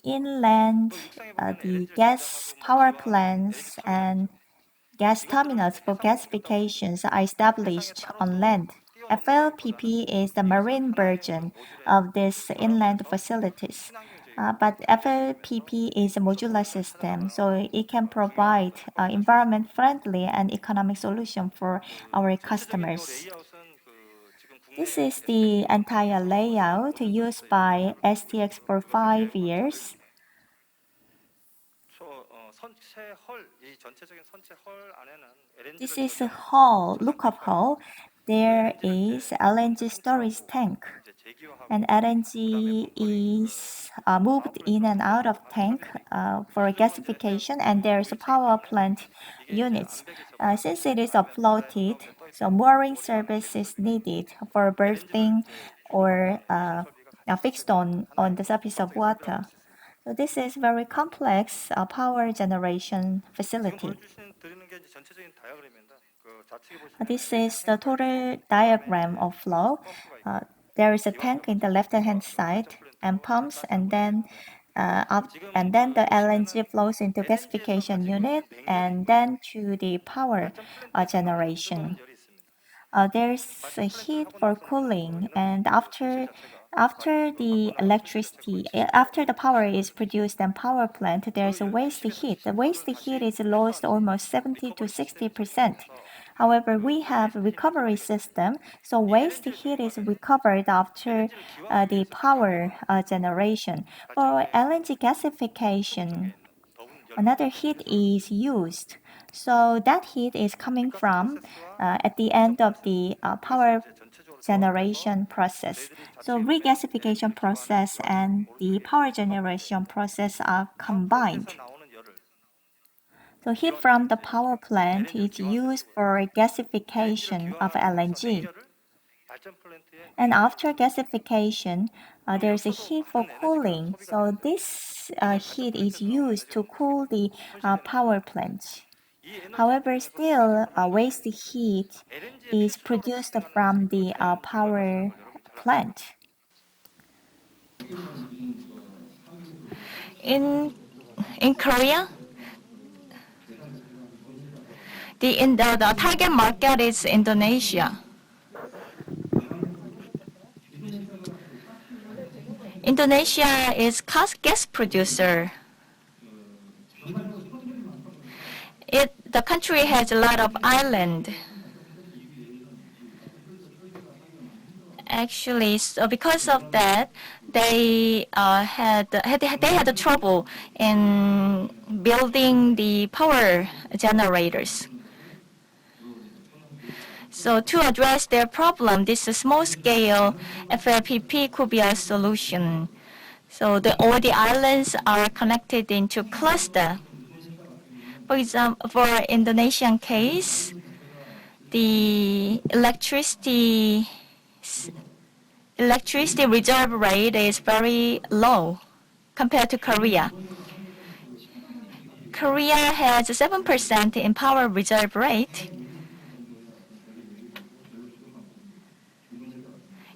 Inland, the gas power plants and gas terminals for gasifications are established on land. FLPP is the marine version of these inland facilities. But FLPP is a modular system, so it can provide environment-friendly and economic solution for our customers. This is the entire layout used by STX for 5 years. This is a hull, lookup hull. There is LNG storage tank, and LNG is moved in and out of tank for gasification, and there's a power plant units. Since it is floated, so mooring service is needed for berthing or fixed on the surface of water. So this is very complex power generation facility. This is the total diagram of flow. There is a tank in the left-hand side and pumps, and then the LNG flows into gasification unit and then to the power generation. There's a heat for cooling, and after the power is produced in power plant, there's a waste heat. The waste heat is lost almost 70 to 60%. However, we have a recovery system, so waste heat is recovered after the power generation. For LNG gasification, another heat is used. So that heat is coming from at the end of the power generation process. So regasification process and the power generation process are combined. So heat from the power plant is used for gasification of LNG. And after gasification, there's a heat for cooling. So this heat is used to cool the power plant. However, still, waste heat is produced from the power plant. In Korea, the target market is Indonesia. Indonesia is gas producer. The country has a lot of island. Actually, so because of that, they had trouble in building the power generators. So to address their problem, this small-scale FLPP could be a solution. So all the islands are connected into cluster. For example, for Indonesian case, the electricity reserve rate is very low compared to Korea. Korea has 7% in power reserve rate.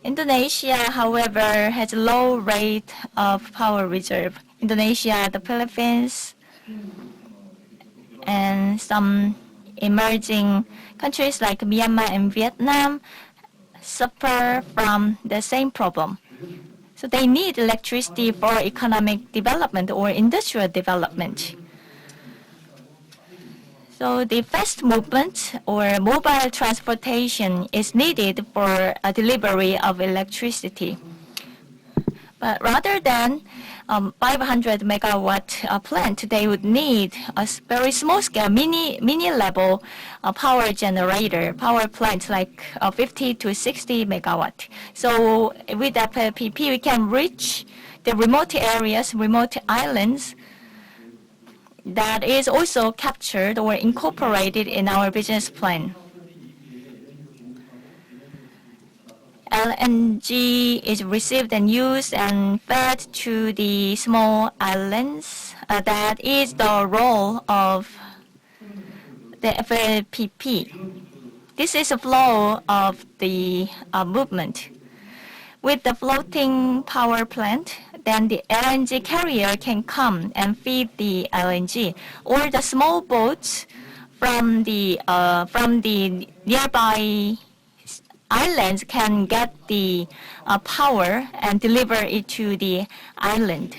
Indonesia, however, has a low rate of power reserve. Indonesia, the Philippines, and some emerging countries like Myanmar and Vietnam suffer from the same problem. So they need electricity for economic development or industrial development. So the fast movement or mobile transportation is needed for a delivery of electricity. But rather than 500 megawatt plant, they would need a very small scale, mini level power generator, power plant like 50 to 60 megawatt. So with FLPP, we can reach the remote areas, remote islands that is also captured or incorporated in our business plan. LNG is received and used and fed to the small islands. That is the role of the FLPP. This is a flow of the movement. With the floating power plant, then the LNG carrier can come and feed the LNG, or the small boats from the nearby islands can get the power and deliver it to the island.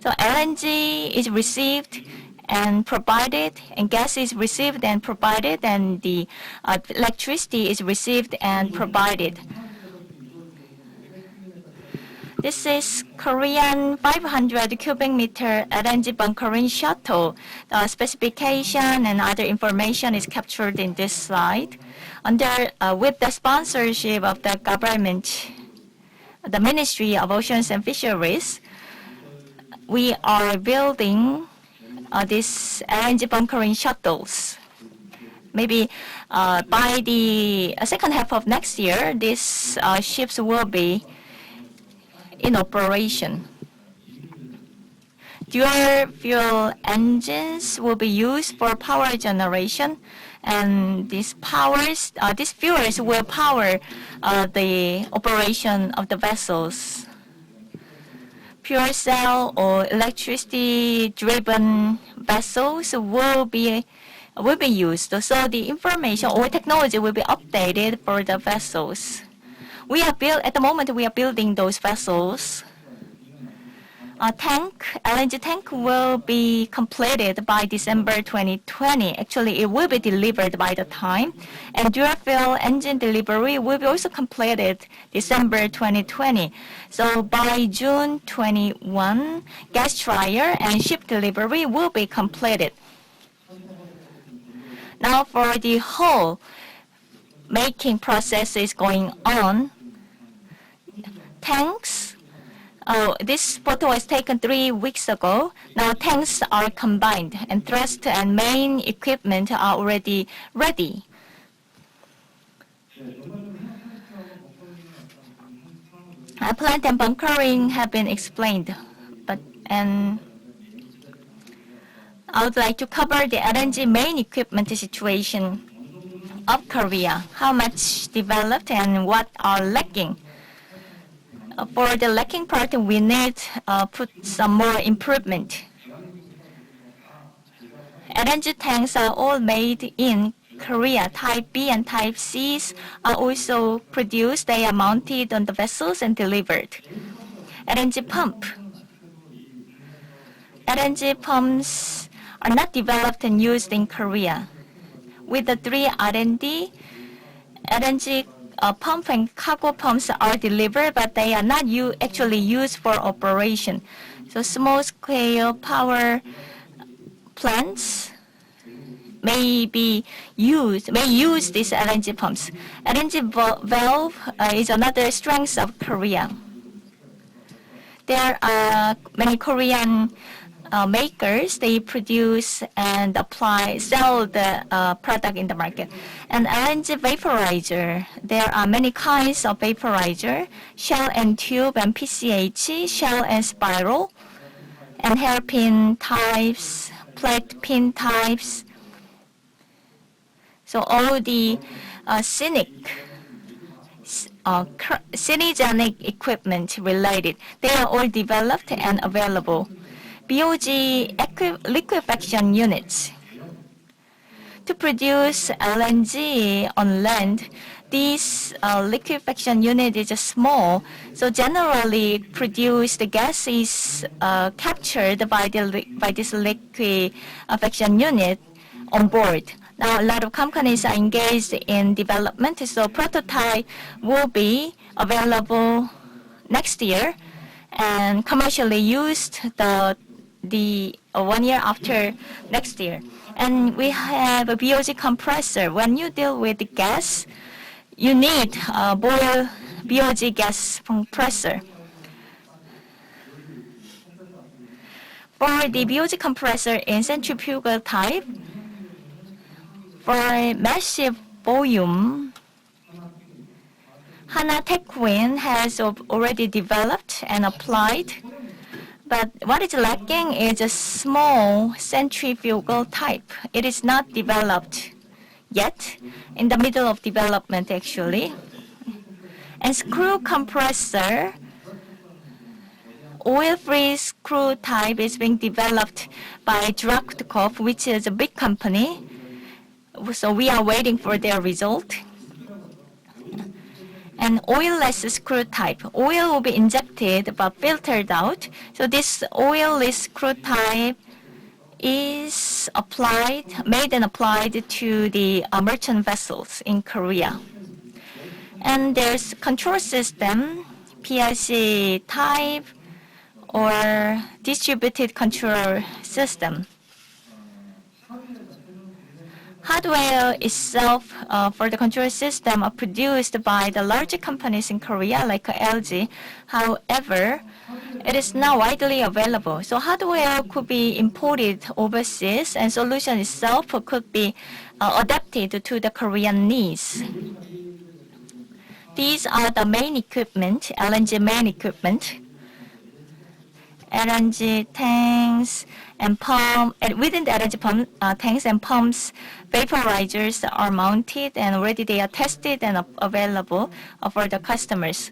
So LNG is received and provided, and gas is received and provided, and the electricity is received and provided. This is Korean 500 cubic meter LNG bunkering shuttle. The specification and other information is captured in this slide. With the sponsorship of the government, the Ministry of Oceans and Fisheries, we are building these LNG bunkering shuttles. Maybe by the second half of next year, these ships will be in operation. Dual fuel engines will be used for power generation, and these fuels will power the operation of the vessels. Pure cell or electricity-driven vessels will be used. So the information or technology will be updated for the vessels. At the moment, we are building those vessels. LNG tank will be completed by December 2020. Actually, it will be delivered by the time. And dual fuel engine delivery will be also completed December 2020. So by June 21, gas tryer and ship delivery will be completed. Now for the whole making process is going on. Tanks. This photo was taken 3 weeks ago. Now tanks are combined and thrust and main equipment are already ready. Plant and bunkering have been explained, and I would like to cover the LNG main equipment situation of Korea, how much developed and what are lacking. For the lacking part, we need put some more improvement. LNG tanks are all made in Korea. Type B and Type Cs are also produced. They are mounted on the vessels and delivered. LNG pump. LNG pumps are not developed and used in Korea. With the 3 R&D, LNG pump and cargo pumps are delivered, but they are not actually used for operation. So small-scale power plants may use these LNG pumps. LNG valve is another strength of Korea. There are many Korean makers. They produce and sell the product in the market. And LNG vaporizer, there are many kinds of vaporizer: shell and tube and PCH, shell and spiral, and hairpin types, plate pin types. So all the cynogenic equipment related, they are all developed and available. BOG liquefaction units. To produce LNG on land, this liquefaction unit is small, so generally produced gas is captured by this liquefaction unit on board. Now, a lot of companies are engaged in development, so prototype will be available next year and commercially used the 1 year after next year. And we have a BOG compressor. When you deal with the gas, you need a BOG gas compressor. For the BOG compressor in centrifugal type, for massive volume, Hana TechWin has already developed and applied, but what is lacking is a small centrifugal type. It is not developed yet, in the middle of development actually. And screw compressor, oil-free screw type is being developed by Draktkov, which is a big company. So we are waiting for their result. And oil-less screw type. Oil will be injected but filtered out. So this oil-less screw type is made and applied to the merchant vessels in Korea. And there's control system, PLC type, or distributed control system. Hardware itself for the control system are produced by the larger companies in Korea, like LG. However, it is not widely available. So hardware could be imported overseas, and solution itself could be adapted to the Korean needs. These are the main equipment, LNG main equipment. LNG tanks and pump, and within the LNG tanks and pumps, vaporizers are mounted and already they are tested and available for the customers.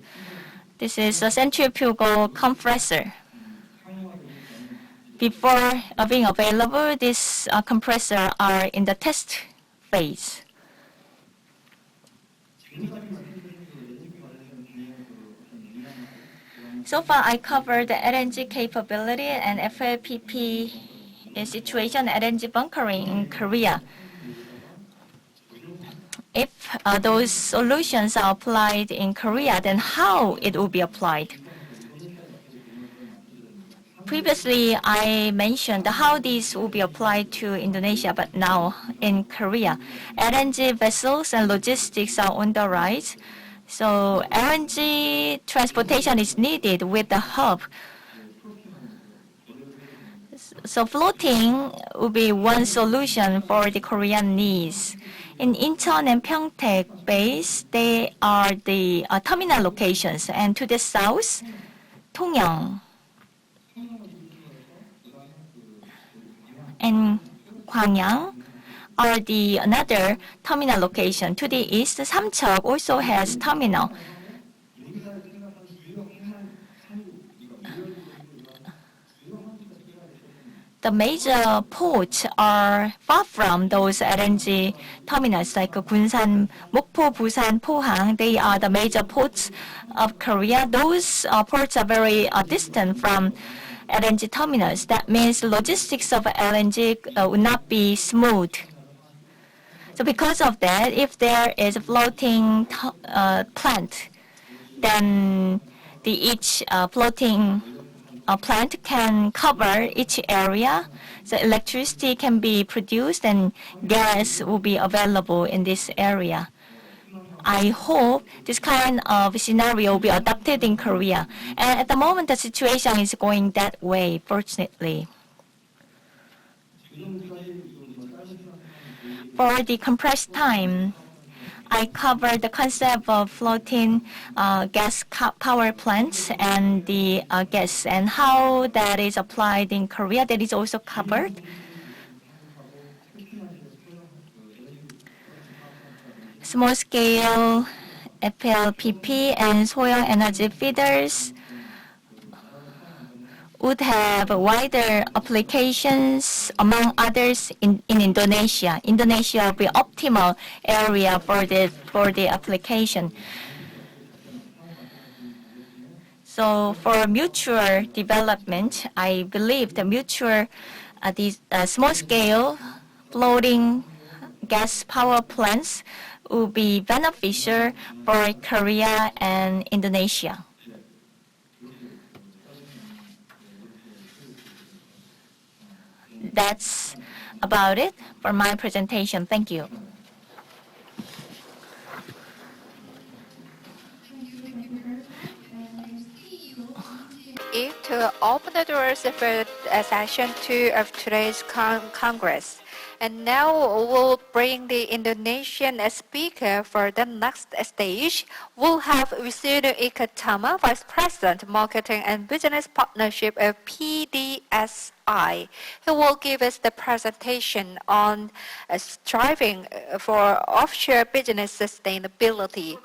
This is a centrifugal compressor. Before being available, these compressors are in the test phase. So far, I covered the LNG capability and FLPP situation, LNG bunkering in Korea. If those solutions are applied in Korea, then how it will be applied? Previously, I mentioned how these will be applied to Indonesia, but now in Korea, LNG vessels and logistics are on the rise. So LNG transportation is needed with the hub. So floating would be one solution for the Korean needs. In Incheon and Pyeongtaek base, they are the terminal locations, and to the south, 통영 and Gwangyang are the another terminal location. To the east, Samcheok also has terminal. The major ports are far from those LNG terminals like Gunsan, Mokpo, Busan, Pohang. They are the major ports of Korea. Those ports are very distant from LNG terminals. That means logistics of LNG would not be smooth. So because of that, if there is a floating plant, then each floating plant can cover each area. So electricity can be produced and gas will be available in this area. I hope this kind of scenario will be adopted in Korea. And at the moment, the situation is going that way, fortunately. For the compressed time, I covered the concept of floating gas power plants and the gas and how that is applied in Korea. That is also covered. Small-scale FLPP and soil energy feeders would have wider applications, among others, in Indonesia. Indonesia will be optimal area for the application. So for mutual development, I believe the these small-scale floating gas power plants will be beneficial for Korea and Indonesia. That's about it for my presentation. Thank you. To open the doors for session 2 of today's Congress. And now we'll bring the Indonesian speaker for the next stage. We'll have Wisnu Iketama, Vice President, Marketing and Business Partnership of PDSI, who will give us the presentation on striving for offshore business sustainability.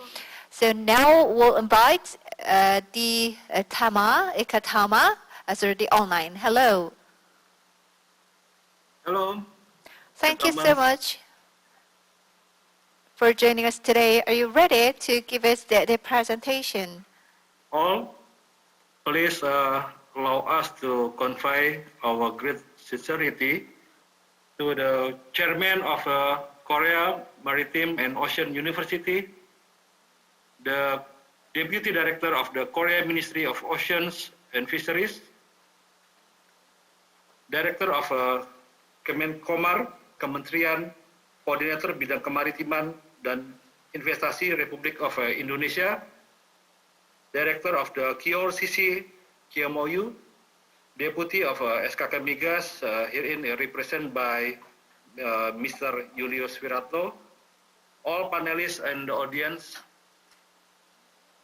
So now we'll invite the Iketama through the online. Hello. Hello. Thank you so much for joining us today. Are you ready to give us the presentation? All, please allow us to convey our great sincerity to the chairman of Korea Maritime and Ocean University, the Deputy Director of the Korea Ministry of Oceans and Fisheries, Director of Kemenkomar, Kementerian Koordinator Bidang Kemaritiman dan Investasi Republik of Indonesia, Director of the KIORCC, KMOU, Deputy of SKK Migas, herein represented by Mr. Julius Wiratno, all panelists and the audience.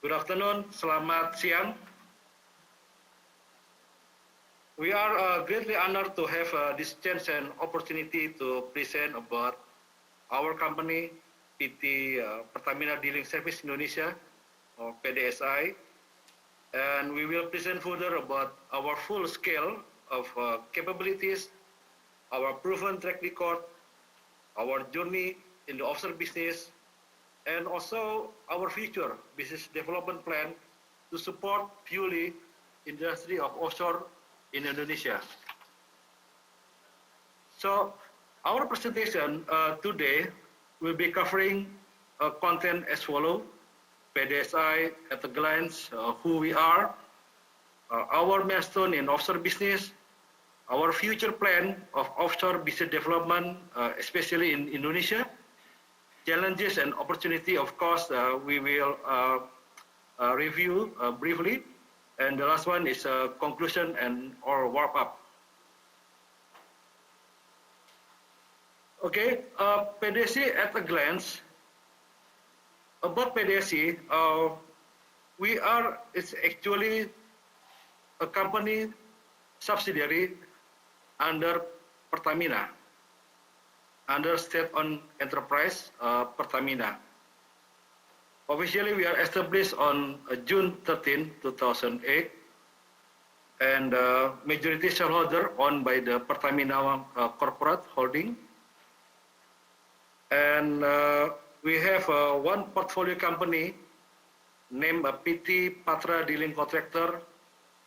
Good afternoon, selamat siang. We are greatly honored to have this chance and opportunity to present about our company, PT Pertamina Drilling Service Indonesia, or PDSI, and we will present further about our full scale of capabilities, our proven track record, our journey in the offshore business, and also our future business development plan to support purely industry of offshore in Indonesia. So our presentation today will be covering content as follows: PDSI at a glance, who we are, our milestone in offshore business, our future plan of offshore business development, especially in Indonesia, challenges and opportunity, of course, we will review briefly. And the last one is conclusion and or wrap up. Okay, PDC at a glance. About PDC, it's actually a company subsidiary under Pertamina, under state-owned enterprise Pertamina. Officially, we are established on June 13, 2008, and majority shareholder owned by the Pertamina corporate holding. And we have one portfolio company named PT Patra Dealing Contractor.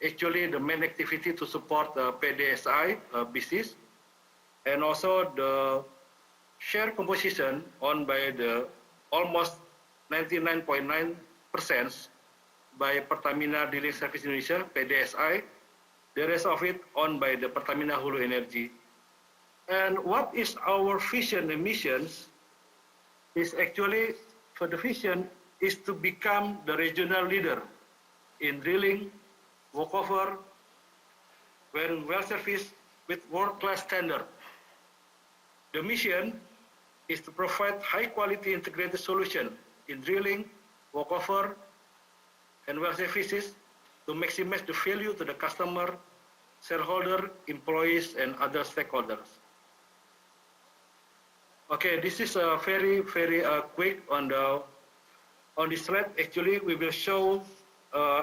Actually, the main activity to support the PDSI business, and also the share composition owned by the almost 99.9% by Pertamina Dealing Service Indonesia (PDSI). The rest of it owned by the Pertamina Hulu Energy. And what is our vision and missions? Is actually for the vision is to become the regional leader in drilling, workover, well service with world-class standard. The mission is to provide high-quality integrated solution in drilling, workover, and well services to maximize the value to the customer, shareholder, employees, and other stakeholders. Okay, this is very quick on this slide. Actually, we will show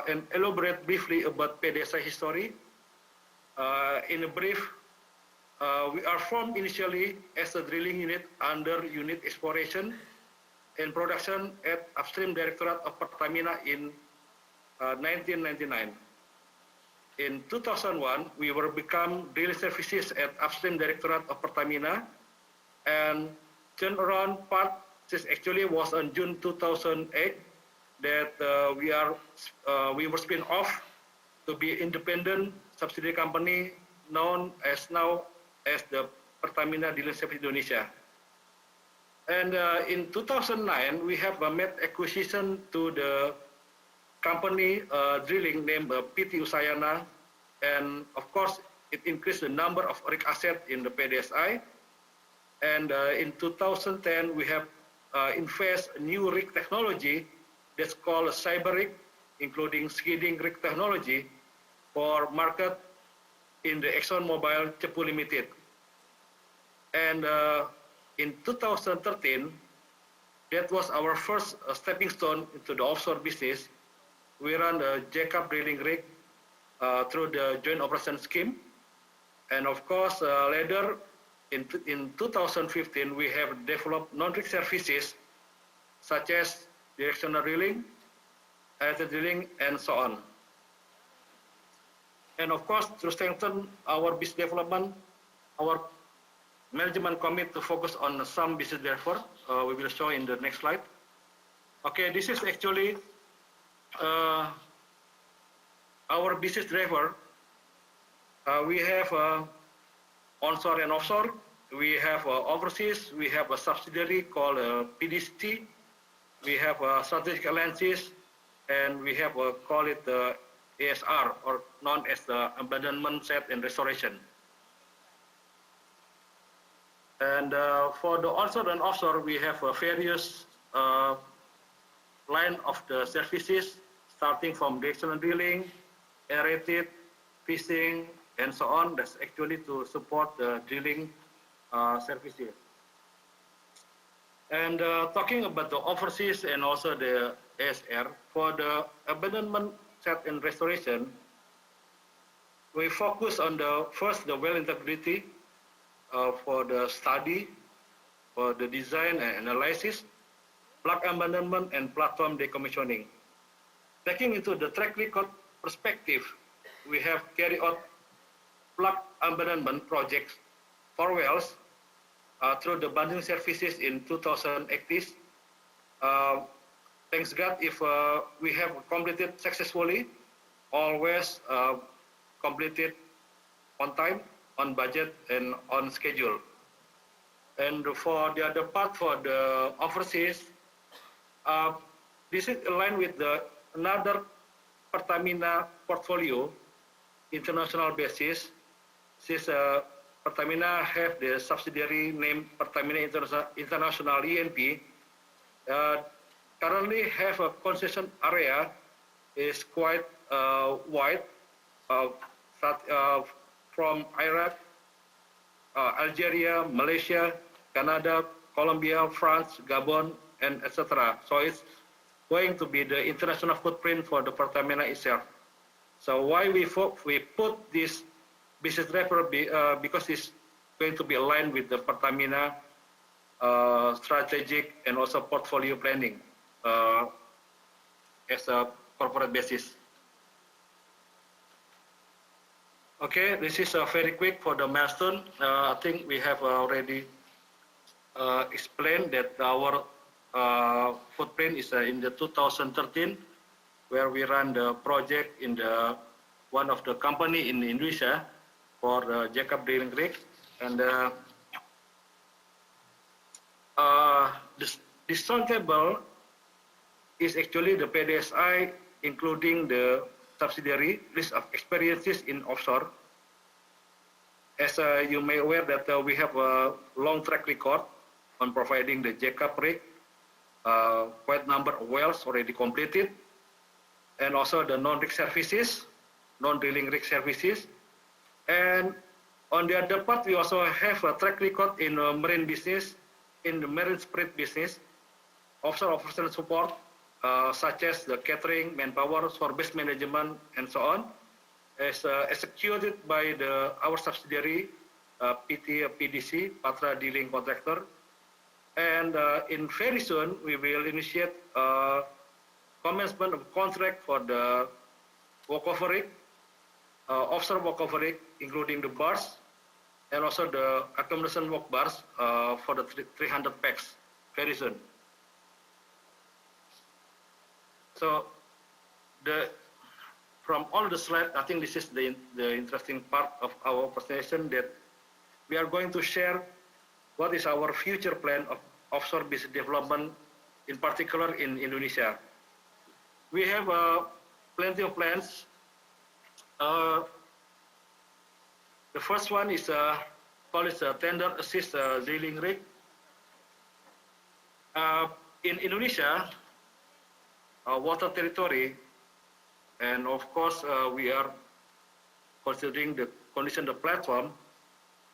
and elaborate briefly about PDSI history. In a brief, we are formed initially as a drilling unit under Unit Exploration and Production at Upstream Directorate of Pertamina in 1999. In 2001, we were become drilling services at Upstream Directorate of Pertamina, and turnaround part actually was on June 2008 that we were spin off to be independent subsidiary company known as now as the Pertamina Dealing Service Indonesia. And in 2009, we have made acquisition to the company drilling named PT Usayana, and of course it increased the number of rig assets in the PDSI. And in 2010, we have invest new rig technology that's called cyber rig, including skidding rig technology for market in the ExxonMobil Cepu Limited. And in 2013, that was our first stepping stone into the offshore business. We ran the jackup drilling rig through the joint operation scheme. And of course, later in 2015, we have developed non-rig services such as directional drilling, aerial drilling, and so on. And of course, to strengthen our business development, our management commit to focus on some business driver. We will show in the next slide. Okay, this is actually our business driver. We have onshore and offshore. We have overseas. We have a subsidiary called PDC. We have strategic alliances, and we have call it ASR, or known as the abandonment, set, and restoration. And for the onshore and offshore, we have various line of the services, starting from directional drilling, aerated, fishing, and so on. That's actually to support the drilling services. And talking about the overseas and also the ASR, for the abandonment, set, and restoration, we focus on the well integrity for the study, for the design and analysis, plug abandonment, and platform decommissioning. Taking into the track record perspective, we have carried out plug abandonment projects for wells through the bundling services in 2018. Thanks God if we have completed successfully, always completed on time, on budget, and on schedule. And for the other part, for the overseas, this is aligned with another Pertamina portfolio, international basis. This is Pertamina have the subsidiary named Pertamina International ENP. Currently have a concession area is quite wide, from Iraq, Algeria, Malaysia, Canada, Colombia, France, Gabon, and etc. So it's going to be the international footprint for the Pertamina itself. So why we put this business driver because it's going to be aligned with the Pertamina strategic and also portfolio planning as a corporate basis. Okay, this is very quick for the milestone. I think we have already explained that our footprint is in the 2013, where we ran the project in the one of the company in Indonesia for the jackup drilling rig, and this table is actually the PDSI, including the subsidiary list of experiences in offshore. As you may aware that we have a long track record on providing the jackup rig, quite number of wells already completed, and also the non-rig services, non-drilling rig services. And on the other part, we also have a track record in marine business, in the marine spirit business, offshore operational support, such as the catering, manpower, shore-based management, and so on, as executed by our subsidiary, PDC, Patra Drilling Contractor. And in very soon, we will initiate commencement of contract for the walkover rig, offshore walkover rig, including the bars, and also the accommodation walk bars for the 300 packs very soon. So from all the slides, I think this is the interesting part of our presentation, that we are going to share what is our future plan of offshore business development, in particular in Indonesia. We have plenty of plans. The first one is called tender assist drilling rig. In Indonesia, water territory, and of course we are considering the condition of the platform.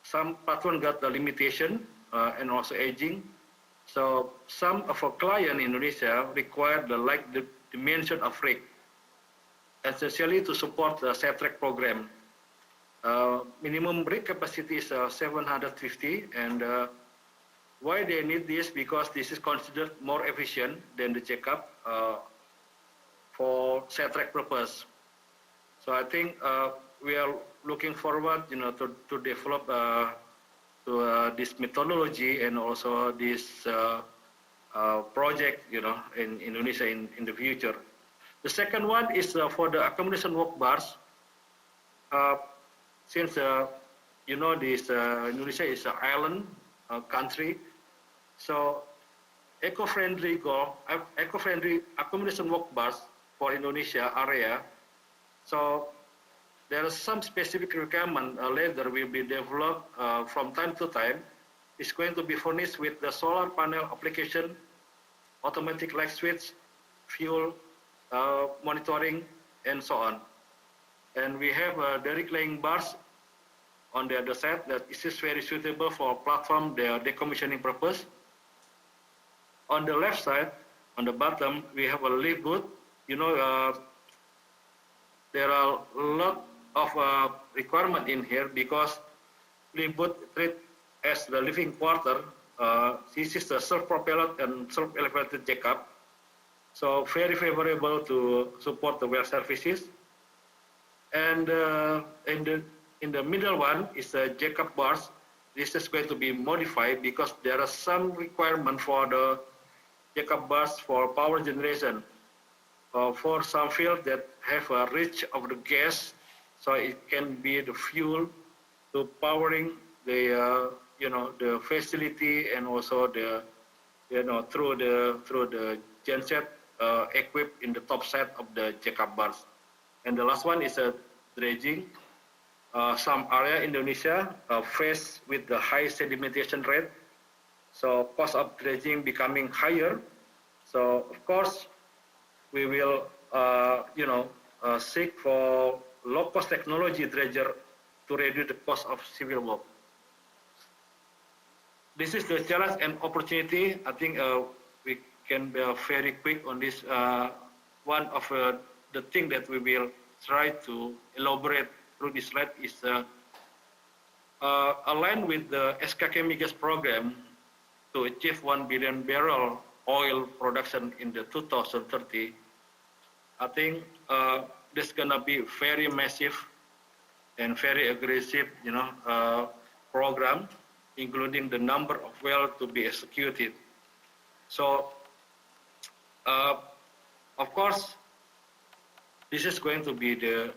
Some platform got the limitation and also aging. So some of our clients in Indonesia require the dimension of rig, essentially to support the SATRAC program. Minimum rig capacity is 750, and why they need this? Because this is considered more efficient than the jackup for SATRAC purpose. So I think we are looking forward, to develop this methodology and also this project, in Indonesia in the future. The second one is for the accommodation walk bars. Since this Indonesia is an island country, so eco-friendly accommodation walk bars for Indonesia area. So there are some specific requirement later will be developed from time to time. It's going to be furnished with the solar panel application, automatic light switch, fuel monitoring, and so on. And we have derrick laying bars on the other side that is very suitable for platform decommissioning purpose. On the left side, on the bottom, we have a lift boot. There are a lot of requirement in here because lift boot treat as the living quarter. This is the self-propelled and self-elevated jackup. So very favorable to support the well services. And in the middle one is the jackup bars. This is going to be modified because there are some requirement for the jackup bars for power generation. For some fields that have a reach of the gas, so it can be the fuel to powering the the facility, and also the through the genset equipped in the top set of the jackup bars. And the last one is a dredging. some area in Indonesia faced with the high sedimentation rate, so cost of dredging becoming higher. So of course, we will seek for low-cost technology dredger to reduce the cost of civil work. This is the challenge and opportunity. I think we can be very quick on this. One of the things that we will try to elaborate through this slide is aligned with the SKK Migas program to achieve 1 billion barrel oil production in the 2030. I think this is gonna be very massive and very aggressive, program, including the number of wells to be executed. So, of course, this is going to be the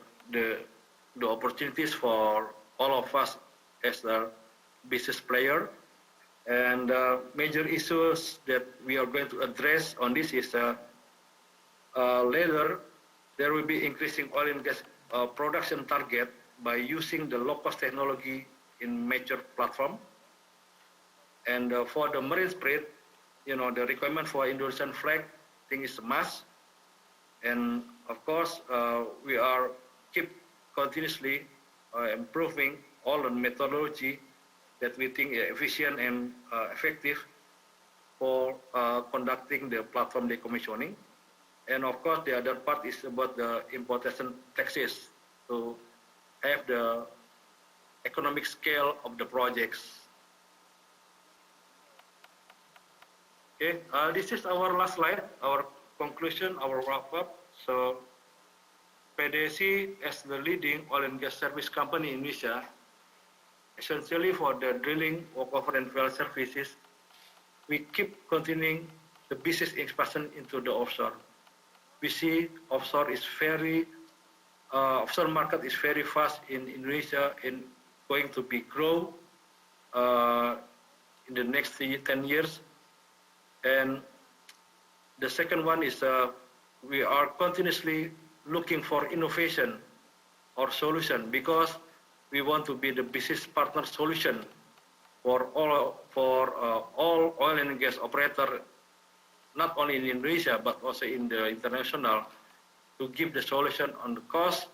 opportunities for all of us as a business player. And major issues that we are going to address on this is later, there will be increasing oil and gas production target by using the low-cost technology in major platform. And for the marine spread, the requirement for Indonesian flag, I think is a must. And of course, we are keep continuously improving all the methodology that we think is efficient and effective for conducting the platform decommissioning. And of course, the other part is about the importation taxes to have the economic scale of the projects. Okay, this is our last slide, our conclusion, our wrap-up. So, PDC as the leading oil and gas service company in Indonesia, essentially for the drilling, workover, and well services, we keep continuing the business expansion into the offshore. We see offshore market is very fast in Indonesia and going to be grow in the next 10 years. And the second one is we are continuously looking for innovation or solution because we want to be the business partner solution for all oil and gas operator, not only in Indonesia but also in the international, to give the solution on the cost.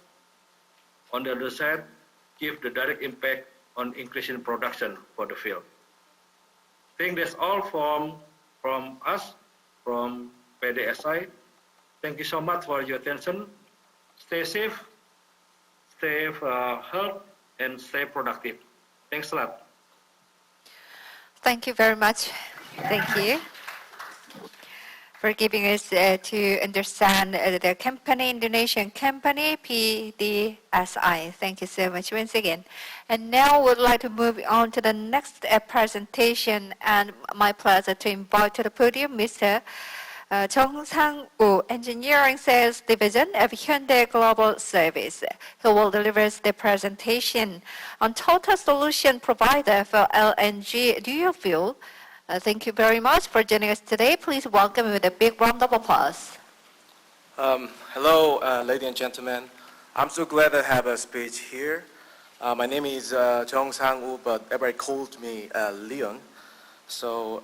On the other side, give the direct impact on increasing production for the field. I think that's all from us, from PDSI. Thank you so much for your attention. Stay safe, stay healthy, and stay productive. Thanks a lot. Thank you very much. Thank you for giving us to understand the company, Indonesian company, PDSI. Thank you so much once again. And now we'd like to move on to the next presentation, and my pleasure to invite to the podium Mr. Jung Sang-woo, Engineering Sales Division of Hyundai Global Service, who will deliver the presentation on total solution provider for LNG dual fuel. Thank you very much for joining us today. Please welcome with a big round of applause. Hello, ladies and gentlemen. I'm so glad to have a speech here. My name is Jung Sang-woo, but everybody called me Leon. So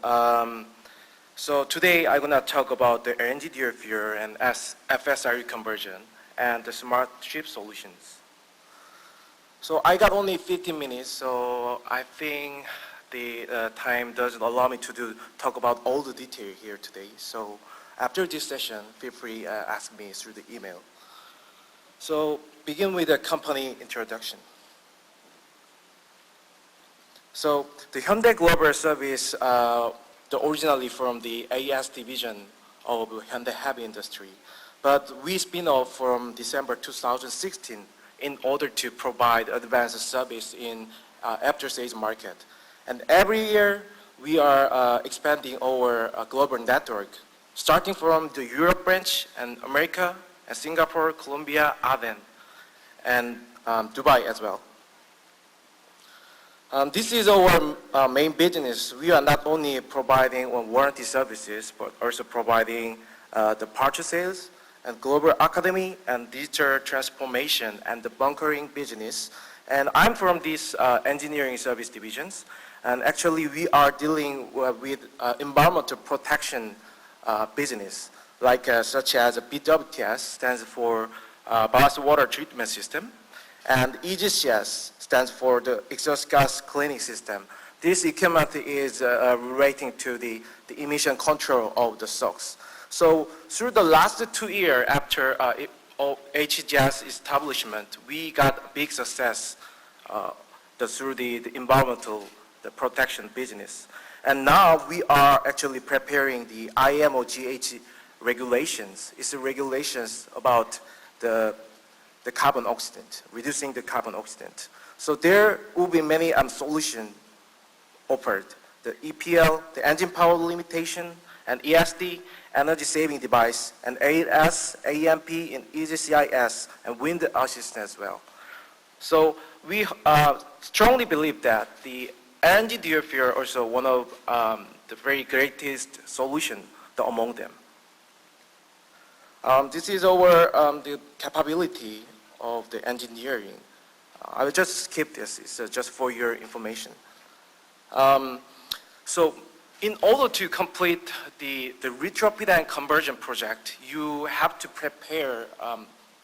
today I'm going to talk about the LNG dual fuel and FSRU conversion and the smart ship solutions. So I got only 15 minutes, so I think the time doesn't allow me to talk about all the detail here today. So after this session, feel free to ask me through the email. So begin with the company introduction. So the Hyundai Global Service, originally from the AS division of Hyundai Heavy Industry, but we spin off from December 2016 in order to provide advanced service in after-sales market. And every year, we are expanding our global network, starting from the Europe branch and America, and Singapore, Colombia, Aden, and Dubai as well. This is our main business. We are not only providing warranty services, but also providing the parts sales and global academy and digital transformation and the bunkering business And I'm from this engineering service divisions. And actually, we are dealing with environmental protection business, like such as BWTS stands for ballast water treatment system, and EGCS stands for the exhaust gas cleaning system. This equipment is relating to the emission control of the SOx. So through the last 2 years after HGS establishment, we got big success through the environmental protection business. And now we are actually preparing the IMO GH regulations. It's the regulations about the carbon oxidant, reducing the carbon oxidant. So there will be many solutions offered. The EPL, the engine power limitation, and ESD, energy saving device, and AS, AMP, and EGCIS, and wind assistance as well. So we strongly believe that the LNG dual fuel also one of the very greatest solution among them. This is our the capability of the engineering. I will just skip this. It's just for your information. So in order to complete the retrofit and conversion project, you have to prepare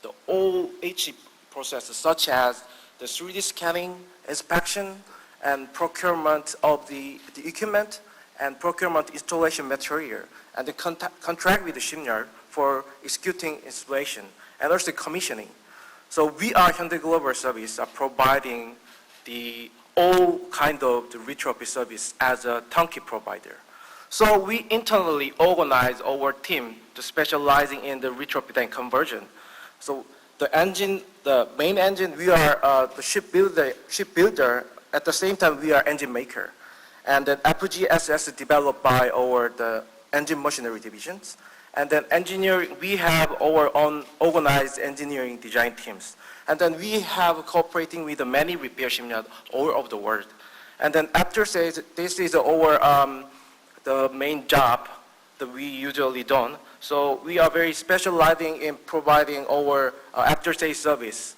the all HE processes such as the 3D scanning, inspection, and procurement of the equipment and procurement installation material, and the contract with the shipyard for executing installation and also commissioning. So we are Hyundai Global Service are providing the all kind of the retrofit service as a turnkey provider. So we internally organize our team to specializing in the retrofit and conversion. So the engine, the main engine, we are the shipbuilder. At the same time, we are engine maker. And then FGSS is developed by the engine machinery divisions. And then engineering, we have our own organized engineering design teams. And then we have cooperating with many repair shipyards all over the world. And then after sales, this is our the main job that we usually done. So we are very specializing in providing our after sales service.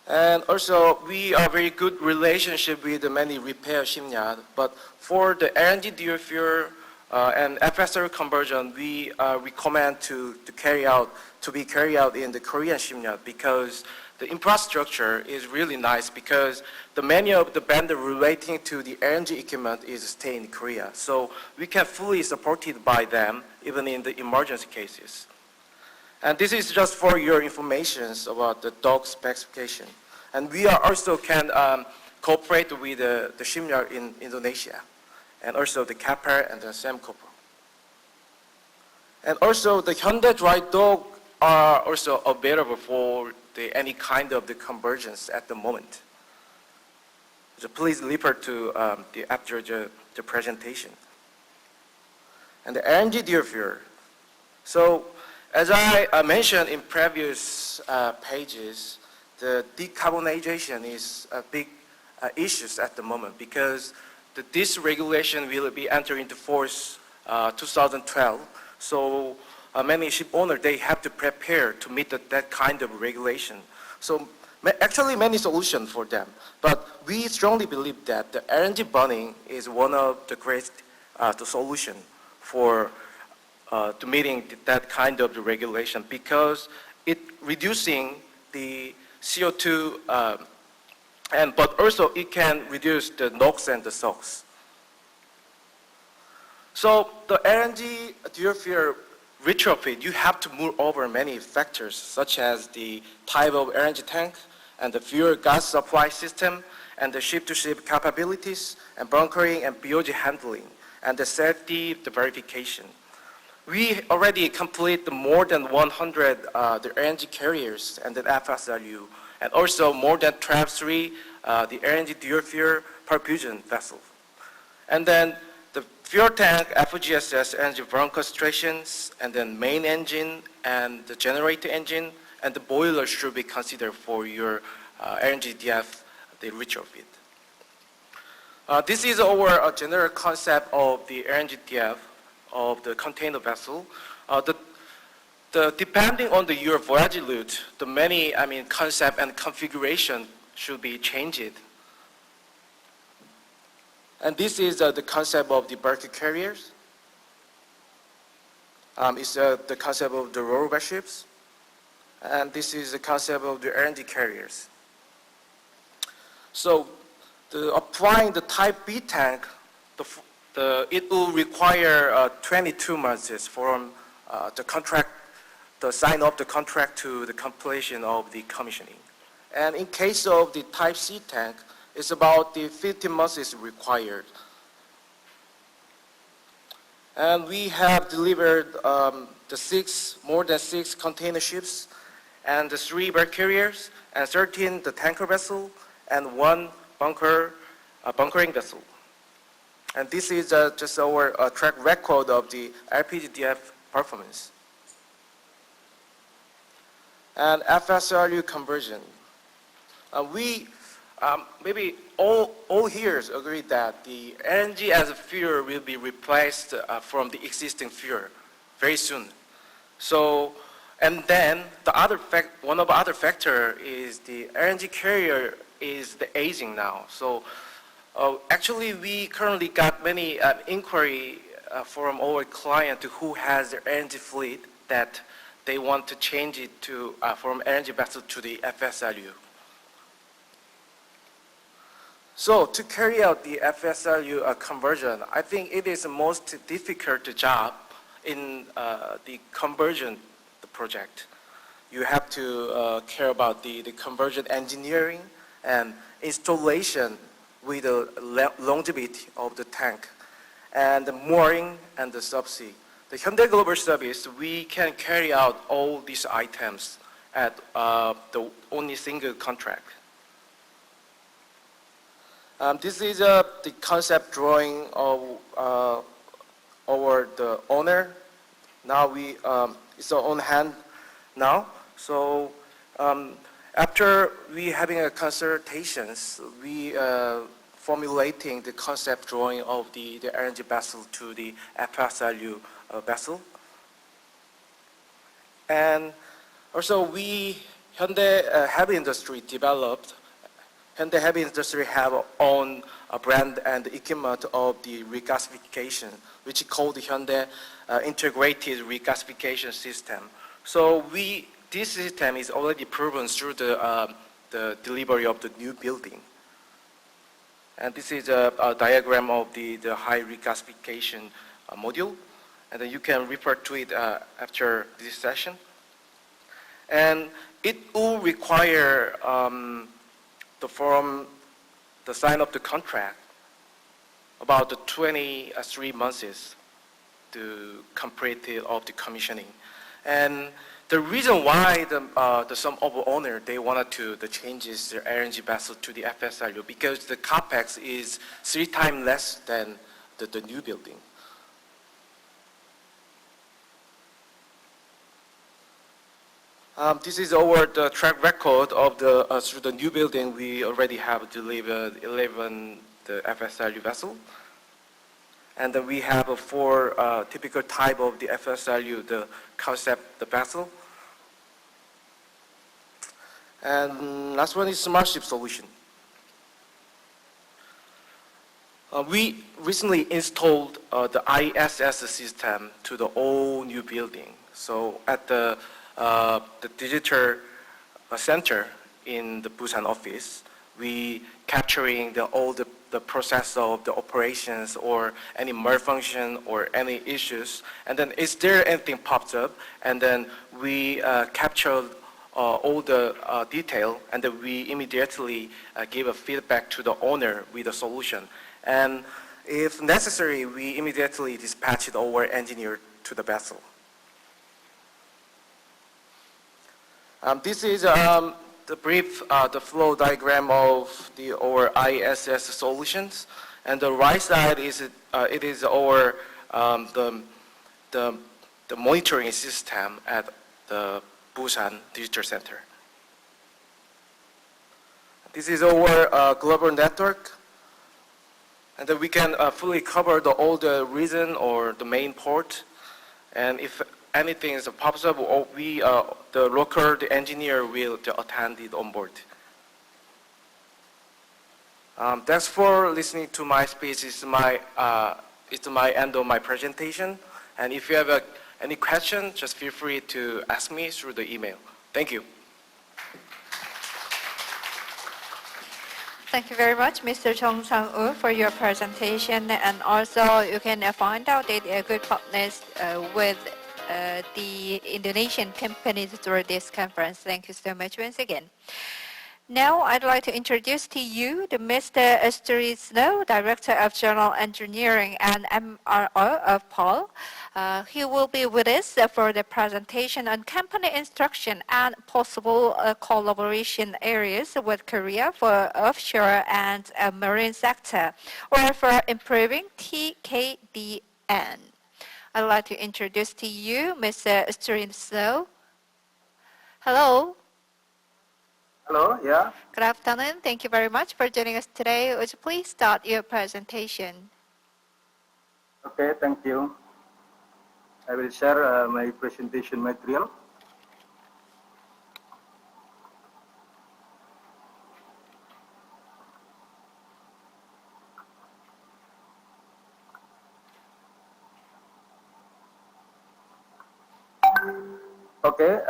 And also, we are very good relationship with many repair shipyards. But for the LNG dual fuel and FSR conversion, we recommend to be carried out in the Korean shipyard because the infrastructure is really nice because the many of the vendor relating to the LNG equipment is stay in Korea. So we can fully supported by them even in the emergency cases. And this is just for your information about the dock specification. And we are also can cooperate with the shipyard in Indonesia, and also the Qatar and the Semco. And also the Hyundai dry dock are also available for any kind of the conversions at the moment. So please refer to after the presentation. And the LNG dual fuel. So as I mentioned in previous pages, the decarbonization is a big issue at the moment because this regulation will be entering into force 2012. So many ship owners, they have to prepare to meet that kind of regulation. So actually many solutions for them. But we strongly believe that the LNG burning is one of the great solution for to meeting that kind of regulation because it reducing the CO2 but also it can reduce the NOx and the SOx. So the LNG dual fuel retrofit, you have to move over many factors such as the type of LNG tank and the fuel gas supply system and the ship-to-ship capabilities and bunkering and BOG handling and the safety the verification. We already complete more than 100 the LNG carriers and the FSRU, and also more than 12 the LNG dual fuel perfusion vessels. And then the fuel tank, FGSS, engine bunker stations, and then main engine and the generator engine and the boiler should be considered for your LNG DF the retrofit. This is our general concept of the LNG DF of the container vessel. Depending on your voyage route, the many, concept and configuration should be changed. And this is the concept of the bulk carriers. It's the concept of the ro-ro ships. And this is the concept of the LNG carriers. So applying the type B tank, it will require 22 months from the sign of the contract to the completion of the commissioning. And in case of the type C tank, it's about the 15 months is required. And we have delivered more than 6 container ships, and the 3 bulk carriers, and 13 the tanker vessel, and 1 bunkering vessel. And this is just our track record of the LPGDF performance. And FSRU conversion. Maybe all here agree that the LNG as a fuel will be replaced from the existing fuel very soon. So, and then one of the other factor is the LNG carrier is the aging now. So, actually, we currently got many inquiry from our client who has their LNG fleet that they want to change it to from LNG vessel to the FSRU. So to carry out the FSRU conversion, I think it is the most difficult job in the conversion project. You have to care about the conversion engineering and installation with the longevity of the tank and the mooring and the subsea. The Hyundai Global Service, we can carry out all these items at the only single contract. This is the concept drawing of the owner. Now it's on hand now. So after we having a consultations, we formulating the concept drawing of the LNG vessel to the FSRU vessel. And also Hyundai Heavy Industry developed. Hyundai Heavy Industry have own brand and equipment of the regasification, which is called the Hyundai Integrated Regasification System. So this system is already proven through the delivery of the new building. And this is a diagram of the high regasification module. And then you can refer to it after this session. And it will require the sign of the contract about the 23 months to complete of the commissioning. And the reason why some of the owner they wanted to changes their LNG vessel to the FSRU because the capex is 3 times less than the new building. This is our track record of through the new building. We already have delivered 11 the FSRU vessel, and then we have 4 typical type of the FSRU, the concept, the vessel. And last one is smart ship solution. We recently installed the ISS system to the all new building. So at the digital center in the Busan office, we capturing all the process of the operations or any malfunction or any issues. And then is there anything pops up? And then we capture all the detail, and then we immediately give a feedback to the owner with a solution. And if necessary, we immediately dispatch our engineer to the vessel. This is the brief, the flow diagram of our ISS solutions, and the right side is it is our the monitoring system at the Busan Digital Center. This is our global network, and then we can fully cover all the region or the main port. And if anything is possible, or we, the engineer will attend it on board. Thanks for listening to my speech. It's my end of my presentation. And if you have any question, just feel free to ask me through the email. Thank you. Thank you very much, Mr. Chong Sang-woo, for your presentation. And also, you can find out the good partners with the Indonesian companies through this conference. Thank you so much once again. Now, I'd like to introduce to you the Mr. Stuart Snow, Director of General Engineering and MRO of PAL. He will be with us for the presentation on company instruction and possible collaboration areas with Korea for offshore and marine sector, or for improving TKDN. I'd like to introduce to you Mr. Stuart Snow. Hello. Hello, yeah. Good afternoon. Thank you very much for joining us today. Would you please start your presentation? Okay, thank you. I will share my presentation material. Okay,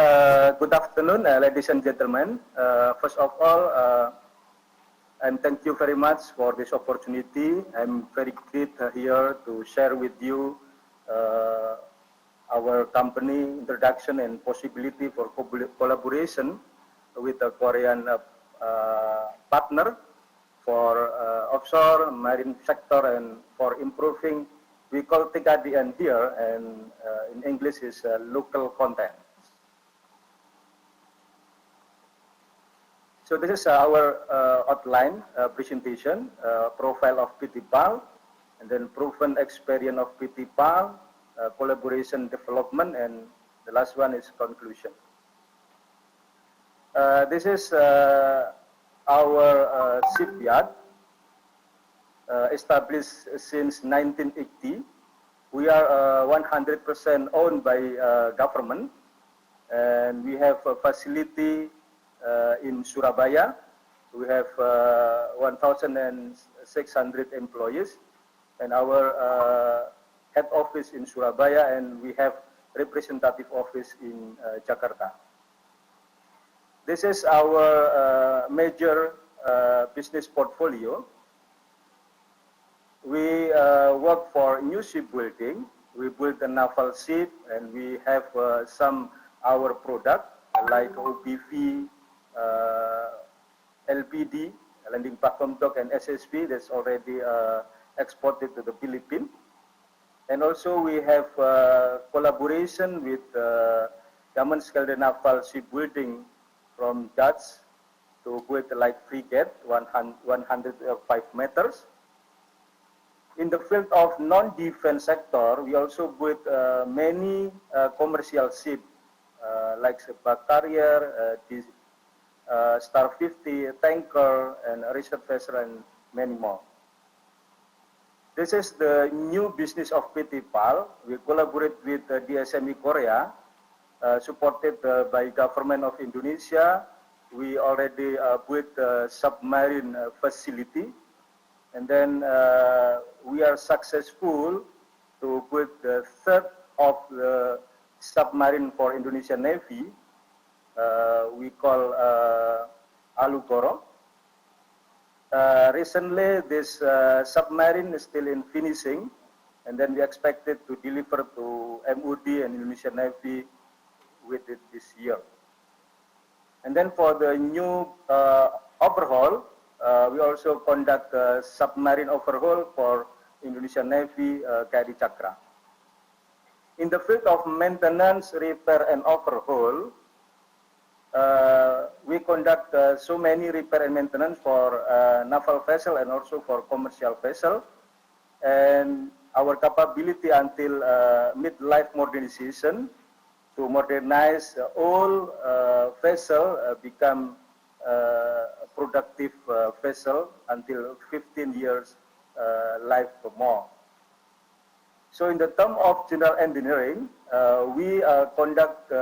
good afternoon, ladies and gentlemen. First of all, and thank you very much for this opportunity. I'm very glad here to share with you our company introduction and possibility for collaboration with a Korean partner for offshore marine sector and for improving. We call TKDN here, and in English is local content. So this is our outline presentation, profile of PT PAL, and then proven experience of PT PAL, collaboration development, and the last one is conclusion. This is our shipyard, established since 1980. We are 100% owned by government, and we have a facility in Surabaya. We have 1,600 employees, and our head office in Surabaya, and we have representative office in Jakarta. This is our major business portfolio. We work for new shipbuilding. We build a naval ship, and we have some our product like OPV, LPD, landing platform dock, and SSP that's already exported to the Philippines. And also we have collaboration with Dammenskelder Naval Shipbuilding from Dutch to build like frigate 105 meters. In the field of non-defense sector, we also build many commercial ships like Sepak Carrier, Star 50, tanker, and research vessel, and many more. This is the new business of PT PAL. We collaborate with DSME Korea, supported by government of Indonesia. We already built a submarine facility, and then we are successful to build the third of the submarine for Indonesian Navy. We call Alugoro. Recently, this submarine is still in finishing, and then we expect it to deliver to MOD and Indonesian Navy with it this year. And then for the new overhaul, we also conduct a submarine overhaul for Indonesian Navy, KRI Chakra. In the field of maintenance, repair, and overhaul, we conduct so many repair and maintenance for naval vessel and also for commercial vessel. And our capability until mid-life modernization to modernize all vessel become productive vessel until 15 years life or more. So in the term of general engineering, we conduct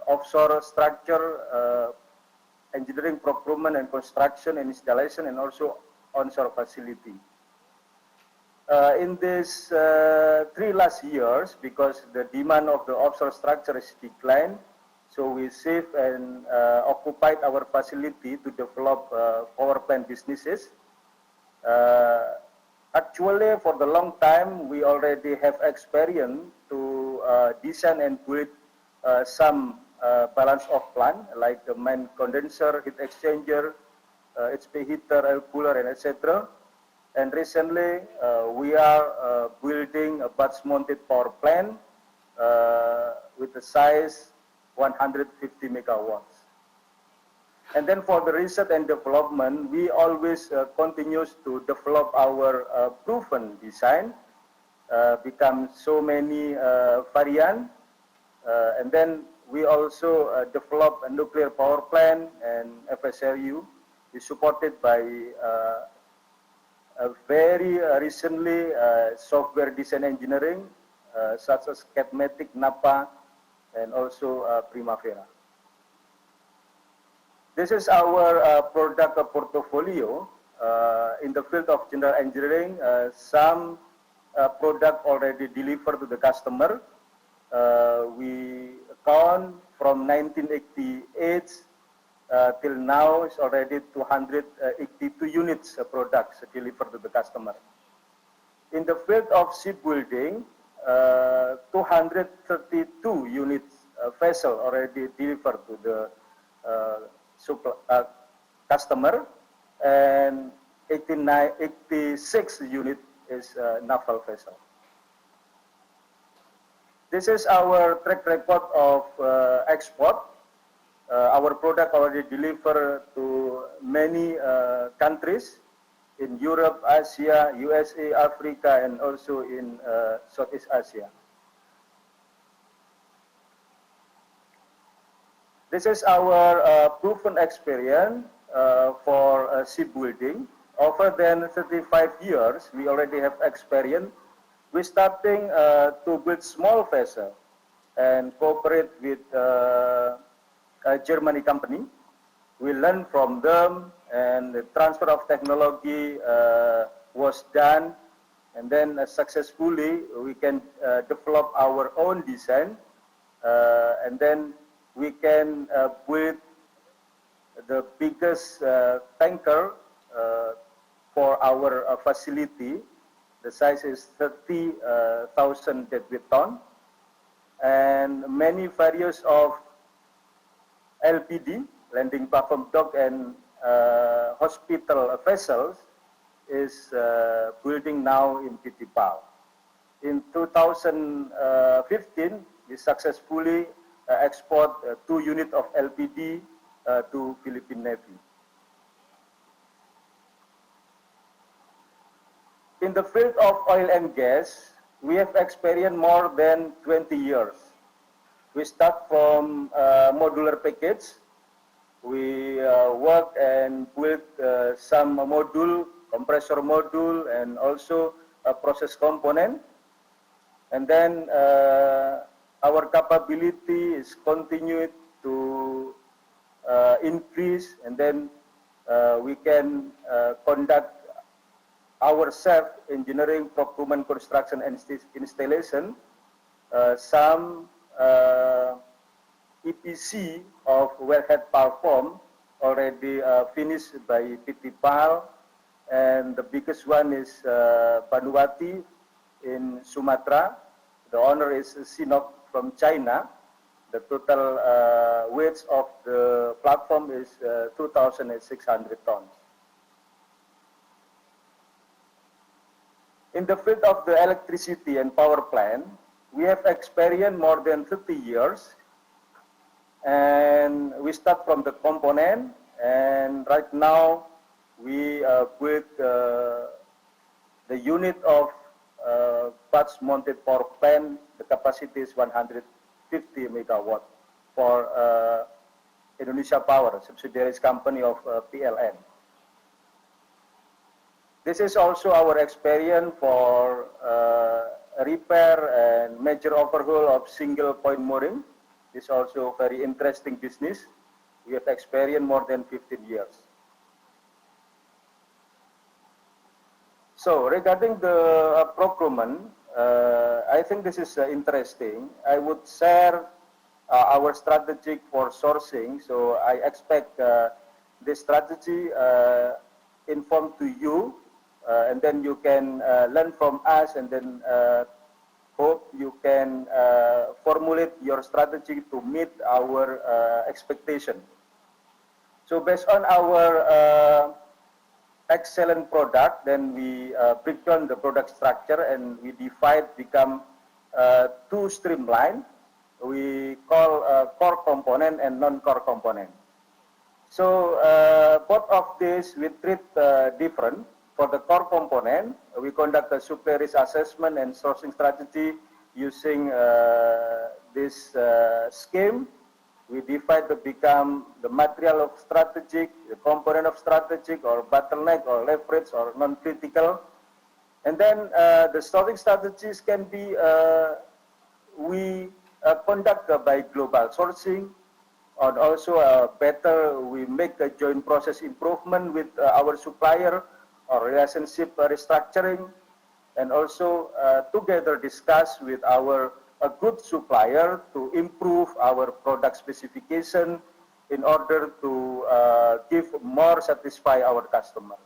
offshore structure engineering, procurement and construction and installation, and also onshore facility. In these 3 last years, because the demand of the offshore structure is declined, so we saved and occupied our facility to develop power plant businesses. Actually, for the long time, we already have experience to design and build some balance of plant, like the main condenser, heat exchanger, HP heater, air cooler, and etc. And recently, we are building a batch-mounted power plant with the size 150 megawatts. And then for the research and development, we always continues to develop our proven design, become so many variant, and then we also develop a nuclear power plant and FSRU is supported by very recently software design engineering such as Catmatic, NAPA, and also Primavera. This is our product portfolio in the field of general engineering. Some product already delivered to the customer. We count from 1988 till now is already 282 units of products delivered to the customer. In the field of shipbuilding, 232 units vessel already delivered to the customer, and 86 unit is naval vessel. This is our track record of export. Our product already delivered to many countries in Europe, Asia, USA, Africa, and also in Southeast Asia. This is our proven experience for shipbuilding. Over than 35 years, we already have experience. We're starting to build small vessel and cooperate with a Germany company. We learn from them, and the transfer of technology was done, and then successfully we can develop our own design, and then we can build the biggest tanker for our facility. The size is 30,000 deadweight ton, and many various of LPD, landing platform dock, and hospital vessels is building now in PT PAL. In 2015, we successfully export 2 units of LPD to Philippine Navy. In the field of oil and gas, we have experienced more than 20 years. We start from modular package. We work and build some module, compressor module, and also a process component. And then our capability is continued to increase, and then we can conduct our self-engineering, procurement, construction, and installation. Some EPC of wellhead platform already finished by PT PAL, and the biggest one is Vanuatu in Sumatra. The owner is Sinop from China. The total weight of the platform is 2,600 tons. In the field of the electricity and power plant, we have experienced more than 30 years, and we start from the component, and right now we build the unit of batch-mounted power plant. The capacity is 150 megawatt for Indonesia Power, subsidiaries company of PLN. This is also our experience for repair and major overhaul of single point mooring. This is also very interesting business. We have experience more than 15 years. So regarding the procurement, I think this is interesting. I would share our strategy for sourcing. So I expect this strategy informed to you, and then you can learn from us, and then hope you can formulate your strategy to meet our expectation. So based on our excellent product, then we break down the product structure and we become two streamline. We call core component and non-core component. So both of these we treat different. For the core component, we conduct a supply risk assessment and sourcing strategy using this scheme. We divide to become the material of strategic, the component of strategic, or bottleneck, or leverage, or non-critical. And then the sourcing strategies can be, we conduct by global sourcing, and also better we make a joint process improvement with our supplier, or relationship restructuring, and also together discuss with our a good supplier to improve our product specification in order to give more satisfy our customer.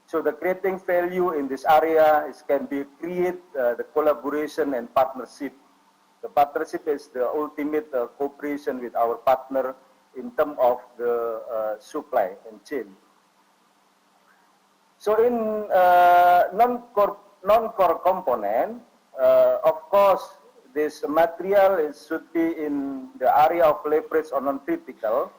So the creating value in this area can be create the collaboration and partnership. The partnership is the ultimate cooperation with our partner in terms of the supply and chain. So in non-core component, of course, this material should be in the area of leverage or non-critical.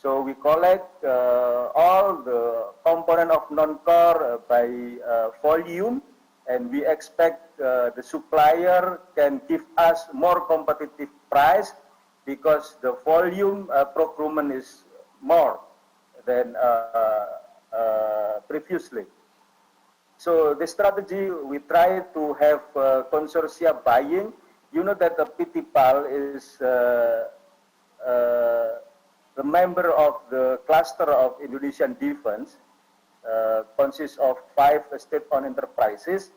So we collect all the component of non-core by volume, and we expect the supplier can give us more competitive price because the volume procurement is more than previously. So the strategy, we try to have consortia buying. You know that the PTPAL is the member of the cluster of Indonesian defense, consists of 5 state-owned enterprises.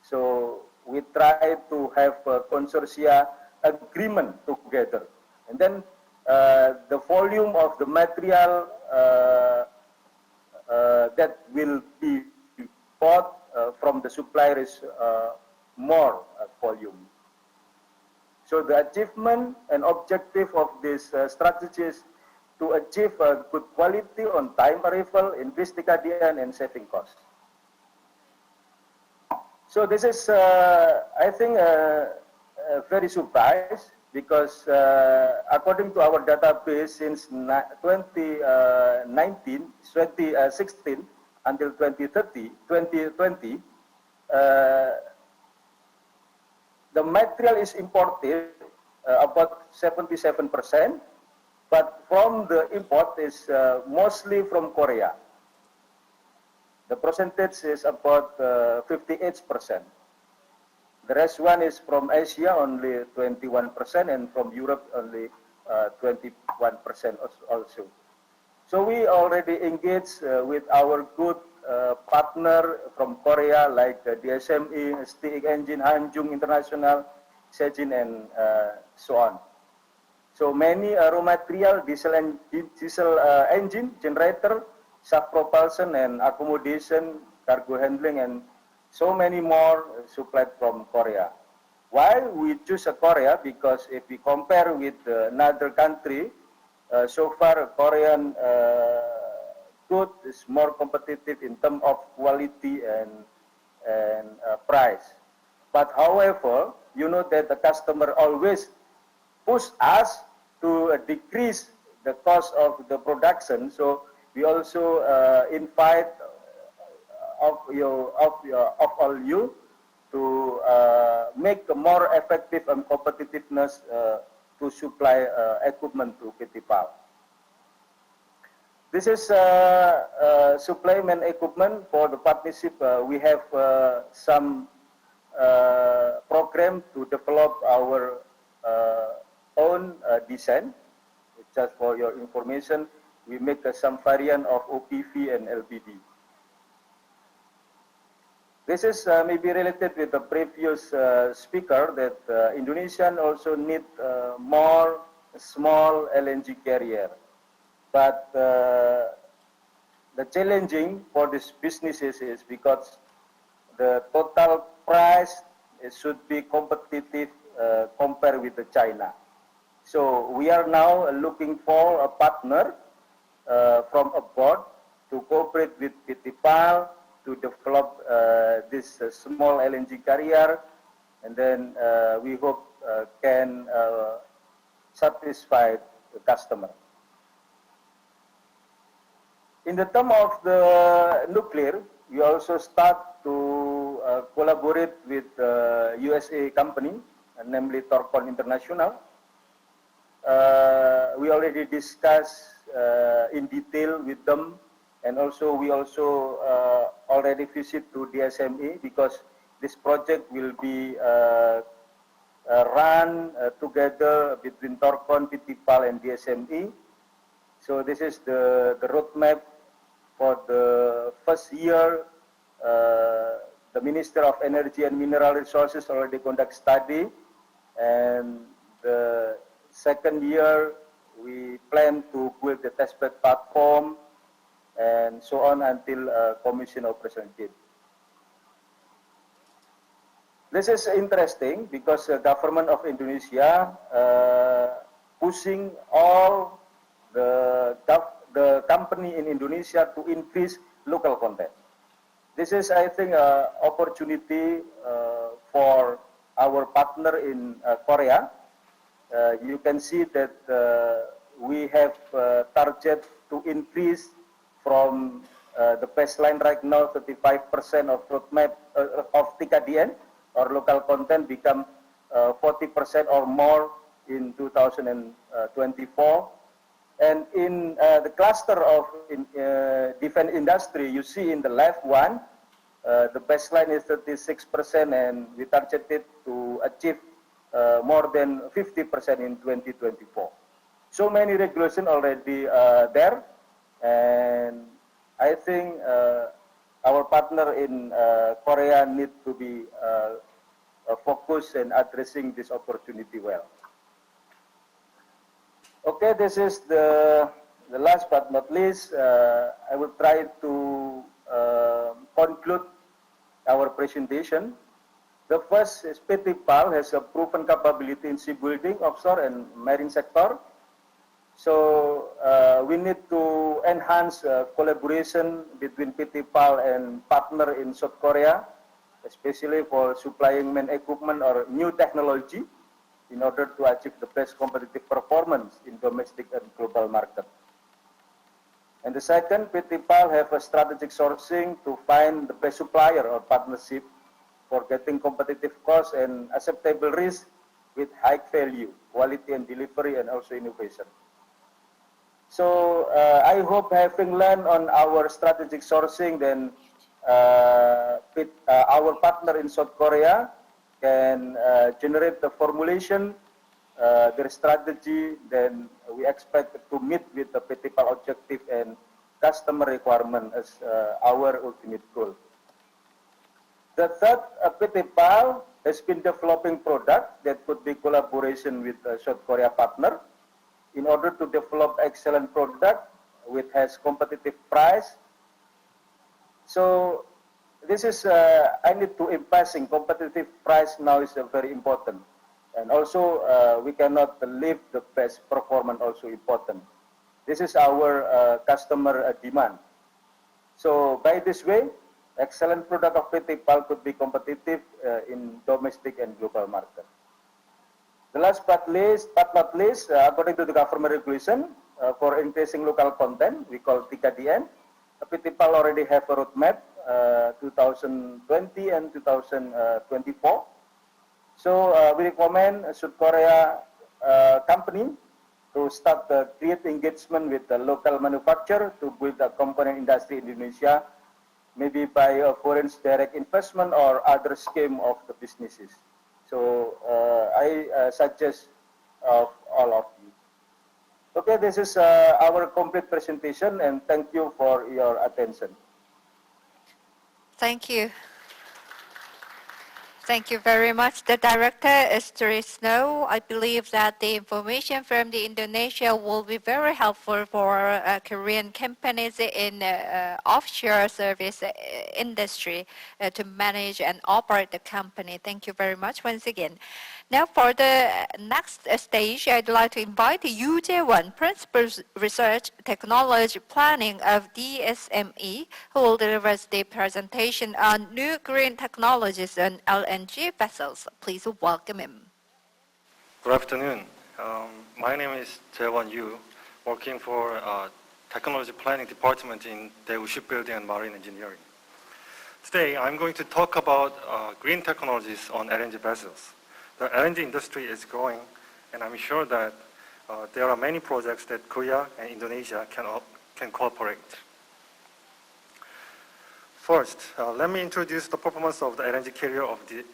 So we try to have a consortia agreement together. And then the volume of the material that will be bought from the supplier is more volume. So the achievement and objective of this strategy is to achieve a good quality on time arrival, increase ticadian, and saving costs. So this is, I think, very surprised because according to our database since 2016 until 2020, the material is imported about 77%, but from the import is mostly from Korea. The percentage is about 58%. The rest one is from Asia, only 21%, and from Europe, only 21% also. So we already engaged with our good partner from Korea, like DSME, STIC Engine, Hanjung International, Sejin, and so on. So many raw material, diesel engine, generator, shaft propulsion, and accommodation, cargo handling, and so many more supplied from Korea. Why we choose Korea? Because if we compare with another country, so far Korean good is more competitive in terms of quality and price. But however, you know that the customer always push us to decrease the cost of the production. So we also invite of all you to make a more effective and competitiveness to supply equipment to PTPAL. This is supply main equipment for the partnership. We have some program to develop our own design. Just for your information, we make some variant of OPV and LPD. This is maybe related with the previous speaker that Indonesia also need more small LNG carrier. But the challenging for these businesses is because the total price should be competitive compared with the China. So we are now looking for a partner from abroad to cooperate with PTPAL to develop this small LNG carrier, and then we hope can satisfy the customer. In the term of the nuclear, we also start to collaborate with USA company, namely Torcon International. We already discussed in detail with them, and also we also already visit to DSME because this project will be run together between Torcon, PTPAL, and DSME. So this is the roadmap for the first year. The Minister of Energy and Mineral Resources already conduct study, and the second year we plan to build the testbed platform and so on until commission operation kit. This is interesting because the government of Indonesia pushing all the company in Indonesia to increase local content. This is, I think, an opportunity for our partner in Korea. You can see that we have target to increase from the baseline right now, 35% of roadmap of TKDN or local content become 40% or more in 2024. And in the cluster of defense industry, you see in the left one, the baseline is 36%, and we targeted to achieve more than 50% in 2024. So many regulations already there, and I think our partner in Korea need to be focused in addressing this opportunity well. Okay, this is the last but not least. I will try to conclude our presentation. The first is PTPAL has a proven capability in shipbuilding, offshore, and marine sector. So we need to enhance collaboration between PTPAL and partner in South Korea, especially for supplying main equipment or new technology, in order to achieve the best competitive performance in domestic and global market. And the second, PTPAL have a strategic sourcing to find the best supplier or partnership for getting competitive cost and acceptable risk with high value, quality and delivery, and also innovation. So I hope having learned on our strategic sourcing, then our partner in South Korea can generate the formulation, their strategy, then we expect to meet with the PTPAL objective and customer requirement as our ultimate goal. The third, PTPAL has been developing product that could be collaboration with South Korea partner in order to develop excellent product which has competitive price. So this is, I need to emphasize competitive price now is very important. And also, we cannot leave the best performance also important. This is our customer demand. So by this way, excellent product of PTPAL could be competitive in domestic and global market. The last but not least, according to the government regulation for increasing local content, we call TKDN, PTPAL already have a roadmap 2020 and 2024. So we recommend South Korea company to start create engagement with the local manufacturer to build a component industry in Indonesia maybe by a foreign direct investment or other scheme of the businesses. So I suggest of all of you. Okay, this is our complete presentation, and thank you for your attention. Thank you. Thank you very much. The director is Trisno. I believe that the information from the Indonesia will be very helpful for Korean companies in offshore service industry to manage and operate the company. Thank you very much once again. Now for the next stage, I'd like to invite Yoo Jae-won, Principal Research Technology Planning of DSME, who will deliver the presentation on new green technologies and LNG vessels. Please welcome him. Good afternoon. My name is Jae-won Yoo, working for Technology Planning Department in Daegu Shipbuilding and Marine Engineering. Today, I'm going to talk about green technologies on LNG vessels. The LNG industry is growing, and I'm sure that there are many projects that Korea and Indonesia can cooperate. First, let me introduce the performance of the LNG carrier of the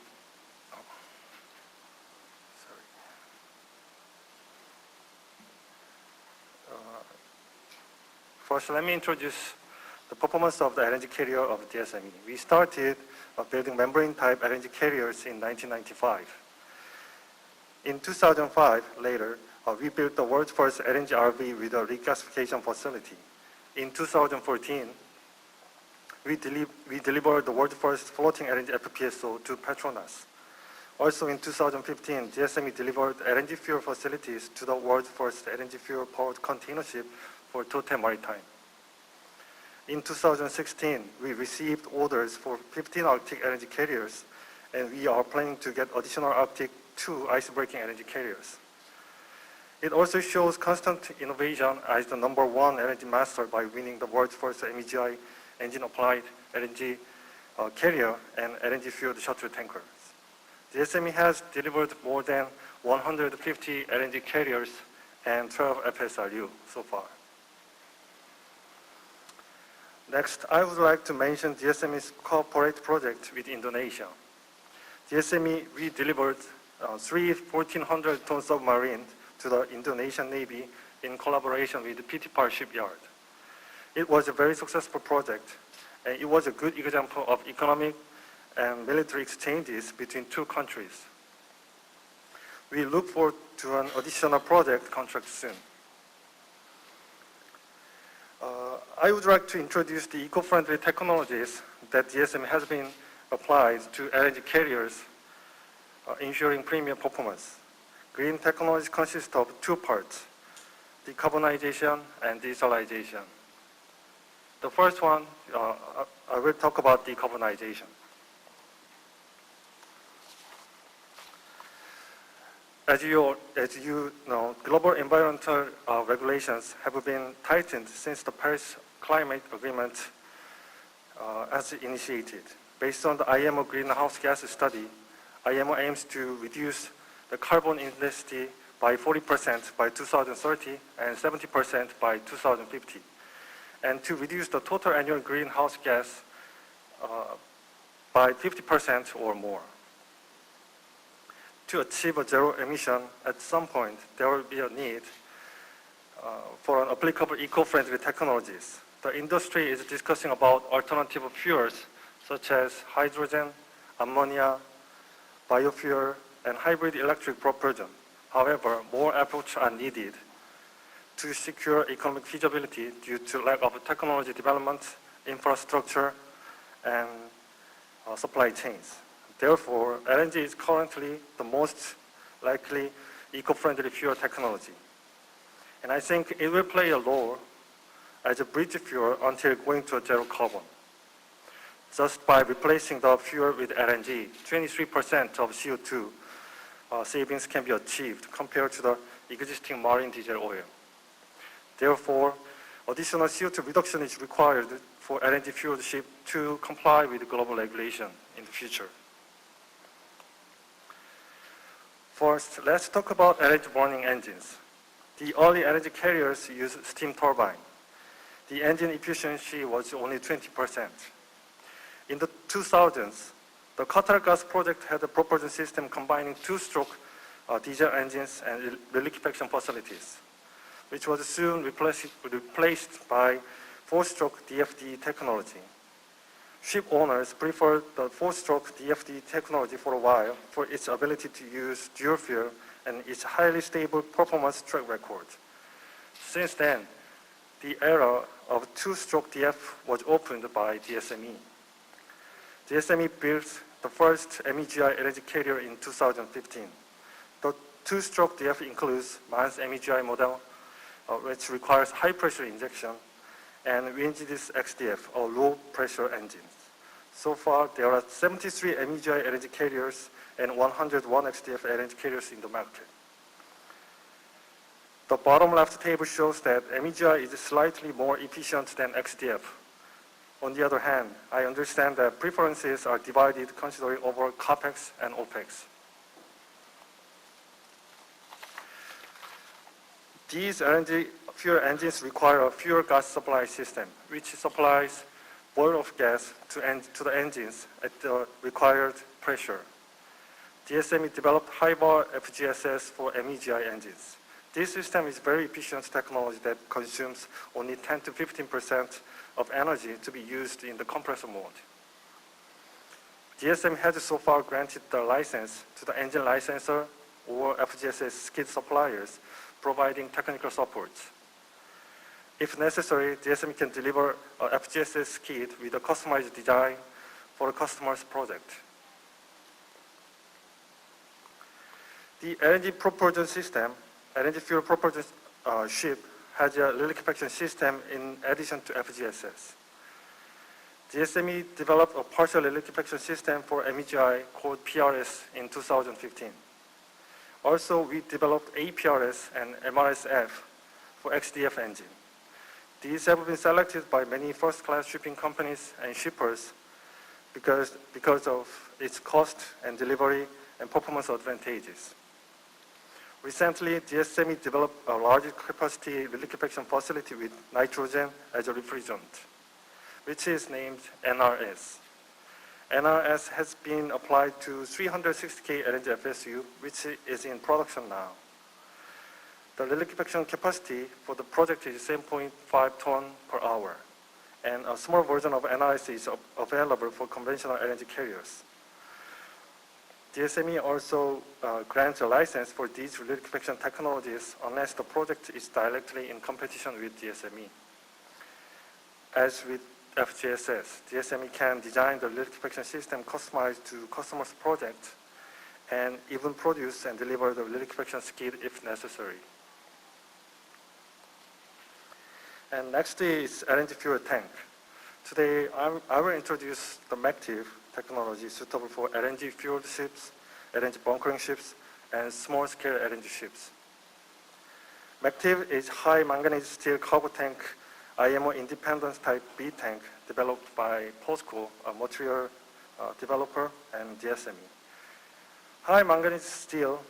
First, let me introduce the performance of the LNG carrier of DSME. We started building membrane-type LNG carriers in 1995. In 2005, later, we built the world's first LNG RV with a regasification facility. In 2014, we delivered the world's first floating LNG FPSO to Petronas. Also in 2015, DSME delivered LNG fuel facilities to the world's first LNG fuel-powered container ship for Total Maritime. In 2016, we received orders for 15 Arctic LNG carriers, and we are planning to get additional Arctic 2 ice-breaking LNG carriers. It also shows constant innovation as the #1 LNG master by winning the world's first MEGI engine-applied LNG carrier and LNG-fueled shuttle tankers. DSME has delivered more than 150 LNG carriers and 12 FSRU so far. Next, I would like to mention DSME's corporate project with Indonesia. DSME, we delivered 3 1,400-ton submarines to the Indonesian Navy in collaboration with the PT PAR shipyard. It was a very successful project, and it was a good example of economic and military exchanges between two countries. We look forward to an additional project contract soon. I would like to introduce the eco-friendly technologies that DSME has been applied to LNG carriers, ensuring premium performance. Green technologies consist of two parts, decarbonization and digitalization. The first one, I will talk about decarbonization. As you know, global environmental regulations have been tightened since the Paris Climate Agreement has initiated. Based on the IMO greenhouse gas study, IMO aims to reduce the carbon intensity by 40% by 2030 and 70% by 2050, and to reduce the total annual greenhouse gas by 50% or more. To achieve a zero emission, at some point, there will be a need for an applicable eco-friendly technologies. The industry is discussing about alternative fuels such as hydrogen, ammonia, biofuel, and hybrid electric propulsion. However, more efforts are needed to secure economic feasibility due to lack of technology development, infrastructure, and supply chains. Therefore, LNG is currently the most likely eco-friendly fuel technology. And I think it will play a role as a bridge fuel until going to zero carbon. Just by replacing the fuel with LNG, 23% of CO2 savings can be achieved compared to the existing marine diesel oil. Therefore, additional CO2 reduction is required for LNG fueled ship to comply with global regulation in the future. First, let's talk about LNG burning engines. The early LNG carriers used steam turbine. The engine efficiency was only 20%. In the 2000s, the Qatar Gas project had a propulsion system combining two-stroke diesel engines and reliquefaction facilities, which was soon replaced by four-stroke DFD technology. Ship owners preferred the four-stroke DFD technology for a while for its ability to use dual fuel and its highly stable performance track record. Since then, the era of two-stroke DF was opened by DSME. DSME built the first MEGI LNG carrier in 2015. The two-stroke DF includes MAN's MEGI model, which requires high-pressure injection, and WinGD's XDF, or low-pressure engines. So far, there are 73 MEGI LNG carriers and 101 XDF LNG carriers in the market. The bottom left table shows that MEGI is slightly more efficient than XDF. On the other hand, I understand that preferences are divided considering over CAPEX and OPEX. These LNG fuel engines require a fuel gas supply system, which supplies boil-off gas to the engines at the required pressure. DSME developed high-bar FGSS for MEGI engines. This system is very efficient technology that consumes only 10 to 15% of energy to be used in the compressor mode. DSME has so far granted the license to the engine licensor or FGSS skid suppliers, providing technical support. If necessary, DSME can deliver a FGSS skid with a customized design for a customer's project. The LNG propulsion system, LNG fuel propulsion ship, has a reliquefaction system in addition to FGSS. DSME developed a partial reliquefaction system for MEGI called PRS in 2015. Also, we developed APRS and MRSF for XDF engine. These have been selected by many first-class shipping companies and shippers because of its cost and delivery and performance advantages. Recently, DSME developed a large capacity reliquefaction facility with nitrogen as a refrigerant, which is named NRS. NRS has been applied to 360K LNG FSU, which is in production now. The reliquefaction capacity for the project is 7.5 ton per hour, and a small version of NRS is available for conventional LNG carriers. DSME also grants a license for these reliquefaction technologies unless the project is directly in competition with DSME. As with FGSS, DSME can design the reliquefaction system customized to customer's project and even produce and deliver the reliquefaction skid if necessary. And next is LNG fuel tank. Today, I will introduce the MACTIV technology suitable for LNG fueled ships, LNG bunkering ships, and small-scale LNG ships. MACTIV is high manganese steel cargo tank IMO Independence Type B tank developed by POSCO, a material developer, and DSME. High manganese steel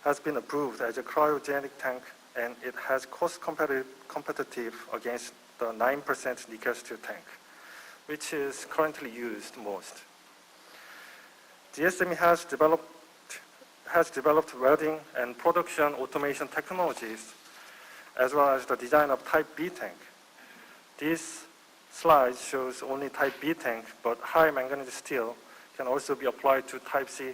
has been approved as a cryogenic tank, and it has cost competitive against the 9% nickel steel tank, which is currently used most. DSME has developed welding and production automation technologies, as well as the design of Type B tank. This slide shows only Type B tank, but high manganese steel can also be applied to Type C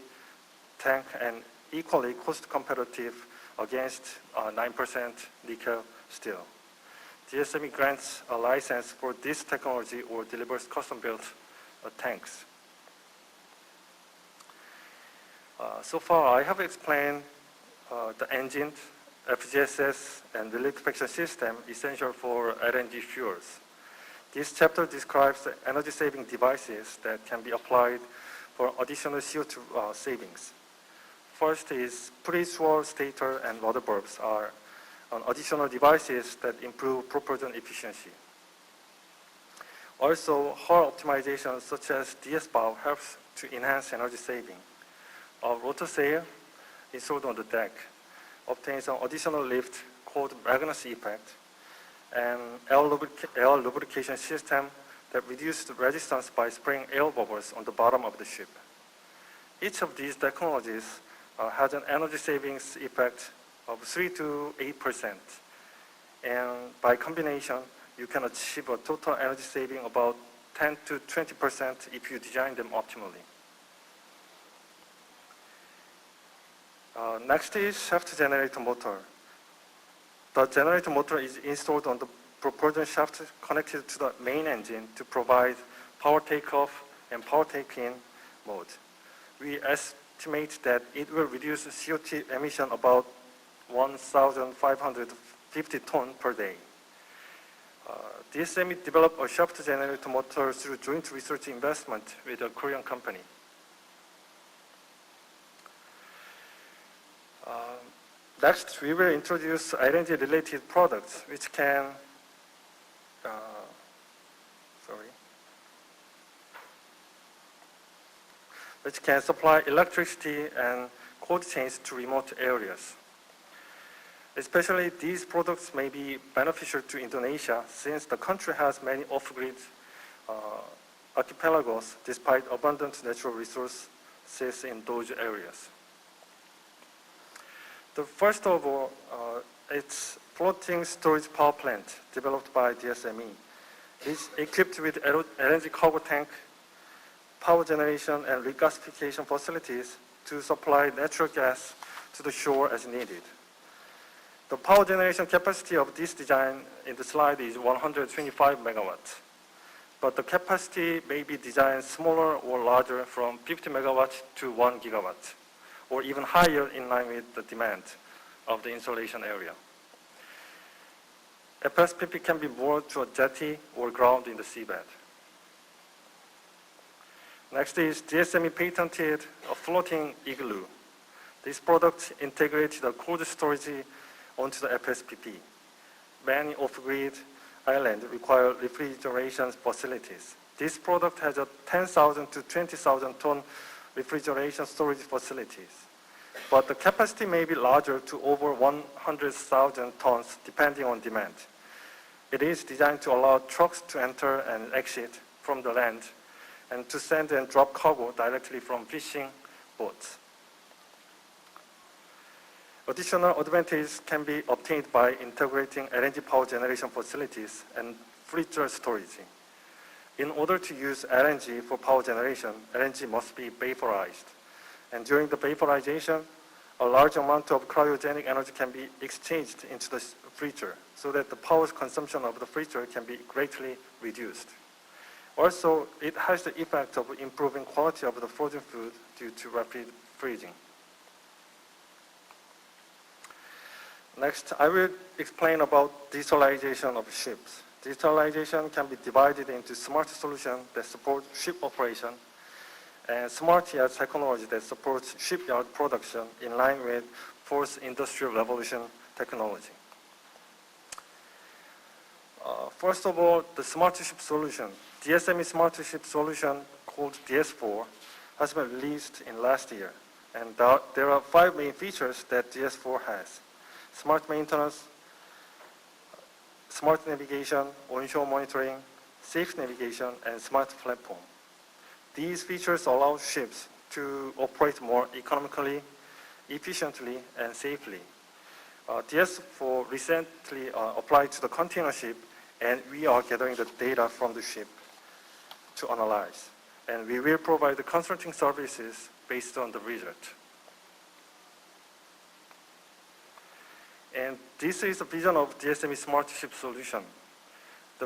tank and equally cost competitive against 9% nickel steel. DSME grants a license for this technology or delivers custom-built tanks. So far, I have explained the engine, FGSS, and the reliquefaction system essential for LNG fuels. This chapter describes the energy-saving devices that can be applied for additional CO2 savings. First is pre-swirl stator and rudder bulbs are additional devices that improve propulsion efficiency. Also, hull optimization such as DS-bow helps to enhance energy saving. A rotor sail installed on the deck obtains an additional lift called Magnus effect, and air lubrication system that reduce the resistance by spraying air bubbles on the bottom of the ship. Each of these technologies has an energy savings effect of 3 to 8%. And by combination, you can achieve a total energy saving about 10 to 20% if you design them optimally. Next is shaft generator motor. The generator motor is installed on the propulsion shaft connected to the main engine to provide power takeoff and power take-in mode. We estimate that it will reduce CO2 emission about 1,550 tons per day. DSME developed a shaft generator motor through joint research investment with a Korean company. Next, we will introduce LNG-related products which can supply electricity and cold chains to remote areas. Especially these products may be beneficial to Indonesia since the country has many off-grid archipelagos despite abundant natural resources in those areas. The first of all, it's floating storage power plant developed by DSME. It's equipped with LNG cargo tank, power generation and regasification facilities to supply natural gas to the shore as needed. The power generation capacity of this design in the slide is 125 megawatts, but the capacity may be designed smaller or larger from 50 megawatts to 1 gigawatt, or even higher in line with the demand of the installation area. FSPP can be moored to a jetty or ground in the seabed. Next is DSME patented a floating igloo. This product integrates the cold storage onto the FSPP. Many off-grid islands require refrigeration facilities. This product has a 10,000 to 20,000 ton refrigeration storage facilities, but the capacity may be larger to over 100,000 tons depending on demand. It is designed to allow trucks to enter and exit from the land and to send and drop cargo directly from fishing boats. Additional advantages can be obtained by integrating LNG power generation facilities and freezer storage. In order to use LNG for power generation, LNG must be vaporized. And during the vaporization, a large amount of cryogenic energy can be exchanged into the freezer so that the power consumption of the freezer can be greatly reduced. Also, it has the effect of improving quality of the frozen food due to rapid freezing. Next, I will explain about digitalization of ships. Digitalization can be divided into smart solutions that support ship operation and smart yard technology that supports shipyard production in line with fourth industrial revolution technology. First of all, the smart ship solution. DSME smart ship solution called DS4 has been released in last year. And there are 5 main features that DS4 has. Smart maintenance, smart navigation, onshore monitoring, safe navigation, and smart platform. These features allow ships to operate more economically, efficiently, and safely. DS4 recently applied to the container ship, and we are gathering the data from the ship to analyze. And we will provide the consulting services based on the result. And this is the vision of DSME Smart Ship solution.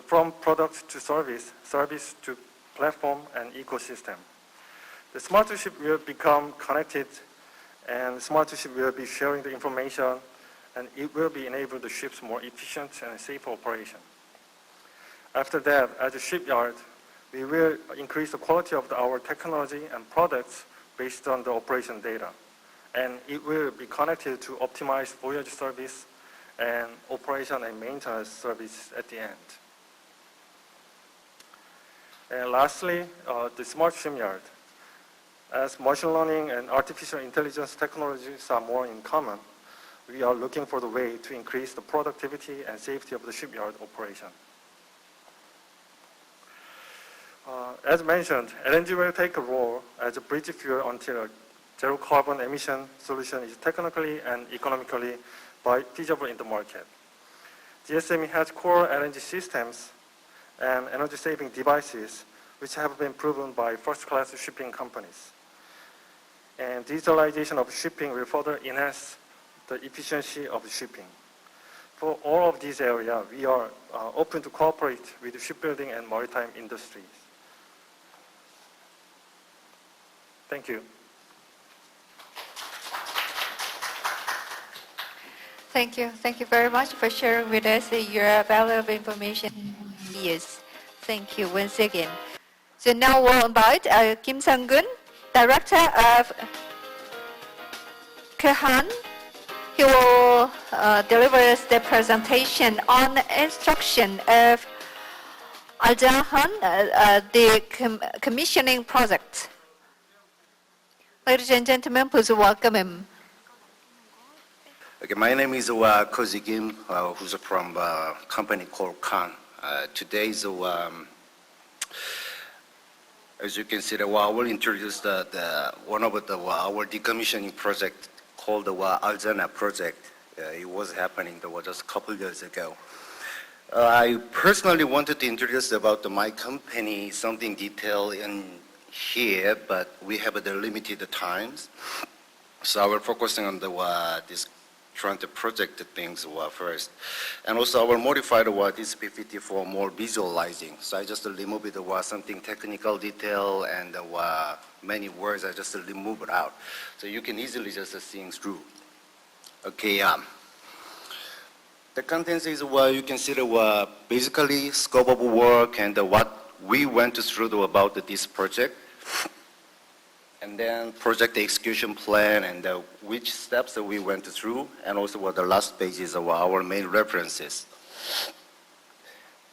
From product to service, service to platform and ecosystem. The smart ship will become connected, and the smart ship will be sharing the information, and it will be enable the ships more efficient and safe operation. After that, as a shipyard, we will increase the quality of our technology and products based on the operation data. And it will be connected to optimize voyage service and operation and maintenance service at the end. And lastly, the smart shipyard. As machine learning and artificial intelligence technologies are more in common, we are looking for the way to increase the productivity and safety of the shipyard operation. As mentioned, LNG will take a role as a bridge fuel until a zero carbon emission solution is technically and economically feasible in the market. DSME has core LNG systems and energy-saving devices which have been proven by first-class shipping companies. And digitalization of shipping will further enhance the efficiency of shipping. For all of these areas, we are open to cooperate with the shipbuilding and maritime industries. Thank you. Thank you. Thank you very much for sharing with us your valuable information. Yes. Thank you once again. So now we'll invite Kim Sang-gun, Director of KIORCC. He will deliver us the presentation on the instruction of Aljahan, the commissioning project. Ladies and gentlemen, please welcome him. Okay, my name is Kozi Kim, who's from a company called KIORCC. Today's, as you can see, I will introduce one of our decommissioning project called the Aljana project. It was happening just a couple years ago. I personally wanted to introduce about my company, something detailed in here, but we have the limited times. So I will focusing on this current project things first. And also I will modify this PPT for more visualizing. So I just remove it something technical detail and many words I just remove it out. So you can easily just see through. Okay, the contents is you can see basically scope of work and what we went through about this project. And then project execution plan and which steps that we went through, and also the last page is our main references.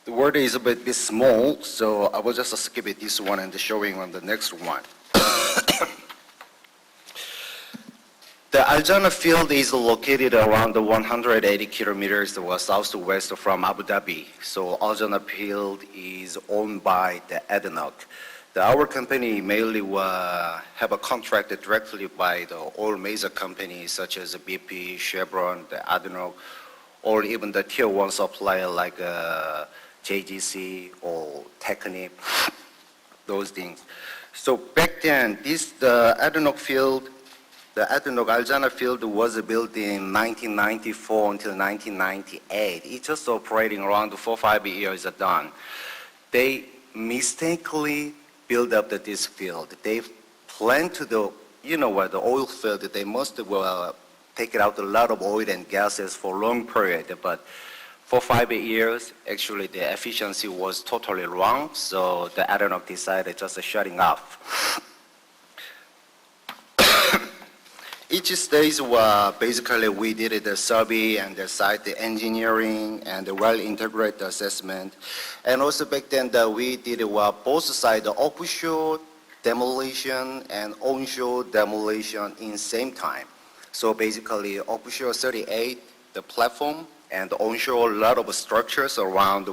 The word is a bit small, so I will just skip it this one and showing on the next one. The Aljana field is located around 180 kilometers southwest from Abu Dhabi. So Aljana field is owned by the ADNOC. Our company mainly have a contract directly by all major companies such as BP, Chevron, the ADNOC, or even the tier one supplier like JGC or Technip, those things. So back then, the ADNOC field, the ADNOC Aljana field was built in 1994 until 1998. It's just operating around 4 or 5 years done. They mistakenly build up this field. They plan to the oil field, they must take out a lot of oil and gases for a long period, but for 5 years, actually the efficiency was totally wrong, so the ADNOC decided just shutting off. Each stage basically we did the survey and the site engineering and the well-integrated assessment. And also back then we did both sides, the offshore demolition and onshore demolition in same time. So basically offshore 38, the platform, and onshore a lot of structures around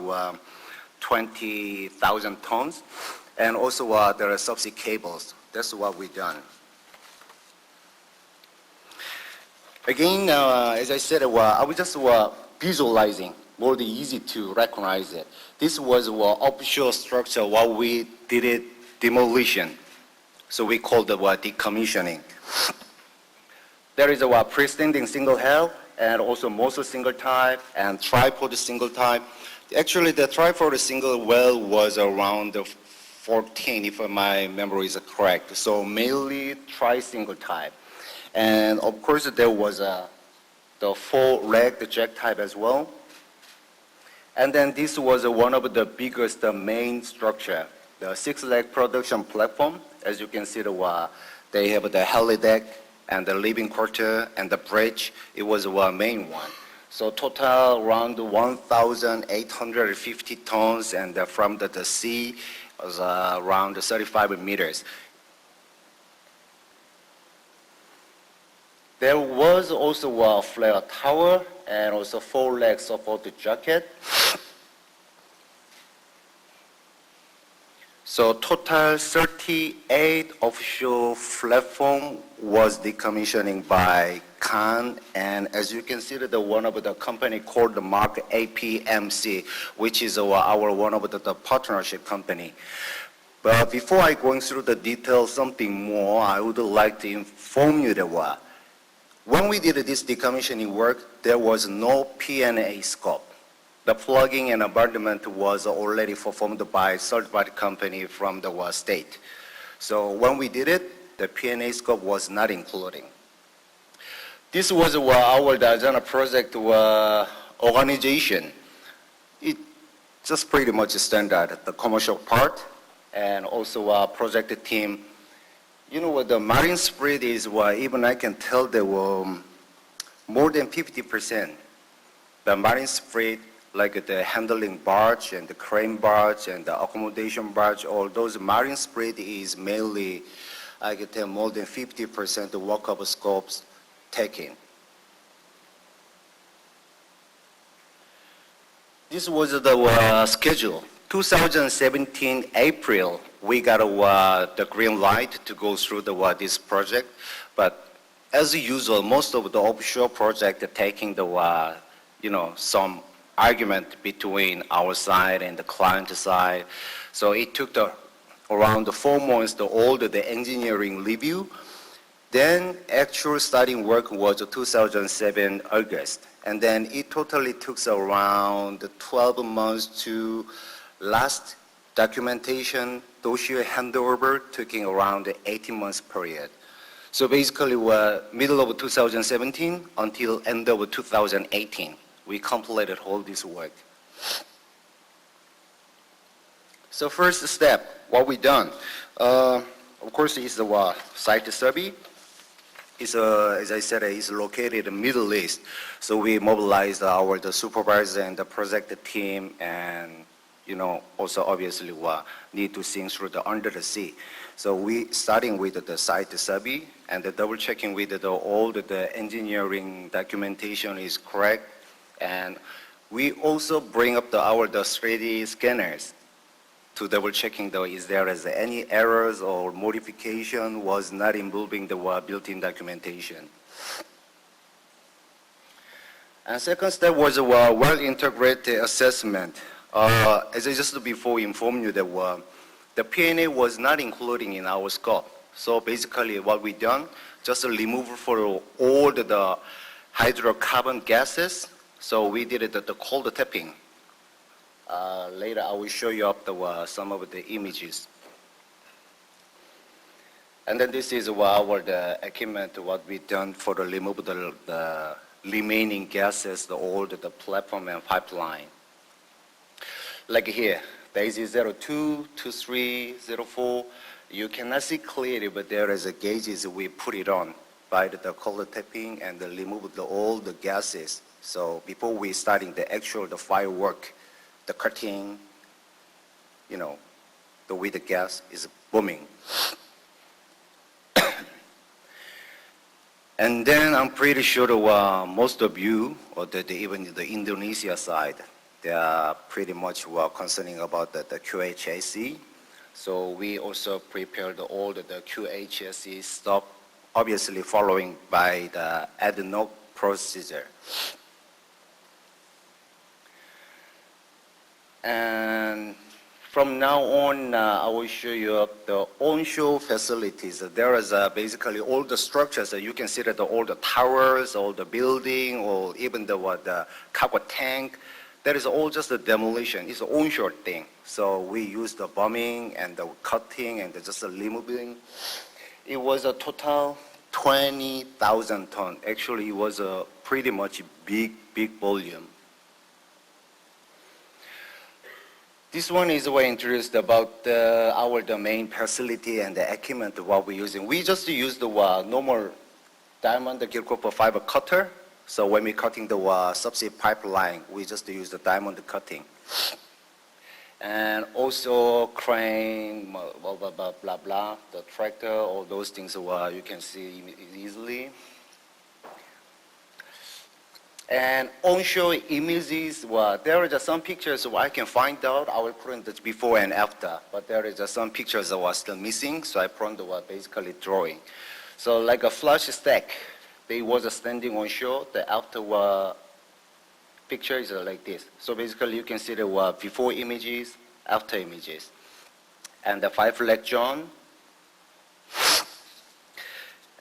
20,000 tons. And also there are subsea cables. That's what we done. Again, as I said, I was just visualizing, more easy to recognize it. This was offshore structure, what we did it demolition. So we called it decommissioning. There is a freestanding single hull and also mosel single type and tripod single type. Actually, the tripod single well was around 14, if my memory is correct. So mainly tri-single type. And of course, there was the 4-leg jack type as well. And then this was one of the biggest main structure, the 6-leg production platform. As you can see, they have the heli deck and the living quarter and the bridge. It was one main one. So total around 1,850 tons, and from the sea was around 35 meters. There was also a flare tower and also 4-leg support jacket. So total 38 offshore platform was decommissioning by Khan, and as you can see, the one of the company called the Mark APMC, which is our one of the partnership company. But before I going through the details, something more, I would like to inform you that when we did this decommissioning work, there was no P&A scope. The plugging and abandonment was already performed by third-party company from the state. So when we did it, the P&A scope was not including. This was our Dajana project organization. It just pretty much standard, the commercial part, and also our project team. You know what the marine spread is, even I can tell there were more than 50%. The marine spread, like the handling barge and the crane barge and the accommodation barge, all those marine spread is mainly, I can tell, more than 50% the work of scopes taken. This was the schedule. 2017 April, we got the green light to go through this project, but as usual, most of the offshore project are taking some argument between our side and the client side. So it took around 4 months to all the engineering review. Then actual starting work was 2007 August. And then it totally took around 12 months to last documentation, dossier handover, taking around 18 months period. So basically, middle of 2017 until end of 2018. We completed all this work. So first step, what we done, of course, is the site survey. It's, as I said, is located in the Middle East. So we mobilized the supervisor and the project team, and also obviously need to sink through under the sea. So we starting with the site survey and the double checking with all the engineering documentation is correct. And we also bring up our 3D scanners to double checking is there any errors or modification was not involving the built-in documentation. And second step was a well-integrated assessment. As I just before informed you that the P&A was not including in our scope. So basically what we done, just remove for all the hydrocarbon gases. So we did the cold tapping. Later I will show you up some of the images. And then this is the equipment, what we done for the remove the remaining gases, all the platform and pipeline. Like here, there is 02, 23, 04. You cannot see clearly, but there is a gauges we put it on by the cold tapping and remove all the gases. So before we starting the firework, the cutting, the way the gas is booming. And then I'm pretty sure most of you, or even the Indonesia side, they are pretty much concerning about the KIORCC. So we also prepared all the KIORCC stuff, obviously following by the ad hoc procedure. And from now on, I will show you the onshore facilities. There is basically all the structures. You can see that all the towers, all the building, or even the cargo tank. That is all just a demolition. It's an onshore thing. So we use the bombing and the cutting and just the removing. It was a total 20,000 tons. Actually, it was a pretty much big volume. This one is what introduced about the main facility and the equipment what we're using. We just use the normal diamond Kirchhoff fiber cutter. So when we're cutting the subsea pipeline, we just use the diamond cutting. And also crane, blah, blah, blah, blah, blah, the tractor, all those things you can see easily. And onshore images, well, there are just some pictures I can find out. I will put in the before and after, but there is just some pictures that were still missing, so I put in the basically drawing. So like a flush stack, they was standing onshore. The after picture is like this. So basically, you can see the before images, after images, and the 5 leg John.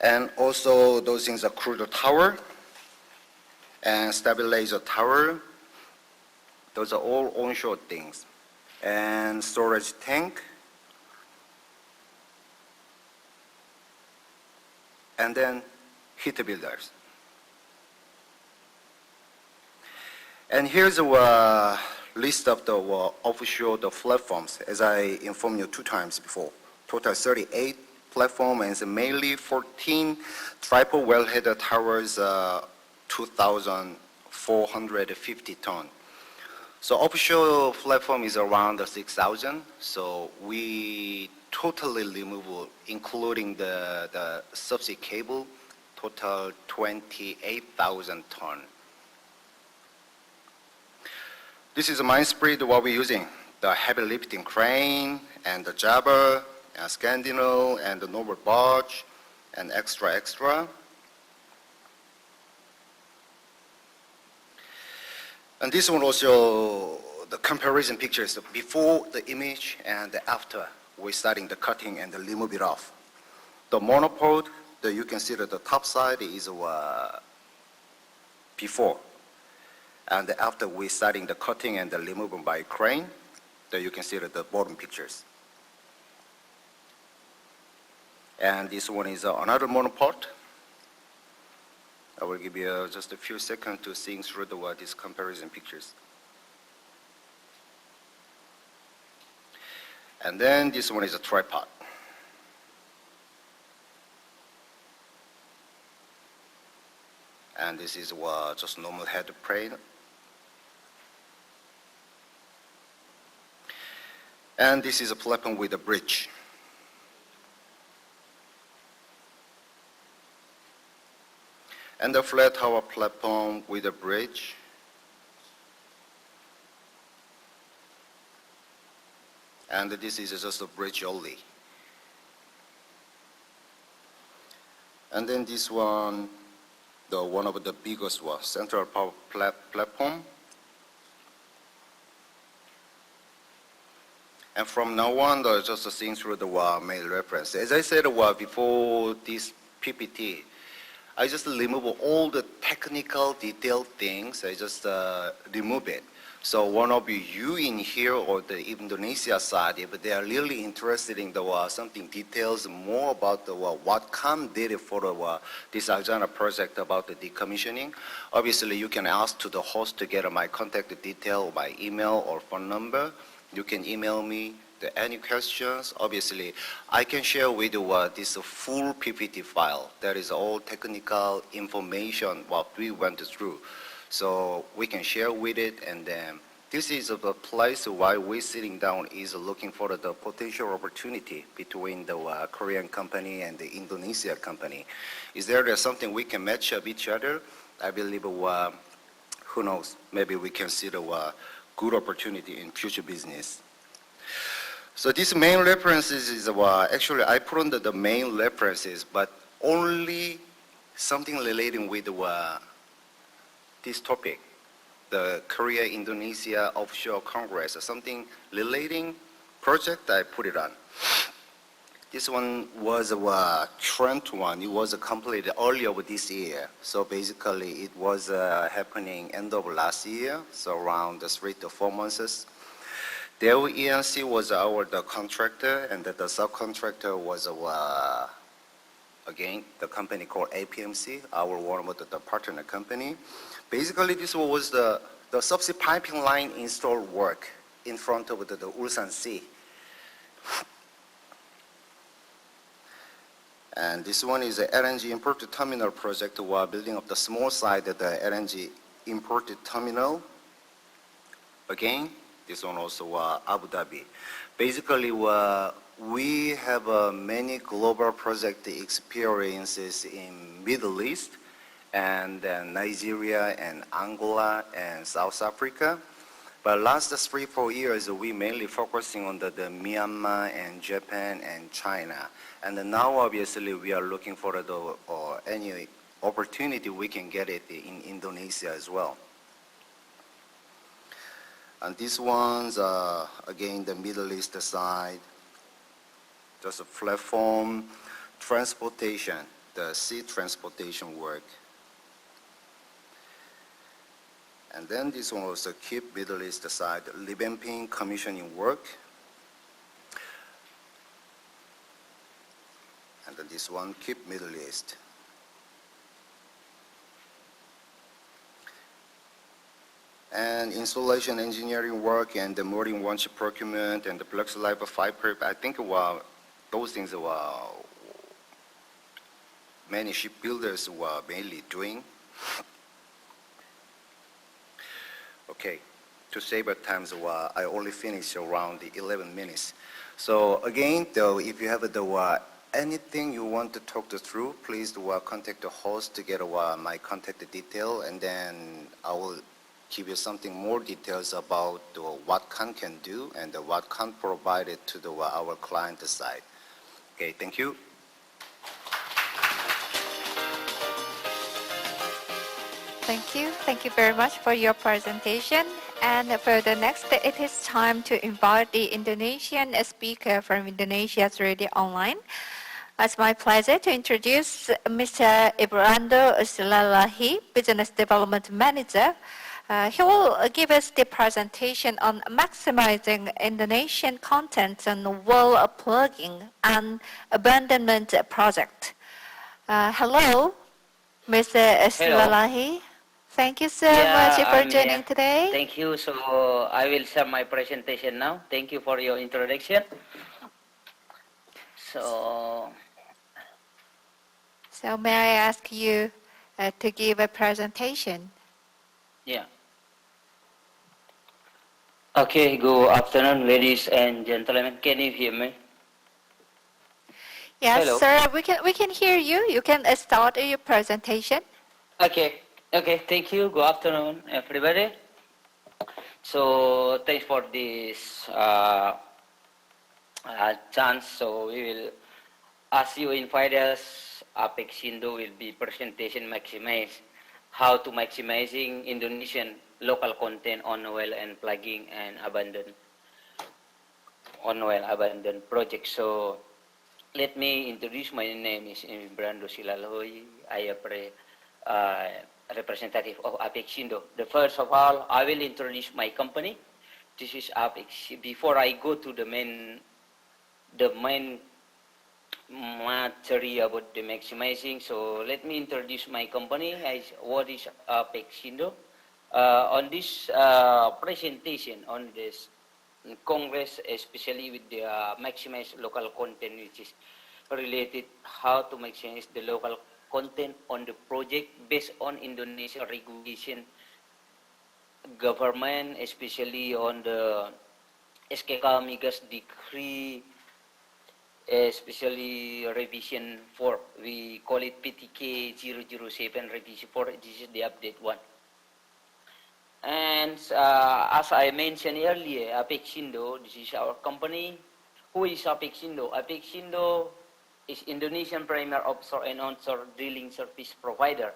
And also those things are crude tower and stabilizer tower. Those are all onshore things. And storage tank. And then heat builders. And here's a list of the offshore platforms, as I informed you 2 times before. Total 38 platform, and it's mainly 14 triple wellhead towers, 2,450 ton. So offshore platform is around 6,000. So we totally remove, including the subsea cable, total 28,000 ton. This is a mine spread what we're using. The heavy lifting crane and the jabber and Scandinal and the normal barge and extra. And this one also, the comparison pictures before the image and the after we're starting the cutting and the remove it off. The monopod, you can see that the top side is before. And after we're starting the cutting and the removal by crane, you can see the bottom pictures. And this one is another monopod. I will give you just a few seconds to see through these comparison pictures. And then this one is a tripod. And this is just normal head crane. And this is a platform with a bridge. And the flat tower platform with a bridge. And this is just a bridge only. And then this one, one of the biggest was central power platform. And from now on, just seeing through the main reference. As I said before this PPT, I just remove all the technical detailed things. I just remove it. So one of you in here or the Indonesia side, if they are really interested in something details more about what COM did for this Aljana project about the decommissioning, obviously you can ask to the host to get my contact detail by email or phone number. You can email me any questions. Obviously, I can share with you this full PPT file. That is all technical information what we went through. So we can share with it, and then this is the place why we're sitting down is looking for the potential opportunity between the Korean company and the Indonesia company. Is there something we can match up each other? I believe, who knows, maybe we can see the good opportunity in future business. So these main references is actually I put on the main references, but only something relating with this topic, the Korea-Indonesia Offshore Congress, or something relating project I put it on. This one was a Trent one. It was completed earlier this year. So basically it was happening end of last year, so around 3 to 4 months. Dell ENC was the contractor, and the subcontractor was again the company called APMC, our one of the partner company. Basically, this was the subsea piping line install work in front of the Ulsan Sea. And this one is the LNG import terminal project. We're building up the small side of the LNG imported terminal. Again, this one also Abu Dhabi. Basically, we have many global project experiences in Middle East and then Nigeria and Angola and South Africa. But last 3-4 years, we mainly focusing on the Myanmar and Japan and China. And then now, obviously, we are looking for any opportunity we can get it in Indonesia as well. And these ones are, again, the Middle East side, just a platform, transportation, the sea transportation work. And then this one was the KIP Middle East side, revamping commissioning work. And then this one, KIP Middle East. And installation engineering work and the mooring launch procurement and the Flux Life fiber, I think those things were many shipbuilders were mainly doing. Okay, to save time, I only finished around 11 minutes. So again, though, if you have anything you want to talk through, please contact the host to get my contact detail, and then I will give you something more details about what Khan can do and what Khan provided to our client side. Okay, thank you. Thank you. Thank you very much for your presentation. And for the next, it is time to invite the Indonesian speaker from Indonesia's Radio Online. It's my pleasure to introduce Mr. Ibrando Silalahi, Business Development Manager. He will give us the presentation on maximizing Indonesian content on whale plugging and abandonment project. Hello, Mr. Silalahi. Thank you so much for joining today. Thank you. So I will share my presentation now. Thank you for your introduction. So may I ask you to give a presentation? Yeah. Okay, good afternoon, ladies and gentlemen. Can you hear me? Yes, Hello. sir, we can hear you. You can start your presentation. Okay, thank you. Good afternoon, everybody. So thanks for this chance. So we will, as you invite us, Apexindo will be presentation maximize how to maximizing Indonesian local content on oil and plugging and abandoned project. So let me introduce. My name is Ibrando Silalahi. I am representative of Apexindo. The first of all, I will introduce my company. This is Apex. Before I go to the main material about the maximizing, so let me introduce my company. What is Apexindo? On this presentation on this Congress, especially with the maximize local content, which is related how to maximize the local content on the project based on Indonesia regulation, government, especially on the SKK Migas Decree, especially revision 4. We call it PTK 007 revision 4. This is the update one. And as I mentioned earlier, Apexindo, this is our company. Who is Apexindo? Apexindo is Indonesian premier offshore and onshore drilling service provider.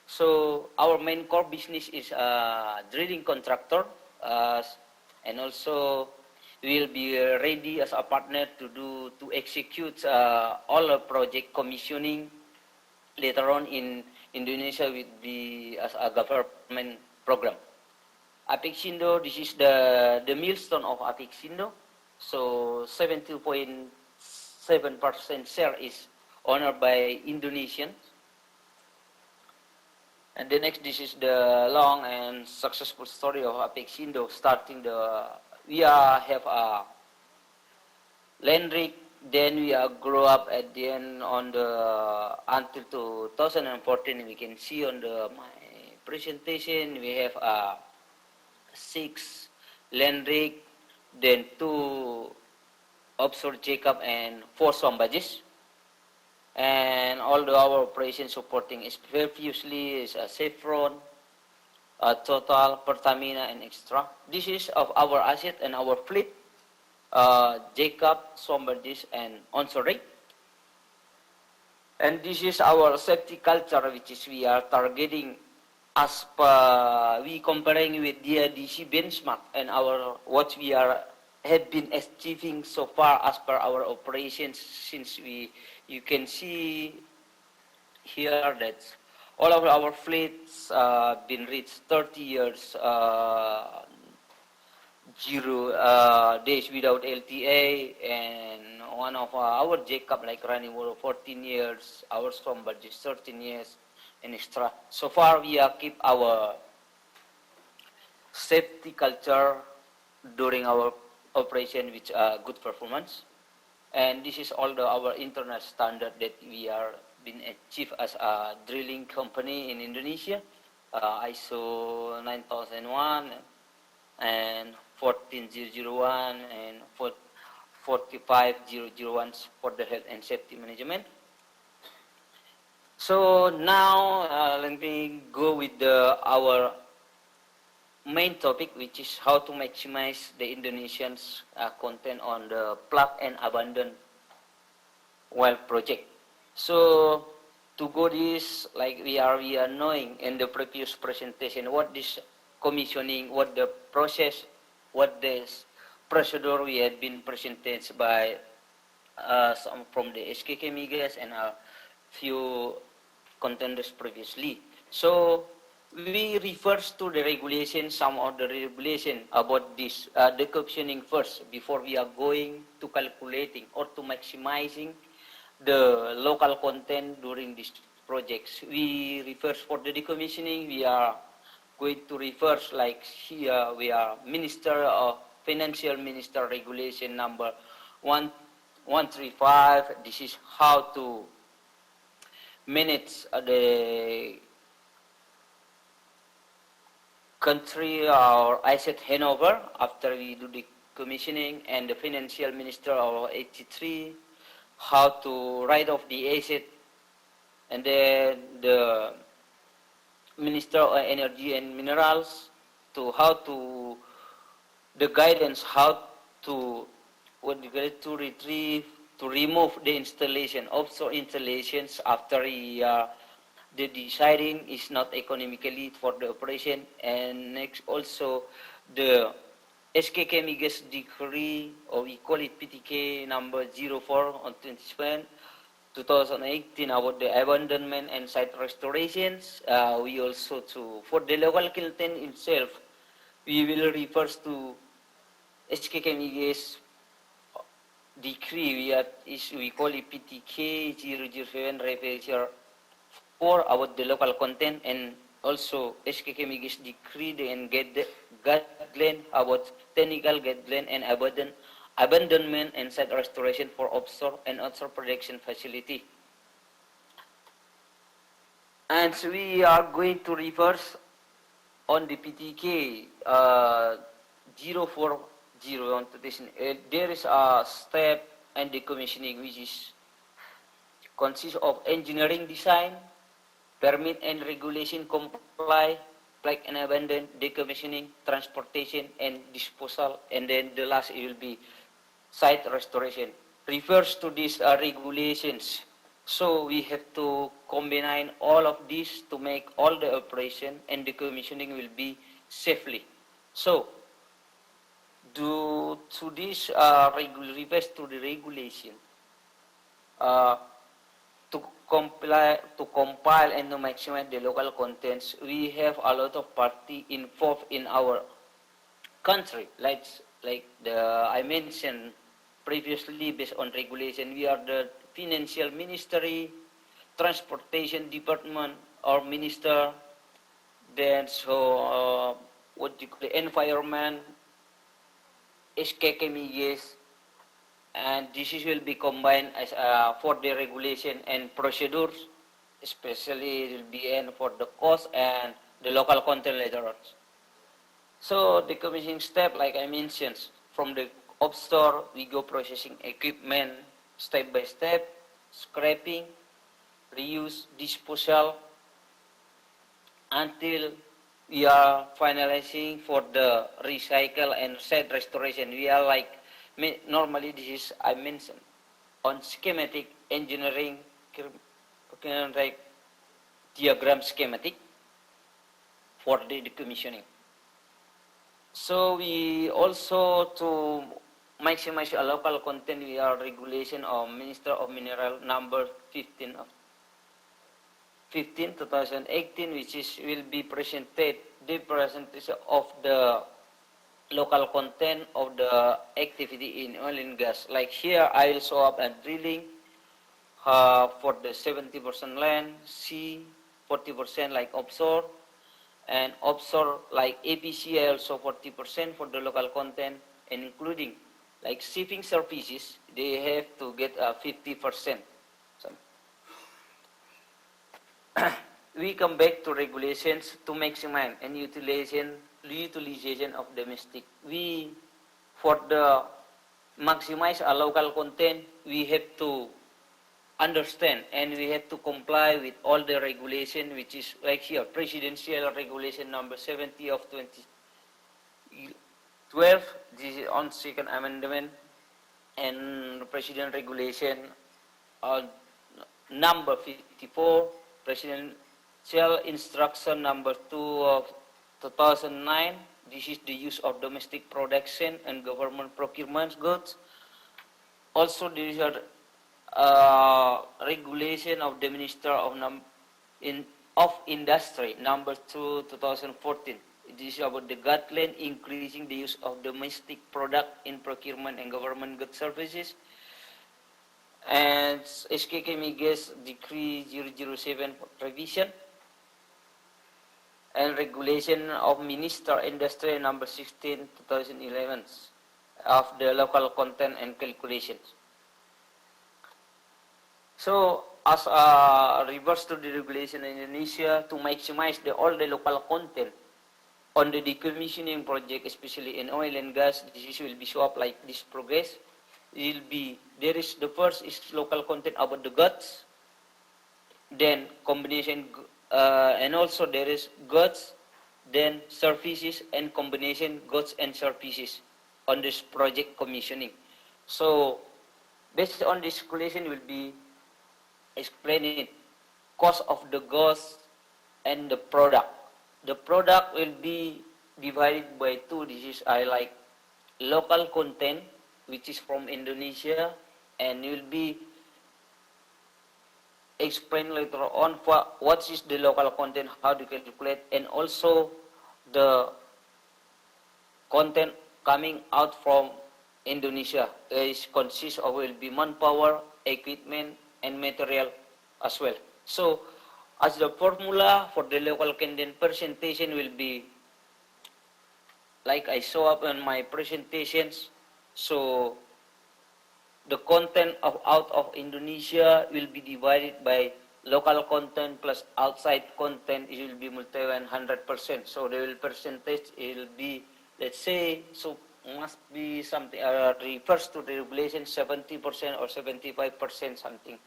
So our main core business is drilling contractor, and also we will be ready as a partner to execute all the project commissioning later on in Indonesia with the as a government program. Apexindo, this is the milestone of Apexindo. So 72.7% share is owned by Indonesians. And the next, this is the long and successful story of Apexindo. We have a land rig, then we grow up at the end until 2014. We can see on my presentation, we have 6 land rig, then 2 offshore jackup and 4 swambages. And although our operation supporting is previously is a Chevron, Total, Pertamina, and Extra. This is of our asset and our fleet, Jacob, Somberdis, and onshore rig. And this is our safety culture, which is we are targeting as per we comparing with the DC benchmark and our what we are have been achieving so far as per our operations. Since you can see here that all of our fleets been reached 30 years zero days without LTA, and one of our Jacob like running over 14 years, our Somber just 13 years, and extra. So far we keep our safety culture during our operation with good performance, and this is all our internal standard that we are been achieved as a drilling company in Indonesia, ISO 9001 and 14001 and 45001 for the health and safety management. So now let me go with our main topic, which is how to maximize the Indonesians' content on the plug and abandon well project. So to go this, like we are knowing in the previous presentation, what this commissioning, what the process, what this procedure we had been presented by some from the SKK Migas and a few contenders previously. So we refers to the regulation, some of the regulation about this decommissioning first before we are going to calculating or to maximizing the local content during these projects. We refers for the decommissioning, we are going to reverse like here we are Minister of Financial Minister Regulation number 135. This is how to manage the country or asset handover after we do the commissioning, and the Financial Minister of 83 how to write off the asset, and then the Minister of Energy and Minerals to how to the guidance how to to retrieve, to remove the installation, offshore installations after the deciding is not economically for the operation. And next also the SKK Migas decree, or we call it PTK number 04 on 27 2018 about the abandonment and site restorations. We also for the local content itself, we will refer to SKK Migas decree. We call it PTK 007 reference for about the local content, and also SKK Migas decree and guideline about technical guideline and abandonment and site restoration for offshore and onshore production facility. And so we are going to reverse on the PTK 040 on tradition. There is a step and decommissioning which is consists of engineering design, permit and regulation comply, plug and abandon, decommissioning, transportation and disposal, and then the last it will be site restoration. Refers to these regulations. So we have to combine all of these to make all the operation and decommissioning will be safely. So due to this refers to the regulation, to compile and to maximize the local contents, we have a lot of party involved in our country. Like I mentioned previously, based on regulation, we are the Financial Ministry, Transportation Department or Minister, then so what you call the environment, SKK Migas, and this will be combined as for the regulation and procedures, especially it will be for the cost and the local content later on. So the commissioning step, like I mentioned, from the offshore we go processing equipment step by step, scraping, reuse, disposal, until we are finalizing for the recycle and set restoration. We are like, normally this is, I mentioned, on schematic engineering, like diagram schematic for the decommissioning. So we also, to maximize a local content, we are regulation of Minister of Mineral number 15 of 2018, which is will be presented, the presentation of the local content of the activity in oil and gas. Like here, I will show up and drilling for the 70% land, sea, 40% like offshore, and offshore like APC also 40% for the local content, and including like shipping services, they have to get 50%. So, we come back to regulations to maximize and utilization of domestic. We, for the maximize a local content, we have to understand and we have to comply with all the regulation, which is like here, Presidential Regulation number 70 of 2012, this is on second amendment, and President Regulation number 54, Presidential Instruction number 2 of 2009, this is the use of domestic production and government procurement goods. Also, these are regulation of the Minister of Industry, number 2, 2014. This is about the guideline increasing the use of domestic product in procurement and government goods services. And SKKMI Gas Decree 007 revision. And regulation of Minister Industry number 16, 2011 of the local content and calculations. So, as a reverse to the regulation in Indonesia, to maximize all the local content on the decommissioning project, especially in oil and gas, this will be show up like this progress. It will be, there is, the first is local content about the goods, then combination, and also there is goods, then services, and combination goods and services on this project commissioning. So, based on this calculation will be explaining cost of the goods and the product. The product will be divided by two. This is I like local content, which is from Indonesia, and will be explained later on what is the local content, how to calculate, and also the content coming out from Indonesia. It consists of will be manpower, equipment, and material as well. So, as the formula for the local content presentation will be like I show up in my presentations. So, the content of out of Indonesia will be divided by local content plus outside content. It will be multiplied 100%. So, the percentage it will be, let's say, so must be something refers to the regulation 70% or 75% something.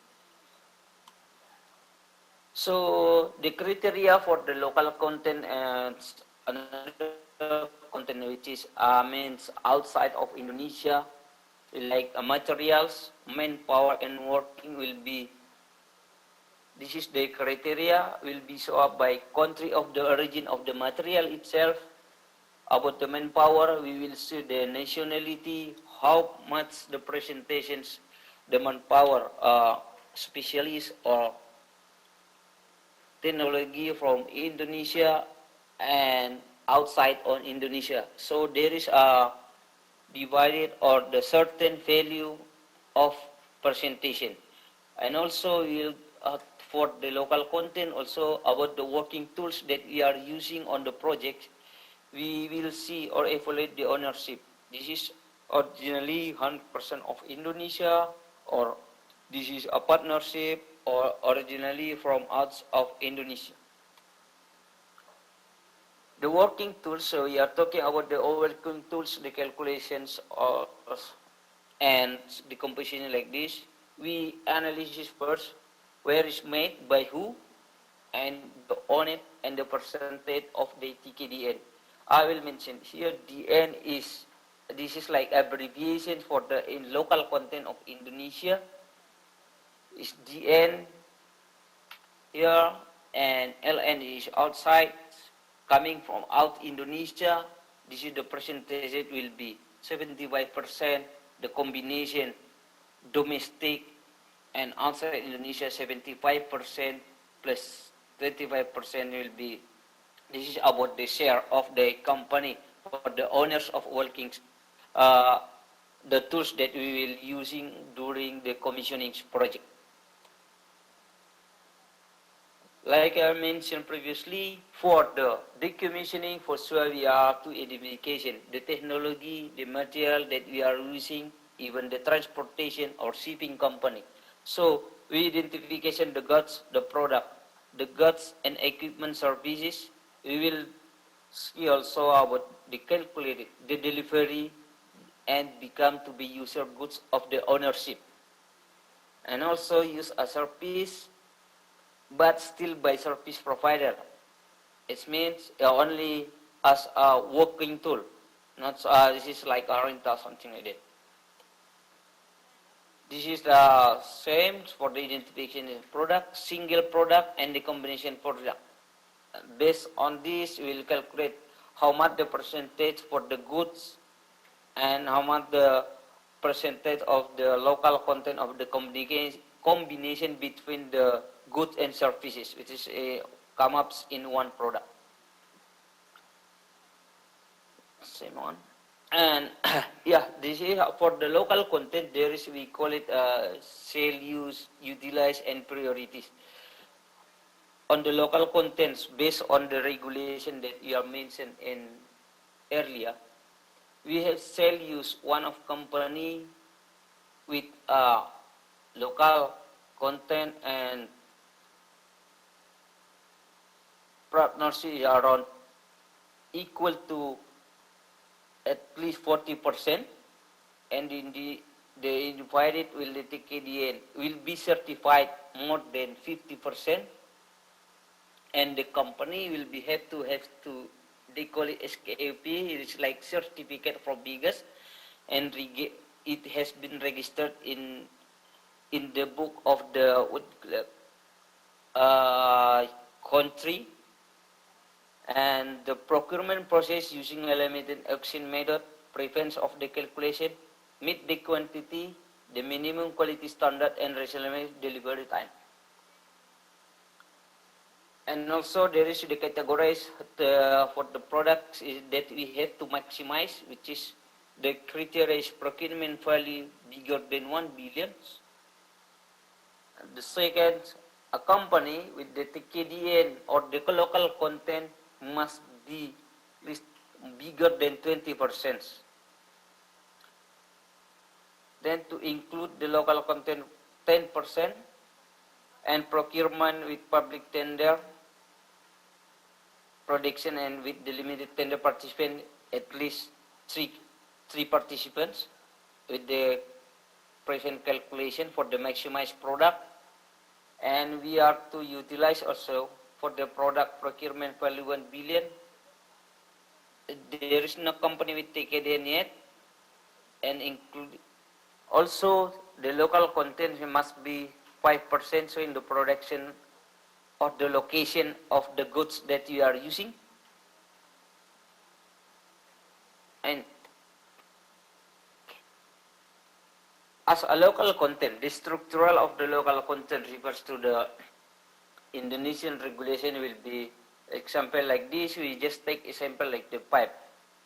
So the criteria for the local content and another content which is means outside of Indonesia, like materials, manpower, and working will be. This is the criteria will be shown up by country of the origin of the material itself. About the manpower, we will see the nationality, how much the presentations, the manpower specialists or technology from Indonesia and outside on Indonesia. So there is a divided or the certain value of presentation. And also we'll, for the local content, also about the working tools that we are using on the project, we will see or evaluate the ownership. This is originally 100% of Indonesia, or this is a partnership, or originally from out of Indonesia. The working tools, so we are talking about the working tools, the calculations, and the composition like this. We analyze first where it's made, by who, and the owner and the percentage of the TKDN. I will mention here DN is, this is like abbreviation for the in local content of Indonesia. Is DN here, and LN is outside, coming from out Indonesia. This is the percentage, it will be 75%, the combination domestic and outside Indonesia 75% plus 25% will be, this is about the share of the company for the owners of working, the tools that we will using during the commissioning project. Like I mentioned previously, for the decommissioning, for sure we are to identification, the technology, the material that we are using, even the transportation or shipping company. So we identification the goods, the product, the goods and equipment services. We will see also about the calculated, the delivery, and become to be user goods of the ownership. And also use a service, but still by service provider. It means only as a working tool, not this is like a rental, something like that. This is the same for the identification of product, single product, and the combination product. Based on this, we will calculate how much the percentage for the goods and how much the percentage of the local content of the combination between the goods and services, which is come up in one product. Same one. And yeah, this is for the local content. There is, we call it sale, use, utilize, and priorities. On the local contents, based on the regulation that you have mentioned in earlier, we have sale use, one of company with local content and partnership around equal to at least 40%, and in the divided will the TKDN will be certified more than 50%, and the company will be have to they call it SKAP, it is like certificate for biggest, and it has been registered in the book of the country. And the procurement process using limited auction method prevents of the calculation, meet the quantity, the minimum quality standard, and reasonable delivery time. And also there is the categories for the products that we have to maximize, which is the criteria is procurement value bigger than 1 billion. The second, a company with the TKDN or the local content must be at least bigger than 20%. Then to include the local content 10%, and procurement with public tender production, and with the limited tender participant at least three participants, with the present calculation for the maximized product. And we are to utilize also for the product procurement value 1 billion. There is no company with TKDN yet, and include also the local content must be 5%, so in the production or the location of the goods that you are using. And as a local content, the structural of the local content refers to the Indonesian regulation will be example like this. We just take example like the pipe.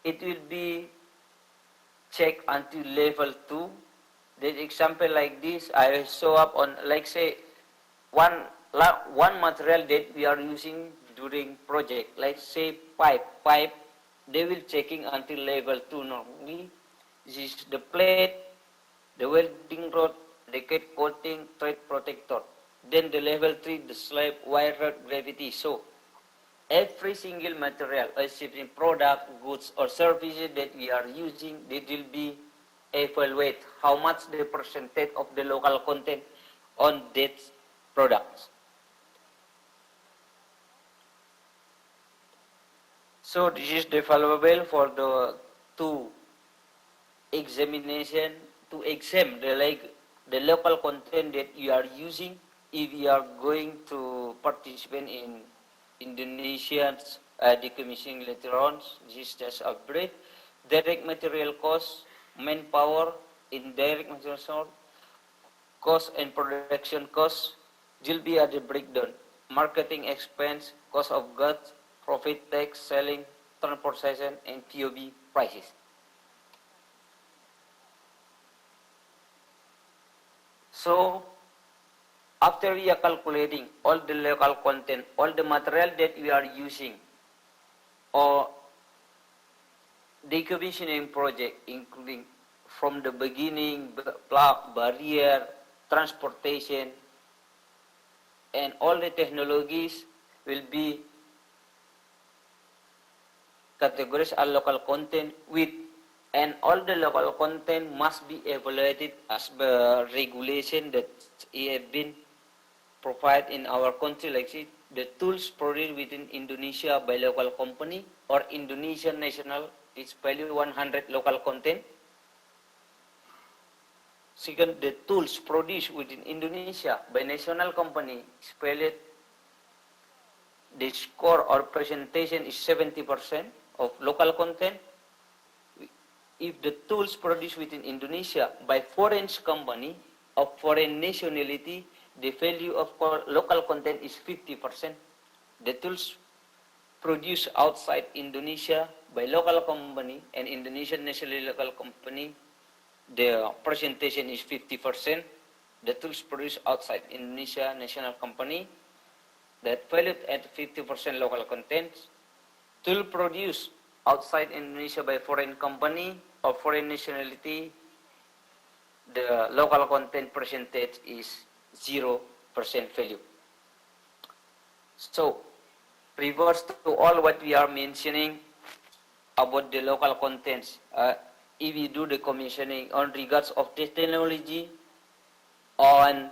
It will be checked until level 2. The example like this, I will show up on, like say, one material that we are using during project, like say pipe, they will checking until level 2 normally. This is the plate, the welding rod, the cat coating, thread protector. Then the level 3, the slab, wire rod, gravity. So every single material, a shipping product, goods or services that we are using, it will be evaluate how much the percentage of the local content on that products. So this is developable for the examine the local content that you are using if you are going to participate in Indonesia's decommissioning later on. This is just a brief. Direct material cost, manpower, indirect material cost and production cost will be at the breakdown. Marketing expense, cost of goods, profit tax, selling, transportation, and POB prices. So, after we are calculating all the local content, all the material that we are using, or decommissioning project, including from the beginning, plug, barrier, transportation, and all the technologies will be categorized as local content with, and all the local content must be evaluated as the regulation that have been provided in our country, like the tools produced within Indonesia by local company or Indonesian national is value 100 local content. Second, the tools produced within Indonesia by national company is valued, the score or presentation is 70% of local content. If the tools produced within Indonesia by foreign company of foreign nationality, the value of local content is 50%. The tools produced outside Indonesia by local company and Indonesian national local company, the presentation is 50%. The tools produced outside Indonesia national company, that valued at 50% local content. Tool produced outside Indonesia by foreign company or foreign nationality, the local content percentage is 0% value. So, reverse to all what we are mentioning about the local contents. If we do the commissioning on regards of the technology on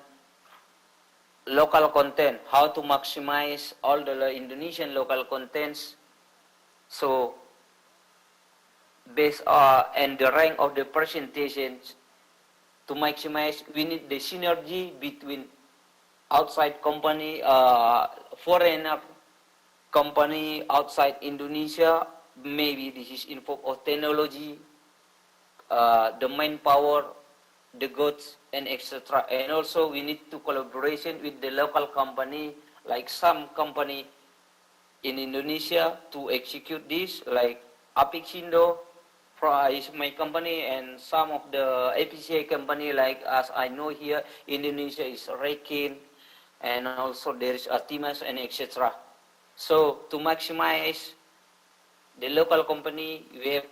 local content, how to maximize all the Indonesian local contents. So, based and the rank of the presentations, to maximize, we need the synergy between outside company, foreigner company outside Indonesia. Maybe this is in form of technology, the manpower, the goods, and etc. And also we need to collaboration with the local company, like some company in Indonesia to execute this, like Apixindo is my company, and some of the APCA company, like as I know here, Indonesia is Rekin, and also there is Atimas and etc. So to maximize the local company, we have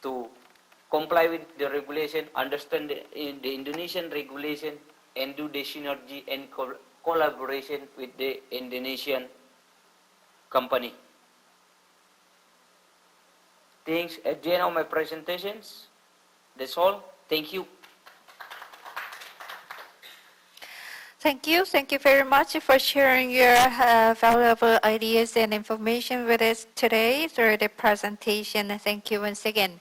to comply with the regulation, understand the Indonesian regulation, and do the synergy and collaboration with the Indonesian company. Thanks. At the end of my presentations, that's all. Thank you. Thank you. Thank you very much for sharing your valuable ideas and information with us today through the presentation. Thank you once again.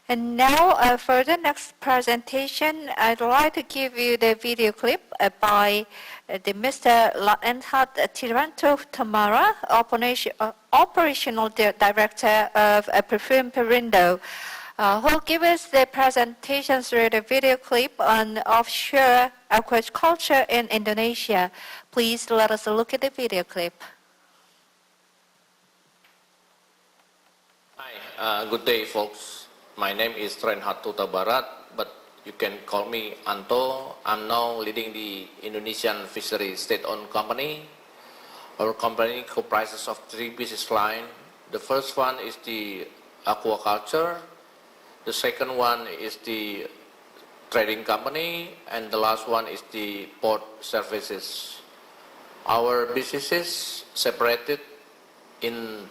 And now for the next presentation, I'd like to give you the video clip by the Mr. Laenhat Tiranto Tamara, Operational Director of Perfume Perindo, who will give us the presentation through the video clip on offshore aquaculture in Indonesia. Please let us look at the video clip. Hi, good day, folks. My name is Renhat Barat, but you can call me Anto. I'm now leading the Indonesian Fishery State-owned company. Our company comprises of 3 business lines. The first one is the aquaculture. The second one is the trading company, and the last one is the port services. Our businesses separated in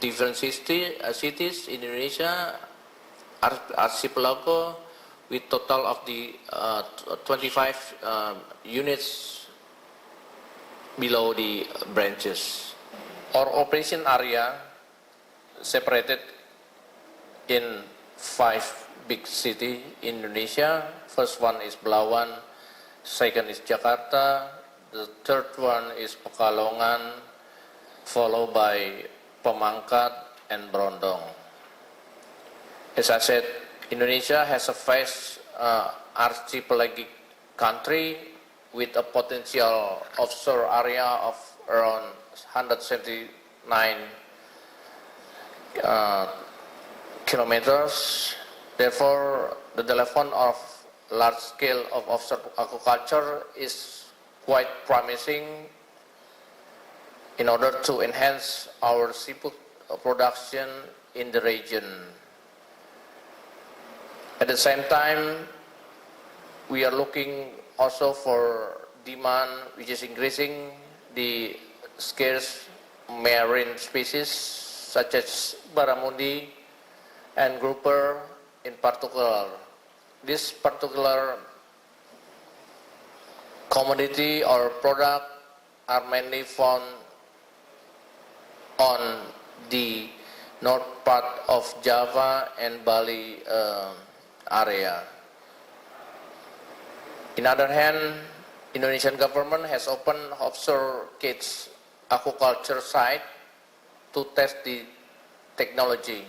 different cities in Indonesia, archipelago, with total of the 25 units below the branches. Our operation area separated in 5 big cities in Indonesia. First one is Belawan, second is Jakarta, the third one is Pekalongan, followed by Pemangkat and Brondong. As I said, Indonesia has a vast archipelagic country with a potential offshore area of around 179 kilometers. Therefore, the development of large scale of offshore aquaculture is quite promising in order to enhance our seafood production in the region. At the same time, we are looking also for demand which is increasing the scarce marine species such as barramundi and grouper in particular. This particular commodity or product are mainly found on the north part of Java and Bali area. In other hand, Indonesian government has opened offshore cage aquaculture site to test the technology.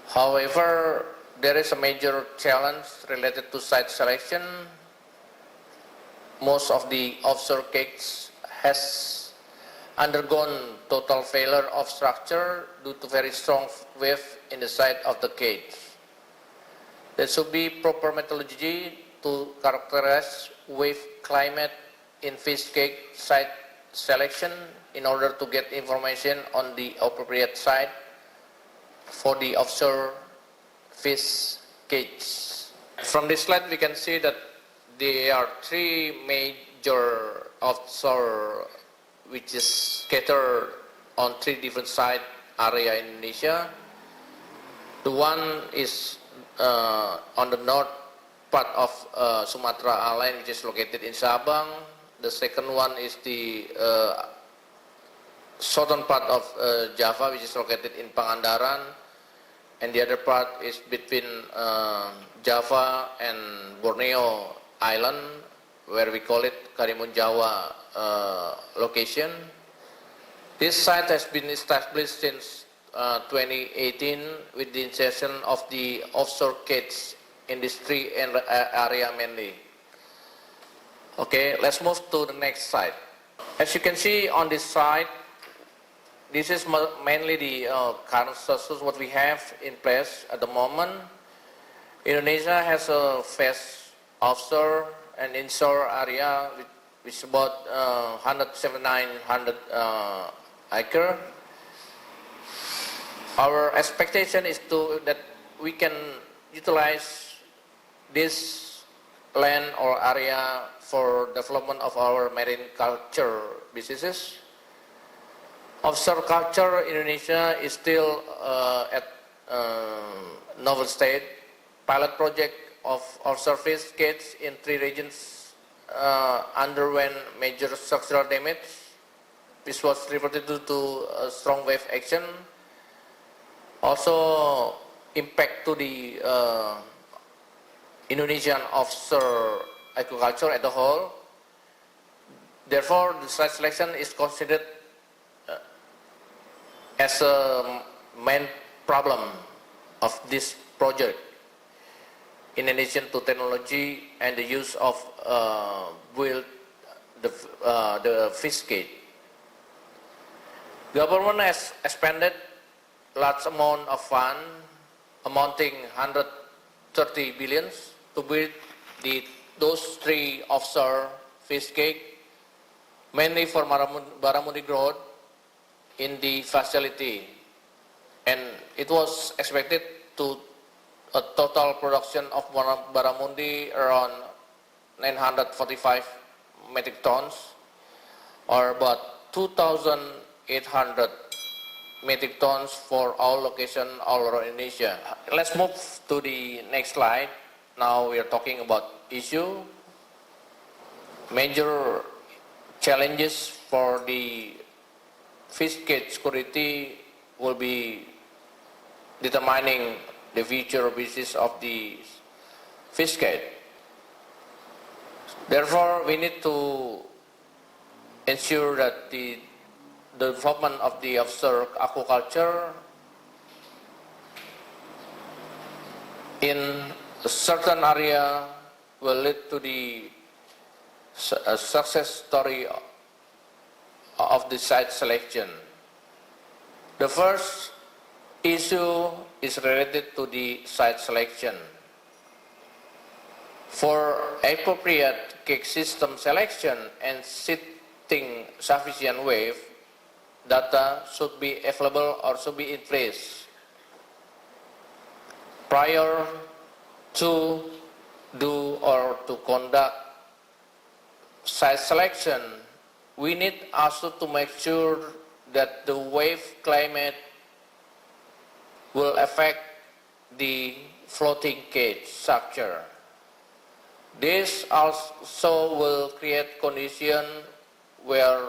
However, there is a major challenge related to site selection. Most of the offshore cages has undergone total failure of structure due to very strong wave in the side of the cage. There should be proper methodology to characterize wave climate in fish cage site selection in order to get information on the appropriate site for the offshore fish cage. From this slide we can see that there are 3 major offshore which is scattered on 3 different site area in Indonesia. The one is on the north part of Sumatra Island, which is located in Sabang. The second one is the southern part of Java, which is located in Pangandaran, and the other part is between Java and Borneo Island, where we call it Karimun Jawa location. This site has been established since 2018 with the insertion of the offshore cage industry and area mainly. Okay, let's move to the next slide. As you can see on this side, this is mainly the current status what we have in place at the moment. Indonesia has a vast offshore and inshore area which is about 179 acres. Our expectation is that we can utilize this land or area for development of our marine culture businesses. Offshore culture in Indonesia is still at novel state. Pilot project of offshore fish cage in 3 regions underwent major structural damage, which was reported due to strong wave action. Also impact to the Indonesian offshore aquaculture as a whole. Therefore, the site selection is considered as a main problem of this project in addition to technology and the use of the fish cage. Government has expended large amount of fund amounting 130 billion to build those 3 offshore fish cage, mainly for barramundi growth in the facility, and it was expected to a total production of barramundi around 945 metric tons, or about 2,800 metric tons for all locations all around Indonesia. Let's move to the next slide. Now we are talking about issue. Major challenges for the fish gate security will be determining the future business of the fish gate. Therefore, we need to ensure that the development of the offshore aquaculture in a certain area will lead to the success story of the site selection. The first issue is related to the site selection. For appropriate cake system selection and setting sufficient wave, data should be available or should be in place prior to do or to conduct site selection. We need also to make sure that the wave climate will affect the floating cage structure. This also will create condition where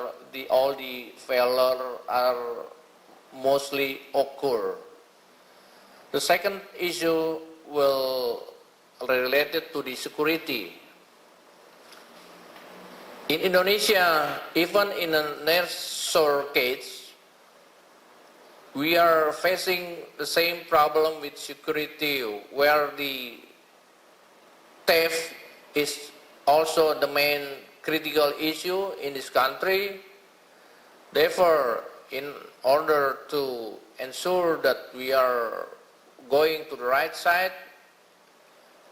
all the failure are mostly occur. The second issue will related to the security. In Indonesia, even in a nearshore case, we are facing the same problem with security, where the theft is also the main critical issue in this country. Therefore, in order to ensure that we are going to the right side,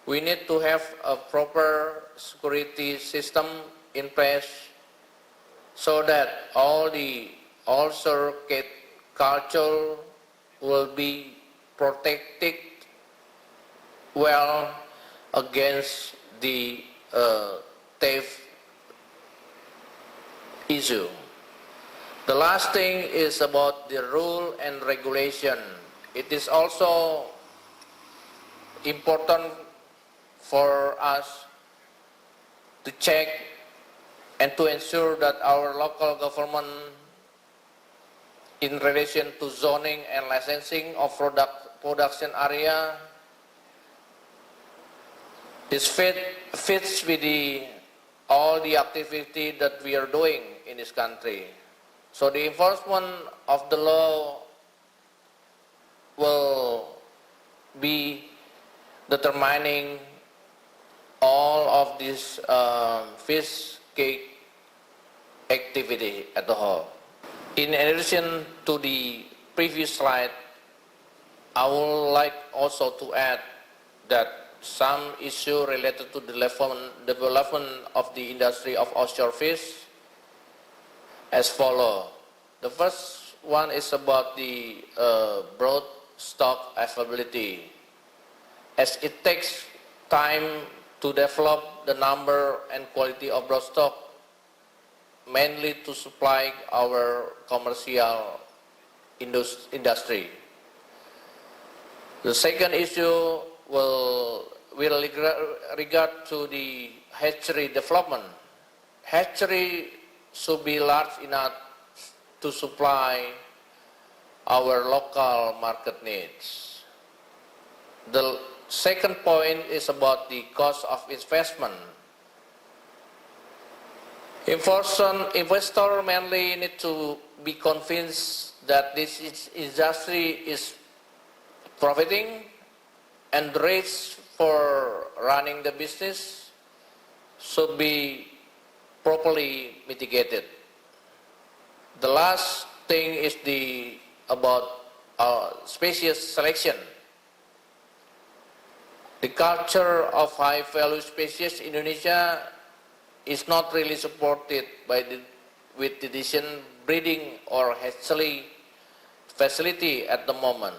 we need to have a proper security system in place so that all the offshore culture will be protected well against the theft issue. The last thing is about the rule and regulation. It is also important for us to check and to ensure that our local government in relation to zoning and licensing of production area is fits with all the activity that we are doing in this country. So the enforcement of the law will be determining all of this fish cake activity at the whole. In addition to the previous slide, I would like also to add that some issue related to the development of the industry of offshore fish as follows. The first one is about the broad stock availability, as it takes time to develop the number and quality of broad stock, mainly to supply our commercial industry. The second issue will regard to the hatchery development. Hatchery should be large enough to supply our local market needs. The second point is about the cost of investment. Investor mainly need to be convinced that this industry is profiting, and the rates for running the business should be properly mitigated. The last thing is about species selection. The culture of high-value species in Indonesia is not really supported with tradition breeding or hatchery facility at the moment.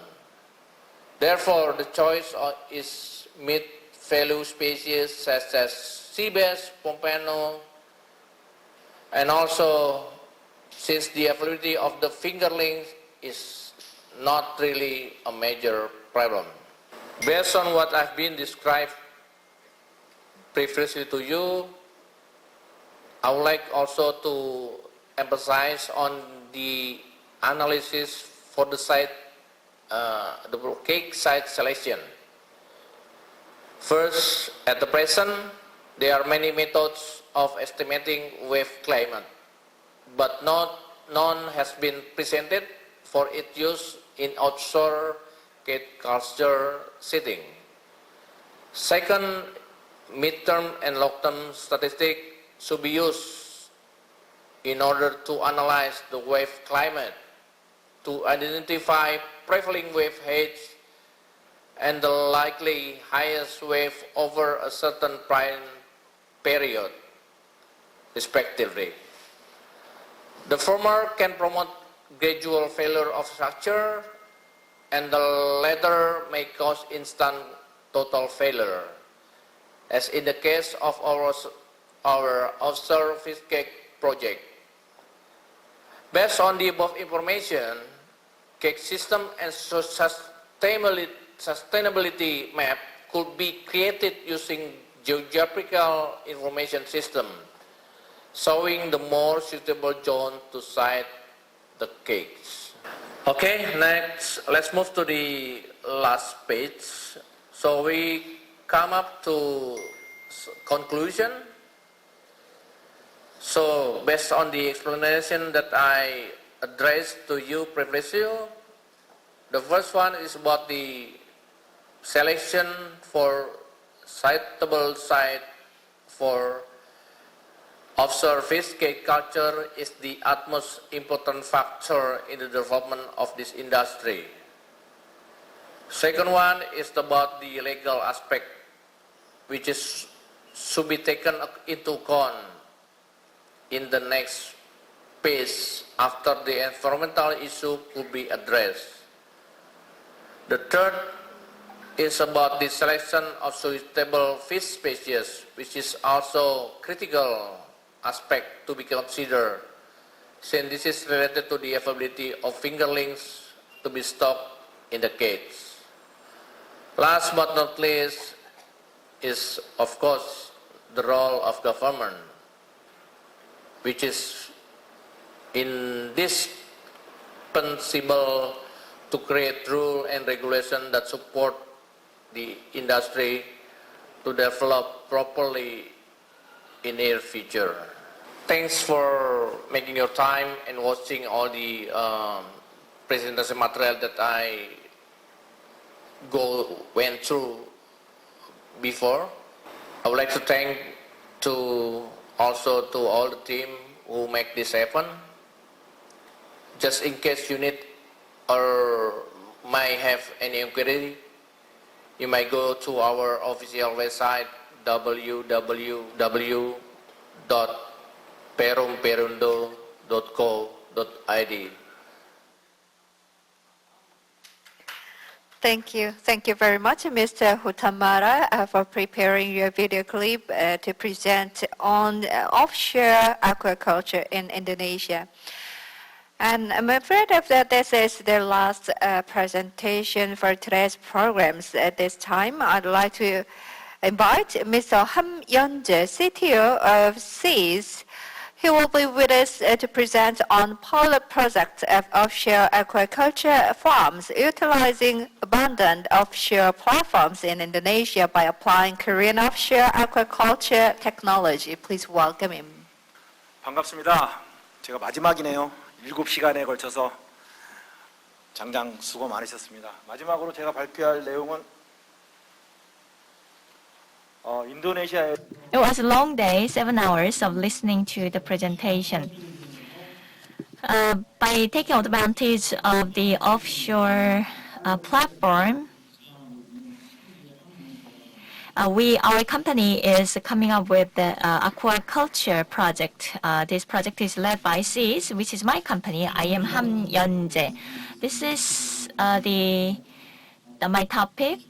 Therefore, the choice is mid-value species such as sea bass, pompano, and also since the availability of the fingerlings is not really a major problem. Based on what I've been described previously to you, I would like also to emphasize on the analysis for the site, the cake site selection. First, at the present, there are many methods of estimating wave climate, but none has been presented for its use in offshore cake culture setting. Second, mid-term and long-term statistics should be used in order to analyze the wave climate, to identify prevailing wave heights and the likely highest wave over a certain time period, respectively. The former can promote gradual failure of structure, and the latter may cause instant total failure, as in the case of our offshore fish cake project. Based on the above information, cake system and sustainability map could be created using geographical information system, showing the more suitable zone to site the cakes. Okay, next, let's move to the last page. So we come up to conclusion. So based on the explanation that I addressed to you previously, the first one is about the selection for suitable site for offshore fish cake culture is the utmost important factor in the development of this industry. Second one is about the legal aspect, which should be taken into account in the next phase after the environmental issue could be addressed. The third is about the selection of suitable fish species, which is also critical aspect to be considered, since this is related to the availability of fingerlings to be stocked in the cage. Last but not least is, of course, the role of government, which is indispensable to create rule and regulation that support the industry to develop properly in near future. Thanks for making your time and watching all the presentation material that I went through before. I would like to thank also to all the team who make this happen. Just in case you need or might have any inquiry, you might go to our official website www.perumperundo.co.id. Thank you. Thank you very much, Mr. Hutamara, for preparing your video clip to present on offshore aquaculture in Indonesia. And I'm afraid that this is the last presentation for today's programs. At this time, I'd like to invite Mr. Ham Yeon-jae, CTO of SEAS. He will be with us to present on pilot projects of offshore aquaculture farms utilizing abundant offshore platforms in Indonesia by applying Korean offshore aquaculture technology. Please welcome him. 반갑습니다. 제가 마지막이네요. 7시간에 걸쳐서 장장 수고 많으셨습니다. 마지막으로 제가 발표할 내용은 인도네시아의 It was a long day, 7 hours of listening to the presentation. By taking advantage of the offshore platform, our company is coming up with the aquaculture project. This project is led by SEAS, which is my company. I am Ham Yeon-jae. This is my topic.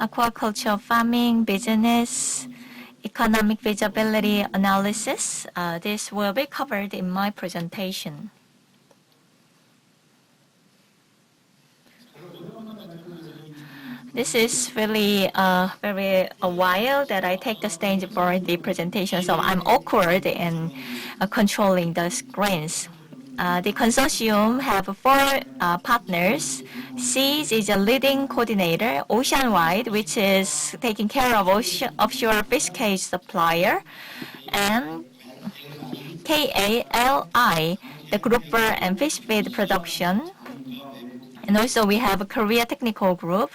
Aquaculture farming business, economic feasibility analysis. This will be covered in my presentation. This is really very a while that I take the stage for the presentation, so I'm awkward in controlling the screens. The consortium have 4 partners. SEAS is a leading coordinator, Oceanwide, which is taking care of offshore fish cage supplier, and KALI, the grouper and fish feed production. And also we have a Korea Technical Group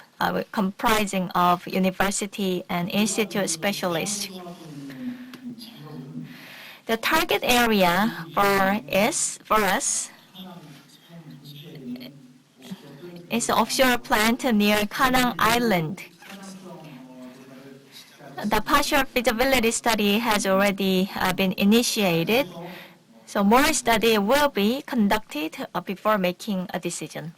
comprising of university and institute specialists. The target area for us is the offshore plant near Kanang Island. The partial feasibility study has already been initiated, so more study will be conducted before making a decision.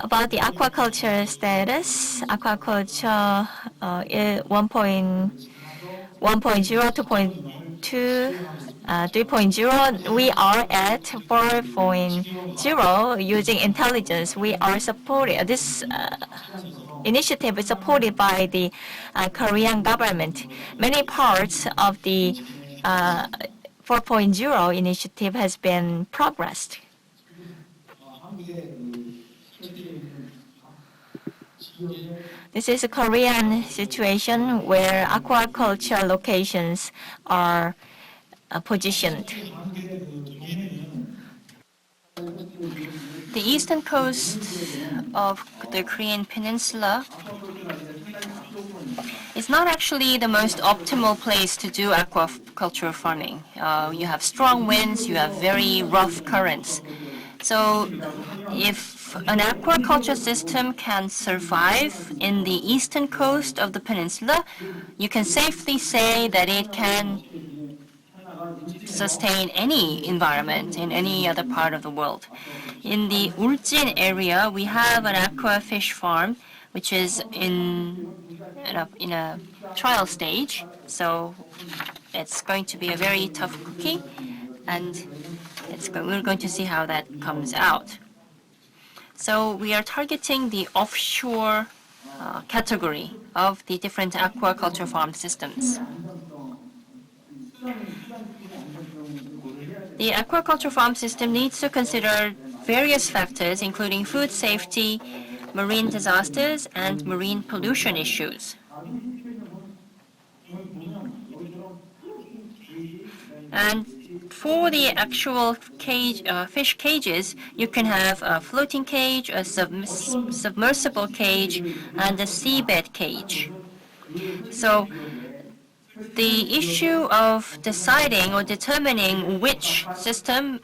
About the aquaculture status, aquaculture 1.0, 2.2, 3.0, we are at 4.0 using intelligence. We are supported. This initiative is supported by the Korean government. Many parts of the 4.0 initiative has been progressed. This is a Korean situation where aquaculture locations are positioned. The eastern coast of the Korean peninsula is not actually the most optimal place to do aquaculture farming. You have strong winds, you have very rough currents. So if an aquaculture system can survive in the eastern coast of the peninsula, you can safely say that it can sustain any environment in any other part of the world. In the Ulsan area, we have an aqua fish farm, which is in a trial stage. So it's going to be a very tough cookie, and we're going to see how that comes out. So we are targeting the offshore category of the different aquaculture farm systems. The aquaculture farm system needs to consider various factors, including food safety, marine disasters, and marine pollution issues. And for the actual fish cages, you can have a floating cage, a submersible cage, and a seabed cage. So the issue of deciding or determining which system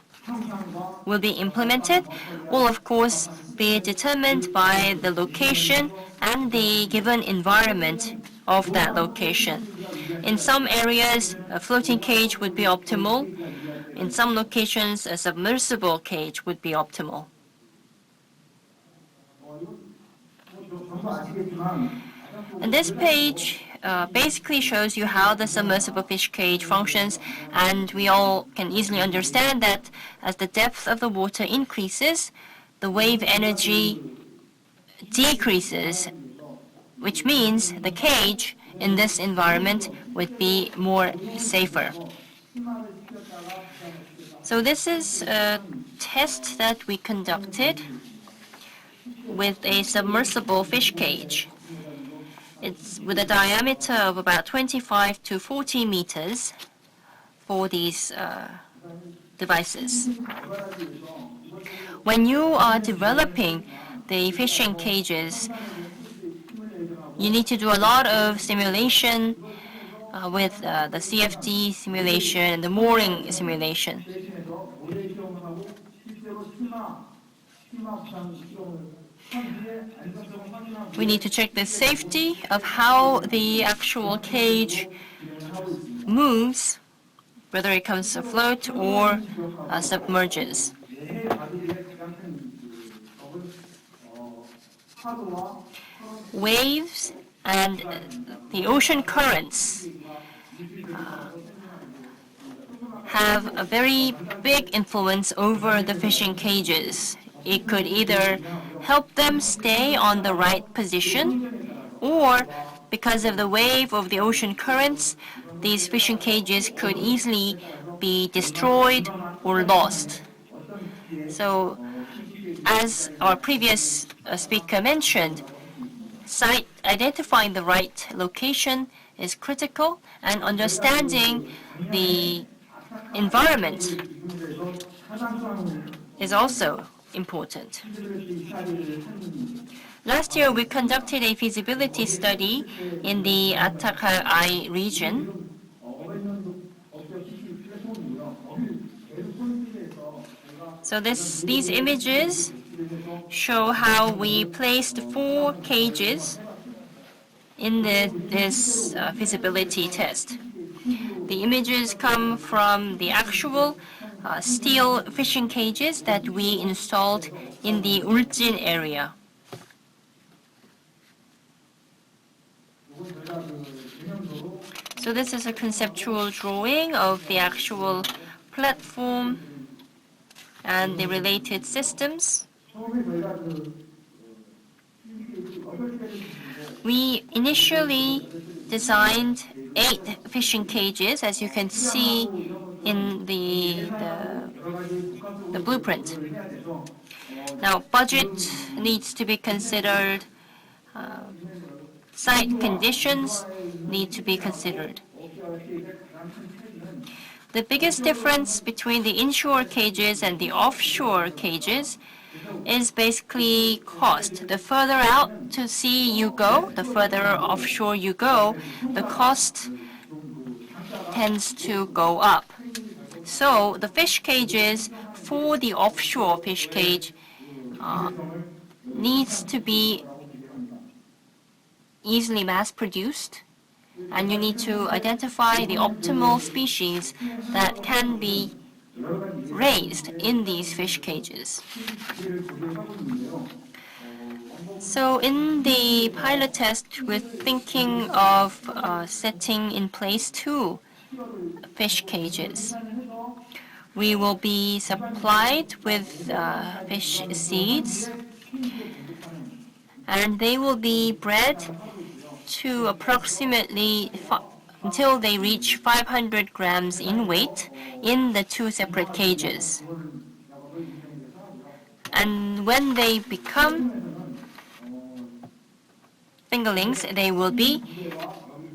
will be implemented will, of course, be determined by the location and the given environment of that location. In some areas, a floating cage would be optimal. In some locations, a submersible cage would be optimal. And this page basically shows you how the submersible fish cage functions, and we all can easily understand that as the depth of the water increases, the wave energy decreases, which means the cage in this environment would be more safer. So this is a test that we conducted with a submersible fish cage. It's with a diameter of about 25 to 40 meters for these devices. When you are developing the fishing cages, you need to do a lot of simulation with the CFD simulation and the mooring simulation. We need to check the safety of how the actual cage moves, whether it comes afloat or submerges. Waves and the ocean currents have a very big influence over the fishing cages. It could either help them stay on the right position, or because of the wave of the ocean currents, these fishing cages could easily be destroyed or lost. So, as our previous speaker mentioned, identifying the right location is critical, and understanding the environment is also important. Last year, we conducted a feasibility study in the Atacai region. So these images show how we placed 4 cages in this feasibility test. The images come from the actual steel fishing cages that we installed in the Uljin area. So this is a conceptual drawing of the actual platform and the related systems. We initially designed 8 fishing cages, as you can see in the blueprint. Now, budget needs to be considered. Site conditions need to be considered. The biggest difference between the inshore cages and the offshore cages is basically cost. The further out to sea you go, the further offshore you go, the cost tends to go up. So the fish cages for the offshore fish cage needs to be easily mass-produced, and you need to identify the optimal species that can be raised in these fish cages. So in the pilot test, we're thinking of setting in place 2 fish cages. We will be supplied with fish seeds, and they will be bred to approximately until they reach 500 grams in weight in the 2 separate cages. And when they become fingerlings, they will be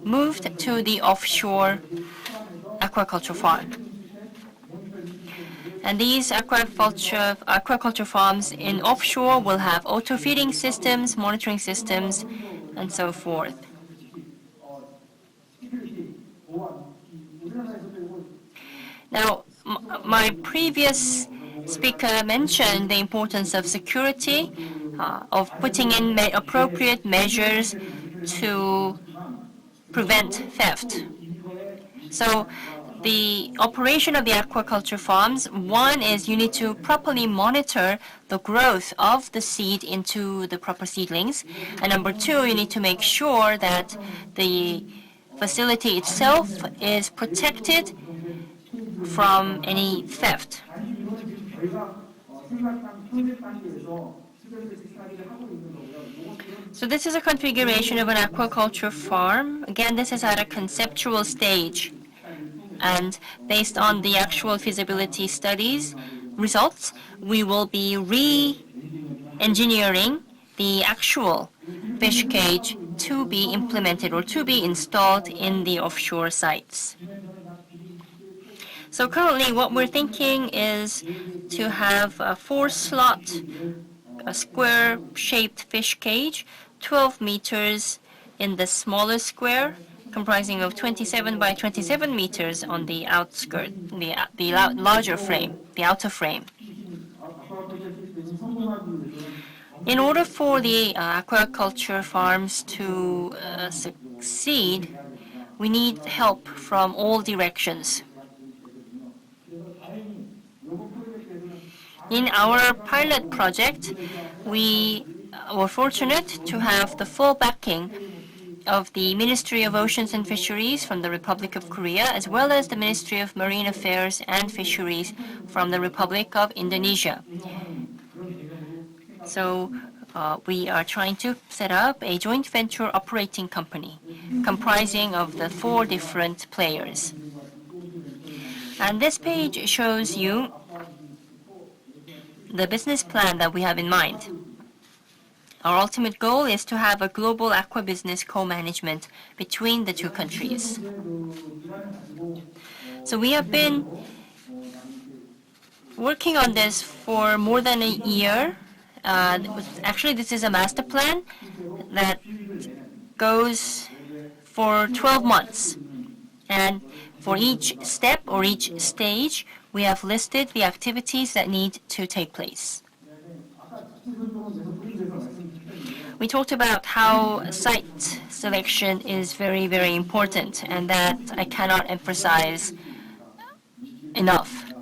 moved to the offshore aquaculture farm. And these aquaculture farms in offshore will have auto-feeding systems, monitoring systems, and so forth. Now, my previous speaker mentioned the importance of security, of putting in appropriate measures to prevent theft. So the operation of the aquaculture farms, one is you need to properly monitor the growth of the seed into the proper seedlings. And number 2, you need to make sure that the facility itself is protected from any theft. So this is a configuration of an aquaculture farm. Again, this is at a conceptual stage. And based on the actual feasibility studies results, we will be re-engineering the actual fish cage to be implemented or to be installed in the offshore sites. So currently what we're thinking is to have a 4-slot, a square-shaped fish cage, 12 meters in the smaller square, comprising of 27 by 27 meters on the outskirt, the larger frame, the outer frame. In order for the aquaculture farms to succeed, we need help from all directions. In our pilot project, we were fortunate to have the full backing of the Ministry of Oceans and Fisheries from the Republic of Korea, as well as the Ministry of Marine Affairs and Fisheries from the Republic of Indonesia. So we are trying to set up a joint venture operating company comprising of the 4 different players. And this page shows you the business plan that we have in mind. Our ultimate goal is to have a global aqua business co-management between the 2 countries. So we have been working on this for more than a year. Actually, this is a master plan that goes for 12 months. And for each step or each stage, we have listed the activities that need to take place. We talked about how site selection is very, very important, and that I cannot emphasize enough,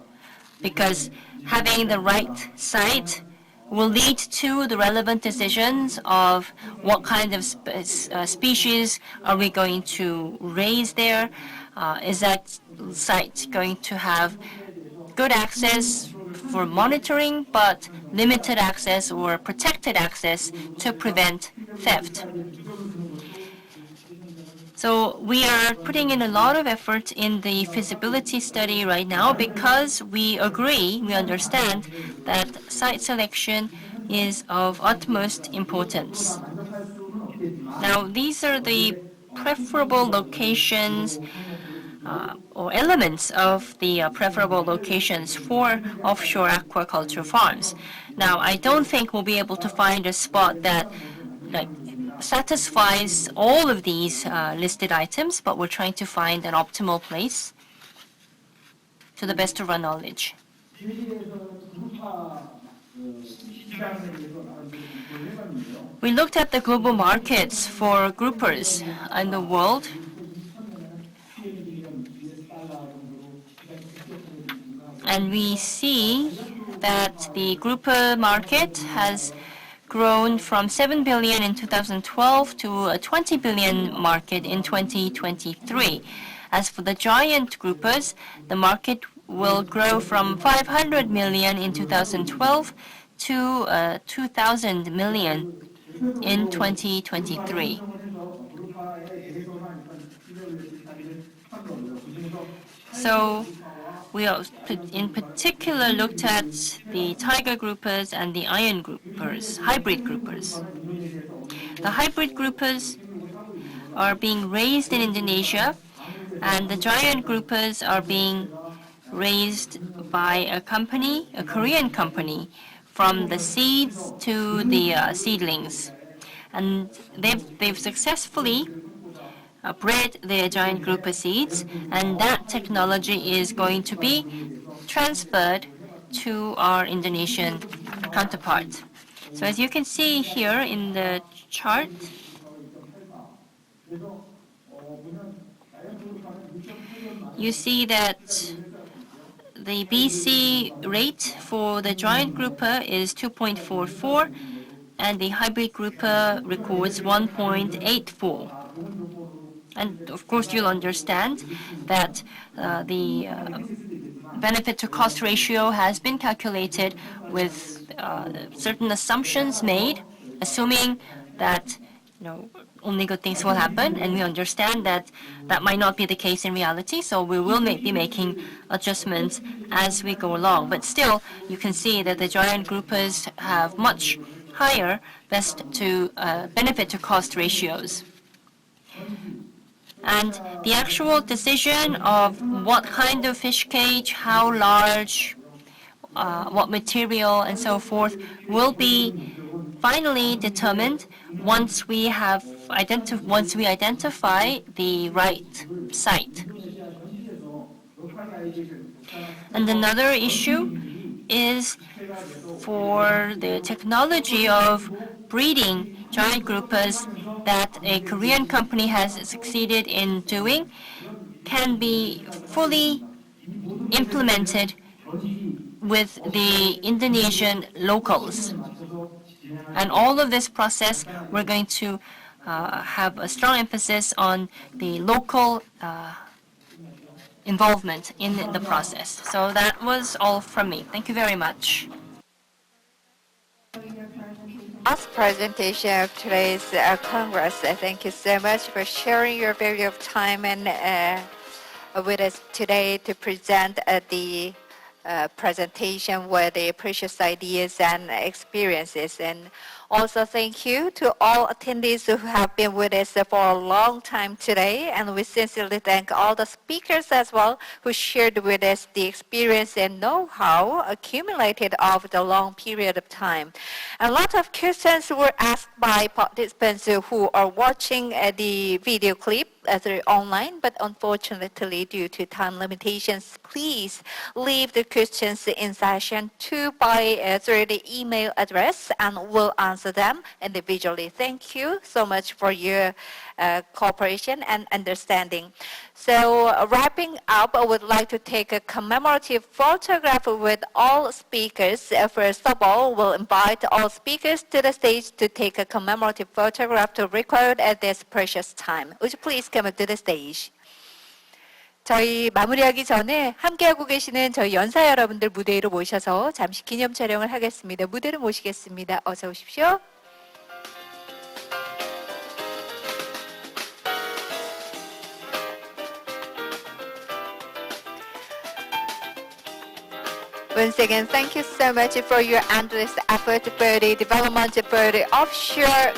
because having the right site will lead to the relevant decisions of what kind of species are we going to raise there. Is that site going to have good access for monitoring, but limited access or protected access to prevent theft? So we are putting in a lot of effort in the feasibility study right now because we agree, we understand that site selection is of utmost importance. Now, these are the preferable locations or elements of the preferable locations for offshore aquaculture farms. Now, I don't think we'll be able to find a spot that satisfies all of these listed items, but we're trying to find an optimal place to the best of our knowledge. We looked at the global markets for groupers in the world. And we see that the grouper market has grown from 7 billion in 2012 to a 20 billion market in 2023. As for the giant groupers, the market will grow from 500 million in 2012 to 2,000 million in 2023. So we in particular looked at the tiger groupers and the iron groupers, hybrid groupers. The hybrid groupers are being raised in Indonesia, and the giant groupers are being raised by a company, a Korean company, from the seeds to the seedlings. And they've successfully bred the giant grouper seeds, and that technology is going to be transferred to our Indonesian counterpart. So as you can see here in the chart, you see that the BC rate for the giant grouper is 2.44, and the hybrid grouper records 1.84. And of course, you'll understand that the benefit to cost ratio has been calculated with certain assumptions made, assuming that only good things will happen, and we understand that that might not be the case in reality, so we will be making adjustments as we go along. But still, you can see that the giant groupers have much higher benefit to cost ratios. And the actual decision of what kind of fish cage, how large, what material, and so forth will be finally determined once we identify the right site. And another issue is for the technology of breeding giant groupers that a Korean company has succeeded in doing can be fully implemented with the Indonesian locals. And all of this process, we're going to have a strong emphasis on the local involvement in the process. So that was all from me. Thank you very much. last presentation of today's Congress. Thank you so much for sharing your valuable time and with us today to present the presentation with the precious ideas and experiences. And also thank you to all attendees who have been with us for a long time today. And we sincerely thank all the speakers as well who shared with us the experience and know-how accumulated over the long period of time. A lot of questions were asked by participants who are watching the video clip through online, but unfortunately due to time limitations, please leave the questions in session 2 through the email address and we'll answer them individually. Thank you so much for your cooperation and understanding. So wrapping up, I would like to take a commemorative photograph with all speakers. First of all, we'll invite all speakers to the stage to take a commemorative photograph to record at this precious time. Would you please come up to the stage? 저희 마무리하기 전에 함께하고 계시는 저희 연사 여러분들 무대 위로 모셔서 잠시 기념 촬영을 하겠습니다. 무대로 모시겠습니다. 어서 오십시오. Once again, thank you so much for your endless effort for the development for the offshore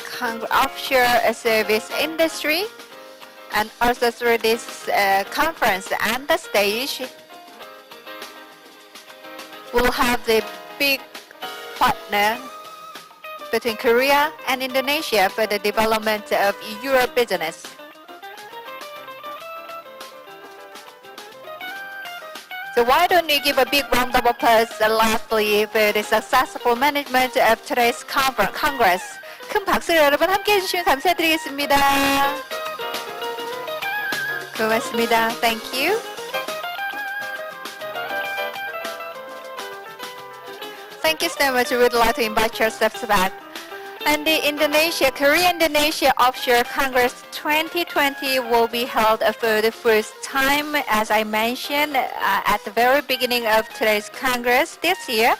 service industry. And also through this conference and the stage, we'll have the big partner between Korea and Indonesia for the development of your business. So why don't we give a big round of applause lastly for the successful management of today's Congress. 큰 박수를 여러분 함께 해주시면 감사드리겠습니다. 고맙습니다. Thank you. Thank you so much. We would like to invite yourselves back. And the Korea-Indonesia Offshore Congress 2020 will be held for the first time, as I mentioned at the very beginning of today's Congress this year.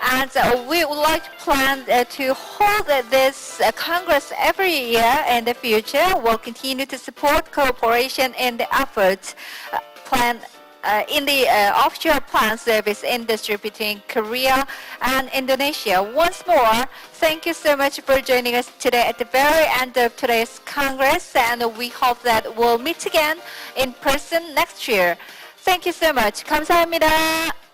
And we would like to plan to hold this Congress every year in the future. We'll continue to support cooperation in the efforts in the offshore plant service industry between Korea and Indonesia. Once more, thank you so much for joining us today at the very end of today's Congress, and we hope that we'll meet again in person next year. Thank you so much. 감사합니다.